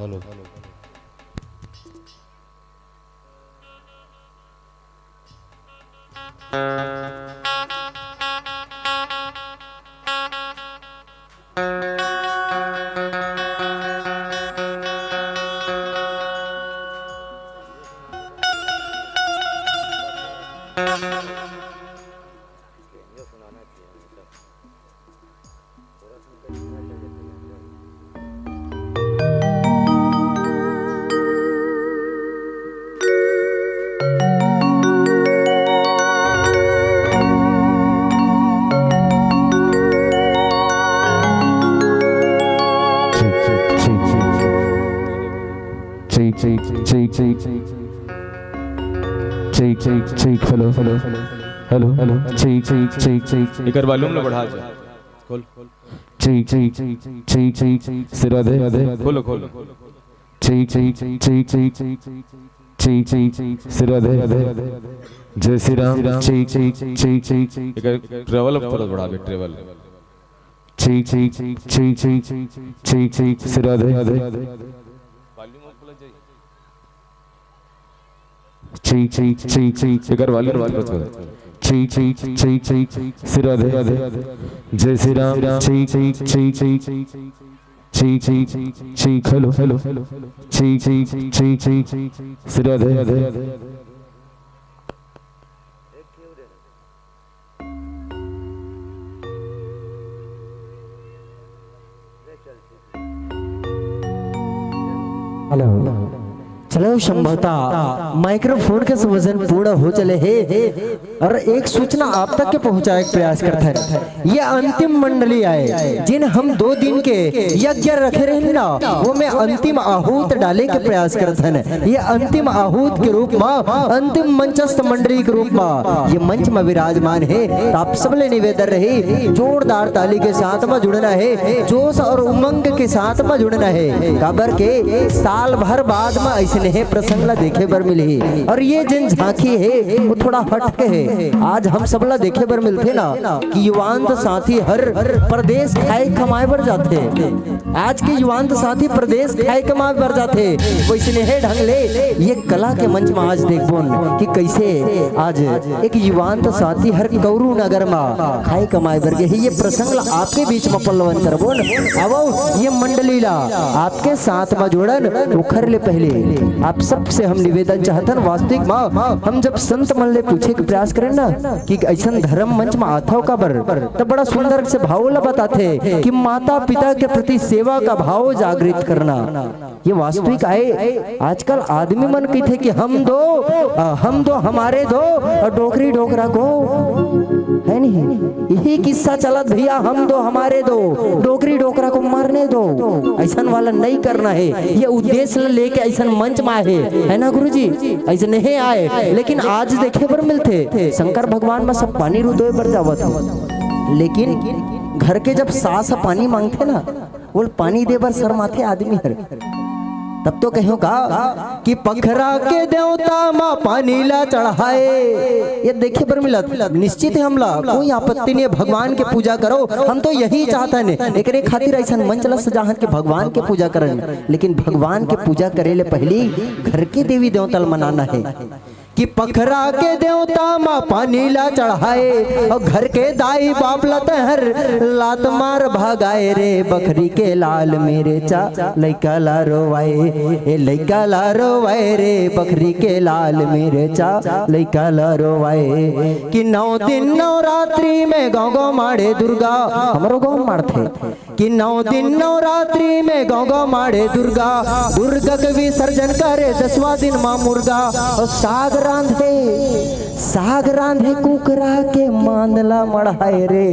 इकर वॉल्यूम लो बढ़ा जा खोल खोलो खोलो जय श्री राम इकर ट्रेवल अब थोड़ा बढ़ा they travel Shri Radhe volume अब खोल जाए इकर वॉल्यूम श्री राधे जय श्री राम हेलो श्री राधे चलो संभवतः माइक्रोफोन के वजन पूरा हो चले है और एक सूचना आप तक के पहुंचाने का प्रयास करते हैं। ये अंतिम मंडली आए जिन हम 2 दिन के यज्ञ रखे रहे ना, वो में अंतिम आहूत डाले के प्रयास करते हैं। ये अंतिम आहूत के रूप में, अंतिम मंचस्थ मंडली के रूप में ये मंच में विराजमान है। तो आप सबले निवेदन रहे जोरदार ताली के साथ में जुड़ना है, जोश और उमंग के साथ में जुड़ना है। खबर के साल भर बाद में ऐसे है प्रसंग ला देखे बर मिली और ये जिन झांकी है वो थोड़ा हटके है। आज हम सबला देखे बर मिलते ना कि युवांत साथी हर प्रदेश खाए कमाए बर जाते। आज के युवांत साथी प्रदेश खाए कमाए बर जाते। वैसे है ढंग ले ये कला के मंच में आज देखबोन कि कैसे आज एक युवांत साथी हर कौरू नगर में खाए कमाए बर गए। ये प्रसंग ला आपके बीच में पल्लवन करबोन। अब ये मंडली ला आपके साथ में जोड़न उखर ले पहले आप सबसे हम निवेदन चाहते हैं। वास्तविक माँ हम जब संत मन ले पूछे के प्रयास करें ना कि ऐसा धर्म मंच में आता हो कबर, तब बड़ा सुंदर से भाव ला बताते कि माता पिता के प्रति सेवा का भाव जागृत करना। ये वास्तविक आए आजकल आदमी मन कहते कि हम दो हमारे दो और डोकरी डोकरा को है नहीं। यही किस्सा चला भैया, हम दो हमारे दो, डोकरी डोकरा को मारने दो। ऐसा वाला नहीं करना है। ये उद्देश्य लेके ऐसा मंच में आए है ना गुरुजी, ऐसे नहीं आए। लेकिन आज देखे पर मिलते शंकर भगवान में सब पानी रुदोए पर जावत, लेकिन घर के जब सास पानी मांगते ना वो पानी दे बर शर्माते आदमी हर। तब तो कहो का कि पखरा के देवता माँ पानी ला चढ़ाए। ये देखे पर मिला निश्चित है हमला कोई आपत्ति नहीं, भगवान के पूजा करो। हम तो यही चाहता है एक खातिर ऐसा मंच ला सजाहत के भगवान के पूजा करें। लेकिन भगवान के पूजा करे ले पहले घर के देवी देवता मनाना है कि पखरा के देवता माँ पानी ला चढ़ाए और घर के दाई बाप लतहर लात मार भागाए रे। बकरी के लाल मेरे चा लइका ला रोवाए, ए लइका ला रोवाए रे। बकरी के लाल मेरे चा लइका ला रोवाए कि 9 दिन 9 रात्रि में गाँव गाँव मारे दुर्गा। हमारो गाँव मारते कि 9 दिन 9 रात्रि में गाँव गाँव मारे दुर्गा। दुर्गा के विसर्जन करे 10वां दिन माँ मुर्गा। और साग रांधे कुकरा के मांदला मढ़ाए रे।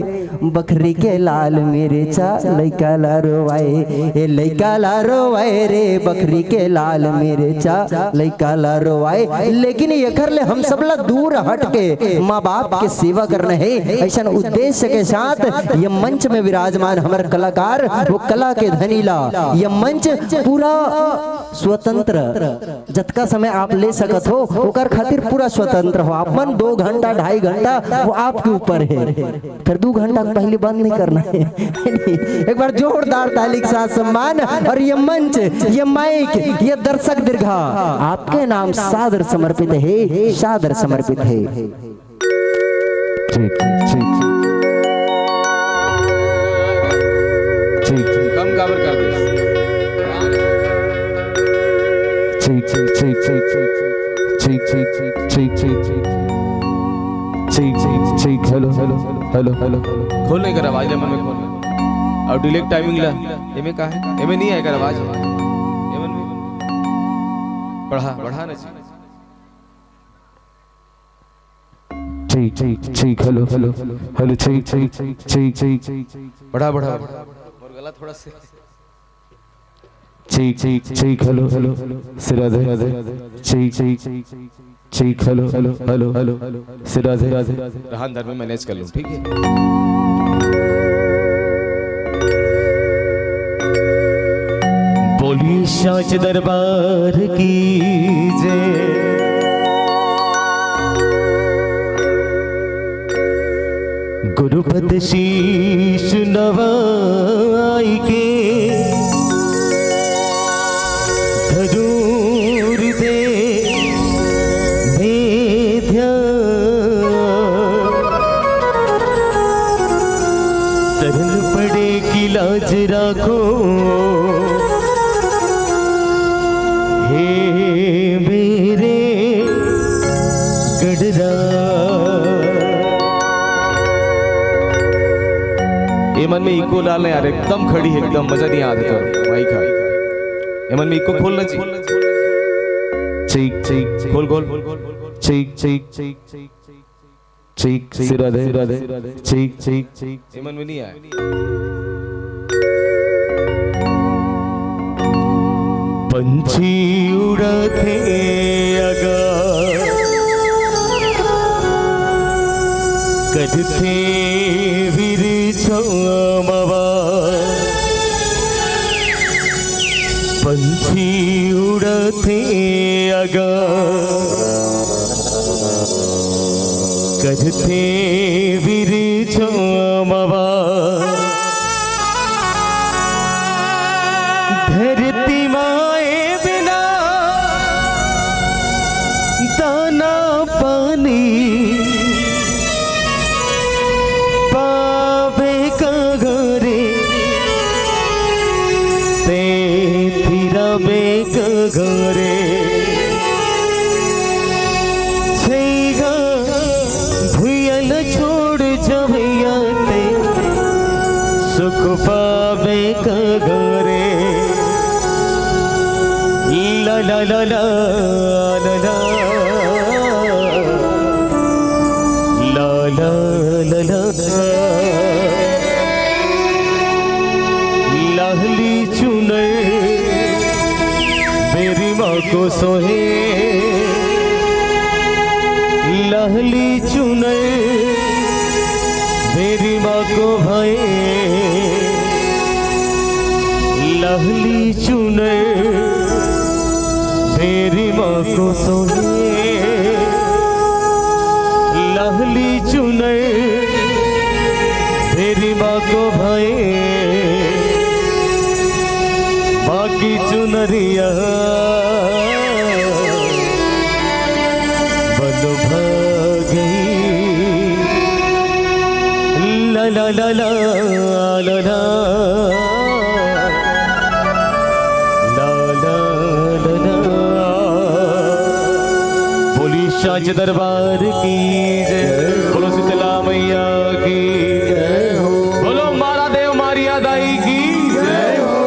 बकरी के लाल मेरे चा लइका ला रोवाए, ए लइका ला रोवाए रे। बकरी के लाल मेरे चा लइका ला रोवाए। लेकिन ये कर ले हम सबला दूर हट के माँ बाप के सेवा करना है। ऐसा उद्देश्य के साथ ये मंच में विराजमान हमारे कलाकार वो कला के धनी ला। ये मंच पूरा स्वतंत्र जतका समय आप ले सकत हो ओकर खातिर पूरा स्वतंत्र हो। आप मन 2 घंटा 2.5 घंटा वो आपके ऊपर है, फिर 2 घंटा पहले बंद नहीं करना है। एक बार जोरदार ताली के साथ सम्मान। और ये मंच, ये माइक, ये दर्शक दीर्घा आपके नाम सादर समर्पित है, सादर समर्पित है। कम काबर कर दे। हेलो हेलो हेलो हेलो खोल नहीं कर आवाज ले मन में खोल और डिलेक्ट टाइमिंग ला एमे का है, एमे नहीं है कर आवाज एमन में बढ़ा ना ठीक हेलो हेलो हेलो ठीक बढ़ा और गला थोड़ा से ठीक हेलो हेलो सिराधे ठीक हेलो हेलो हेलो हेलो सिराधे रहन दर में मैनेज कर लूं, ठीक है। बोली साच दरबार की जय। गुरुपद शीश नवाई के धरूर दे भेद्या। सरल पड़े की लाज राखो हे मेरे गडरा। ये मन में इको डालना यार, एकदम खड़ी है, एकदम मजा नहीं आता तो माइक का। ये मन में इको खोलना चाहिए। चीक चीक खोल खोल चीक चीक चीक चीक सिरा दे चीक चीक चीक मन में नहीं आया। पंछी उड़ते अगर कजते वीर छमवा पंछी उड़ते अगर कजते वीर छमवा धरती माए बिना दाना पानी पावे कगरे ते फिरबे कगरे छैगा भुयल छोड़ जबैया ते सुख पावे कगरे ला ला ला ला ला ला ला ला ला लाहली चुनर मेरी माँ को सोहे लाहली चुनर मेरी माँ को भाई लाहली चुनर मेरी माँ को सोहे लाहली चुनर मेरी माँ को भाई बाकी चुनरिया बन भागी ला ला ला ला ला ला शाच दरबार की जय बोलो शीतला मैया की जय हो बोलो मारा देव मारिया दाई की जय हो।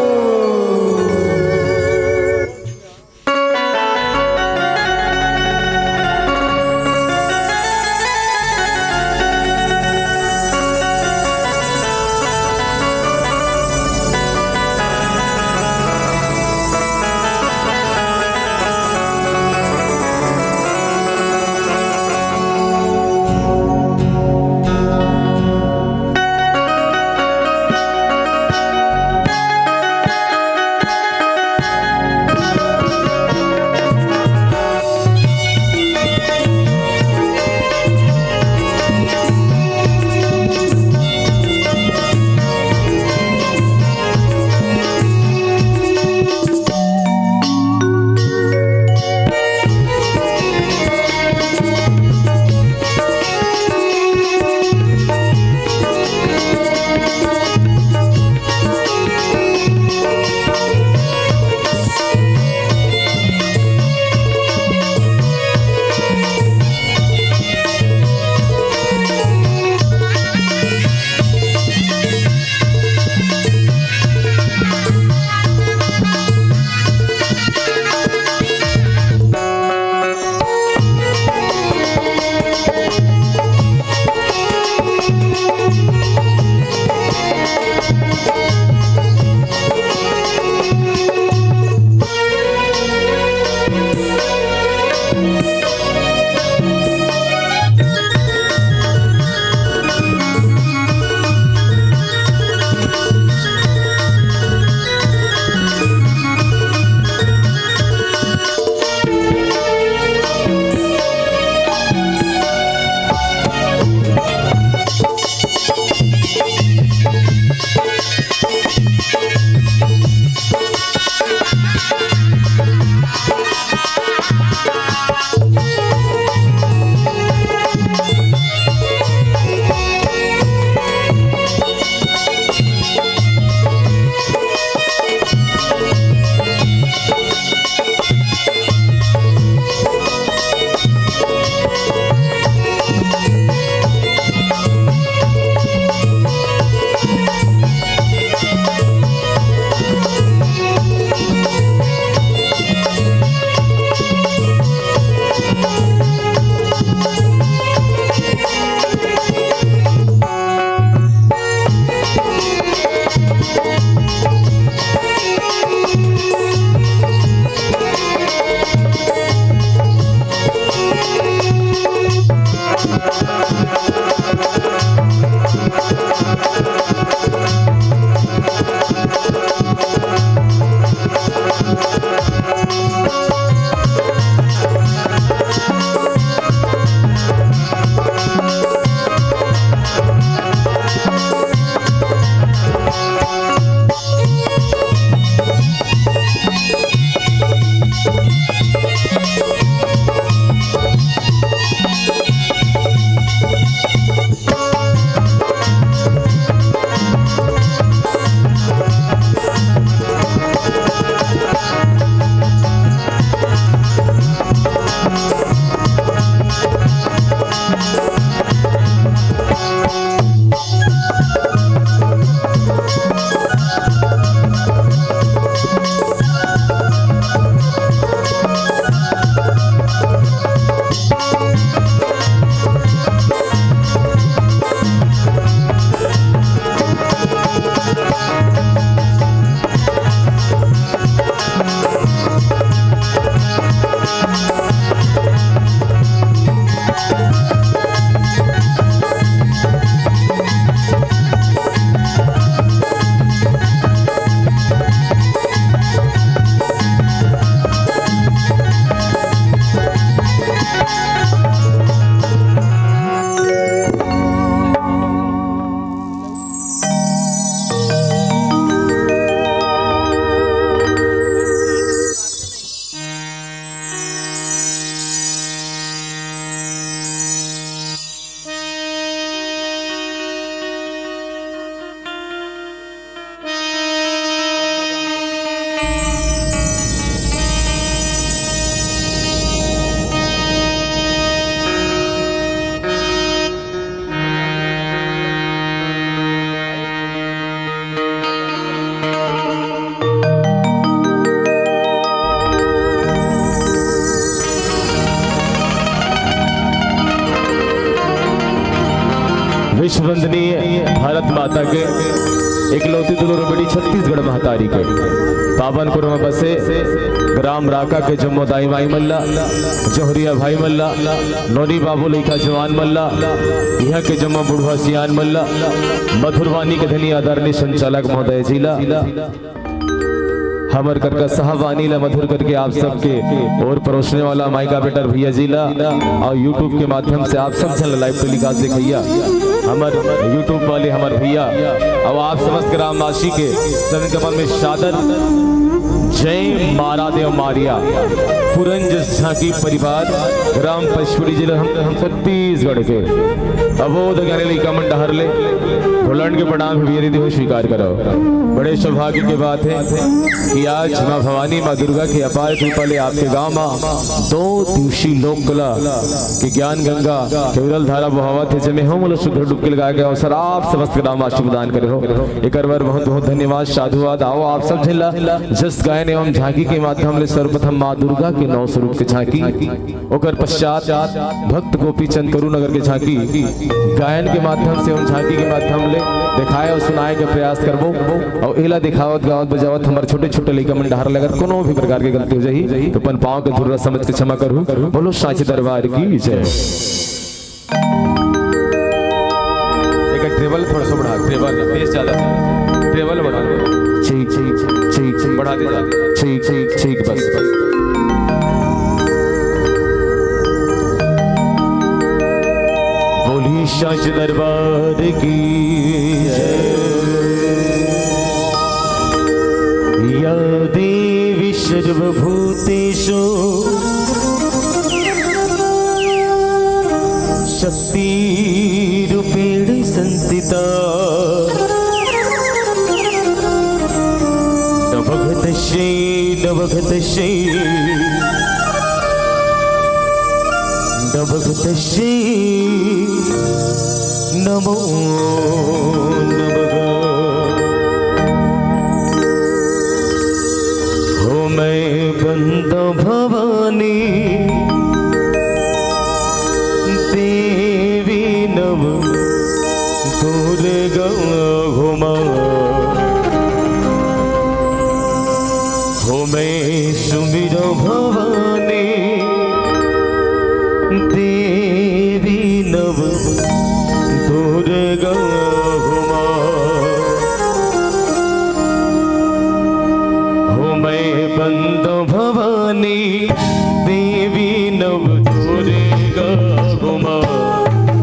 विश्व वंदनीय भारत माता के इकलौती दुलोर बेटी छत्तीसगढ़ महतारी के पावनपुर में बसे ग्राम राका के जम्मो दाई माई मल्ला, जोहरिया भाई मल्ला, नोनी बाबू लिखा जवान मल्ला, यहाँ के जम्मो बुढ़वा सियान मल्ला, मधुरवानी के धनी आदरणीय संचालक महोदय जिला हमर करका साहबानी ला मधुर करके आप सबके और परोसने वाला माइका बेटर भैया जिला और यूट्यूब के माध्यम से आप सब चल लाइव टेलीकास्ट देखिया हमर यूट्यूब वाले हमर भैया और आप समस्त ग्रामवासी के चरण कमल में सादर जय मारा देव मारिया पुरंज झांकी परिवार ग्राम पचपुरी जिला हम छत्तीसगढ़ के अबोध ज्ञानी कमंड हर ले ढोलंड के प्रणाम भैया दीदी हो स्वीकार करो। बड़े सौभाग्य की बात है कि आज माँ भवानी माँ दुर्गा की अपार कृपा ले आपके गांव में 2 दिवसीय लोक कला के ज्ञान गंगा केवल धारा बहावत है जमे हम लोग शुद्ध डुबकी लगा के अवसर आप समस्त ग्रामवासी प्रदान करे हो एक बार बहुत बहुत धन्यवाद साधुवाद। आओ आप सब जिला जस गायन एवं झांकी के माध्यम से सर्वप्रथम माँ दुर्गा के 9 स्वरूप के झांकी ओकर पश्चात भक्त गोपी चंद करू नगर के झांकी गायन के माध्यम से एवं झांकी के माध्यम ले दिखाए और सुनाए के प्रयास करबो और एला दिखावत गावत बजावत हमारे छोटे छोटे लइका मन डहर लगर कोनो भी प्रकार के गलती हो जाही तो अपन पाँव के धुर्रा समझ के क्षमा करू। बोलो साचे दरबार की जय। एक ट्रेवल थोड़ा सा बढ़ा, ट्रेवल तेज ज्यादा ट्रेवल बढ़ा दे, ठीक ठीक ठीक ठीक बढ़ा दे जा, ठीक ठीक ठीक बस बस। बोली साचे दरबार की या देवी सर्वभूतेषु शक्तिरूपेण संस्थिता नवघतश्री नवघतश्री नवघतश्री नमो नमः। हो मैं बंदो भवानी देवी नव दुर्गा घुमा हो मैं सुमिरो भवानी देवी नव दुर्गा घुमा हो मैं बंदो भवानी देवी नव दुर्गा घुमा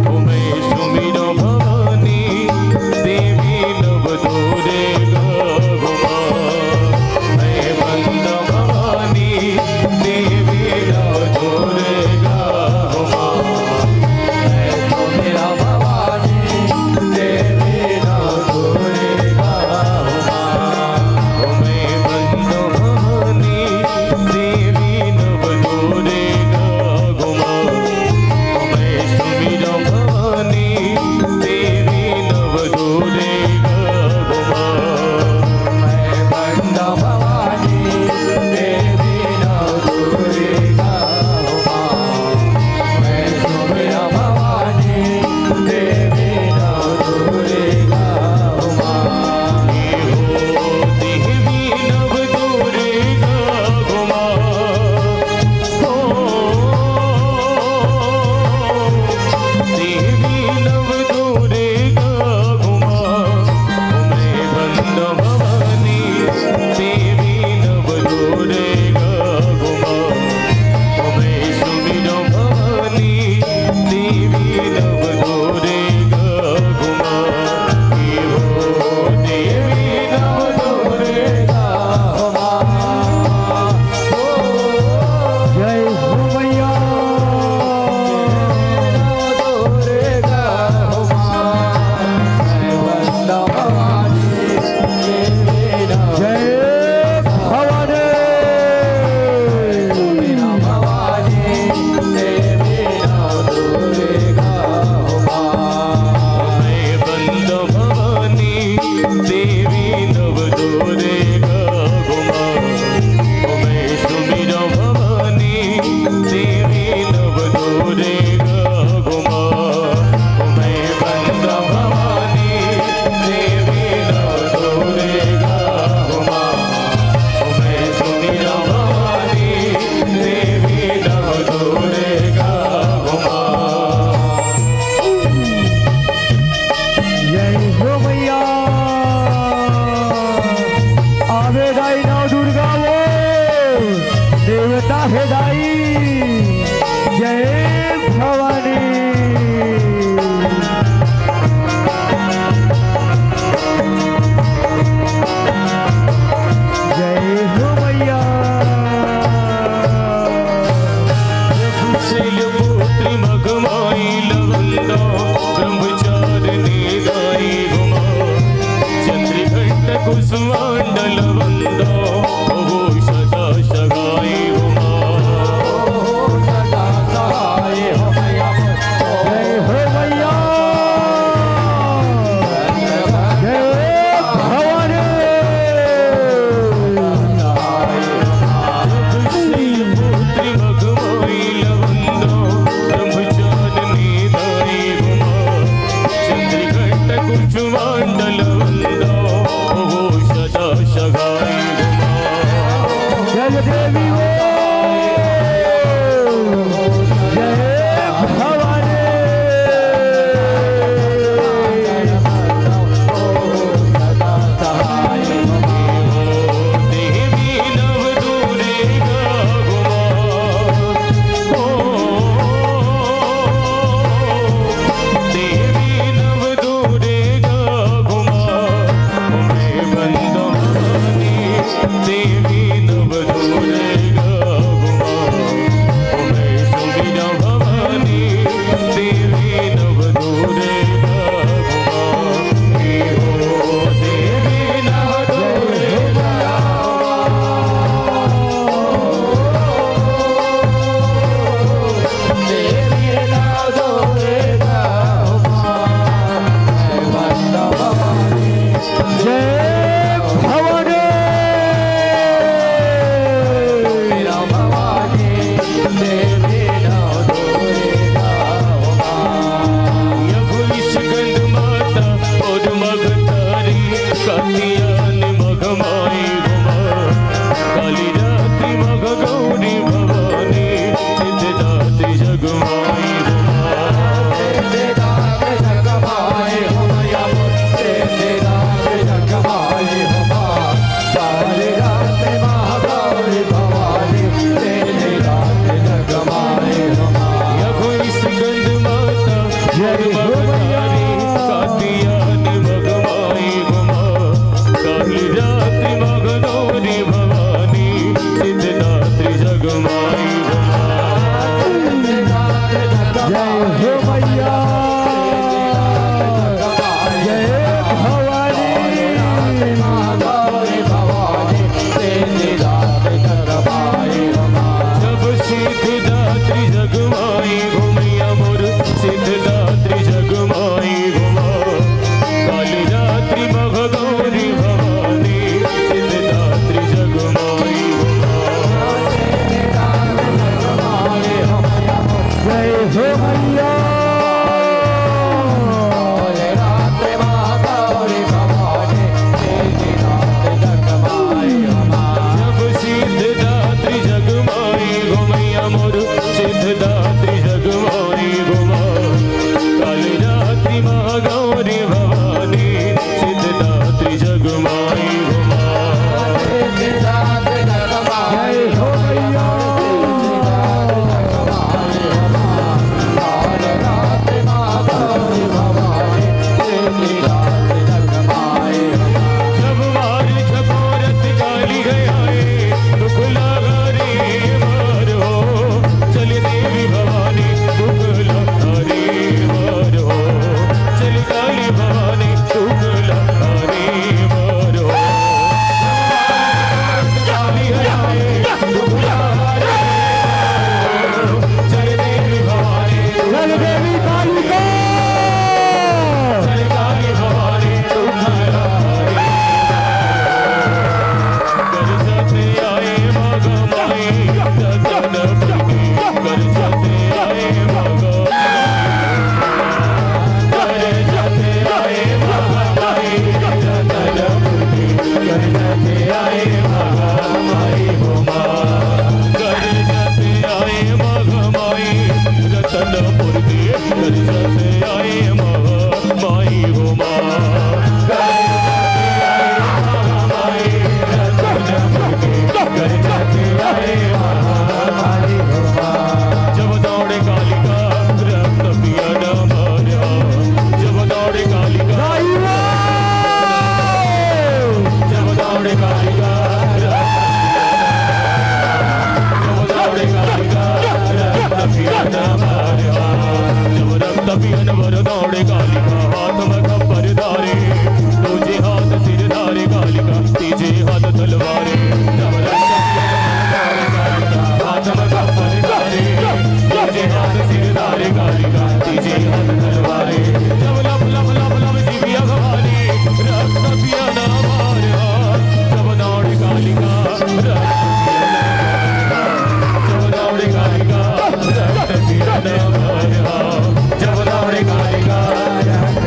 हो मैं सुमिरो भवानी देवी नव दुर्गा घुमा मैं बंदो भवानी देवी नव दुर्गा घुमा मैं सुमिरो भवानी देवी नव दुर्गा घुमा हो मैं बंदो भवानी देवी नव दुर्गा घुमा हो मैं सुमिरो भवानी देवी नव दुर्गा घुमा मैं बंदो भवानी देवी नव दुर्गा घुमा मैं सुमिरो भवानी देवी नव दुर्गा घुमा देवी नव दुर्गा घुमा हो देवी नव दुर्गा घुमा मैं बंदो भवानी देवी नव दुर्गा घुमा मैं सुमिरो भवानी देवी नव दुर्गा घुमा देवी नव दुर्गा घुमा जय हो मैया दुर्गा घुमा मैं बंदो भवानी देवी नव जय भवानी सुमिरो भवानी देवी नव दुर्गा घुमा कुसुमांडल वंदो ओहो सदा सगाई उमा सदा सहाय हो मैया जय हो मैया जय भवानी पुत्री भगवाई लवंदो ब्रह्मचारिणी दाई उमा चंद्रघंट कुसुमांडल वंदो ओहो सदा सगाई उमा जय देवी जय भवानी सदा सहाय देवी नव दुर्गा उमा देवी नव दुर्गा उमा उमे बंदवानी देवी नव दुर्गा उमा उमे सुबिना भवानी देवी नव दुर्गा उमा हे हो देवी नव दुर्गा देवी नव दुर्गा उमा बंदवानी जय भवानी मेरा भवानी देवी नव दुर्गा उमा यघुलिश गंध माता और मगतारी कातियान मघमाई उमा काली रात्रि मघ गौरी भवानी सिद्धदात्री जगमाई उमा सिद्धदात्री जगमाई उमा सिद्धदात्री जगमाई उमा काली रात्रि मघ गौरी भवानी सिद्धदात्री जगमाई उमा यघुलिश गंध माता और मगतारी कातियान मघमाई उमा काली रात्रि मघ गौरी भवानी सिद्धदात्री जगमाई उमा जय हो मैया जय भवानी जब सिद्धदात्री जगमाई घुमैया मोर सिद्धदात्री जगमाई घुमा काली रात्रि मघ गौरी भवानी सिद्धदात्री जगमाई घुमा जय हो मैया जब सिद्धदात्री जगमाई घुमैया मोर सिद्धदात्री जगमाई घुमा काली रात्रि मघ गौरी भवानी सिद्धदात्री जगमाई घुमा जय हो मैया जब मार झकोरत काली गयाए दुख लगा रे मार हो चल देवी भवानी दुख लगा रे मार हो चल काली भवानी दुख लगा रे मार हो काली गयाए दुख लगा रे मार हो चल देवी भवानी चल देवी काली को चल काली भवानी दुख लगा रे कर जाते आए मगमाई रतन पुरकी कर जाते आए मगमाई कर जाते आए मगमाई रतन पुरकी कर जाते आए मगमाई उमा कर जाते आए मगमाई रतन पुरकी कर जाते आए मगमाई उमा जब दौड़े कालिका रक्त पिया न मारा जब दौड़े कालिका जब दौड़े कालिका जब दौड़े कालिका रक्त पिया न मारा जब रक्त पिया न भर दौड़े कालिका हाथ में खप्पर धारे तुझे हाथ सिर धारे कालिका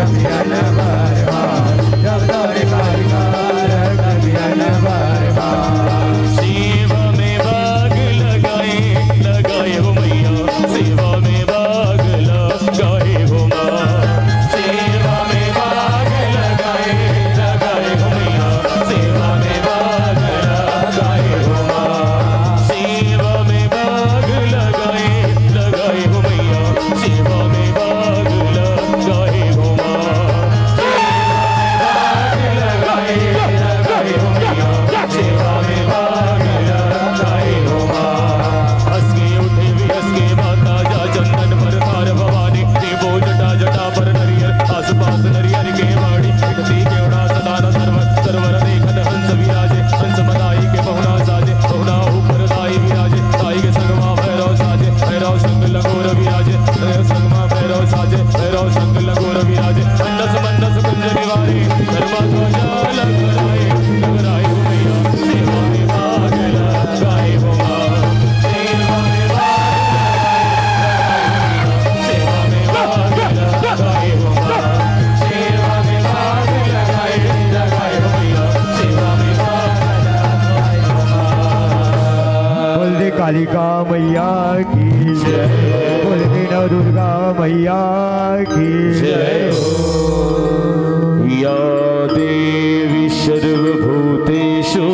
कमियन बार बार जब तोरे कारगार कमियन बार बार सेवा में बाग लगाए लगाए हो मैया सेवा में बाग लगाए हो माँ सेवा में बाग लगाए लगाए हो मैया सेवा में बाग लगाए हो माँ सेवा में बाग लगाए लगाए हो मैया सेवा में बाग लगाए हो माँ लगाए लगाए हो मैया सेवा में बाग लगाए हो माँ हंस के उठे भी हंस के माता जा चंदन पर तार भवानी देवो जटा जटा पर नरियर आस पास नरियर के वाणी इकती केवड़ा सदा न सरवर सरवर देखत हंस विराजे हंस मदाई के बहुना साजे बहुना ऊपर दाई विराजे दाई के संगमा भैरव साजे भैरव संग लगोर विराजे संगमा भैरव साजे भैरव संग लगोर विराजे मंडस मंडस कुंज निवारी धर्मा ध्वजा लहराए लहराए हो मैया सेवा में बाग लगाए हो माँ सेवा में सेवा में बाग लगाए हो माँ सेवा में बाग लगाए लगाए हो मैया सेवा में बाग लगाए हो माँ बोल दे कालिका मैया की जय बोल दे नव दुर्गा मैया की जय हो या देवी सर्वभूतेषु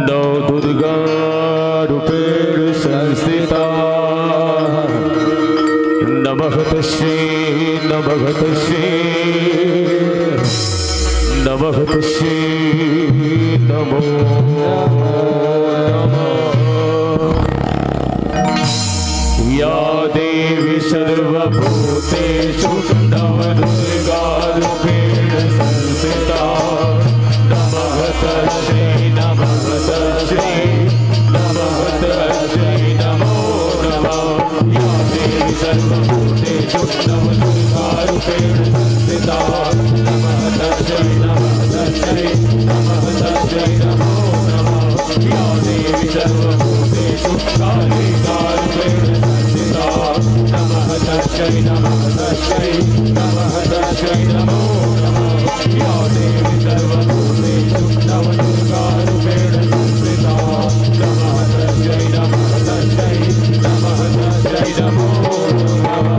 नौ दुर्गा रूपेण संस्थिता नमः तस्यै नमः तस्यै नमः तस्यै नमो नमः या देवी सर्वभूतेषु नव दुर्गा रूपेण संस्थिता नमः तस्यै नमः तस्यै नमः तस्यै नमो नमः या देवी सर्वभूतेषु नव दुर्गा रूपेण संस्थिता नमः तस्यै नमः तस्यै नमः तस्यै नमो नमः या देवी सर्वभूतेषु कालिका रूपेण संस्थिता नमः तस्यै नमः तस्यै नमः तस्यै नमो नमः या देवी सर्वभूतेषु नव दुर्गा रूपेण संस्थिता नमः तस्यै नमः तस्यै नमः तस्यै नमो नमः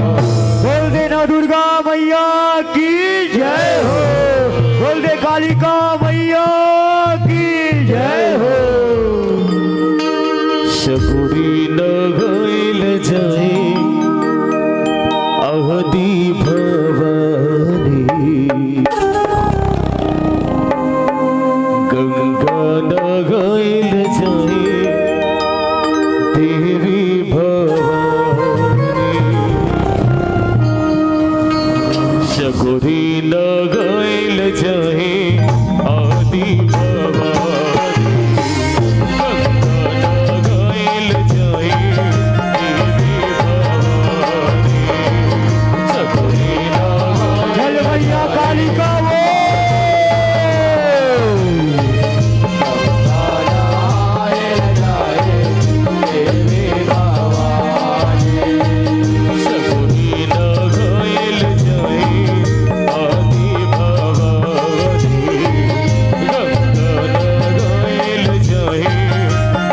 बोल दे नव दुर्गा मैया की जय हो बोल दे कालिका मैया की जय हो शकुरी न गईल जाए अहदी भवानी गंगा न गईल जाए देवी भवानी शकुरी न गईल जाए आदि भवानी गंगा न गईल जाए देवी भवानी शकुरी न जल मैया कालिका वो शकुनी न गईल जाए आदि भवानी गंगा न गईल जाए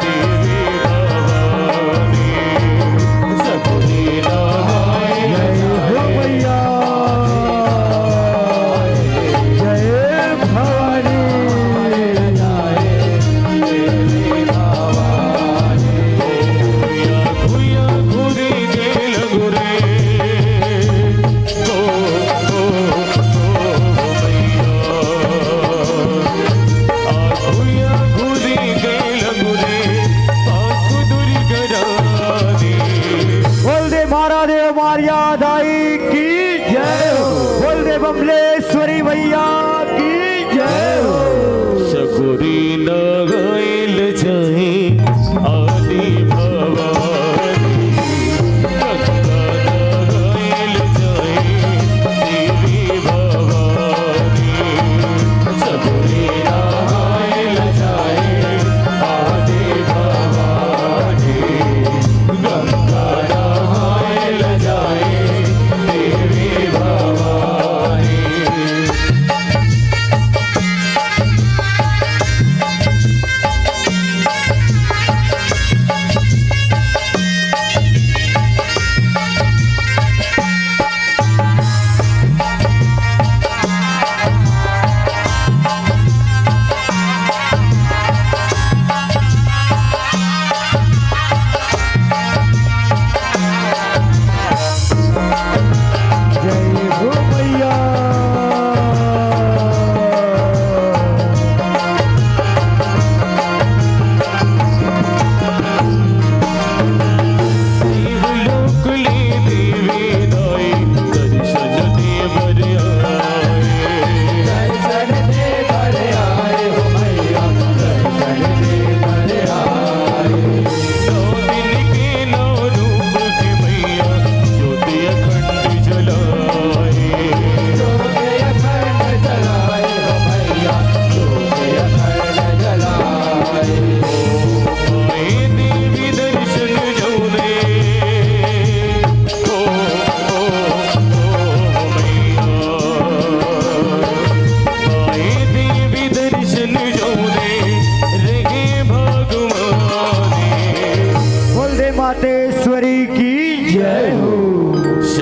देवी भवानी शकुनी न गईल जय हो मैया जय भवानी भुया घुरी गेल गुरे ओ मैया भुया घुरी गेल गुरे पाछू दूरी गरानी बोल दे महारादेव मारिया दाई की जय हो बोल दे बमलेश्वरी मैया की जय हो शकुरी न गईल जाए आदि भवानी गंगा न गईल जाए देवी भवानी शकुरी न गईल जाए आदि भवानी गंगा न गईल जाए देवी भवानी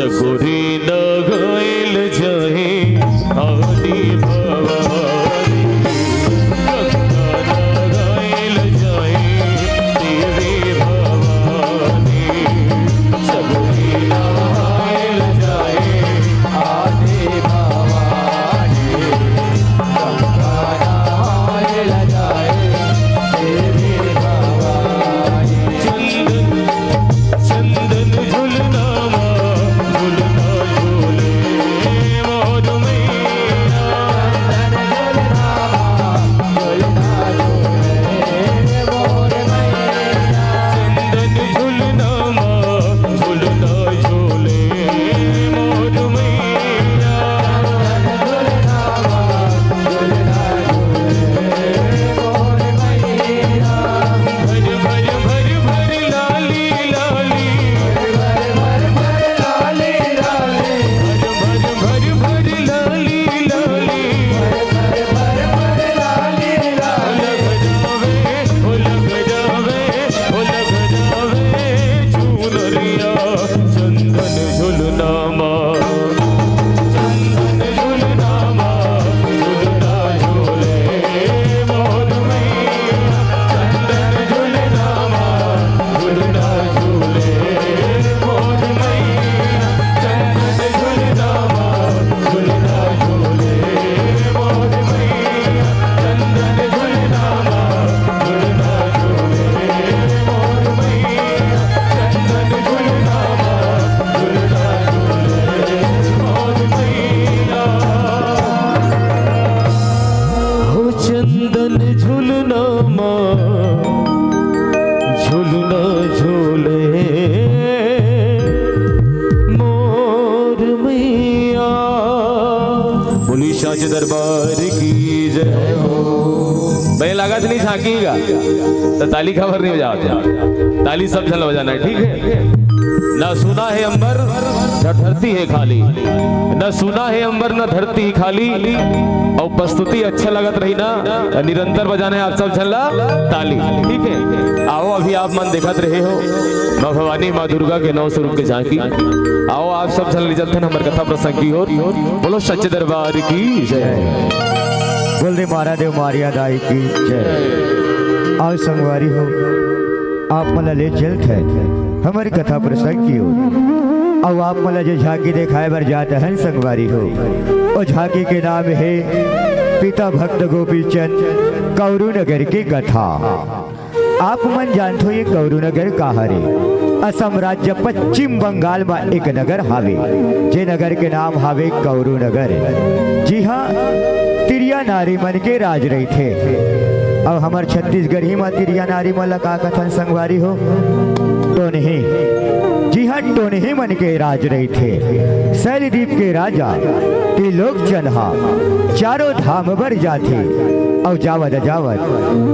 सगुरी न गइल जाए आदि भवानी गंगा न गइल जाए देवी भवानी सगुरी न गइल जाए आदि भवानी गंगा न गइल जाए देवी भवानी चंदन झुलना झुलना झूले मोर मैया चंदन झुलना झुलना झूले मोर मैया भर भर भर भर लाली लाली भर भर भर भर लाली लाली लग जावे चुनरिया चंदन झुलना चंदन झुलना झुलना झूले मोर मैया चंदन झुलना झुलना झूले मोर मैया चंदन झुलना झुलना झूले मोर मैया चंदन झुलना झुलना झूले मोर मैया चंदन झुलना झुलना झूले मोर मैया हो चंदन झुलना झुलना झूले मोर मैया। बोली साचे दरबार की जय हो। भाई लागत नहीं झांकीगा तो ताली खबर नहीं बजाते, ताली सब जल बजाना है, ठीक है। ना सुना है अंबर न धरती है खाली, न सुना है अंबर न धरती खाली। और प्रस्तुति अच्छा लगत रही ना, निरंतर बजाना है आप सब झल्ला ताली, ठीक है। आओ अभी आप मन देखत रहे हो माँ भवानी माँ दुर्गा के 9 स्वरूप के झांकी। आओ आप सब झल चलते हैं हमारे कथा प्रसंग की ओर। बोलो सच्चे दरबार की जय। बोल दे मारा देव मारिया दाई की जय। आज संगवारी हो आप मला ले चलत है हमारी कथा प्रसंग की ओर। अब आप मला जो झांकी दिखाए बर जाते हैं संगवारी हो, और झांकी के नाम है पिता भक्त गोपीचंद कौरू नगर की कथा। आप मन जानते हो ये कौरू नगर कहाँ रे? असम राज्य पश्चिम बंगाल में एक नगर हावे, जे नगर के नाम हावे कौरू नगर। जी हाँ, तिरिया नारी मन के राज रही थे। अब हमार छत्तीसगढ़ ही में तिरिया नारी मन का कथन संगवारी हो टोनही। जी हाँ, टोनही मन के राज रही थे। शैलदीप के राजा त्रिलोकचंद चारों धाम भर जाते और जावत जावत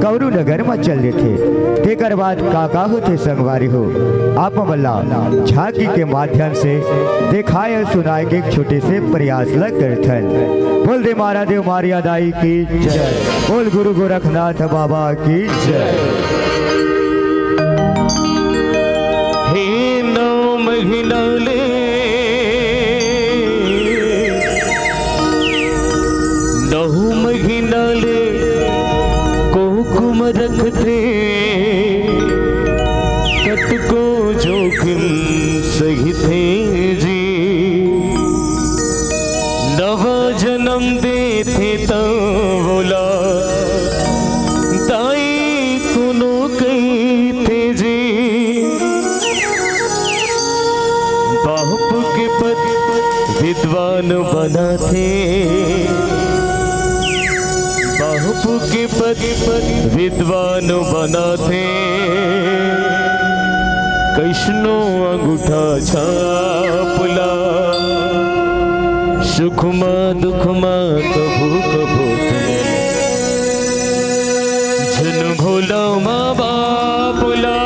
कौरू नगर में चल देते। तेकर बाद काका होते संगवारी हो आप मल्ला झांकी के माध्यम से दिखाए और सुनाए के एक छोटे से प्रयास लग करथन। बोल दे मारा देव मारिया दाई की जय। बोल गुरु गोरखनाथ बाबा की जय। हे 9 महीना ले 9 महीना ले कुकुम रखते कट को जोखिम सही थे जी। नवा जन्म देते तो बोला ताई कुनो कही थे जी। बाप के पति विद्वान बना थे, बाप के पति विद्वान बना थे। कैष्णो अंगूठा छापला सुखमा दुखमा कभू कभू झन भोला माँ बापुला,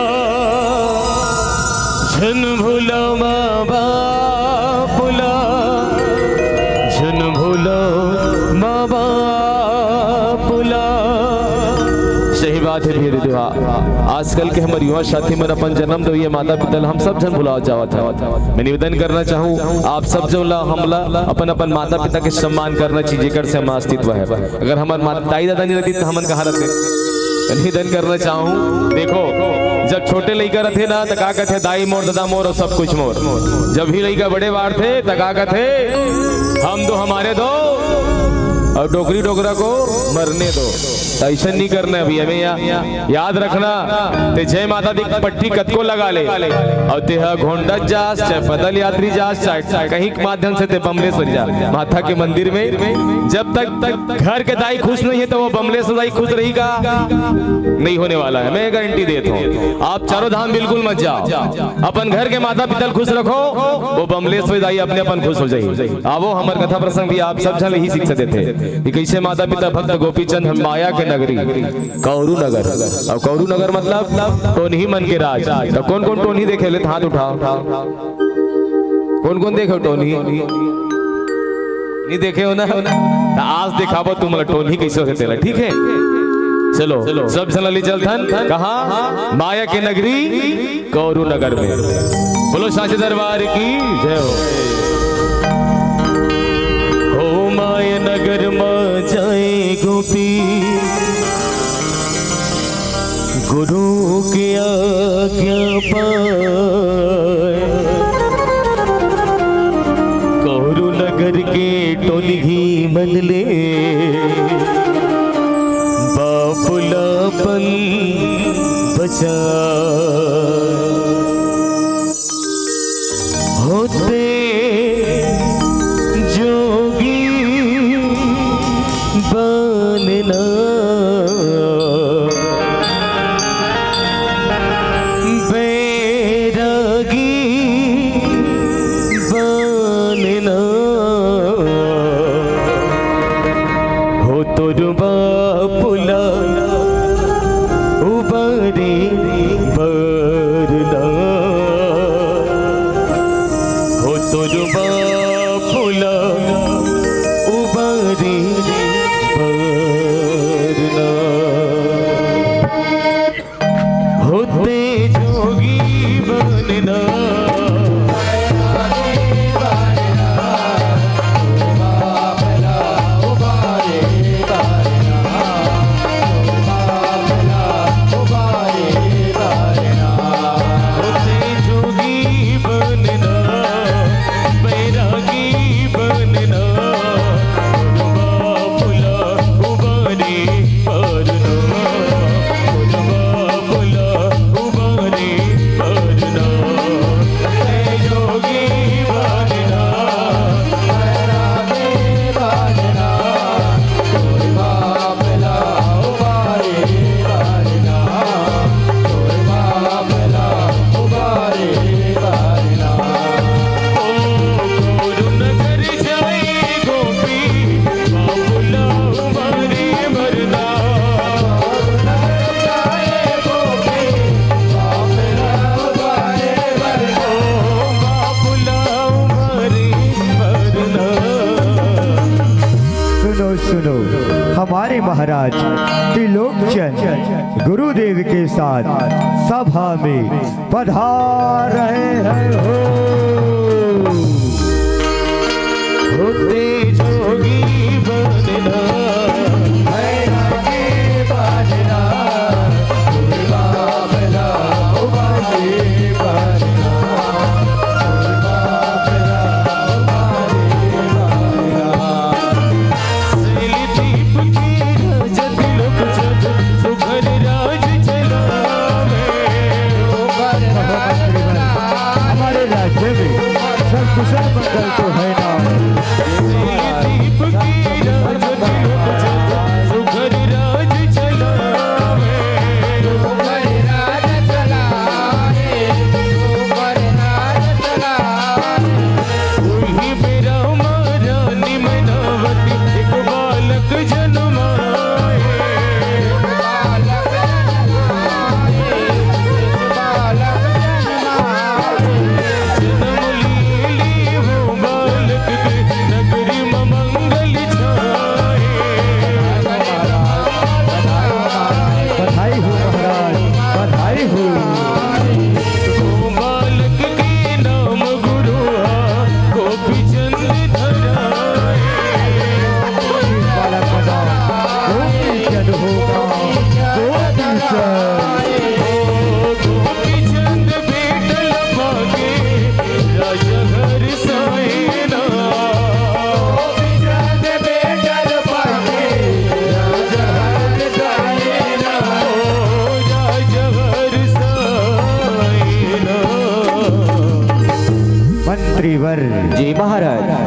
झन भोला माँ बापुला, झन भोला माँ बापुला। सही बात है धीरे धीरे आजकल के हमारे युवा साथी में अपन जन्म दो ये माता पिता हम सब जन भुला जावा था। मैं निवेदन करना चाहूँ आप सब जो हमला अपन अपन माता पिता के सम्मान करना चाहिए कर से हमारा अस्तित्व है। अगर हमारे माता दाई दादा नहीं रहती तो हमन कहाँ रहते। निवेदन करना चाहूँ देखो जब छोटे लड़का रहते ना तो का कहते दाई मोर दादा मोर और सब कुछ मोर। जब भी लड़का बड़े बार थे तो का कहते हम दो हमारे दो और डोकरी डोकरा को मरने दो। ऐसा नहीं करना अभी हमें याद रखना। ते जय माता दी पट्टी कत को लगा ले और ते घोंडा जास चाहे पैदल यात्री जास चाहे कहीं के माध्यम से ते बमलेश्वर जा माता के मंदिर में। जब तक घर के दाई खुश नहीं है तो वो बमलेश्वर दाई खुश रहेगा नहीं होने वाला है। मैं गारंटी देता हूँ। आप चारों धाम बिल्कुल मत जाओ। अपन घर के माता पिता खुश रखो वो बमलेश्वर दाई अपने अपन खुश हो जाए। आवो हमारे कथा प्रसंग भी आप सब जन यही शिक्षा देते कैसे माता पिता भक्त गोपीचंद हम माया के नगरी कौरू नगर। और कौरू नगर मतलब टोनही मन के राज। तो कौन कौन टोनही देखे ले हाथ उठाओ। कौन कौन देखे टोनही नहीं देखे हो ना तो आज दिखाबो तुम टोनही कैसे होते ला। ठीक है चलो सब चल चलथन कहा माया के नगरी कौरू नगर में। बोलो साचे दरबार की जय हो। माया नगर में जाए गोपी गुरु की आज्ञा पाए। कौरू नगर के टोली मन ले बापुलापन बचा होते बनना बैरागी बनना हो तो बापुला उबारे बरना हो तो बापुला उबारे होते जोगी बनना हमारे महाराज त्रिलोकचंद गुरुदेव के साथ सभा में पधार रहे हैं हो। होते जोगी बनना हमारे राज्य में सब कुशल मंगल तो है ना। बधाई हो महाराज, बधाई।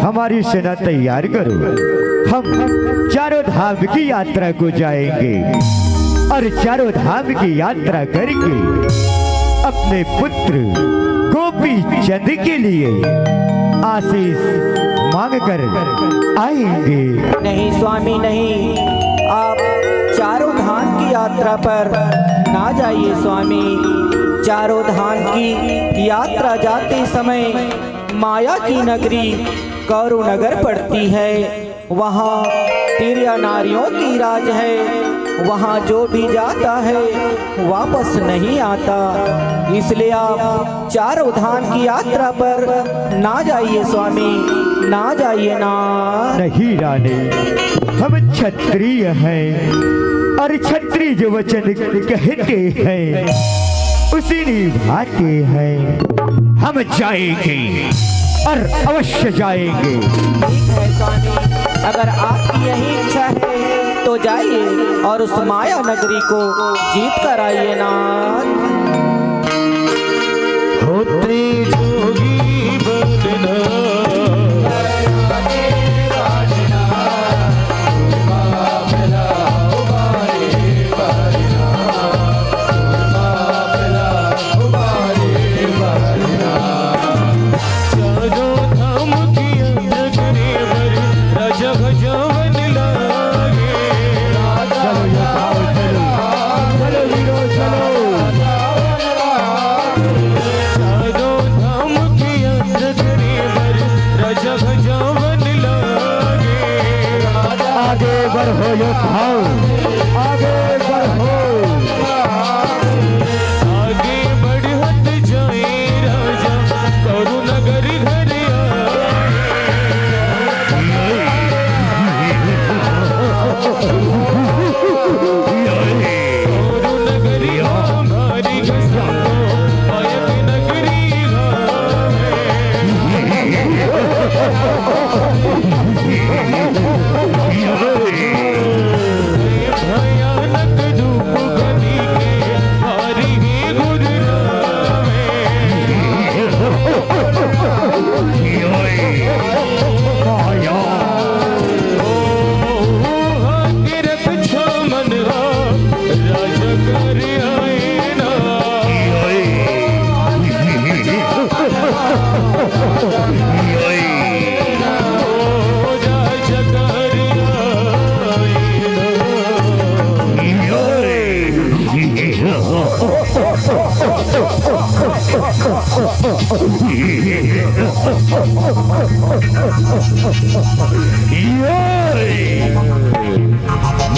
हमारी सेना तैयार करो। हम चारों धाम की यात्रा को जाएंगे और चारों धाम की यात्रा करके अपने पुत्र गोपी चंद के लिए आशीष मांग कर आएंगे। नहीं स्वामी नहीं, आप चारों धाम की यात्रा पर ना जाइए स्वामी। चारों धाम की यात्रा जाते समय माया की नगरी कौरव नगर पड़ती है। वहाँ तिरिया नारियों की राज है। वहाँ जो भी जाता है वापस नहीं आता। इसलिए आप चारों धाम की यात्रा पर ना जाइए स्वामी, ना जाइए ना। नहीं रानी, हम क्षत्रिय हैं और क्षत्रिय जो वचन कहते हैं उसी निभाते हैं। हम जाएंगे और अवश्य जाएंगे। ठीक है स्वामी, अगर आपकी यही इच्छा है तो जाइए और उस माया नगरी को जीत कर आइए ना। होते जोगी बनना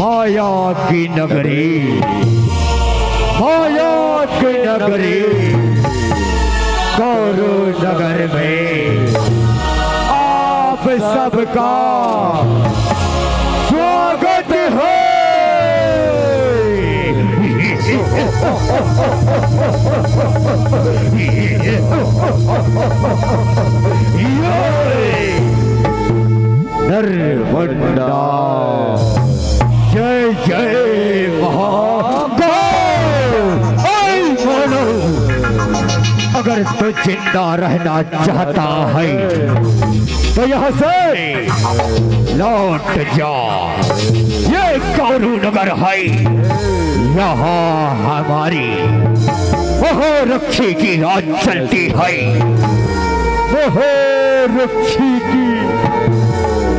माया की नगरी, माया की नगरी कौरव नगर में आप सबका स्वागत है। नरवंडा जय जय महादेव। अगर तो जिंदा रहना चाहता है तो यहाँ से लौट जा। ये कौरव नगर है, यहाँ हमारी वह रक्षी की राज चलती है। वह रक्षी की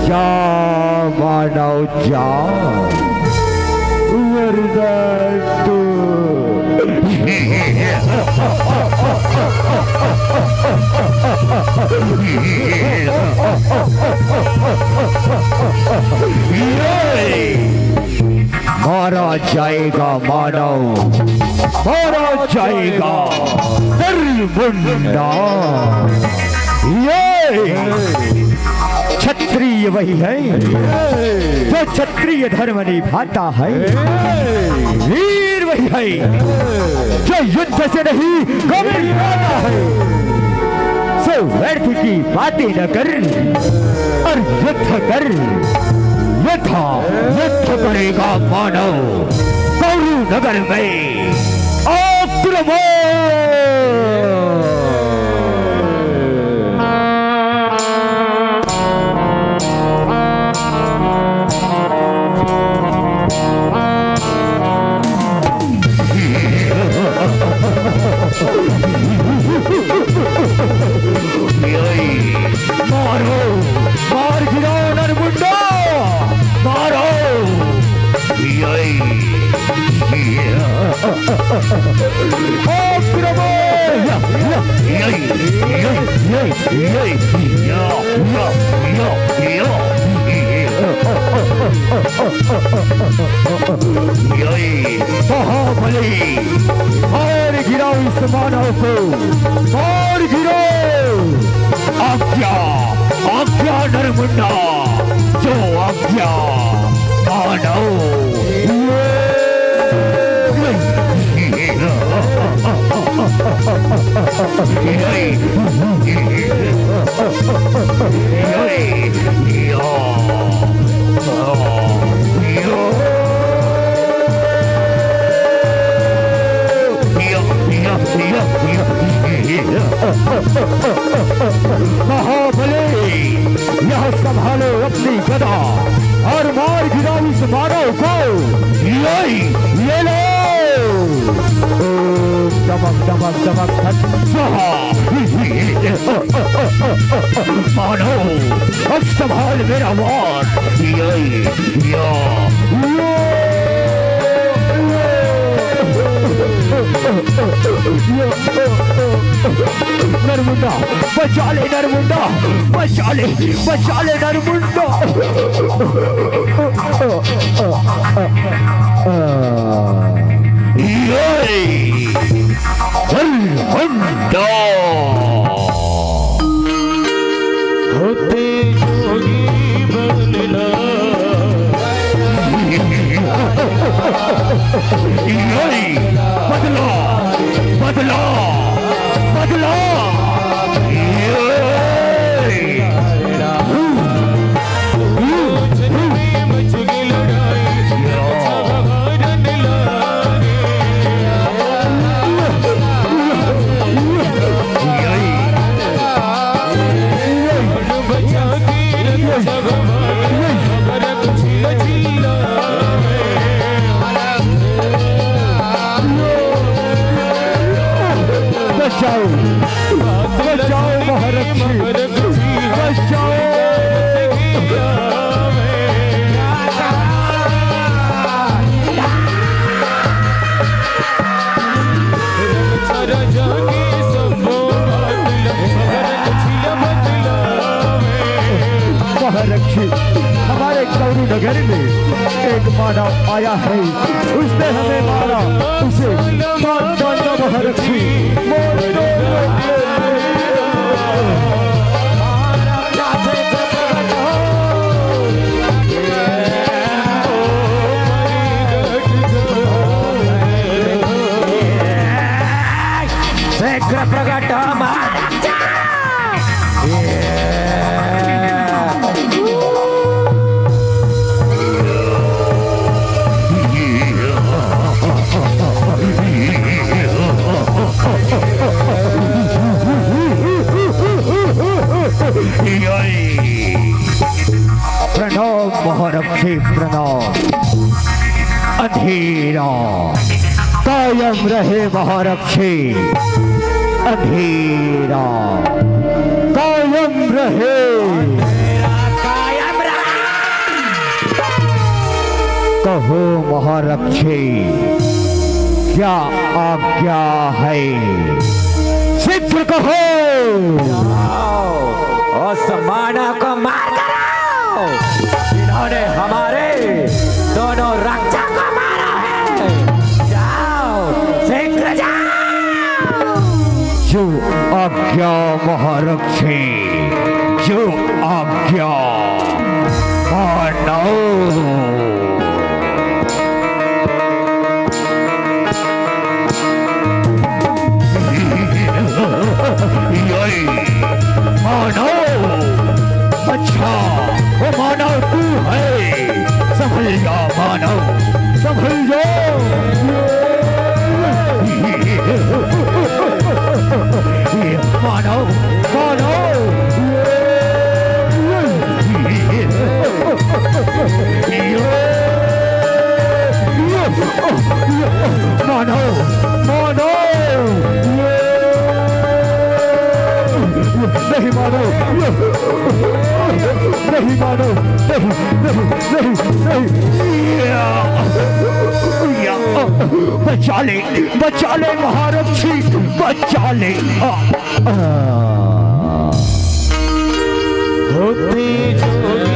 जा मानव जा, वरना तो मारा जाएगा मानव, मारा जाएगा नरवंडा। ये क्षत्रिय वही है जो क्षत्रिय धर्म निभाता है। वीर वही है जो युद्ध से नहीं घबराता है। सो व्यर्थ की बातें न कर और युद्ध कर। युद्ध करेगा मानव कौरव नगर में। आक्रमण! मारो मार गिराओ नरमुंडा मारो महाबली मार गिराओ इस मानव को मार गिराओ आज्ञा आज्ञा नरमुंडा जो आज्ञा महाबली यह संभालो अपनी गदा और मार गिराओ इस मानव को ले लो चमक चमक चमक मानो अब संभाल मेरा वार नरमुंडा बचा ले नरमुंडा बचा ले नरमुंडा होते जोगी बनना बदला बदला बदला बचाओ बचाओ महारक्षी बचाओ महारक्षी हमारे गौरी नगर में एक मानव आया है उसने हमें मारा उसे महारक्षी प्रकट प्रणव महारक्षी प्रणव अंधेरा कायम रहे महारक्षी अंधेरा कायम रहे कहो महारक्षी क्या आज्ञा है शीघ्र कहो उस मानव को मार करो जिन्होंने हमारे दोनों रक्षा को मारा है जाओ शीघ्र जाओ जो आज्ञा महारक्षी जो आज्ञा मानो मानो अच्छा वो मानव तू है संभल जा मानव संभल जाओ मानव मानव नहीं मानो, नहीं नहीं नहीं नहीं या, बचा ले महारथी, बचा ले। होती जोगी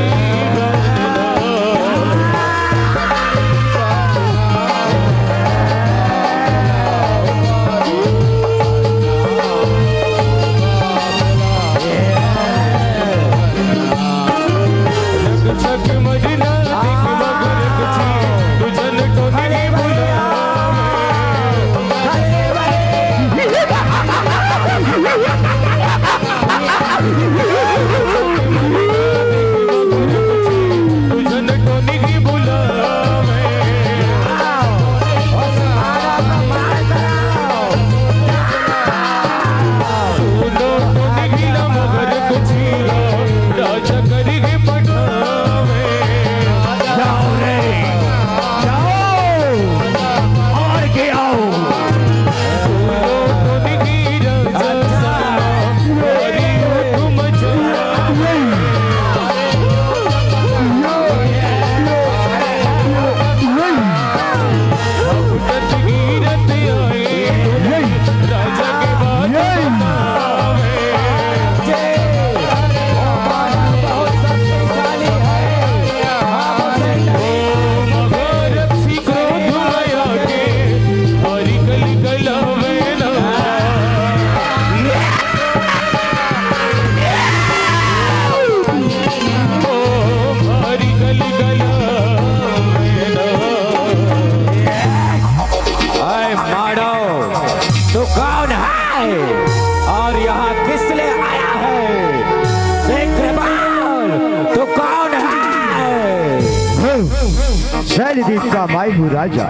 शैलदीप का माई हूँ राजा,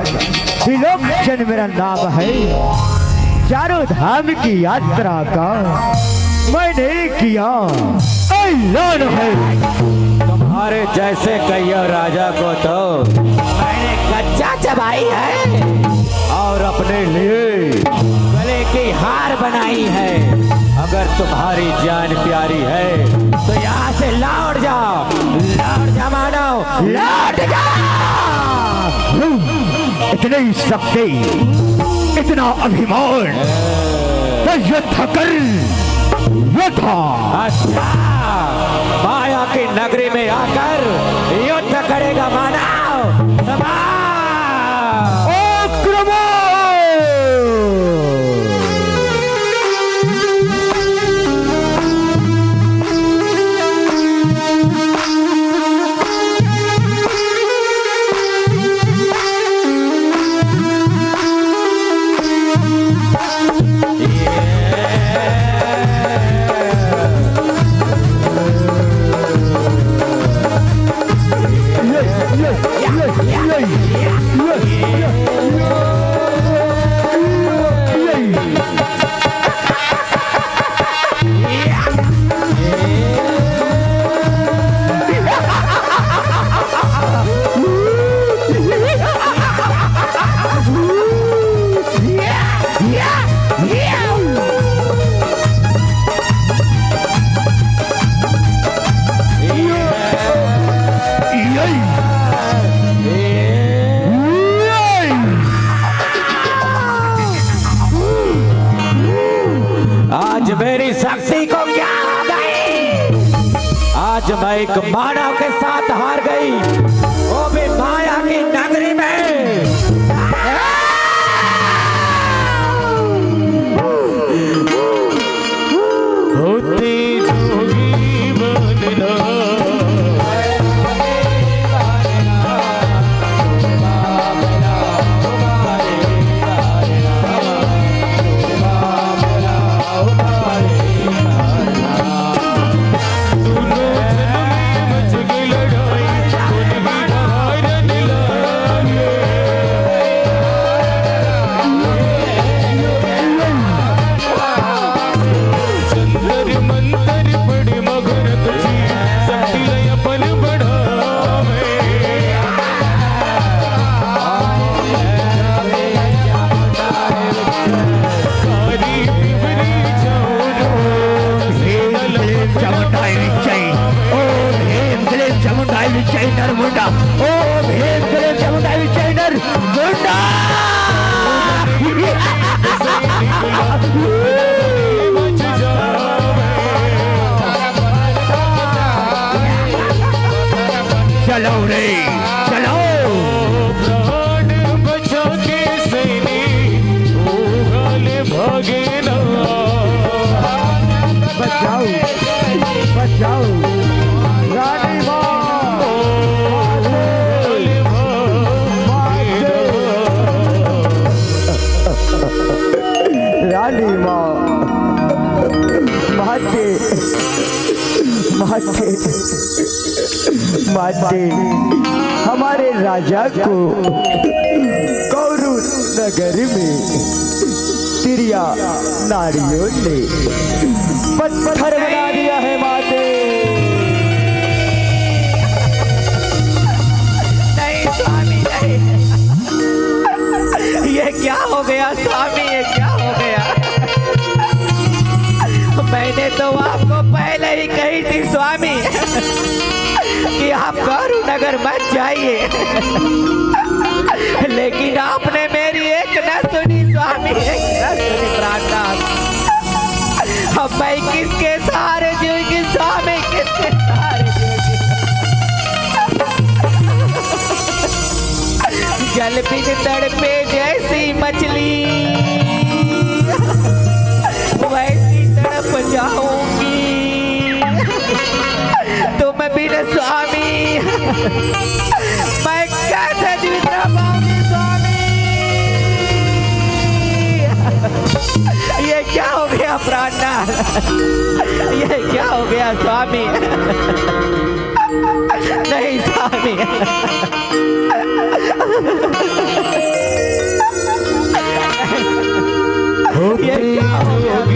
त्रिलोचन मेरा नाम है। चारों धाम की यात्रा का मैंने किया ऐलान है। तुम्हारे जैसे कहियो राजा को तो मैंने कच्चा चबाई है और अपने लिए गले की हार बनाई है। अगर तुम्हारी जान प्यारी है तो यहाँ से लौट जा मानव, लौट जा। इतने ही शक्ति, इतना अभिमान, तो युद्ध कर, युद्ध। अच्छा, माया की नगरी में आकर युद्ध करेगा मानव। मेरी शक्ति को क्या हो गई? आज मैं एक मानव के साथ हार गई, वो भी माया की नगरी में। होती जोगी बनना लड़ाई चमुंडाई विचैनर मुंडा, ओ भेद करे चमुंडाई विचैनर मुंडा। चलो रे चलो, प्राण बचा के सैनिक ओ हाले भागे ना। बचाओ बचाओ रानी रानी माँ माते माते माते हमारे राजा को कौरू नगर में तिरिया नारियों ने पत्थर बना दिया है माते। नहीं स्वामी नहीं, ये क्या हो गया स्वामी, ये क्या हो गया। मैंने तो आपको पहले ही कही थी स्वामी कि आप गौरू नगर मत जाइए, लेकिन आपने मेरी एक न सुनी स्वामी, एक न सुनी प्राणनाथ। अब मैं किसके सहारे जीऊंगी स्वामी, किसके सहारे जीऊंगी। जल बिन तड़पे जैसी मछली वैसी तड़प जाऊंगी तुम बिन स्वामी, मैं कैसे जीवित रह पाऊंगी स्वामी। ये क्या हो गया प्राणनाथ, ये क्या हो गया स्वामी। नहीं स्वामी, ये क्या हो गया।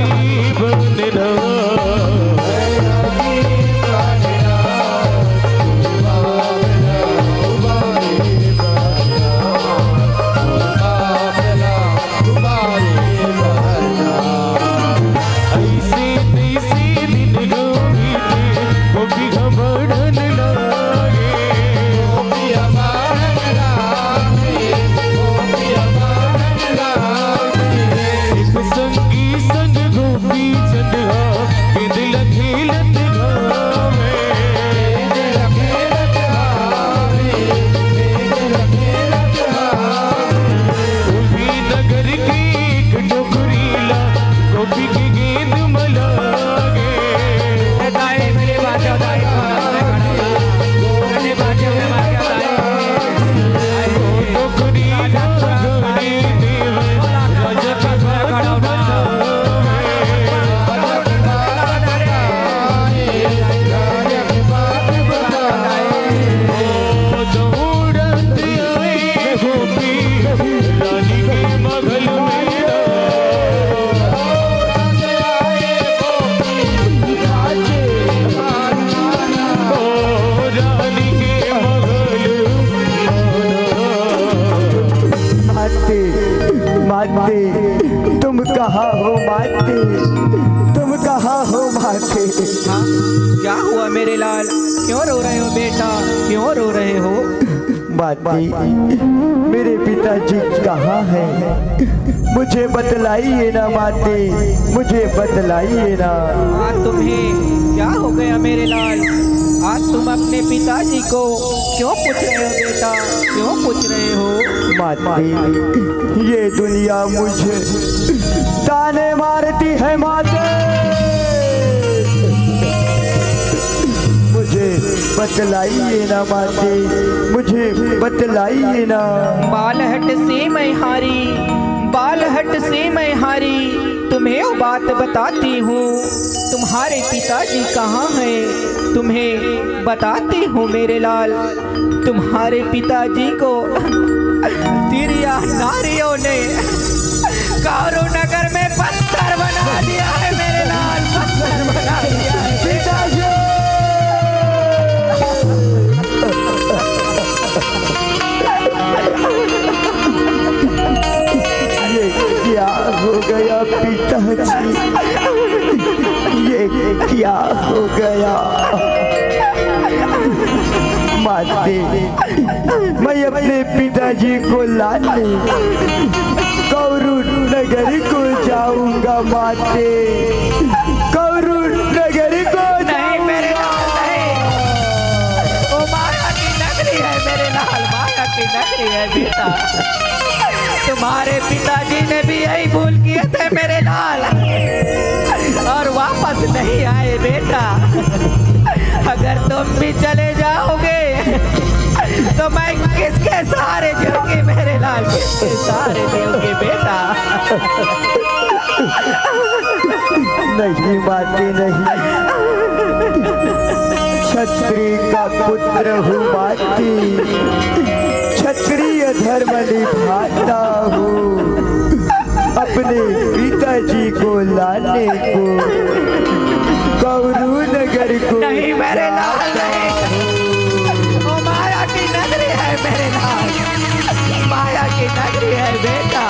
माते तुम कहाँ हो माते, तुम कहाँ हो माते। हाँ, क्या हुआ मेरे लाल, क्यों रो रहे हो बेटा, क्यों रो रहे हो। माते मेरे पिताजी कहाँ हैं, मुझे बतलाइए ना माते, मुझे बतलाइए ना। आज तुम्हें क्या हो गया मेरे लाल, आज तुम अपने पिताजी को क्यों पूछ रहे हो बेटा, क्यों पूछ रहे हो। माते ये दुनिया मुझे ताने मारती है माते, मुझे बतलाइए ना माते, मुझे बतलाइए ना। बालहट से मैं हारी, बालहट से मैं हारी, तुम्हें वो बात बताती हूँ। तुम्हारे पिताजी कहाँ हैं, तुम्हें बताती हूँ मेरे लाल। तुम्हारे पिताजी को तिरिया नारियों ने कौरू नगर में पत्थर बना दिया है मेरे लाल, पत्थर बना दिया है पिताजी। ये क्या हो गया पिताजी, ये क्या हो गया। माते मैं अपने पिताजी को लाने कौरू नगर को जाऊंगा माते, कौरू नगर को नहीं मेरे लाल नहीं, वो माया की नगरी है मेरे लाल, माया की नगरी है बेटा। तुम्हारे पिताजी ने भी यही भूल किए थे मेरे लाल, और वापस नहीं आए बेटा। अगर तुम भी चले जाओगे तो मैं किसके सहारे जाऊंगी मेरे लाल, किसके सहारे जाऊंगी बेटा। नहीं माते नहीं, क्षत्रिय का पुत्र हूँ माते, क्षत्रिय धर्म निभाता हूँ। अपने पिताजी को लाने को कौरू नगर को नहीं मेरे लाल नहीं, वो माया की नगरी है मेरे लाल, माया की नगरी है बेटा।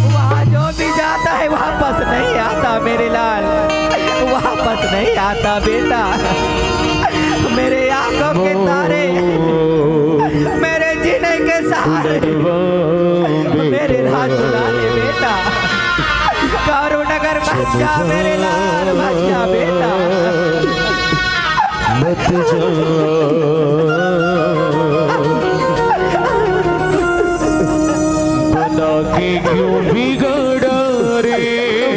वहाँ जो भी जाता है वापस नहीं आता मेरे लाल, वापस नहीं आता बेटा। मेरे आंखों के तारे, मेरे जीने के सहारे मेरे राज दुलारे बेटा। कौरू नगर मत जा मेरे लाल, मत जा बेटा। मत जा बता के क्यों बिगड़ा रे,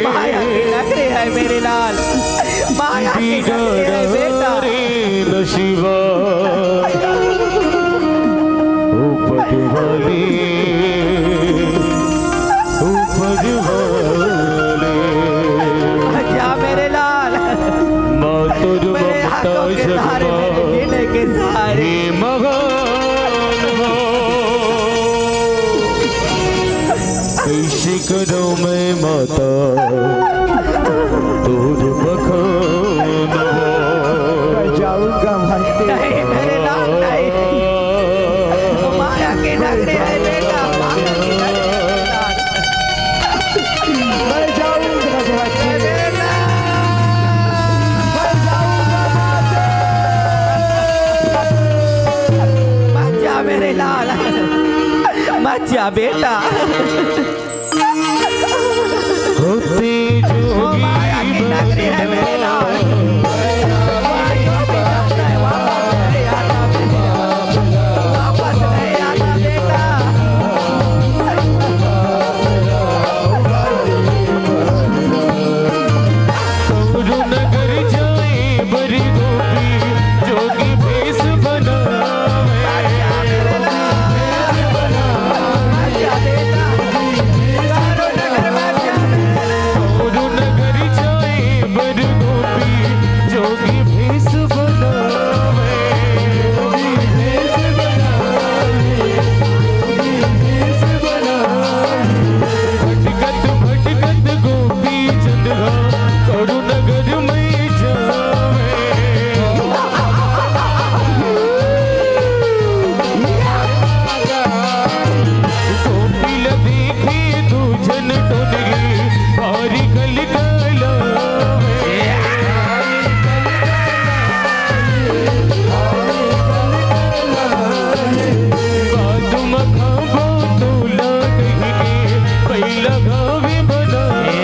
माया की नगरी है मेरे लाल, माया की नगरी है बेटा। नशीबा उपज वाले, उपज वाले जा मेरे लाल, मातुर मेरे हाथों के सहारे, मेरे जीने के सहारे। मगान हो कैसे करूं मैं माता दूध बखान हो। जाऊंगा माते, नहीं मेरे लाल नहीं, वो माया की नगरी है बेटा, माया की नगरी है मेरे लाल। मैं जाऊंगा माते, मेरे लाल, मत जा मेरे लाल, मत जा बेटा। होती वो माया की नगरी है मेरे लाल, वहाँ जो भी जाता है वापस नहीं आता बेटा, वापस नहीं आता बेटा। कौरू नगर जाए बड़ी गोपी जोगी भेष बनावे, कौरू नगर जाए बड़ी गोपी जोगी भेष बनावे। भटकत भटकत गोपी चंद्रा कौरू नगर में जावे। गोपी देखी तू जन टोनगी भारी गल गलावे। बात मखाबो तू लागी के पहला गावे बनावे।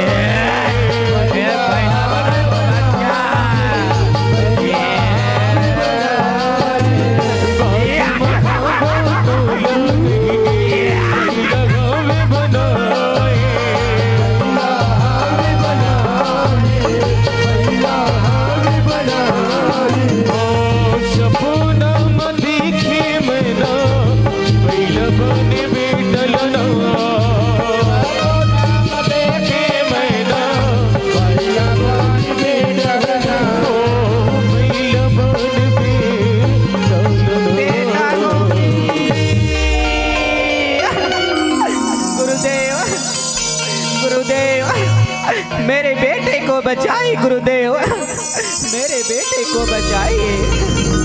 मेरे बेटे को बचाइए गुरुदेव, मेरे बेटे को बचाइए।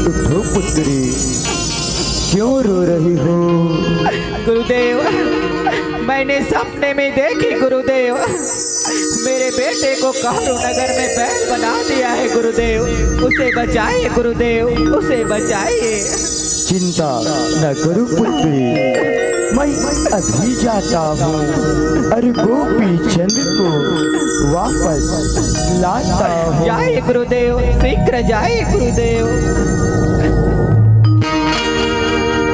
उठो पुत्री, क्यों रो रही हो? गुरुदेव, मैंने सपने में देखी गुरुदेव, मेरे बेटे को कारू नगर में बैल बना दिया है गुरुदेव, उसे बचाइए गुरुदेव, उसे बचाइए। चिंता न करो पुत्री, मैं अभी जाता हूँ अरे गोपी चंद को वापस लाता हूँ। जाइए गुरुदेव, शीघ्र जाइए गुरुदेव।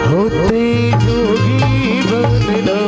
होते जोगी बनना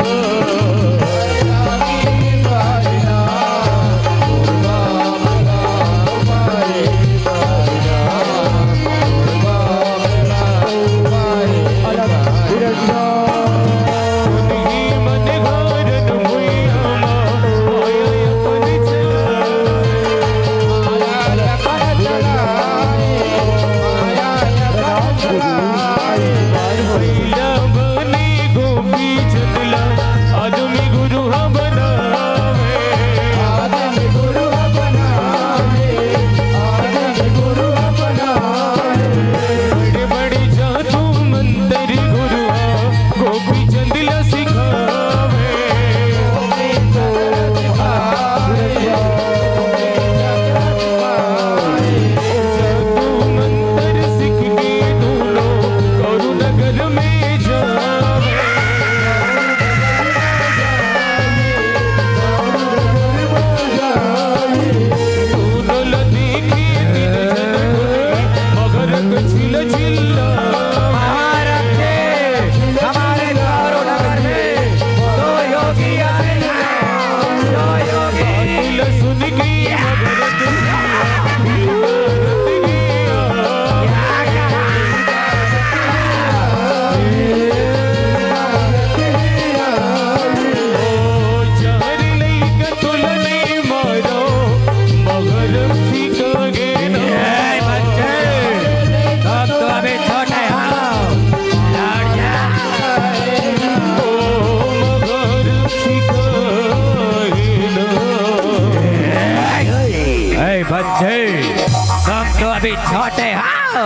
अभी छोटे हो,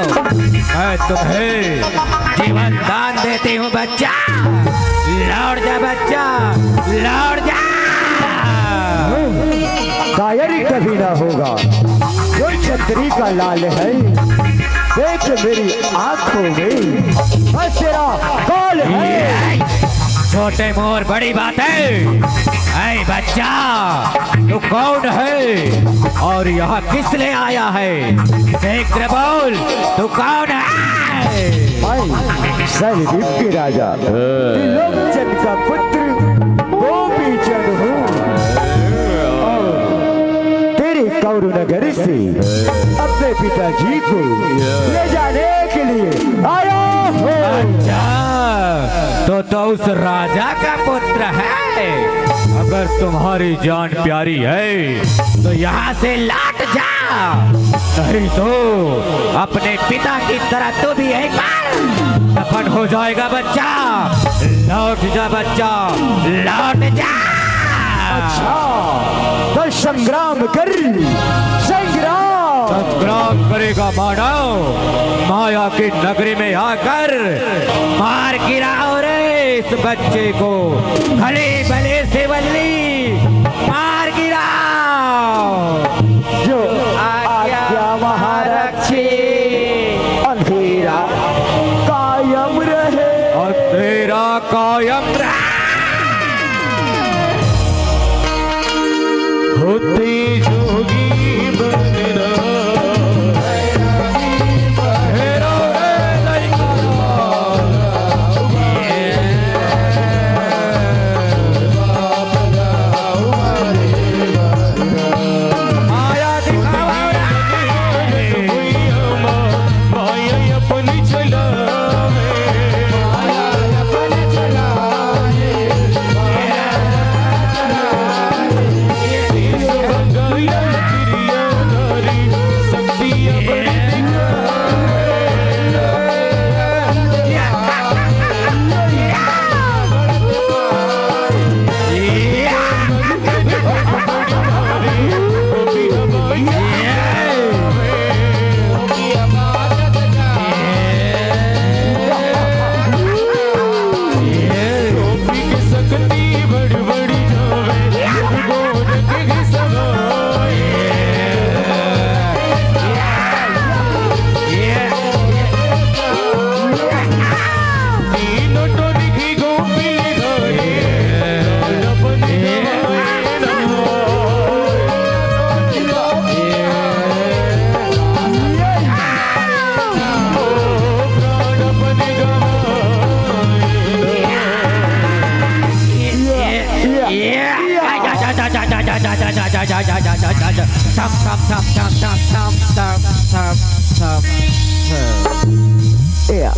मैं तुम्हें जीवन दान देती हूँ बच्चा। लौट जा बच्चा, लौट जा। कायरी कभी ना होगा, जो छतरी का लाल है देख मेरी आंखों में बस तेरा कौन है। छोटे मोर बड़ी बात है। ऐ बच्चा, तू कौन है और यहाँ किस लिए आया है? शीघ्र बोल, तू कौन है? मैं सरदीप के राजा त्रिलोकचंद का पुत्र गोपी चंद हूँ और तेरे कौरू नगर से अपने पिताजी को ले जाने के लिए आया हूँ। अच्छा, तो उस राजा का पुत्र है। अगर तुम्हारी जान प्यारी है तो यहाँ से लौट जा, नहीं तो अपने पिता की तरह तू भी एक बार दफन हो जाएगा बच्चा। लौट जा बच्चा, लौट जा। अच्छा, तो संग्राम कर, संग्राम करेगा मानव। माया की नगरी में आकर मार गिराओ रे इस बच्चे को, भले भले से बल्ली मार गिराओ। जो आज्ञा महारक्षी, अंधेरा कायम रहे, अंधेरा कायम रहे। होते जोगी बनना बंद जा जा जा जा जा जा थम थम थम थम थम थम थम थम या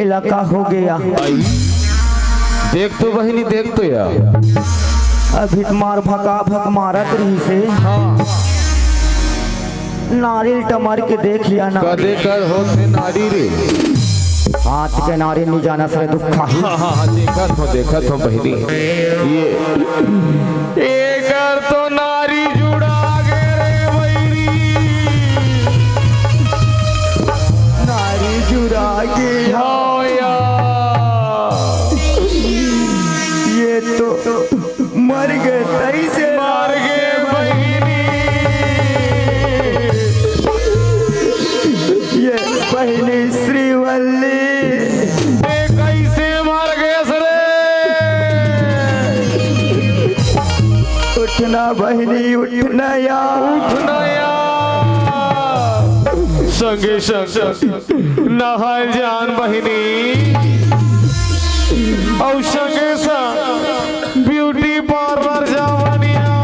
इलाका हो गया। देख तो बहनी देख तो यार। अभी मार भका भक मारत रही से नारियल टमर के देख लिया ना कदे कर होते नारी रे। हाथ के नारी नहीं जाना से दुखा ही। हाँ देखा तो बहनी ये कर तो नारी जुड़ा गे रे बहनी। नारी जुड़ा के हाँ यार ये तो मर गए तई से मार गे बहनी। ये पहली श्रीवल्ली कैसे मार गए सरे। उठना बहनी उठना यार संगे संग नहाय जान बहनी और संगे संग ब्यूटी पार्लर जावनिया।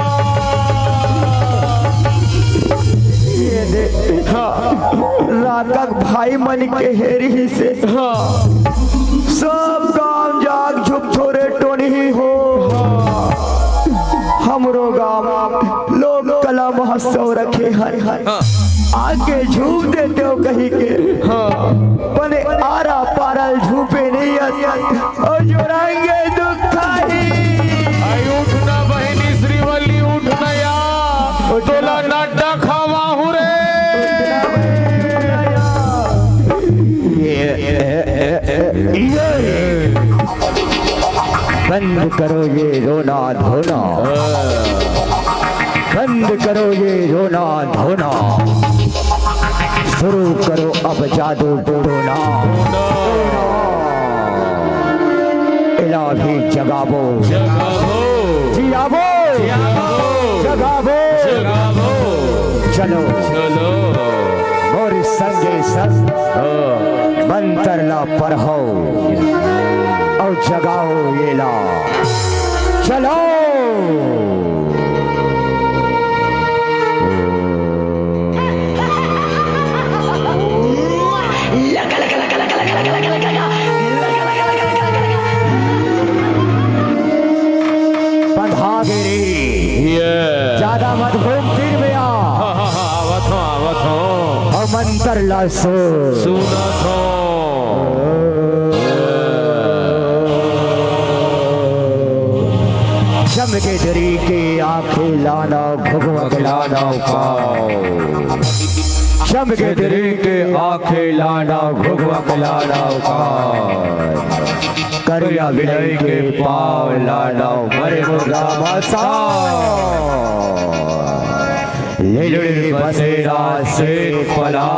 ये देख रातक भाई मन के हेरी से सब गांव जाग झुक छोरे टोनी ही हो। हमरो गांव लोग कला महोत्सव रखे हैं आके झूम देते हो कहीं के बने आरा पारल झूपे नहीं और जोड़ाएंगे दुखाई। उठना बहनी श्रीवल्ली उठना या तोला नाटा खावा हूँ रे। बंद करो ये रोना धोना बंद करो ये रोना धोना शुरू करो अब जादू टोना। इलाही जगावो जियावो जगावो चलो मोर संगे संग मंत्रला पढ़ो और जगाओ ये ला चलो। ज्यादा मत घूम फिर में आवत हो और मंत्र ला सुनत हो। चमके दरी के आंखें लाना भगवत लाना पाओ चमके दरी के आंखें लाना भगवत लाना पाओ करिया विनय के पाव लाना मरे मुर्गा बसा ले ले बसेरा से पला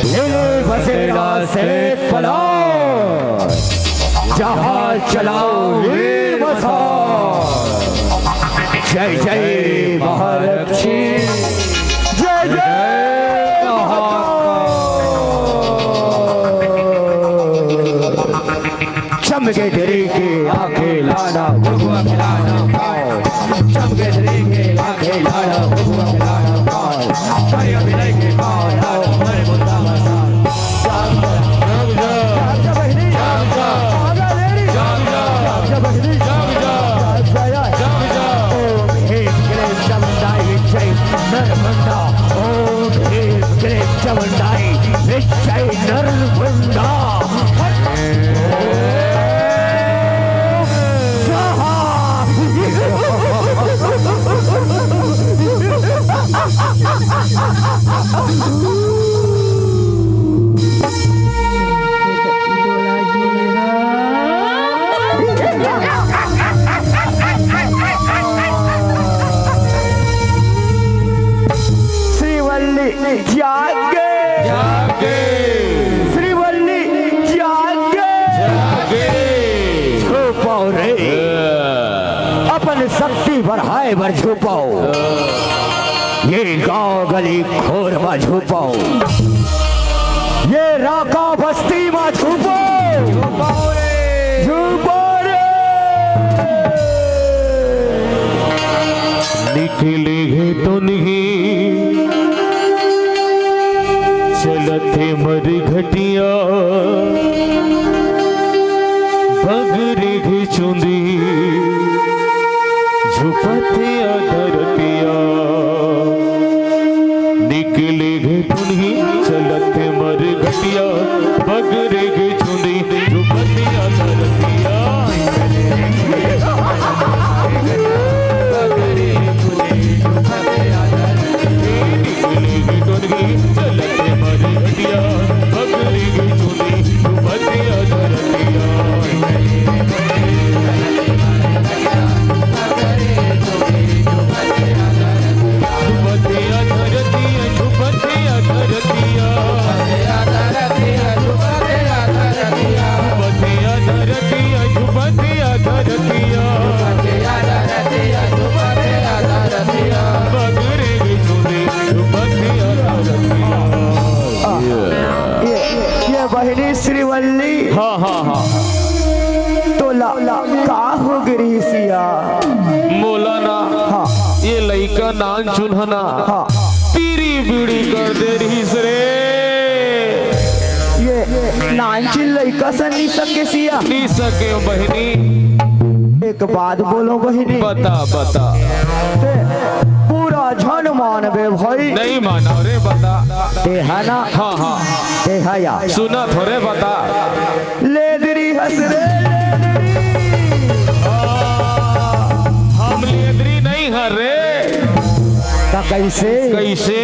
ले ले बसेरा से पला जहाँ चलाओ वीर बसा जय जय महालक्ष्मी जय जय चमके दरी के आंखें लाना भगवा खिलाना पाओ चमके दरी के आंखें लाना भगवा खिलाना पाओ करिया विनय के पाओ लाओ हमारे मुद्दा बसा जागे जागे श्रीवल्ली जागे छुपाओ रे अपन शक्ति बढ़ाए बर छुपाओ ये गांव गली खोर में छुपाओ ये राका बस्ती में छुपाओ निकले है तो नहीं चलते मर घटिया बगरे घे चुंदी झुपते धरतिया निकले घे तो नहीं चलते मर घटिया बगरे घे चुंदी झुपते धरतिया ये बहनी श्रीवल्ली हाँ हाँ हाँ तो का हो गई सिया मौलाना हाँ ये लइका नान चुनहना हाँ पीरी बीड़ी कर दे रही रे ये नानचिन लइका से नहीं सके सिया नहीं सके बहनी एक बात बोलो बहनी बता बता पूरा झन मानबे भाई नहीं माना रे बता ते है ना हाँ हाँ ते है या सुना थोड़े बता लेदरी हंस रे हम लेदरी नहीं हर रे का कैसे कैसे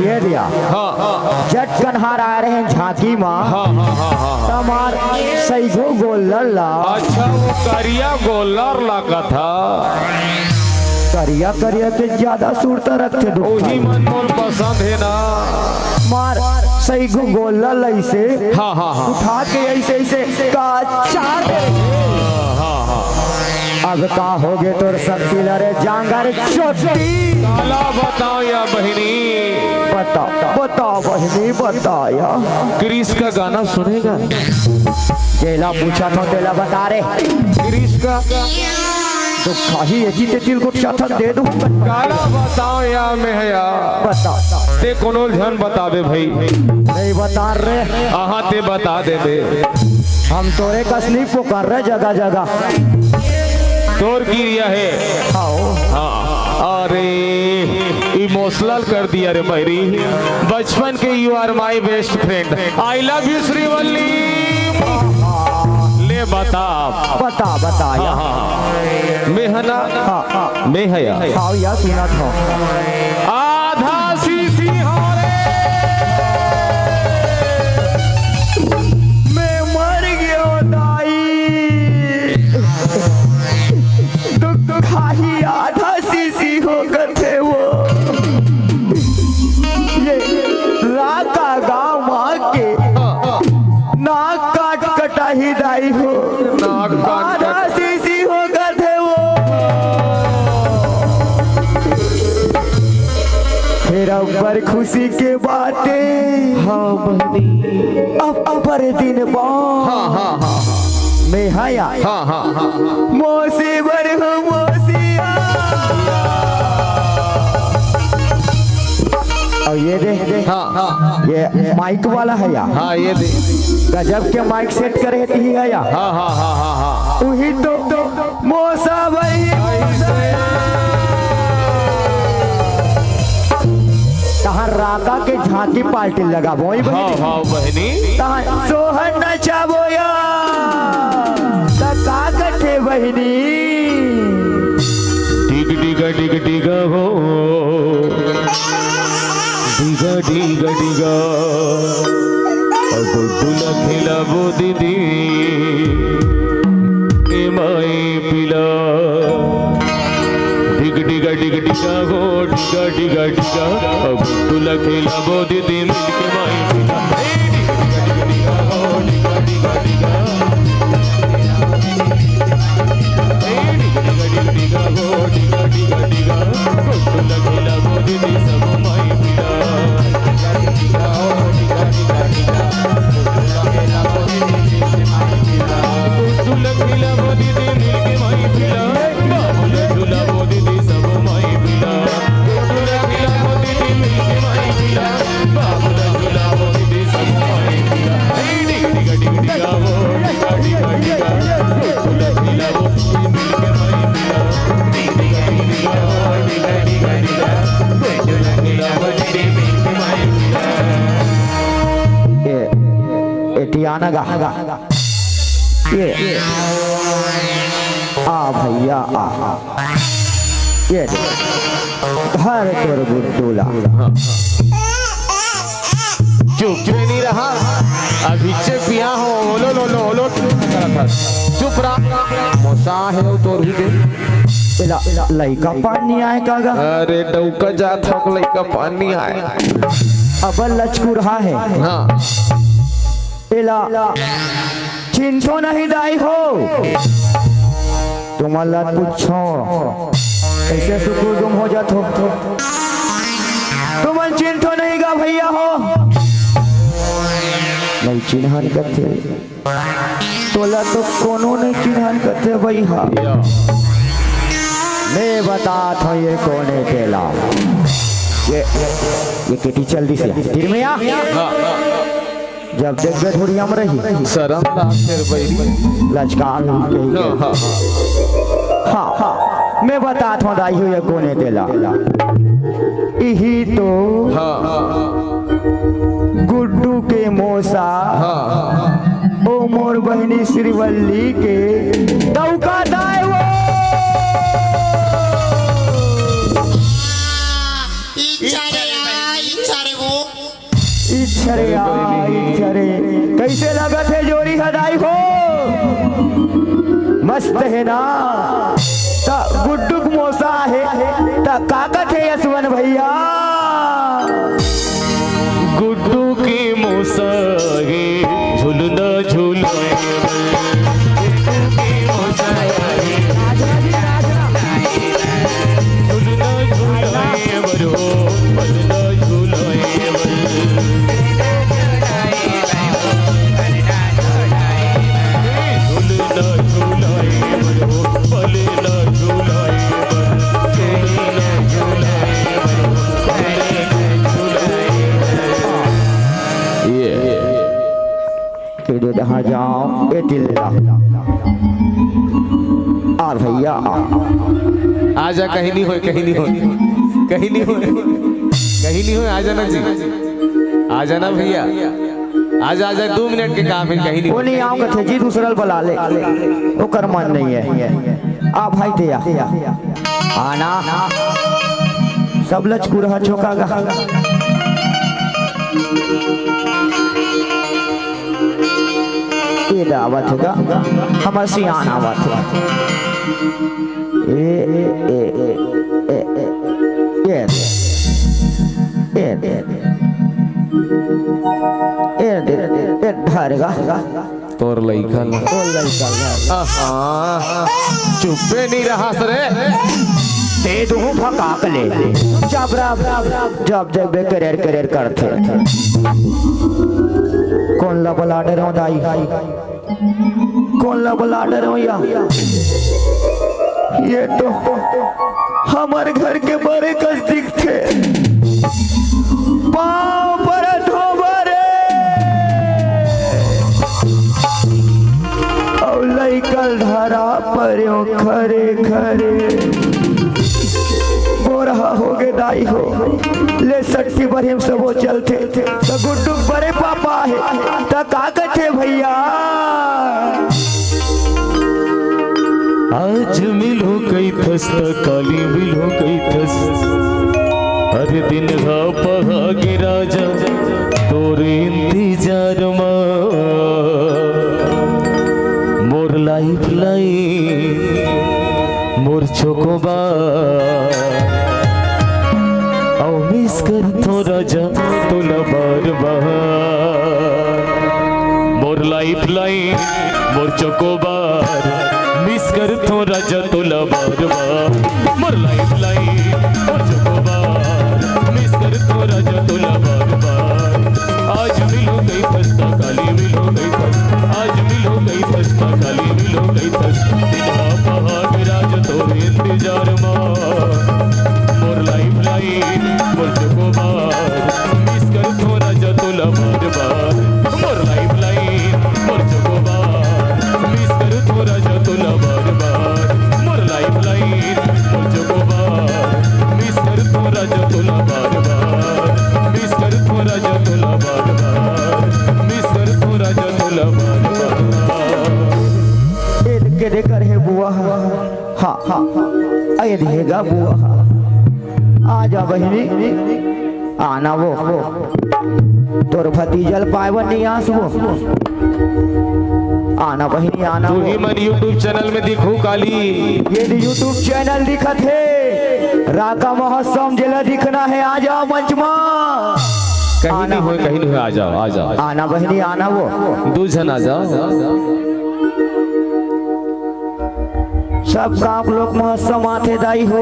ये दिया हाँ हाँ जट कन्हार आ रहे हैं झांकी माँ हाँ हाँ हाँ हाँ तमार सही गो गोल ला अच्छा वो करिया गोलर लगा था करिया करिया ते ज्यादा सूरता रखते वही मनमोल पसंद है ना मार सही गो गोल ला ऐसे हाँ हाँ हाँ उठा के ऐसे ऐसे का चार दे हाँ हाँ अब का हो गए तोर शक्ति लरे जांगर चोटी काला बताओ या बहनी बता बता बहनी बता या क्रिस का गाना सुनेगा जेला पूछा था तेला बता रे क्रिस का तो खाही यही ते दिल को चाथा दे दूं काला बताओ या मैं है या बता ते कोनो ध्यान बता दे भाई नहीं बता रे आहा ते बता दे बे हम तोरे कसली पुकार रहे जगह जगह तोर गिरिया है हाँ अरे इमोशनल कर दिया रे मेरी बचपन के you are my best friend I love you Srivalli ले बता बता बता या मैं है ना हाँ मैं है या हाँ या सुना था आधा सीसी हारे मैं मर गया दाई दुख खाही आधा सीसी होकर थे वो ये राका गाँव माँ के नाक काट कटाही दाई हो नाक काट आधा सीसी होकर थे वो फिर अबर खुशी के बातें हाँ बहनी अब अबर दिन बाद हाँ हाँ हाँ मैं हया हाँ हाँ हाँ मोसी बर हो मोसिया और ये दे हाँ हाँ ये माइक वाला है या हाँ ये दे गजब के माइक सेट करे थी है या हाँ हाँ हाँ हाँ हाँ वही तो मोसा भाई कहाँ राका के झांकी पार्टी लगा वही हाँ हाँ बहनी कहाँ सोहन नचाबो या का कथे बहनी डिग डिगा डिग डिगा हो डिगा डिगा डिगा अब गुला खिलाबो दीदी ए माई पिला डिग डिगा डिग डिगा हो डिगा डिगा डिगा अब गुला खिलाबो दीदी मिलके माई पिला डिग डिगा हो डिगा डिगा डिगा डिगा डिगा हो डिगा डिगा डिगा गुला खिलाबो दीदी सब माई पिला डिगा हो डिगा डिगा डिगा गुला खिलाबो दीदी मिलके माई पिला गुला खिलाबो दीदी सब माई पिला गाना गा ये आ भैया आ ये घर तोर गुड्डूला चुप नहीं रहा अभी से पिया हो लो लो लो लो चुप रहा मोसा है तो लइका पानी आए कागा अरे डौका जात हो लइका पानी आए अब लचकू रहा है हाँ इला चिंतो नहीं दाई हो तुम्हारा पूछो कैसे सुकून गुम हो जात हो तुम चिंतो नहीं गा भैया हो नहीं चिन्हन करते तोला तो कोनो नहीं चिन्हन करते भैया मैं बात हो ये कोने केला ये केटी चल दी से तीर में आ जब देख गए थोड़ी हम रही शर्म ना फिर भाई लचकान हाँ हाँ मैं बता था दाई हो ये कोने केला यही तो गुड्डू के मोसा ओ मोर बहनी श्रीवल्ली के दौका दाए वो इच्छरे कैसे लगा थे जोड़ी हदाई हो मस्त है ना ता गुड्डुक मोसा है ता काका थे यशवन भैया गुड्डू की मोसा गे झूलना झूल जहाँ जाओ ये दिल्ला आ भैया आजा कहीं नहीं हो कहीं नहीं हो कहीं नहीं हो कहीं नहीं हो आ जाना जी आ जाना भैया आजा आजा 2 मिनट के काम है कहीं नहीं वो नहीं आऊंगा थे जी दूसरा बुला ले वो कर मन नहीं है आ भाई ते आना सब लचकू रहा छोकागा ये दावत होगा हमारे सियान आवत है ये धारेगा तोर लइका चुप्पे नहीं रहा सरे ते दो भकाक ले जब करेर करते कौन ला बुला डर हो दाई कौन ला बुला डर हो या ये तो हमारे घर के बड़े कष्टिक थे पाँव पर धोबरे और लइकल धरा पर खरे खरे बोरहा हो गए दाई हो ले सट्टी पर हम सब चलते थे तो गुड्डू बड़े पापा है तो काका थे भैया आज मिलो कई थस काली मिलो कई थस हर दिन पहा के राजा तोरे इंतजार मोर लाइफ लाइन मोर छोकोबा मिस कर तो राजा तोला बार बार मोर लाइफ लाइन मोर चकोबार मिस कर तो राजा तोला बार बार मोर लाइफ लाइन मोर चकोबार मिस कर तो राजा तोला बार बार आज मिलो गई फस्ता काली मिलो गई फस आज मिलो गई फस्ता काली मिलो गई फस दिन पहाड़ राजा तोरे इंतजार मोर लाइफ लाइन मोर चकोबार ये देगा बुआ आजा बहिनी आना वो तोर भतीजल पावन नहीं आसबो आना बहिनी आना तू वो ही मन यूट्यूब चैनल में दिखू काली ये यूट्यूब चैनल दिखत है राका महोत्सव जिला दिखना है आ जाओ मंच में कहीं नहीं हुए आ जाओ आ जाओ आना बहिनी आना वो दू जन आ जाओ सब आप लोग महोत्सव माथे दाई हो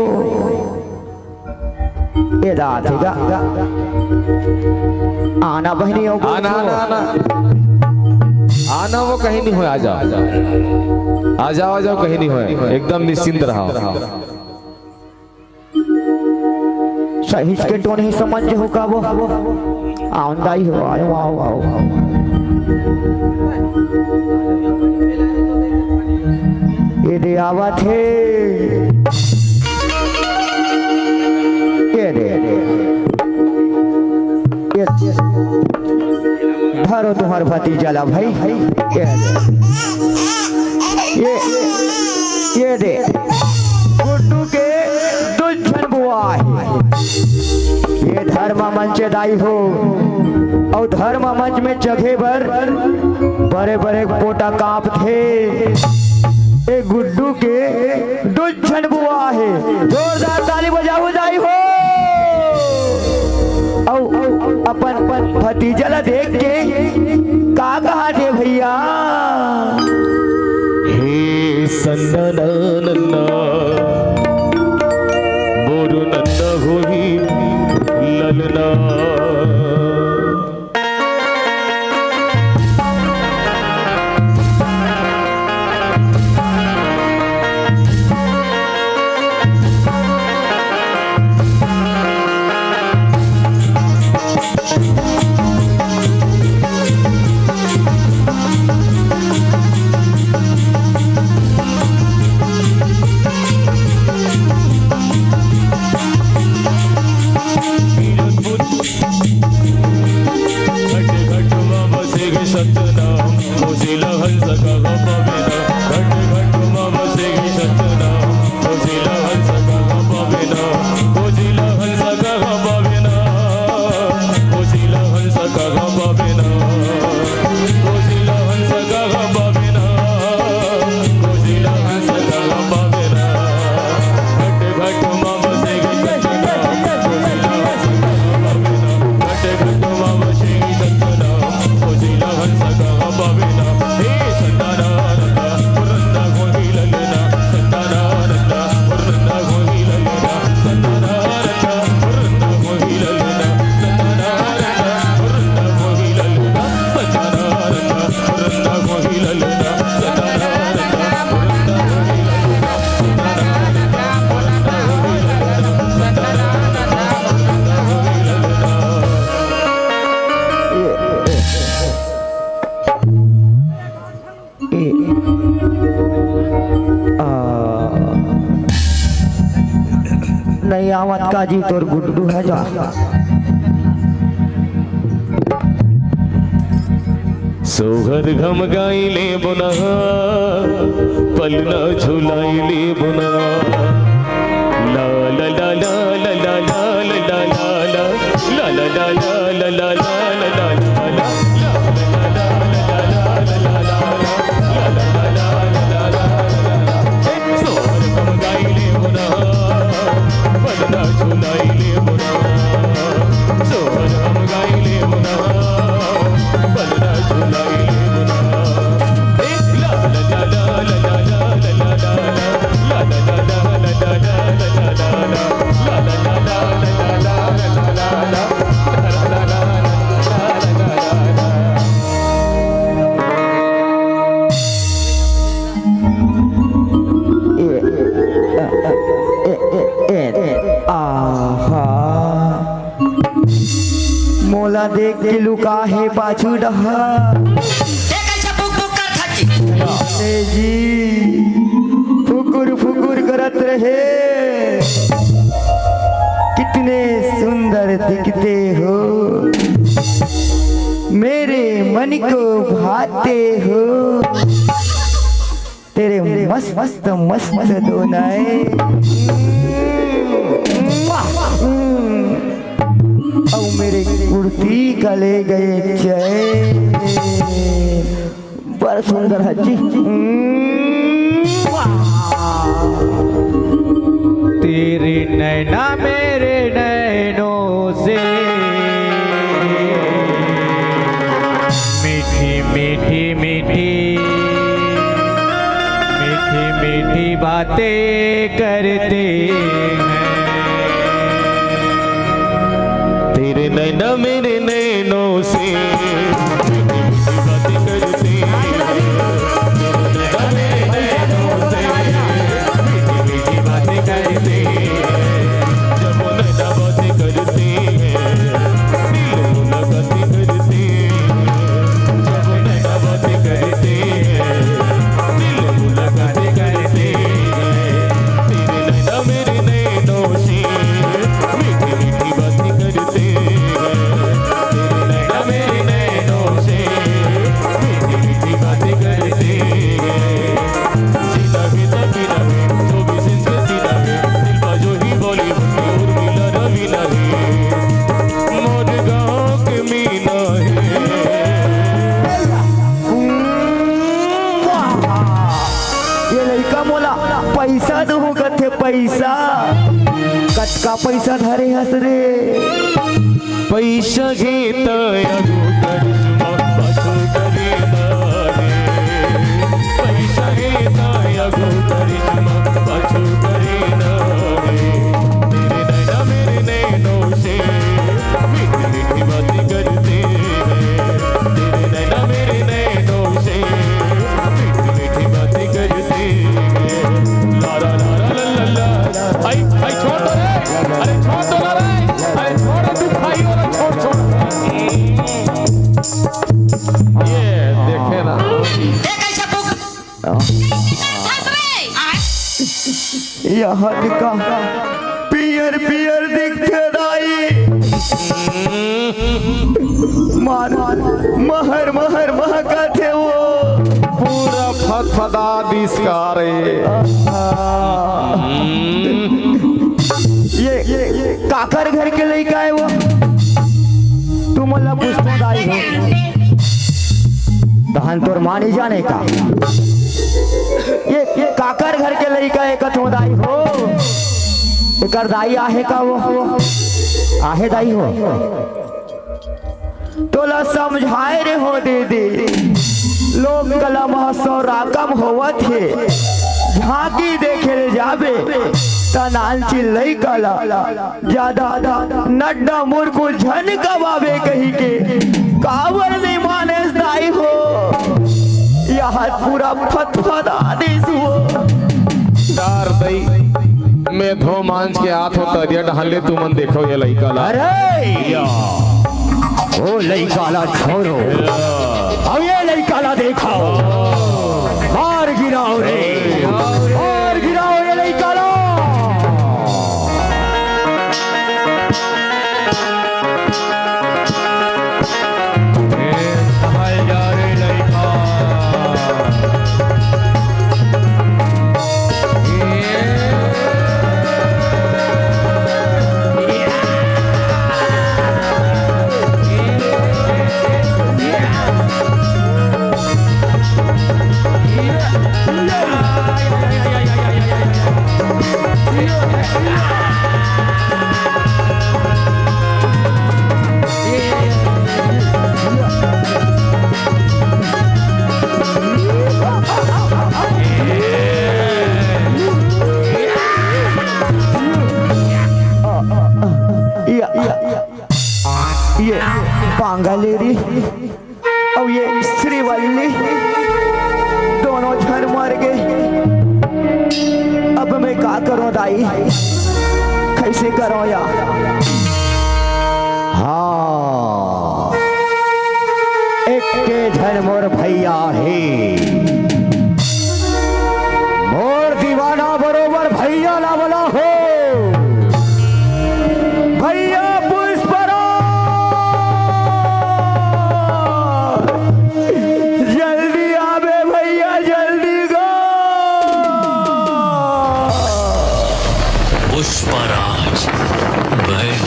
ये दात है आना बहिनी हो आना आना आना आना वो कहीं नहीं हुए आ जाओ आ जाओ कहीं नहीं हुए एकदम निश्चिंत रहो सही के टोन ही समझ हो का वो आउंदाई हो आओ आओ आओ ये दे आवत है ये दे धरो तुम्हार भतीजा ला भाई ये दे गुड्डू के दुश्मन बुआ है ये धर्म मंच दाई हो और धर्म मंच में जगह पर बड़े बड़े पोटा कांप थे ये गुड्डू के दुश्मन बुआ है जोरदार ताली बजाओ दाई हो औ अपन भतीजला देख के का कहा थे भैया हे संदननन्ना बोरु नन्ना होई ललना नहीं आवत का जी तोर गुड्डू है जा सोहर घम गाइले बुना पलना झुलाइले बुना ला ला ला ला ला ला ला ला ला ला ला ला ला ला ला ला मोला देख के लुका है पाछू डहा जी फुकुर फुकुर करत रहे कितने सुंदर दिखते हो मेरे मन को भाते हो तेरे मस्त मस्त मस्त दोनाए और मेरे कुर्ती का ले गए चैन बड़ा सुंदर है जी। तेरे नैना मेरे नैनों से मीठी मीठी मीठी मीठी मीठी बातें करते हैं। तेरे नैना मेरे नैनों से बातें करते हैं। तेरे नैना मेरे नैनों से मीठी बातें करते हैं। जब वो नैना बातें करते हैं दिल मुलाकातें करते हैं। जब वो नैना बातें करते हैं दिल मुलाकातें करते हैं। तेरे नैना मेरे नैनों से मीठी मीठी बातें करते हैं। तेरे नैना मेरे नैनों से मीठी मीठी बातें करते हैं। सीधा बीता बिना में 24 इंच के सीधा में दिल पर जो ही बोली मुझे उर्मिला रवीना है मोर गाँव के मीना है। ये लड़का मोला पैसा दो कथे पैसा कटका पैसा धरे हस रे पैसा घेता अगो करिश्मा पाछो करे नारे। पैसा घेता अगो करिश्मा पाछो करे नारे। तेरे नैना मेरे नैनों से मीठी मीठी बातें करते हैं। तेरे नैना मेरे नैनों से मीठी मीठी बातें करते हैं। ला ला ला ला ला ला ला। आई छोड़ दो रे, अरे छोड़ दो ना रे, अरे छोड़ दो तू भाई वाला छोड़ छोड़। ये देखे ना यहाँ निका पियर पियर दिखते दाई मान महर महर महका थे वो पूरा फदफदा दिसकारे। ये काकर घर के लड़का है वो तू मतलब पुष्पा दाई हो दहन तोर मानी जाने का ये काकर घर के लड़का है कथो दाई हो एकर दाई आहे का वो आहे दाई हो तोला समझाए रे हो दीदी लोग कला महोत्सव राकम होवत है झांकी देखे ले जाबे तनाल चिल्लई कला ज्यादा नड्डा मुर्को झन कबाबे कही के कावर नहीं माने दाई हो यहाँ पूरा फतफदा देश हो डार दई मैं धो मांझ के हाथ होता दिया ढाले तू मन देखो ये लड़का ला। अरे ओ लड़का छोड़ो अब ये लड़का देखो मार गिराओ रे मार गिराओ ये लड़का ये पांगालेरी और ये श्रीवल्ली दोनों झर मर गए। अब मैं क्या करूं दाई कैसे करूं यार। हाँ एक के झर मोर भैया है मोर दीवाना बरोबर भैया ला बोला हो भैया पुष्पराज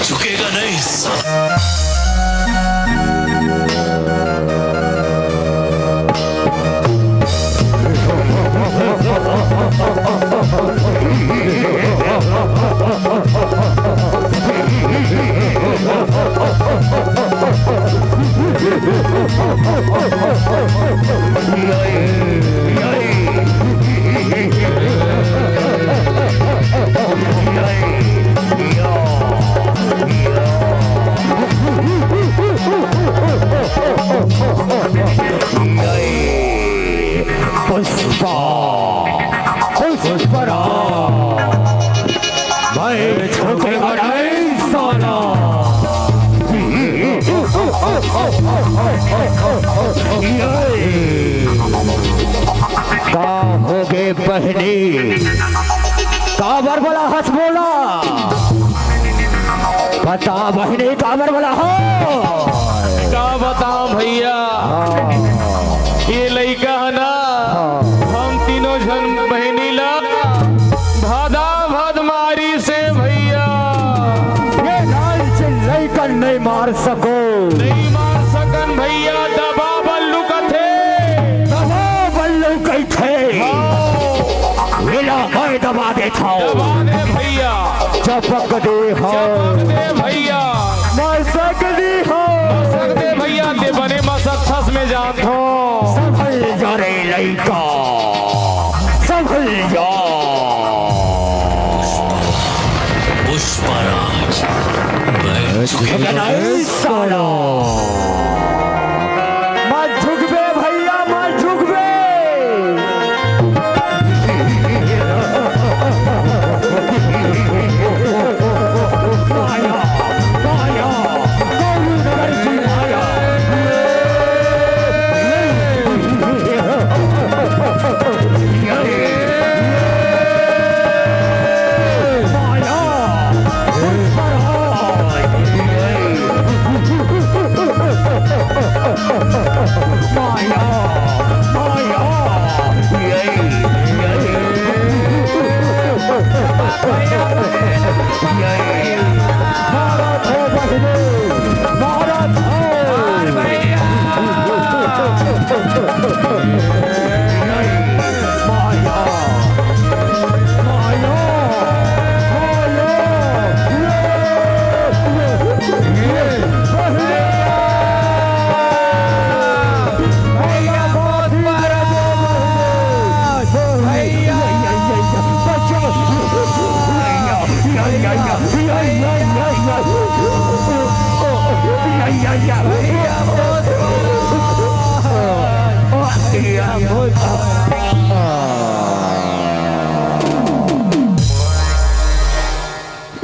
झुकेगा नहीं। का हो गए बहनी काबर बोला हंस बोला बता बहनी काबर बोला हो क्या बताऊं भैया, ये लड़का है ना, हम तीनों जन बहनी ला भादा भदमारी से भैया, ये लाल से लड़का नहीं मार सको, नहीं मार सकन भैया, दबा बल्लू का थे, दबा बल्लू कई थे, मिला मैं दबा देता हूँ, दबा दे भैया, चपक दे हो, चपक दे भैया, मसक दी हो, मसक दे भैया, दे बने मसक छस में जान हो, संभल जा रे लड़का, संभल जा। पुष्पराज मैं झुकेगा नहीं साला, मत झुक बे भैया, मत झुक बे।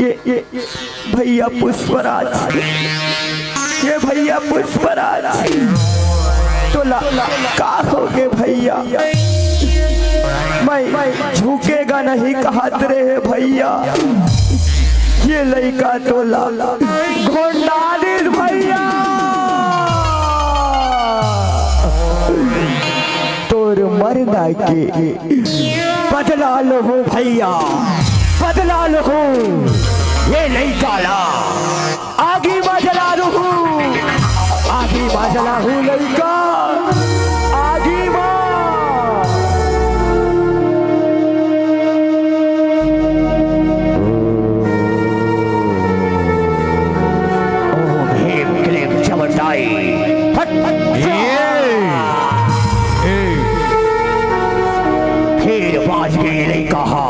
ये भैया पुष्पराज, ये भैया पुष्पराज तो का हो गए भैया, मैं झुकेगा नहीं कहत रहे भैया, ये लड़का तो घोंडादिस भैया, तोर मरना के बदला लो भैया, बदला लो, ये नहीं काला आगे बदला लो, आगे बदला हूँ लड़का, आगे ओम हेम क्लेम चमटाई फिर बाज गए नहीं कहा,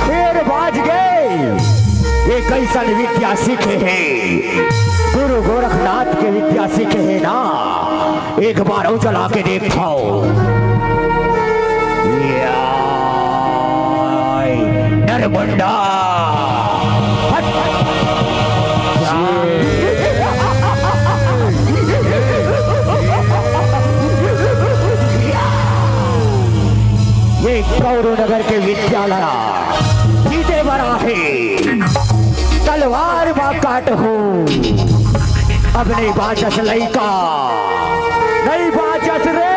फिर बाज गए, ये कैसन विद्या सीखे हैं, गुरु गोरखनाथ के विद्या सीखे हैं ना, एक बार वो चला के देखो, नरमुंडा ये गौरव नगर के विद्यालय जीते बड़ा है, तलवार बा काट हो, अब नहीं बाचस लड़का, नहीं बाचस रे,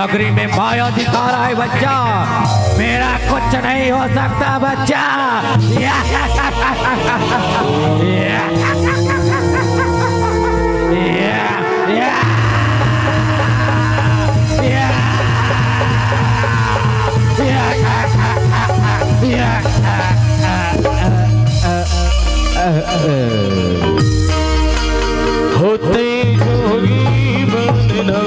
नगरी में माया दिखा रहा है बच्चा, मेरा कुछ नहीं हो सकता बच्चा। होते जोगी बनना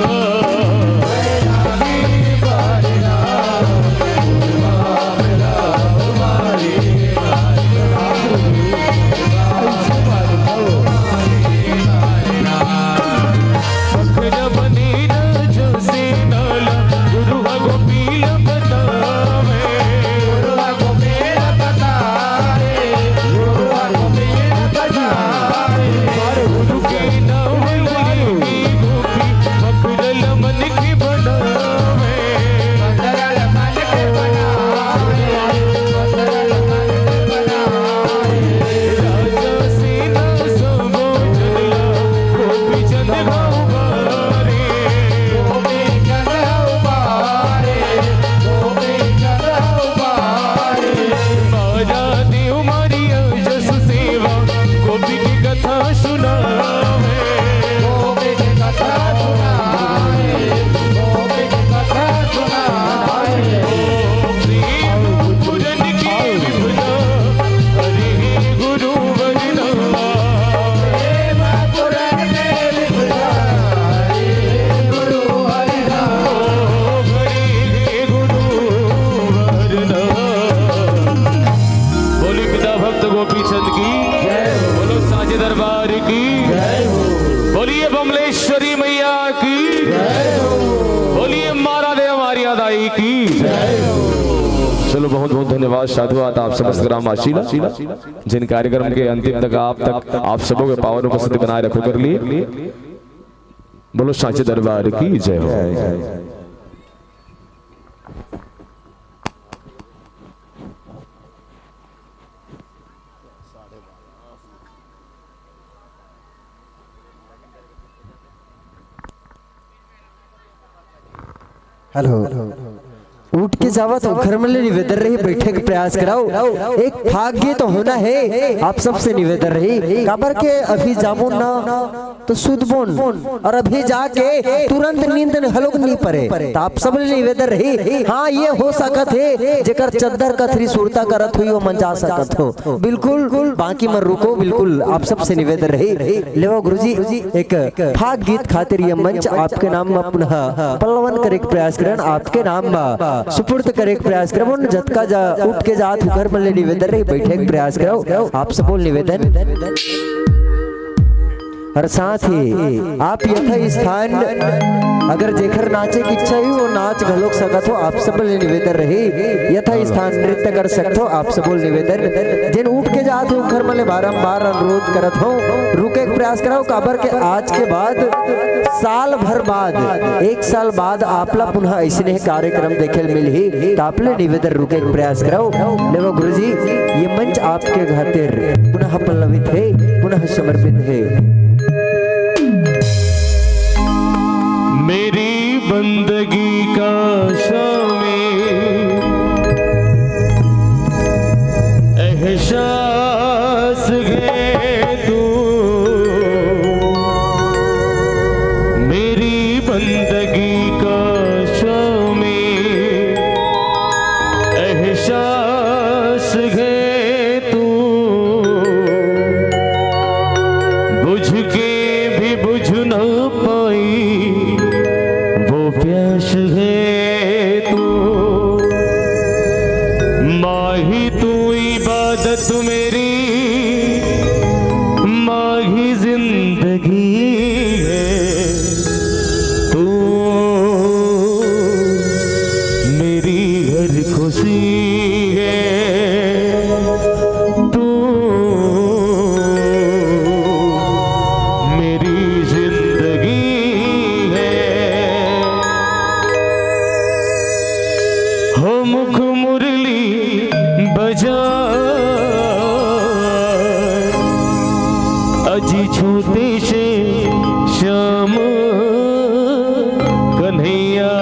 चलो बहुत बहुत धन्यवाद साधुवाद आप समस्त ग्रामवासीला जिन कार्यक्रम के अंतिम तक आप सबों के पावन उपस्थिति बनाए रखो कर लिए। बोलो सांचे दरबार की जय हो। हेलो उठ के जावा तो घर में निवेदन रही बैठे के प्रयास कराओ। एक भाग्य तो होना है आप सबसे निवेदन रही काबर के अभी जामुन ना तो सुधबोन और अभी जाके तुरंत नींद हलोक नहीं पड़े तो आप सब निवेदन रही। हाँ ये हो सकत है जेकर चद्दर कथरी सुरता करत हुई वो मंजा सकत हो बिल्कुल बाकी मत रुको बिल्कुल आप सबसे निवेदन रही। लेवा गुरुजी एक भाग गीत खातिर ये मंच आपके नाम में पुनः पल्लवन करे प्रयास करें आपके नाम सुपुर्द करे प्रयास करो। जतका जा उठ के जात घर में निवेदन रही बैठे प्रयास करो आप सब निवेदन और साथ ही आप यथा स्थान अगर जेकर नाचे की इच्छा ही वो नाच घलोक सकत हो आप सब निवेदन रही। यथा स्थान नृत्य कर सकते हो आप सब निवेदन जिन उठ के जात हो घर में बारंबार अनुरोध करत हो रुके प्रयास कराओ काबर के आज के बाद साल भर बाद एक साल बाद आपला पुनः ऐसे कार्यक्रम देखे मिली तो आपले निवेदन रुके प्रयास कराओ। लेवो गुरुजी ये मंच आपके खातिर पुनः पल्लवित है पुनः समर्पित है। मेरी बंदगी का शामें एहसास है तू मेरी बंदगी का शामें एहसास है तू बुझ के भी बुझ न पाई प्यास है तू माही तू इबादत मेरी माही जिंदगी है तू मेरी हर खुशी है तू मेरी जिंदगी हो मुख मुरली बजा अजी छोटे से श्याम कन्हैया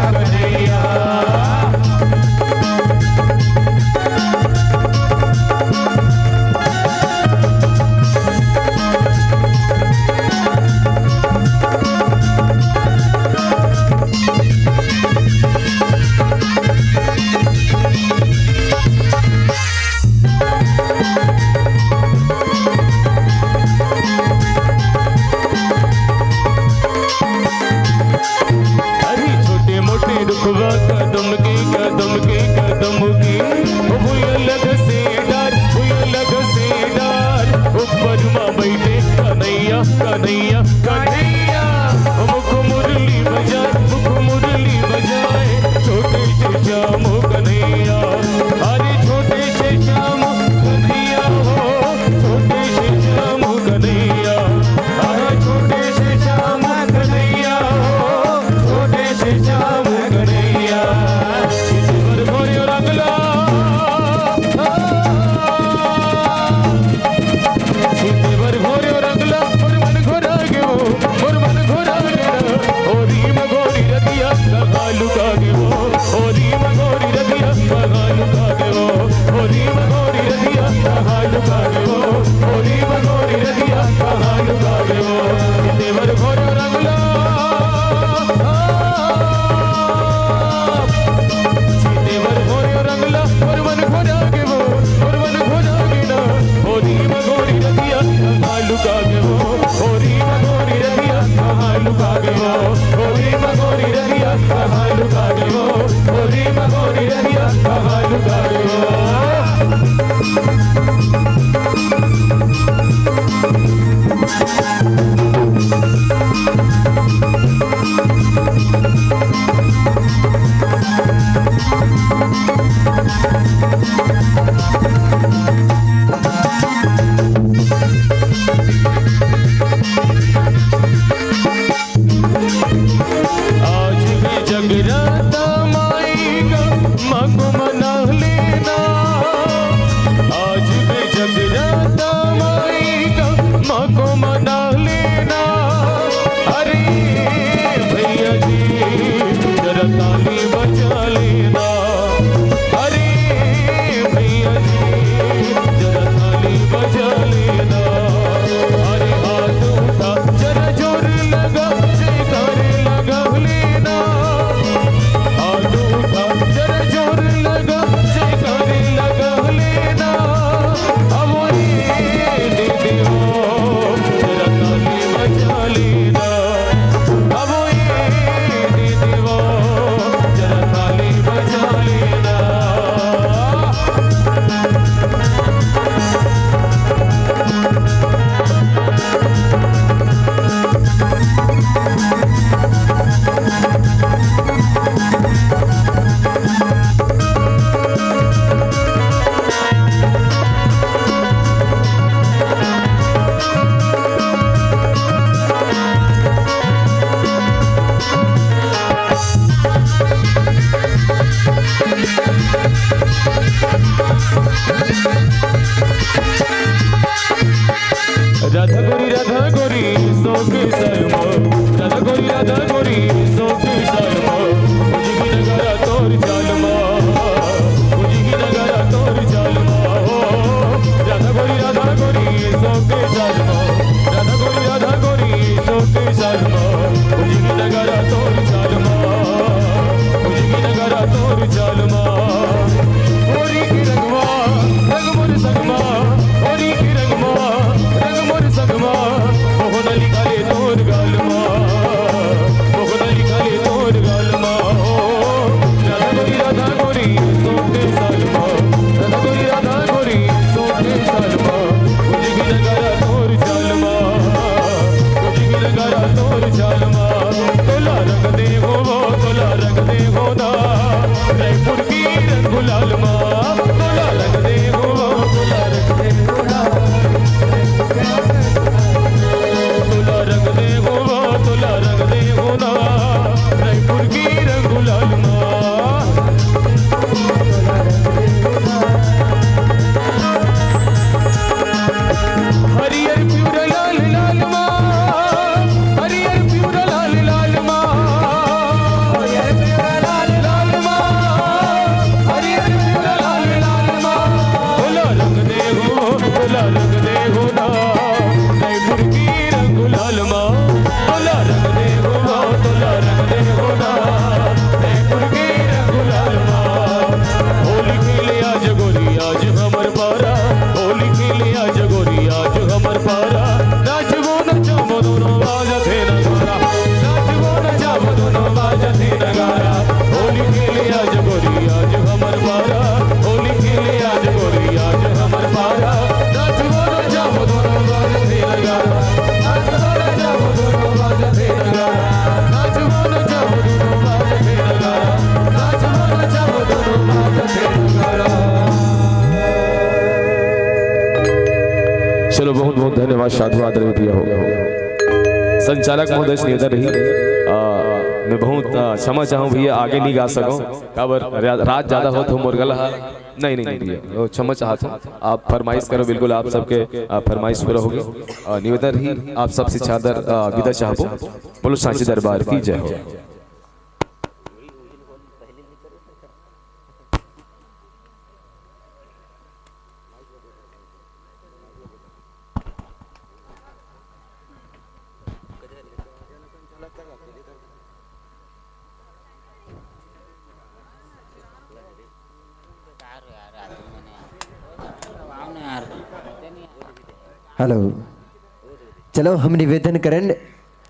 कन्हैया। अरे छोटे मोटे दुखवा कदम के हुई अलग से डार ऊपर माँ बैठे कन्हैया कन्हैया कन्हैया। मुख मुरली बजाए छोटे से श्याम कन्हैया। अरे छोटे से श्याम कन्हैया हो छोटे से श्याम कन्हैया। अरे छोटे से श्याम कन्हैया हो छोटे से श्याम कन्हैया। सिद्धवर भोरियो रंगला सिद्धवर भोरियो रंगला और मन घोरा गयो होरी मगोरी रतिया कगालू का गयो होरी मगोरी रतिया कगालू का गयो होरी मगोरी रतिया कगालू का गयो होरी मगोरी रतिया कगालू का गयो। सिद्धवर भोरियो रंगला सिद्धवर भोरियो रंगला और मन घोरा गयो होरी मगोरी रतिया कगालू का गयो होरी मगोरी रतिया कगालू का गयो होरी मगोरी रतिया कगालू का गयो होरी मगोरी रतिया कगालू का गयो। आज भी जगराता माएगा माँ को मना लेना। आज भी जगराता माएगा माँ को मना लेना। अरे भैया जी जरा ताली बजा लेना। अरे भैया जी जरा ताली बजा लेना। अरे हाथ उठा जरा जोर लगा जयकारे लगा लेना। हाथ उठा जरा जोर लगा जयकारे लगा लेना। अब ये दे देवो जरा ताली बजा लेना। अब ये दे देवो जरा धन्यवाद साधुवाद दिया होगा। संचालक महोदय से निवेदन रही मैं बहुत क्षमा चाहूँ भैया, आगे नहीं गा सकूँ खबर रात ज्यादा हो तो मुर्गल नहीं नहीं भैया क्षमा चाहता हूँ। आप फरमाइश करो, बिल्कुल आप सबके फरमाइश पूरा होगी। निवेदन रही आप सबसे चादर विदा चाहबो। बोलो सांची दरबार की जय हो। हेलो, चलो हम निवेदन करन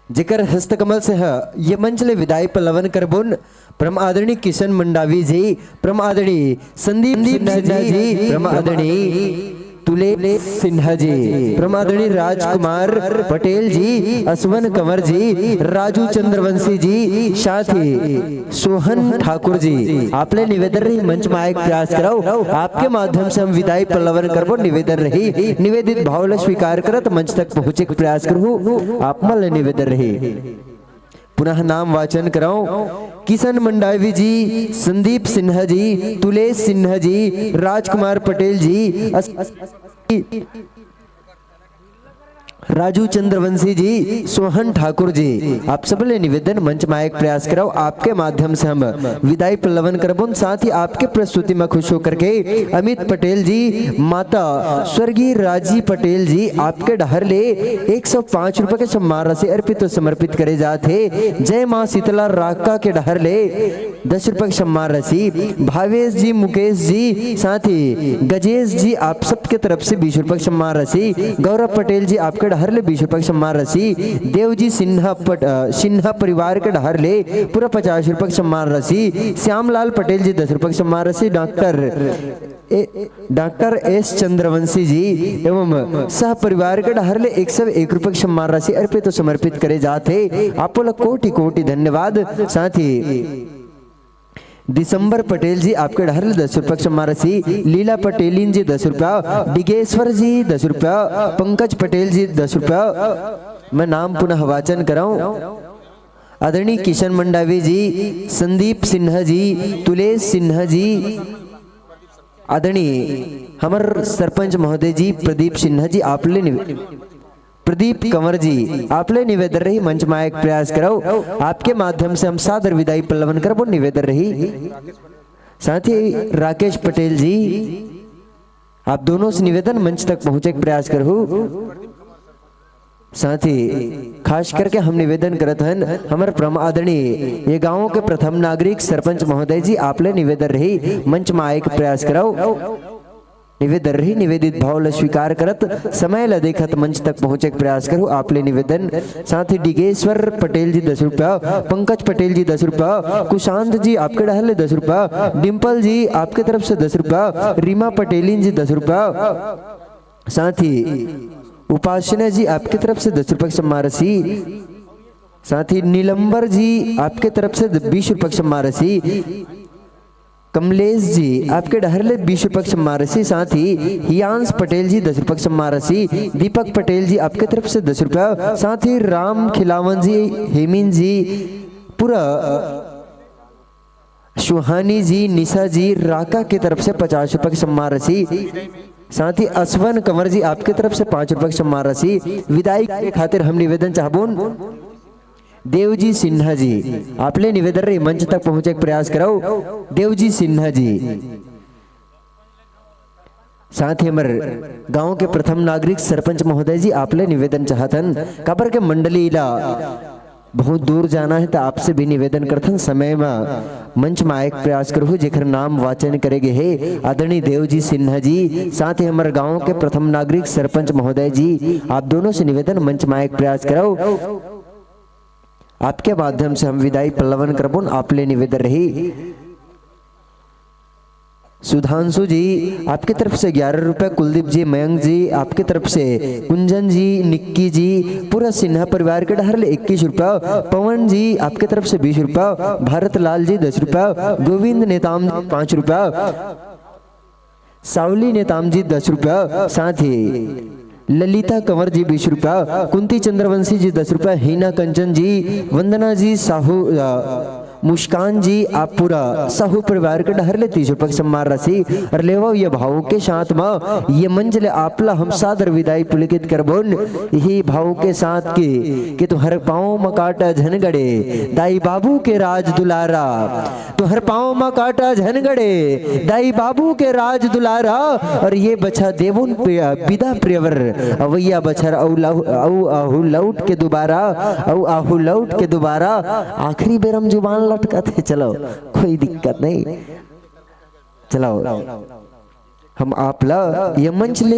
जिकर हस्तकमल से है ये मंचले विदाई पल्लवन करबुन परम आदरणीय किशन मंडावी जी, परम आदरणीय संदीप सिन्हा जी, परम आदरणीय तुले सिन्हा जी, परम आदरणीय राजकुमार पटेल जी, असवन कंवर जी, राजू चंद्रवंशी जी, साथ ही सोहन ठाकुर जी। आपले निवेदन रही मंच में एक प्रयास कराओ, आपके माध्यम से हम विदाई पल्लवन करबो। निवेदन रही निवेदित भावल स्वीकार करत मंच तक पहुंचे प्रयास करूँ। आप मल निवेदन रही पुनः नाम वाचन कराओ। किशन मंडावी जी, संदीप सिन्हा जी, तुलेश सिन्हा जी, राजकुमार पटेल जी, राजू चंद्रवंशी जी, सोहन ठाकुर जी। आप सबले निवेदन मंच में एक प्रयास कराओ, आपके माध्यम से हम विदाई पल्लवन करबुन। साथ ही आपके प्रस्तुति में खुश होकर के अमित पटेल जी, माता स्वर्गीय राजी पटेल जी आपके डहर ले 105 रुपए के सम्मान राशि अर्पित तो समर्पित करे जाते। जय माँ शीतला राका के डहर ले 10 रुपए की सम्मान राशि। भावेश जी, मुकेश जी, साथ ही गजेश जी आप सबके तरफ से 20 रुपए की सम्मान राशि। गौरव पटेल जी आपके डहर ले 20 रुपए की सम्मान राशि। देवजी सिन्हा परिवार के डहर ले पूरा 50 रुपए की सम्मान राशि। श्यामलाल पटेल जी 10 रुपए की सम्मान राशि। डॉक्टर एस चंद्रवंशी जी एवं सह परिवार के डहर ले 101 रुपए की सम्मान राशि अर्पित तो समर्पित करे जाते। आपको कोटि कोटि धन्यवाद। साथ ही दिसंबर पटेल जी आपके डहर 10 रुपए सम्मान राशि। लीला पटेलिन जी 10 रुपया, डिगेश्वर जी 10 रुपया, पंकज पटेल जी 10 रुपया। मैं नाम पुनः वाचन कराऊं। आदरणीय किशन मंडावी जी, संदीप सिन्हा जी, तुलेश सिन्हा जी, आदरणीय हमर सरपंच महोदय जी प्रदीप सिन्हा जी आपले प्रदीप कंवर जी आपले निवेदन रही मंच में एक प्रयास कराओ। आपके माध्यम से हम सादर विदाई पल्लवन करबो। निवेदन रही साथ ही राकेश पटेल जी आप दोनों से निवेदन मंच तक पहुंचे प्रयास करो। साथ ही खास करके हम निवेदन करत हैं हमारे परम आदरणीय ये गांवों के प्रथम नागरिक सरपंच महोदय जी आपले निवेदन रही मंच में एक प्रयास कराओ। निवेदन रही निवेदित भाव ल स्वीकार करत समय ल देखत मंच तक पहुंचे प्रयास करो। आपले निवेदन साथ ही डिगेश्वर पटेल जी 10 रुपया, पंकज पटेल जी 10 रुपया, कुशांत जी आपके डहर ले 10 रुपया, डिम्पल जी आपके तरफ से 10 रुपया, रीमा पटेलिन जी 10 रुपया, साथ ही उपासना जी आपके तरफ से 10 रुपये की सम्मान राशि। साथ ही नीलंबर जी आपके तरफ से 20 रुपये की सम्मान राशि। कमलेश जी आपके डहर ले 20 रुपये की सम्मान राशि। साथ ही हियांश पटेल जी 10 रुपये की सम्मान राशि। दीपक पटेल जी आपके तरफ से 10 रुपया। साथ ही राम खिलावन जी, हेमिन जी, पूरा सुहानी जी, निशा जी राका की तरफ से 50 रुपये की सम्मान राशि। साथ ही असवन कंवर जी आपके तरफ से 5 रुपये की सम्मान राशि। विदाई के खातिर हम निवेदन चाहबून देवजी सिन्हा जी आपले निवेदन रही मंच तक पहुंचे प्रयास कराओ। देवजी सिन्हा जी साथ ही हमारे गांव के प्रथम नागरिक सरपंच महोदय जी आपले निवेदन चाहतन काबर के मंडली इला बहुत दूर जाना है तो आपसे भी निवेदन करथन समय में मंच में एक प्रयास करो जेकर नाम वाचन करेगे है आदरणीय देवजी सिन्हा जी। साथ ही हमारे गांव के प्रथम नागरिक सरपंच महोदय जी आप दोनों से निवेदन मंच में एक प्रयास कराओ। आपके माध्यम से हम विदाई पल्लवन करबुन। आपले निवेदन रही सुधांशु जी आपके तरफ से 11 रुपए, कुलदीप जी, मयंक जी आपके तरफ से, कुंजन जी, निक्की जी, पूरा सिन्हा परिवार के डहर ले 21 रुपया, पवन जी आपके तरफ से 20 रुपया, भारत लाल जी 10 रुपया, गोविंद नेताम 5 रुपया, सावली नेताम जी 10 रुपया। साथ ही ललिता कंवर जी 20 रुपया, कुंती चंद्रवंशी जी 10 रुपया, हीना कंचन जी, वंदना जी साहू, मुस्कान जी आप पूरा साहू परिवार के डहर ले 30 रुपये सम्मान राशि और लेवा ये भावों के साथ में ये मंजिल आपला हम सादर विदाई पुलकित करबोन यही भाव के साथ कि तुहर पाँव में काटा झनगड़े दाई बाबू के राज दुलारा, तुहर पाँव में काटा झनगड़े दाई बाबू के राज दुलारा और ये बछा देवुन विदा प्रियवर अवैया बछर आहू लौट के दोबारा आहू लौट के दोबारा आखिरी बेर हम जुबान लटकाते चलो कोई दिक्कत नहीं चलो हम आपला ये मंच ले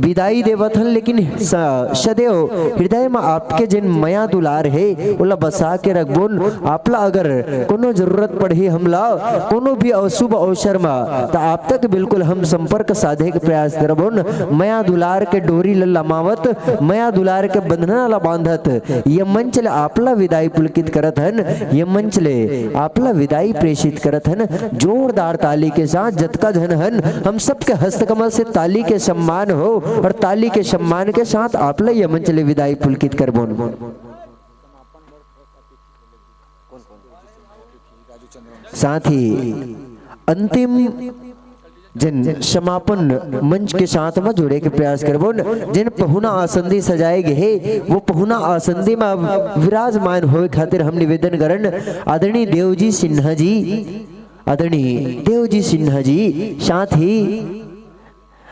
विदाई देवत हन लेकिन सदैव हृदय में आपके जिन मया दुलार है उला बसा के रखबोन आपला अगर कोनो जरूरत पड़े हमला कोनो भी अशुभ अवसर में तो आप तक बिल्कुल हम संपर्क साधे के प्रयास करबोन मया दुलार के डोरी लमावत मया दुलार के बंधना ला बांधत ये मंच ले आपला विदाई पुलकित करत हन ये मंच ले आपला विदाई प्रेषित करत हन जोरदार ताली के साथ जतका धन हन हम सब के हस्तकमल से ताली के सम्मान हो और ताली के सम्मान के साथ आप ले ये मंच ले विदाई पुलकित करबोन। साथ ही अंतिम जिन समापन मंच के साथ में जुड़े के प्रयास करबो जिन पहुना आसंदी सजाए गए वो पहुना आसंदी में विराजमान होए खातिर हम निवेदन करन आदरणीय देवजी सिन्हा जी, आदरणीय देवजी सिन्हा जी साथ ही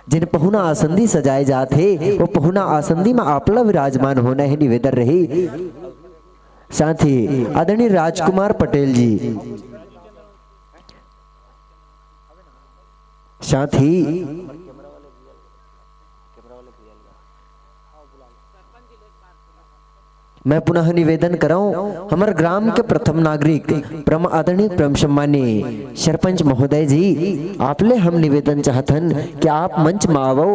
जिन पहुना आसंदी सजाए जाते वो पहुना आसंदी में आपला विराजमान होना है निवेदन रही। साथ ही आदरणीय राजकुमार पटेल जी, साथ ही मैं पुनः निवेदन कराऊं हमारे ग्राम के प्रथम नागरिक परम आदरणीय परम सम्मानीय सरपंच महोदय जी आपले हम निवेदन चाहतन कि आप मंच में आवो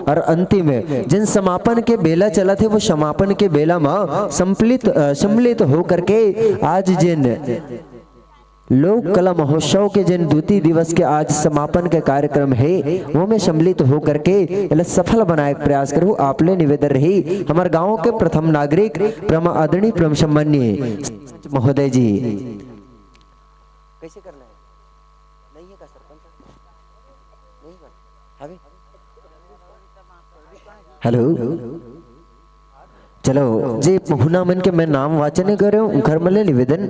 और अंतिम जिन समापन के बेला चला थे वो समापन के बेला में सम्मिलित हो करके आज जिन लोक कला महोत्सव के जिन द्वितीय दिवस के आज समापन के कार्यक्रम है वो में सम्मिलित हो करके सफल बनाए प्रयास करूँ आपले निवेदन रही हमारे गांव के प्रथम नागरिक परम आदरणीय परम सम्मानीय महोदय जी। कैसे करना है नहीं है का सरपंच नहीं कर आगे हेलो चलो जे पहुना मन के मैं नाम वाचन कर रहा हूँ घर मले निवेदन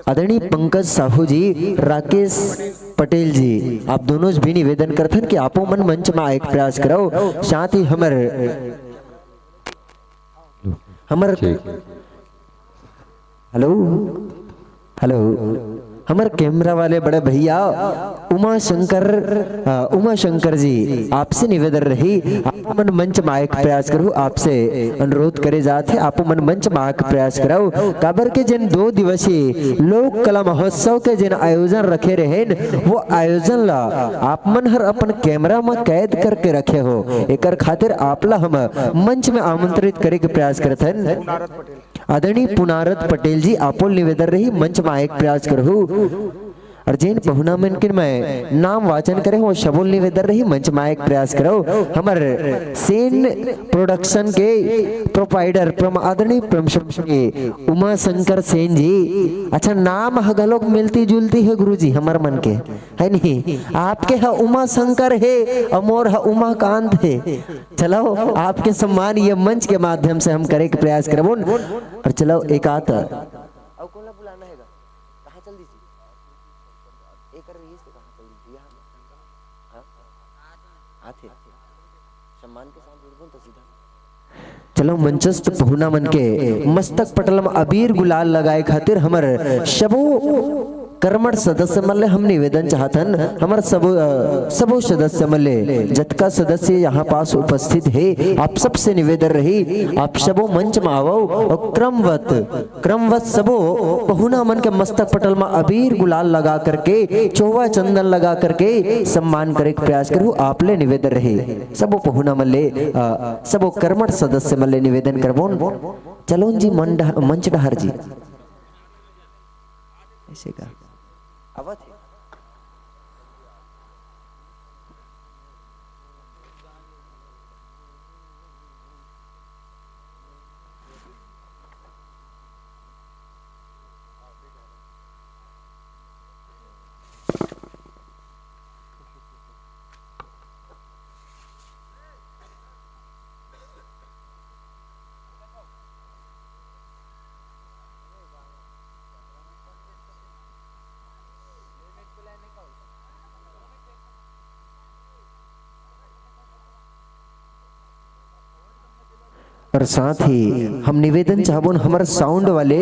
आदरणीय पंकज साहू जी, राकेश पटेल जी आप दोनों भी निवेदन करथन कि आपो मन मंच में एक प्रयास कराओ। साथ ही हमर हेलो हेलो हमारे कैमरा वाले बड़े भैया उमा शंकर जी आपसे निवेदन रही आप मन मंच में एक प्रयास करो आपसे अनुरोध करे जाते आप मन मंच में एक प्रयास कराओ काबर के जिन 2 दिवसीय लोक कला महोत्सव के जिन आयोजन रखे रहे वो आयोजन ला आप मन हर अपन कैमरा में कैद करके रखे हो एकर खातिर आपला हम मंच में आमंत्रित करे के प्रयास करते हैं। आदरणीय पुनारत पटेल जी आपो निवेदन रही मंच में एक प्रयास करो और जिन पहुना मन के मैं नाम वाचन करे वो शबुल निवेदन रही मंच में एक प्रयास करो। हमार सेन प्रोडक्शन के प्रोवाइडर परम आदरणीय परम उमा शंकर सेन जी, अच्छा नाम हगलोक मिलती जुलती है गुरुजी हमार मन के है नहीं, आपके है उमा शंकर है अमोर है उमाकांत है। चलो आपके सम्मान ये मंच के माध्यम से हम करे के प्रयास करबो और चलो एक आता बुलाना है कहाँ चल दी सम्मान के साथ तो सीधा चलो मंचस्थ पहुना मन के मस्तक पटल में अबीर गुलाल लगाए खातिर हमर शबो कर्मठ सदस्य मल्ले हम निवेदन चाहतन हमार सबो सदस्य मल्ले जतका सदस्य यहाँ पास उपस्थित है आप सबसे निवेदन रही आप सबो मंच में आवो और क्रमवत सबो पहुना मन के मस्तक पटल में अबीर गुलाल लगा करके चौवा चंदन लगा करके सम्मान करे के प्रयास करूँ आपले निवेदन रही सबो पहुना मल्ले सबो कर्मठ सदस्य मल्ले निवेदन करबोन। चलो जी मंच डहर जी ऐसे का आवत है और साथ ही हम निवेदन चाहबो हमारे साउंड वाले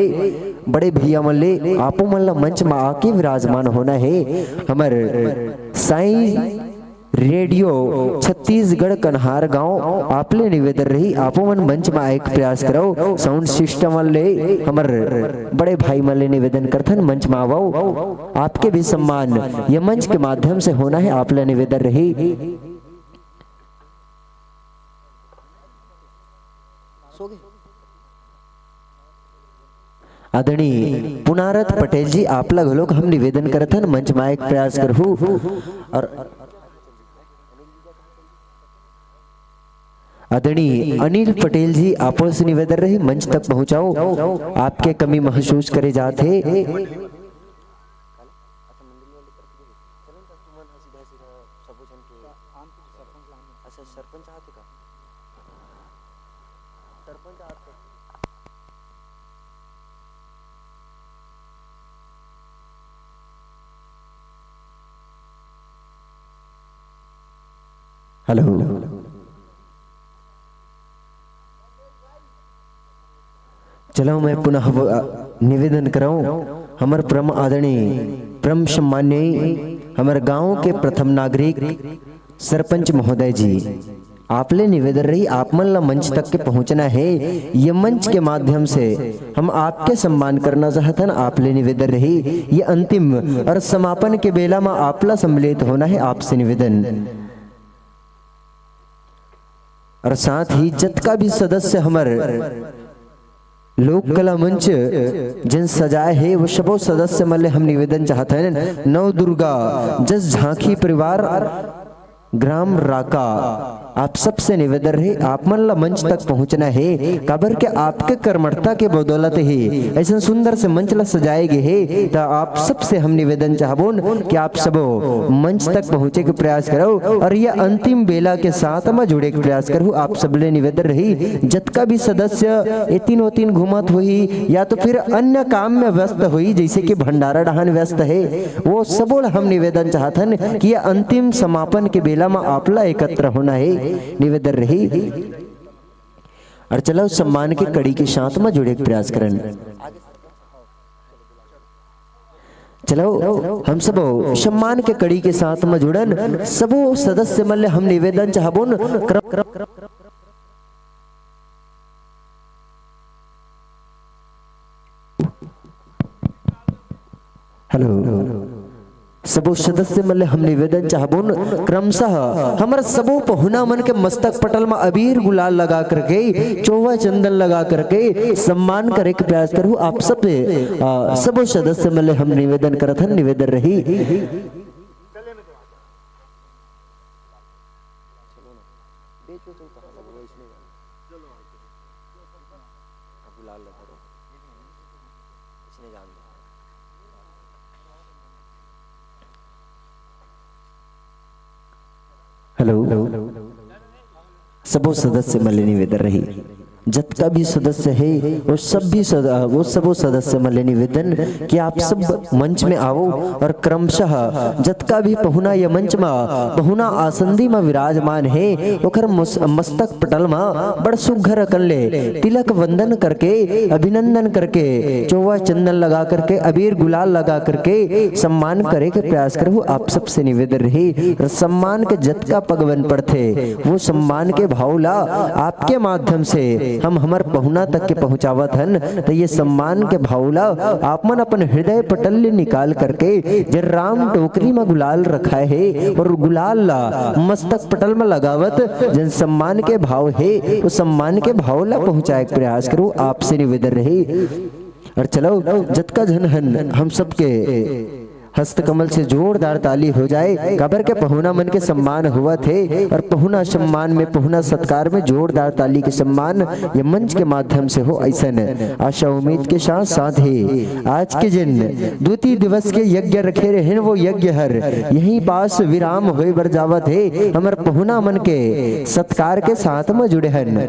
बड़े भैया मल्ले आपो मल्ला मंच में आके विराजमान होना है। हमार साईं रेडियो छत्तीसगढ़ कन्हार गांव आपले निवेदन रही आपो मन मंच में आए प्रयास करो। साउंड सिस्टम वाले हमार बड़े भाई मल्ले निवेदन करथन मंच में आवो। आपके भी सम्मान यह मंच के माध्यम से होना है आपले निवेदन रही। आदरणीय पुनारथ पटेल जी आपला घलोक हम निवेदन करथन मंच में एक प्रयास करहु। और आदरणीय अनिल पटेल जी आपो से निवेदन रही मंच तक पहुंचाओ। आपके कमी महसूस करे जाते हेलो चलो मैं पुनः निवेदन कराऊं हमारे परम आदरणीय परम सम्माननीय हमारे गांव के प्रथम नागरिक सरपंच महोदय जी आपले निवेदन रही आप मन ला मंच तक के पहुंचना है। ये मंच के माध्यम से हम आपके सम्मान करना चाहते हैं। आपले निवेदन रही ये अंतिम और समापन के बेला में आपला सम्मिलित होना है आपसे निवेदन। और साथ ही जतका भी सदस्य हमारे लोक कला मंच जिन सजाए है वो सबो सदस्य मल्ले हम निवेदन चाहते हैं। नव दुर्गा जस झांकी परिवार ग्राम राका आप सबसे निवेदन रहे आप मन ला मंच तक पहुंचना है। काबर के आपके कर्मठता के बदौलत ही ऐसा सुंदर से मंच ला सजाए गए है। तो आप सबसे हम निवेदन चाहबोन कि आप सबो मंच तक पहुंचे के प्रयास करो और यह अंतिम बेला के साथ में जुड़े के प्रयास करूँ। आप सबले निवेदन रही जतका भी सदस्य ये तीन घूमत हुई या तो फिर अन्य काम में व्यस्त हुई जैसे कि भंडारा डहान व्यस्त है वो सबो हम निवेदन चाहतन कि यह अंतिम समापन के बेला में आपला एकत्र होना है निवेदन रही। और चलो सम्मान के कड़ी के साथ में जुड़े प्रयास करन। चलो हम सबो सम्मान के कड़ी के साथ में जुड़न सबो सदस्य मल्ले हम निवेदन चाहबोन हेलो सबो सदस्य मल्ले हम निवेदन चाहबोन क्रमशः हमारे सबो पहुना मन के मस्तक पटल में अबीर गुलाल लगा करके चौवा चंदन लगा करके सम्मान करे के प्रयास करूँ। आप सब सबो सदस्य मल्ले हम निवेदन करथन निवेदन रही। हेलो सबो सदस्य मल्ले निवेदन रही जतका भी सदस्य है वो सबो सदस्य मल्ले निवेदन कि आप सब मंच में आओ और क्रमशः जतका भी पहुना ये मंच में पहुना आसंदी में विराजमान है ओकर मस्तक पटल में बड़ सुघर कल्ले तिलक वंदन करके अभिनंदन करके चौवा चंदन लगा करके अबीर गुलाल लगा करके सम्मान करे के प्रयास करूँ। आप सबसे निवेदन रही सम्मान के जतका पगवन पर थे वो सम्मान के भावला आपके माध्यम से हम हमार पहुना तक के पहुंचावत हन। तो ये सम्मान के भावला आप मन अपन हृदय पटल निकाल करके जे राम टोकरी में गुलाल रखा है और गुलाल ला मस्तक पटल में लगावत जन सम्मान के भाव है वो सम्मान के भाव ला पहुंचाए प्रयास करूँ। आपसे निवेदन रही। और चलो जतका जन हन हम सबके हस्तकमल से जोरदार ताली हो जाए। कबर के पहुना मन के सम्मान हुआ थे और पहुना सम्मान में पहुना सत्कार में जोरदार ताली के सम्मान ये मंच के माध्यम से हो ऐसा आशा उम्मीद के साथ साथ ही आज के जिन द्वितीय दिवस के यज्ञ रखे रहे वो यज्ञ हर यही पास विराम हुए बर जावत है। हमारे पहुना मन के सत्कार के साथ में जुड़े हन।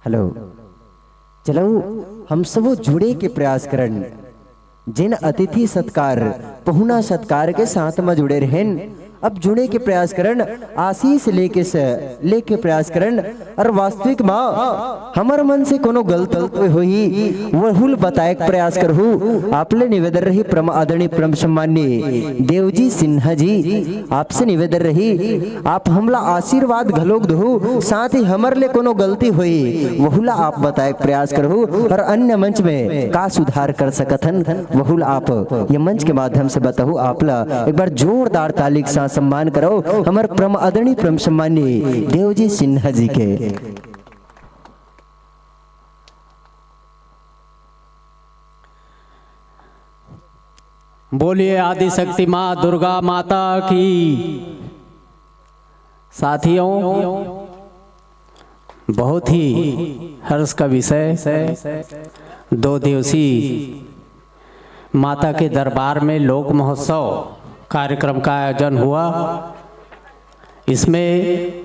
हेलो चलो हम सब जुड़े के प्रयास करन जिन अतिथि सत्कार पहुना सत्कार के साथ में जुड़े रहें अब जुड़े के प्रयास करन आशीष लेके प्रयास करन और वास्तविक माँ हमार मन से कोनो गलती हुई वहुल बताए प्रयास करहु आपले निवेदन रही परम आदरणीय परम सम्माननीय देवजी सिन्हा जी आपसे निवेदन रही आप हमला आशीर्वाद घलोक दहु साथ ही हमर ले कोनो गलती हुई वहुला आप बताए प्रयास करहु और अन्य मंच में का सुधार कर सकथन वहुल आप ये मंच के माध्यम से बताहु आपला एक बार जोरदार ताली के साथ सम्मान करो हमारे परम आदरणीय परम सम्माननीय देवजी सिन्हा जी के। बोलिए आदि शक्ति माँ दुर्गा माता की। साथियों बहुत ही हर्ष का विषय 2 दिवसीय माता के दरबार में लोक महोत्सव कार्यक्रम का आयोजन हुआ। इसमें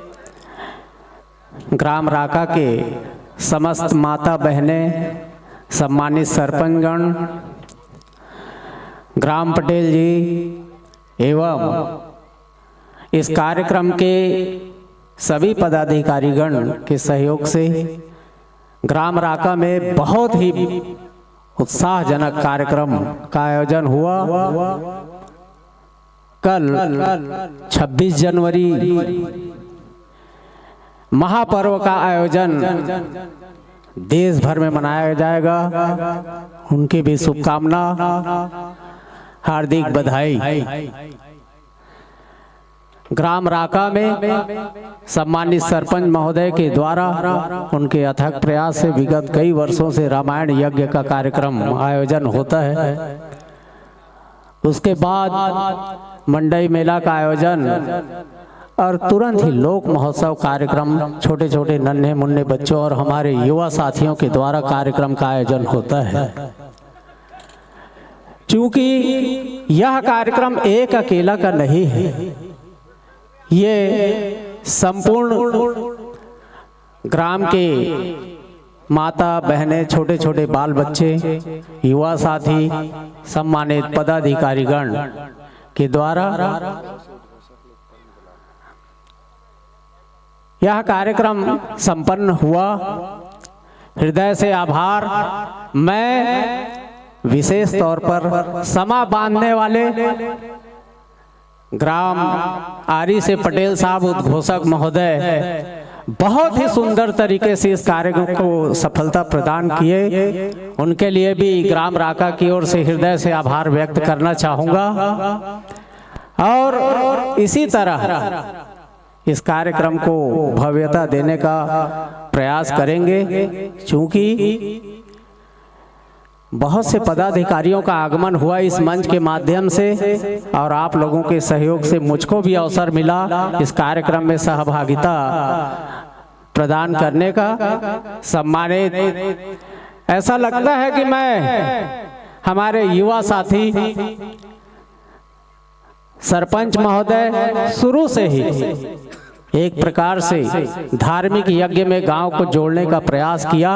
ग्राम राका के समस्त माता बहनें, सम्मानित सरपंचगण, ग्राम पटेल जी एवं इस कार्यक्रम के सभी पदाधिकारीगण के सहयोग से ग्राम राका में बहुत ही उत्साहजनक कार्यक्रम का आयोजन हुआ। कल 26 जनवरी महापर्व का आयोजन देश भर में मनाया जाएगा। उनकी भी शुभकामना, हार्दिक बधाई। ग्राम राका में सम्मानित सरपंच महोदय के द्वारा उनके अथक प्रयास से विगत कई वर्षों से रामायण यज्ञ का कार्यक्रम आयोजन होता है। उसके बाद मंडई मेला का आयोजन और तुरंत ही लोक महोत्सव कार्यक्रम छोटे छोटे नन्हे मुन्ने बच्चों और हमारे युवा साथियों के द्वारा कार्यक्रम का आयोजन होता है। क्योंकि यह कार्यक्रम एक अकेला का नहीं है, ये संपूर्ण ग्राम के माता बहनें, छोटे छोटे बाल बच्चे, युवा साथी, सम्मानित पदाधिकारीगण के द्वारा यह कार्यक्रम संपन्न हुआ। हृदय से आभार। मैं विशेष तौर पर समा बांधने वाले ग्राम आरी से पटेल साहब उद्घोषक महोदय बहुत ही सुंदर तरीके से इस कार्यक्रम को सफलता प्रदान किए। उनके लिए भी ग्राम राका की ओर से हृदय से आभार व्यक्त करना चाहूँगा। और इसी तरह इस कार्यक्रम को भव्यता देने का प्रयास करेंगे। क्योंकि बहुत से पदाधिकारियों का आगमन हुआ इस मंच के माध्यम से और आप लोगों के सहयोग से मुझको भी अवसर मिला इस कार्यक्रम में सहभागिता प्रदान करने का। सम्मानित, ऐसा लगता है कि मैं हमारे युवा साथी सरपंच महोदय शुरू से ही एक प्रकार से धार्मिक यज्ञ में गांव को जोड़ने का प्रयास किया,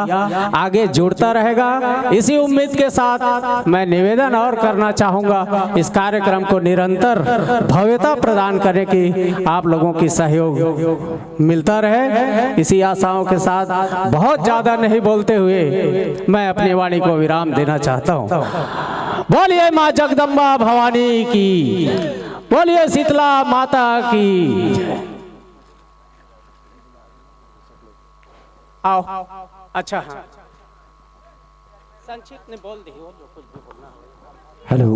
आगे जुड़ता रहेगा। इसी उम्मीद के साथ मैं निवेदन और करना चाहूंगा, इस कार्यक्रम को निरंतर भव्यता प्रदान करने की आप लोगों की सहयोग मिलता रहे। इसी आशाओं के साथ बहुत ज्यादा नहीं बोलते हुए मैं अपनी वाणी को विराम देना चाहता हूँ। बोलिए माँ जगदम्बा भवानी की, बोलिए शीतला माता की। आओ, अच्छा हाँ, संक्षिप्त ने बोल दी वो जो कुछ भी बोलना। हेलो,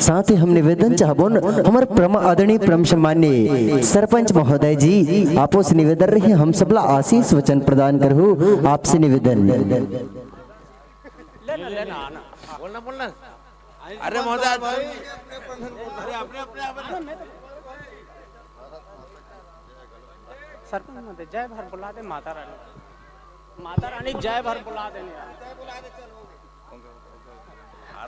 साथ ही हम निवेदन चाहबोन हमारे परम आदरणीय परम सम्माननीय सरपंच महोदय जी आपो से निवेदन रहे हम सबला आशीष वचन प्रदान करहु। आपसे निवेदन। बोलना अरे महोदय सरपंच महोदय जय भर बुला दे, माता रानी जय भर बुला देने।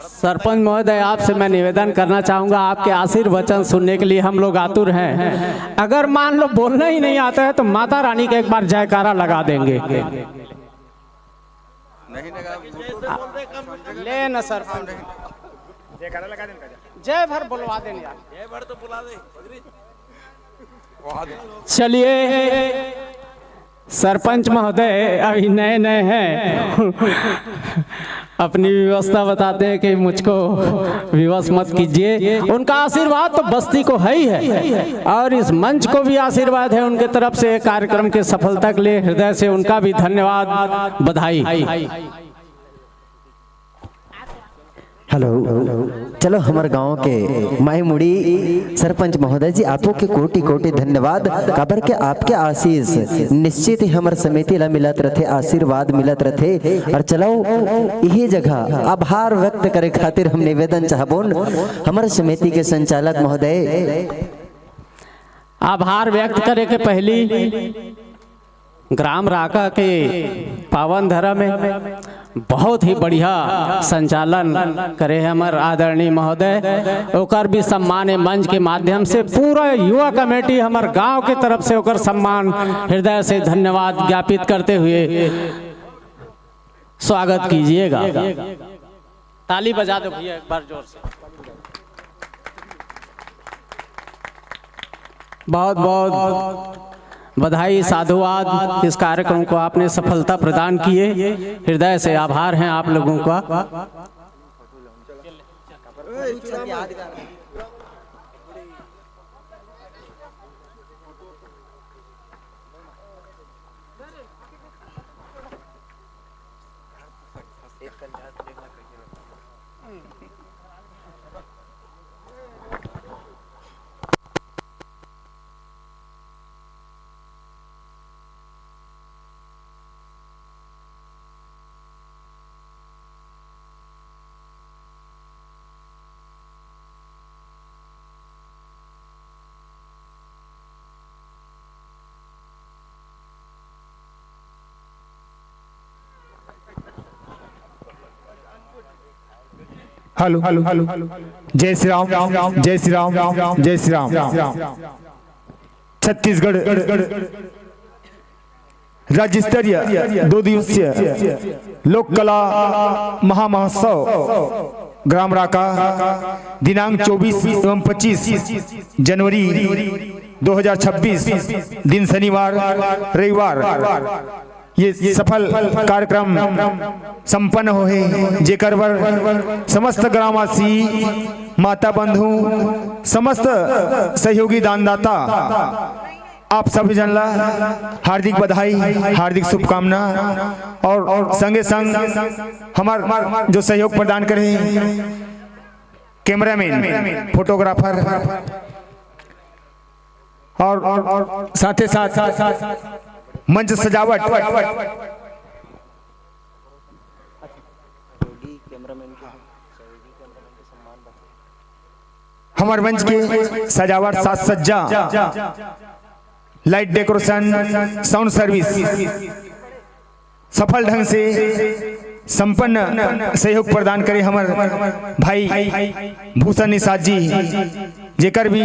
सरपंच महोदय आपसे मैं निवेदन करना चाहूंगा, आपके आशीर्वचन सुनने के लिए हम लोग आतुर हैं। अगर मान लो बोलना ही नहीं आता है तो माता रानी का एक बार जयकारा लगा देंगे। ले न सरपंच जय भर बुलवा देने यार, जय भर तो बुला दे। चलिए सरपंच महोदय अभी नए नए हैं, अपनी व्यवस्था बताते हैं कि मुझको विवश मत कीजिए। उनका आशीर्वाद तो बस्ती को है ही है, और इस मंच को भी आशीर्वाद है उनके तरफ से। कार्यक्रम के सफलता के लिए हृदय से उनका भी धन्यवाद, बधाई। हेलो, चलो हमारे गांव के माई मुड़ी सरपंच महोदय जी, आपको के कोटि कोटि धन्यवाद। काबर के आपके आशीष निश्चित ही हमारे समिति ला मिलत रथे, आशीर्वाद मिलत रथे। और चलो यही जगह आभार व्यक्त करे खातिर हम निवेदन चाहबोन हमारे समिति के संचालक महोदय। आभार व्यक्त करे के पहली ग्राम राका के पावन धरा में बहुत ही बढ़िया संचालन करे हमार आदरणीय महोदय, ओकर भी सम्मान मंच के माध्यम से पूरा युवा कमेटी हमार गांव के तरफ से ओकर सम्मान हृदय से धन्यवाद ज्ञापित करते हुए स्वागत कीजिएगा। ताली बजा दो भैया एक बार जोर से। बहुत बहुत बधाई, साधुवाद। इस कार्यक्रम को आपने सफलता प्रदान किए, हृदय से आभार हैं आप लोगों का। हेलो, जय श्री राम, जय श्री राम, जय श्री राम। छत्तीसगढ़ राज्य स्तरीय 2 दिवसीय लोक कला महामहोत्सव ग्राम राका दिनांक 24 एवं 25 जनवरी 2026 दिन शनिवार रविवार ये सफल कार्यक्रम संपन्न हो है, जेकर वर समस्त ग्रामवासी, माता बंधु, समस्त सहयोगी दानदाता आप सभी जन ला हार्दिक बधाई, हार्दिक शुभकामना। और संगे संग हमार जो सहयोग प्रदान करे कैमरामैन, फोटोग्राफर और साथ साथ मंच सजावट हमारे मंच के सजावट, साज सज्जा, लाइट डेकोरेशन, साउंड सर्विस सफल ढंग से संपन्न सहयोग प्रदान करे हमारे भाई भूषण निषाद जी, जेकर भी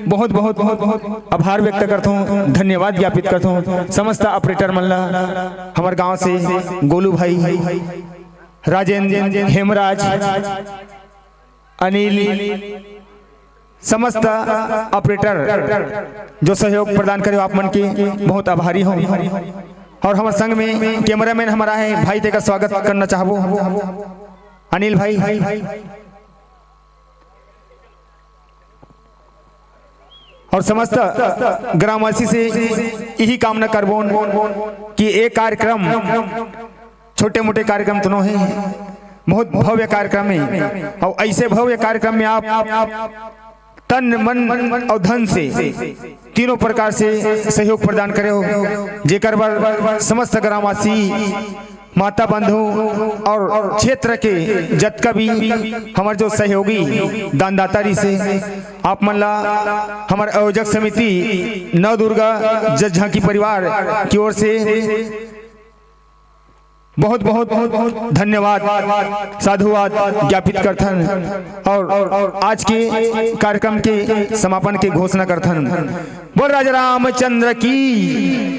बहुत बहुत बहुत आभार व्यक्त करता हूँ, धन्यवाद ज्ञापित करता हूँ। समस्त ऑपरेटर मल्ला हमारे गांव से गोलू भाई, राजेंद्र, हेमराज, अनिल, समस्त ऑपरेटर जो सहयोग प्रदान करे आप मन के बहुत आभारी हूँ। और हमारे संग में कैमरामैन हमारा है भाई, तेका स्वागत करना चाहबो अनिल भाई। और समस्त ग्रामवासी से यही कामना करबो कि एक कार्यक्रम, छोटे मोटे कार्यक्रम तो नहीं है, बहुत भव्य कार्यक्रम है। और ऐसे भव्य कार्यक्रम में आप तन मन और धन से तीनों प्रकार से सहयोग प्रदान करे हो, जेकर बर समस्त ग्रामवासी, माता बंधु और क्षेत्र के जतका भी हमारे जो सहयोगी दानदातारी से आप मन ला हमारे आयोजक समिति नव दुर्गा जज झांकी परिवार की ओर से बहुत बहुत बहुत धन्यवाद, साधुवाद ज्ञापित करथन। और आज के कार्यक्रम के समापन के घोषणा करथन। बोल राजा रामचंद्र की।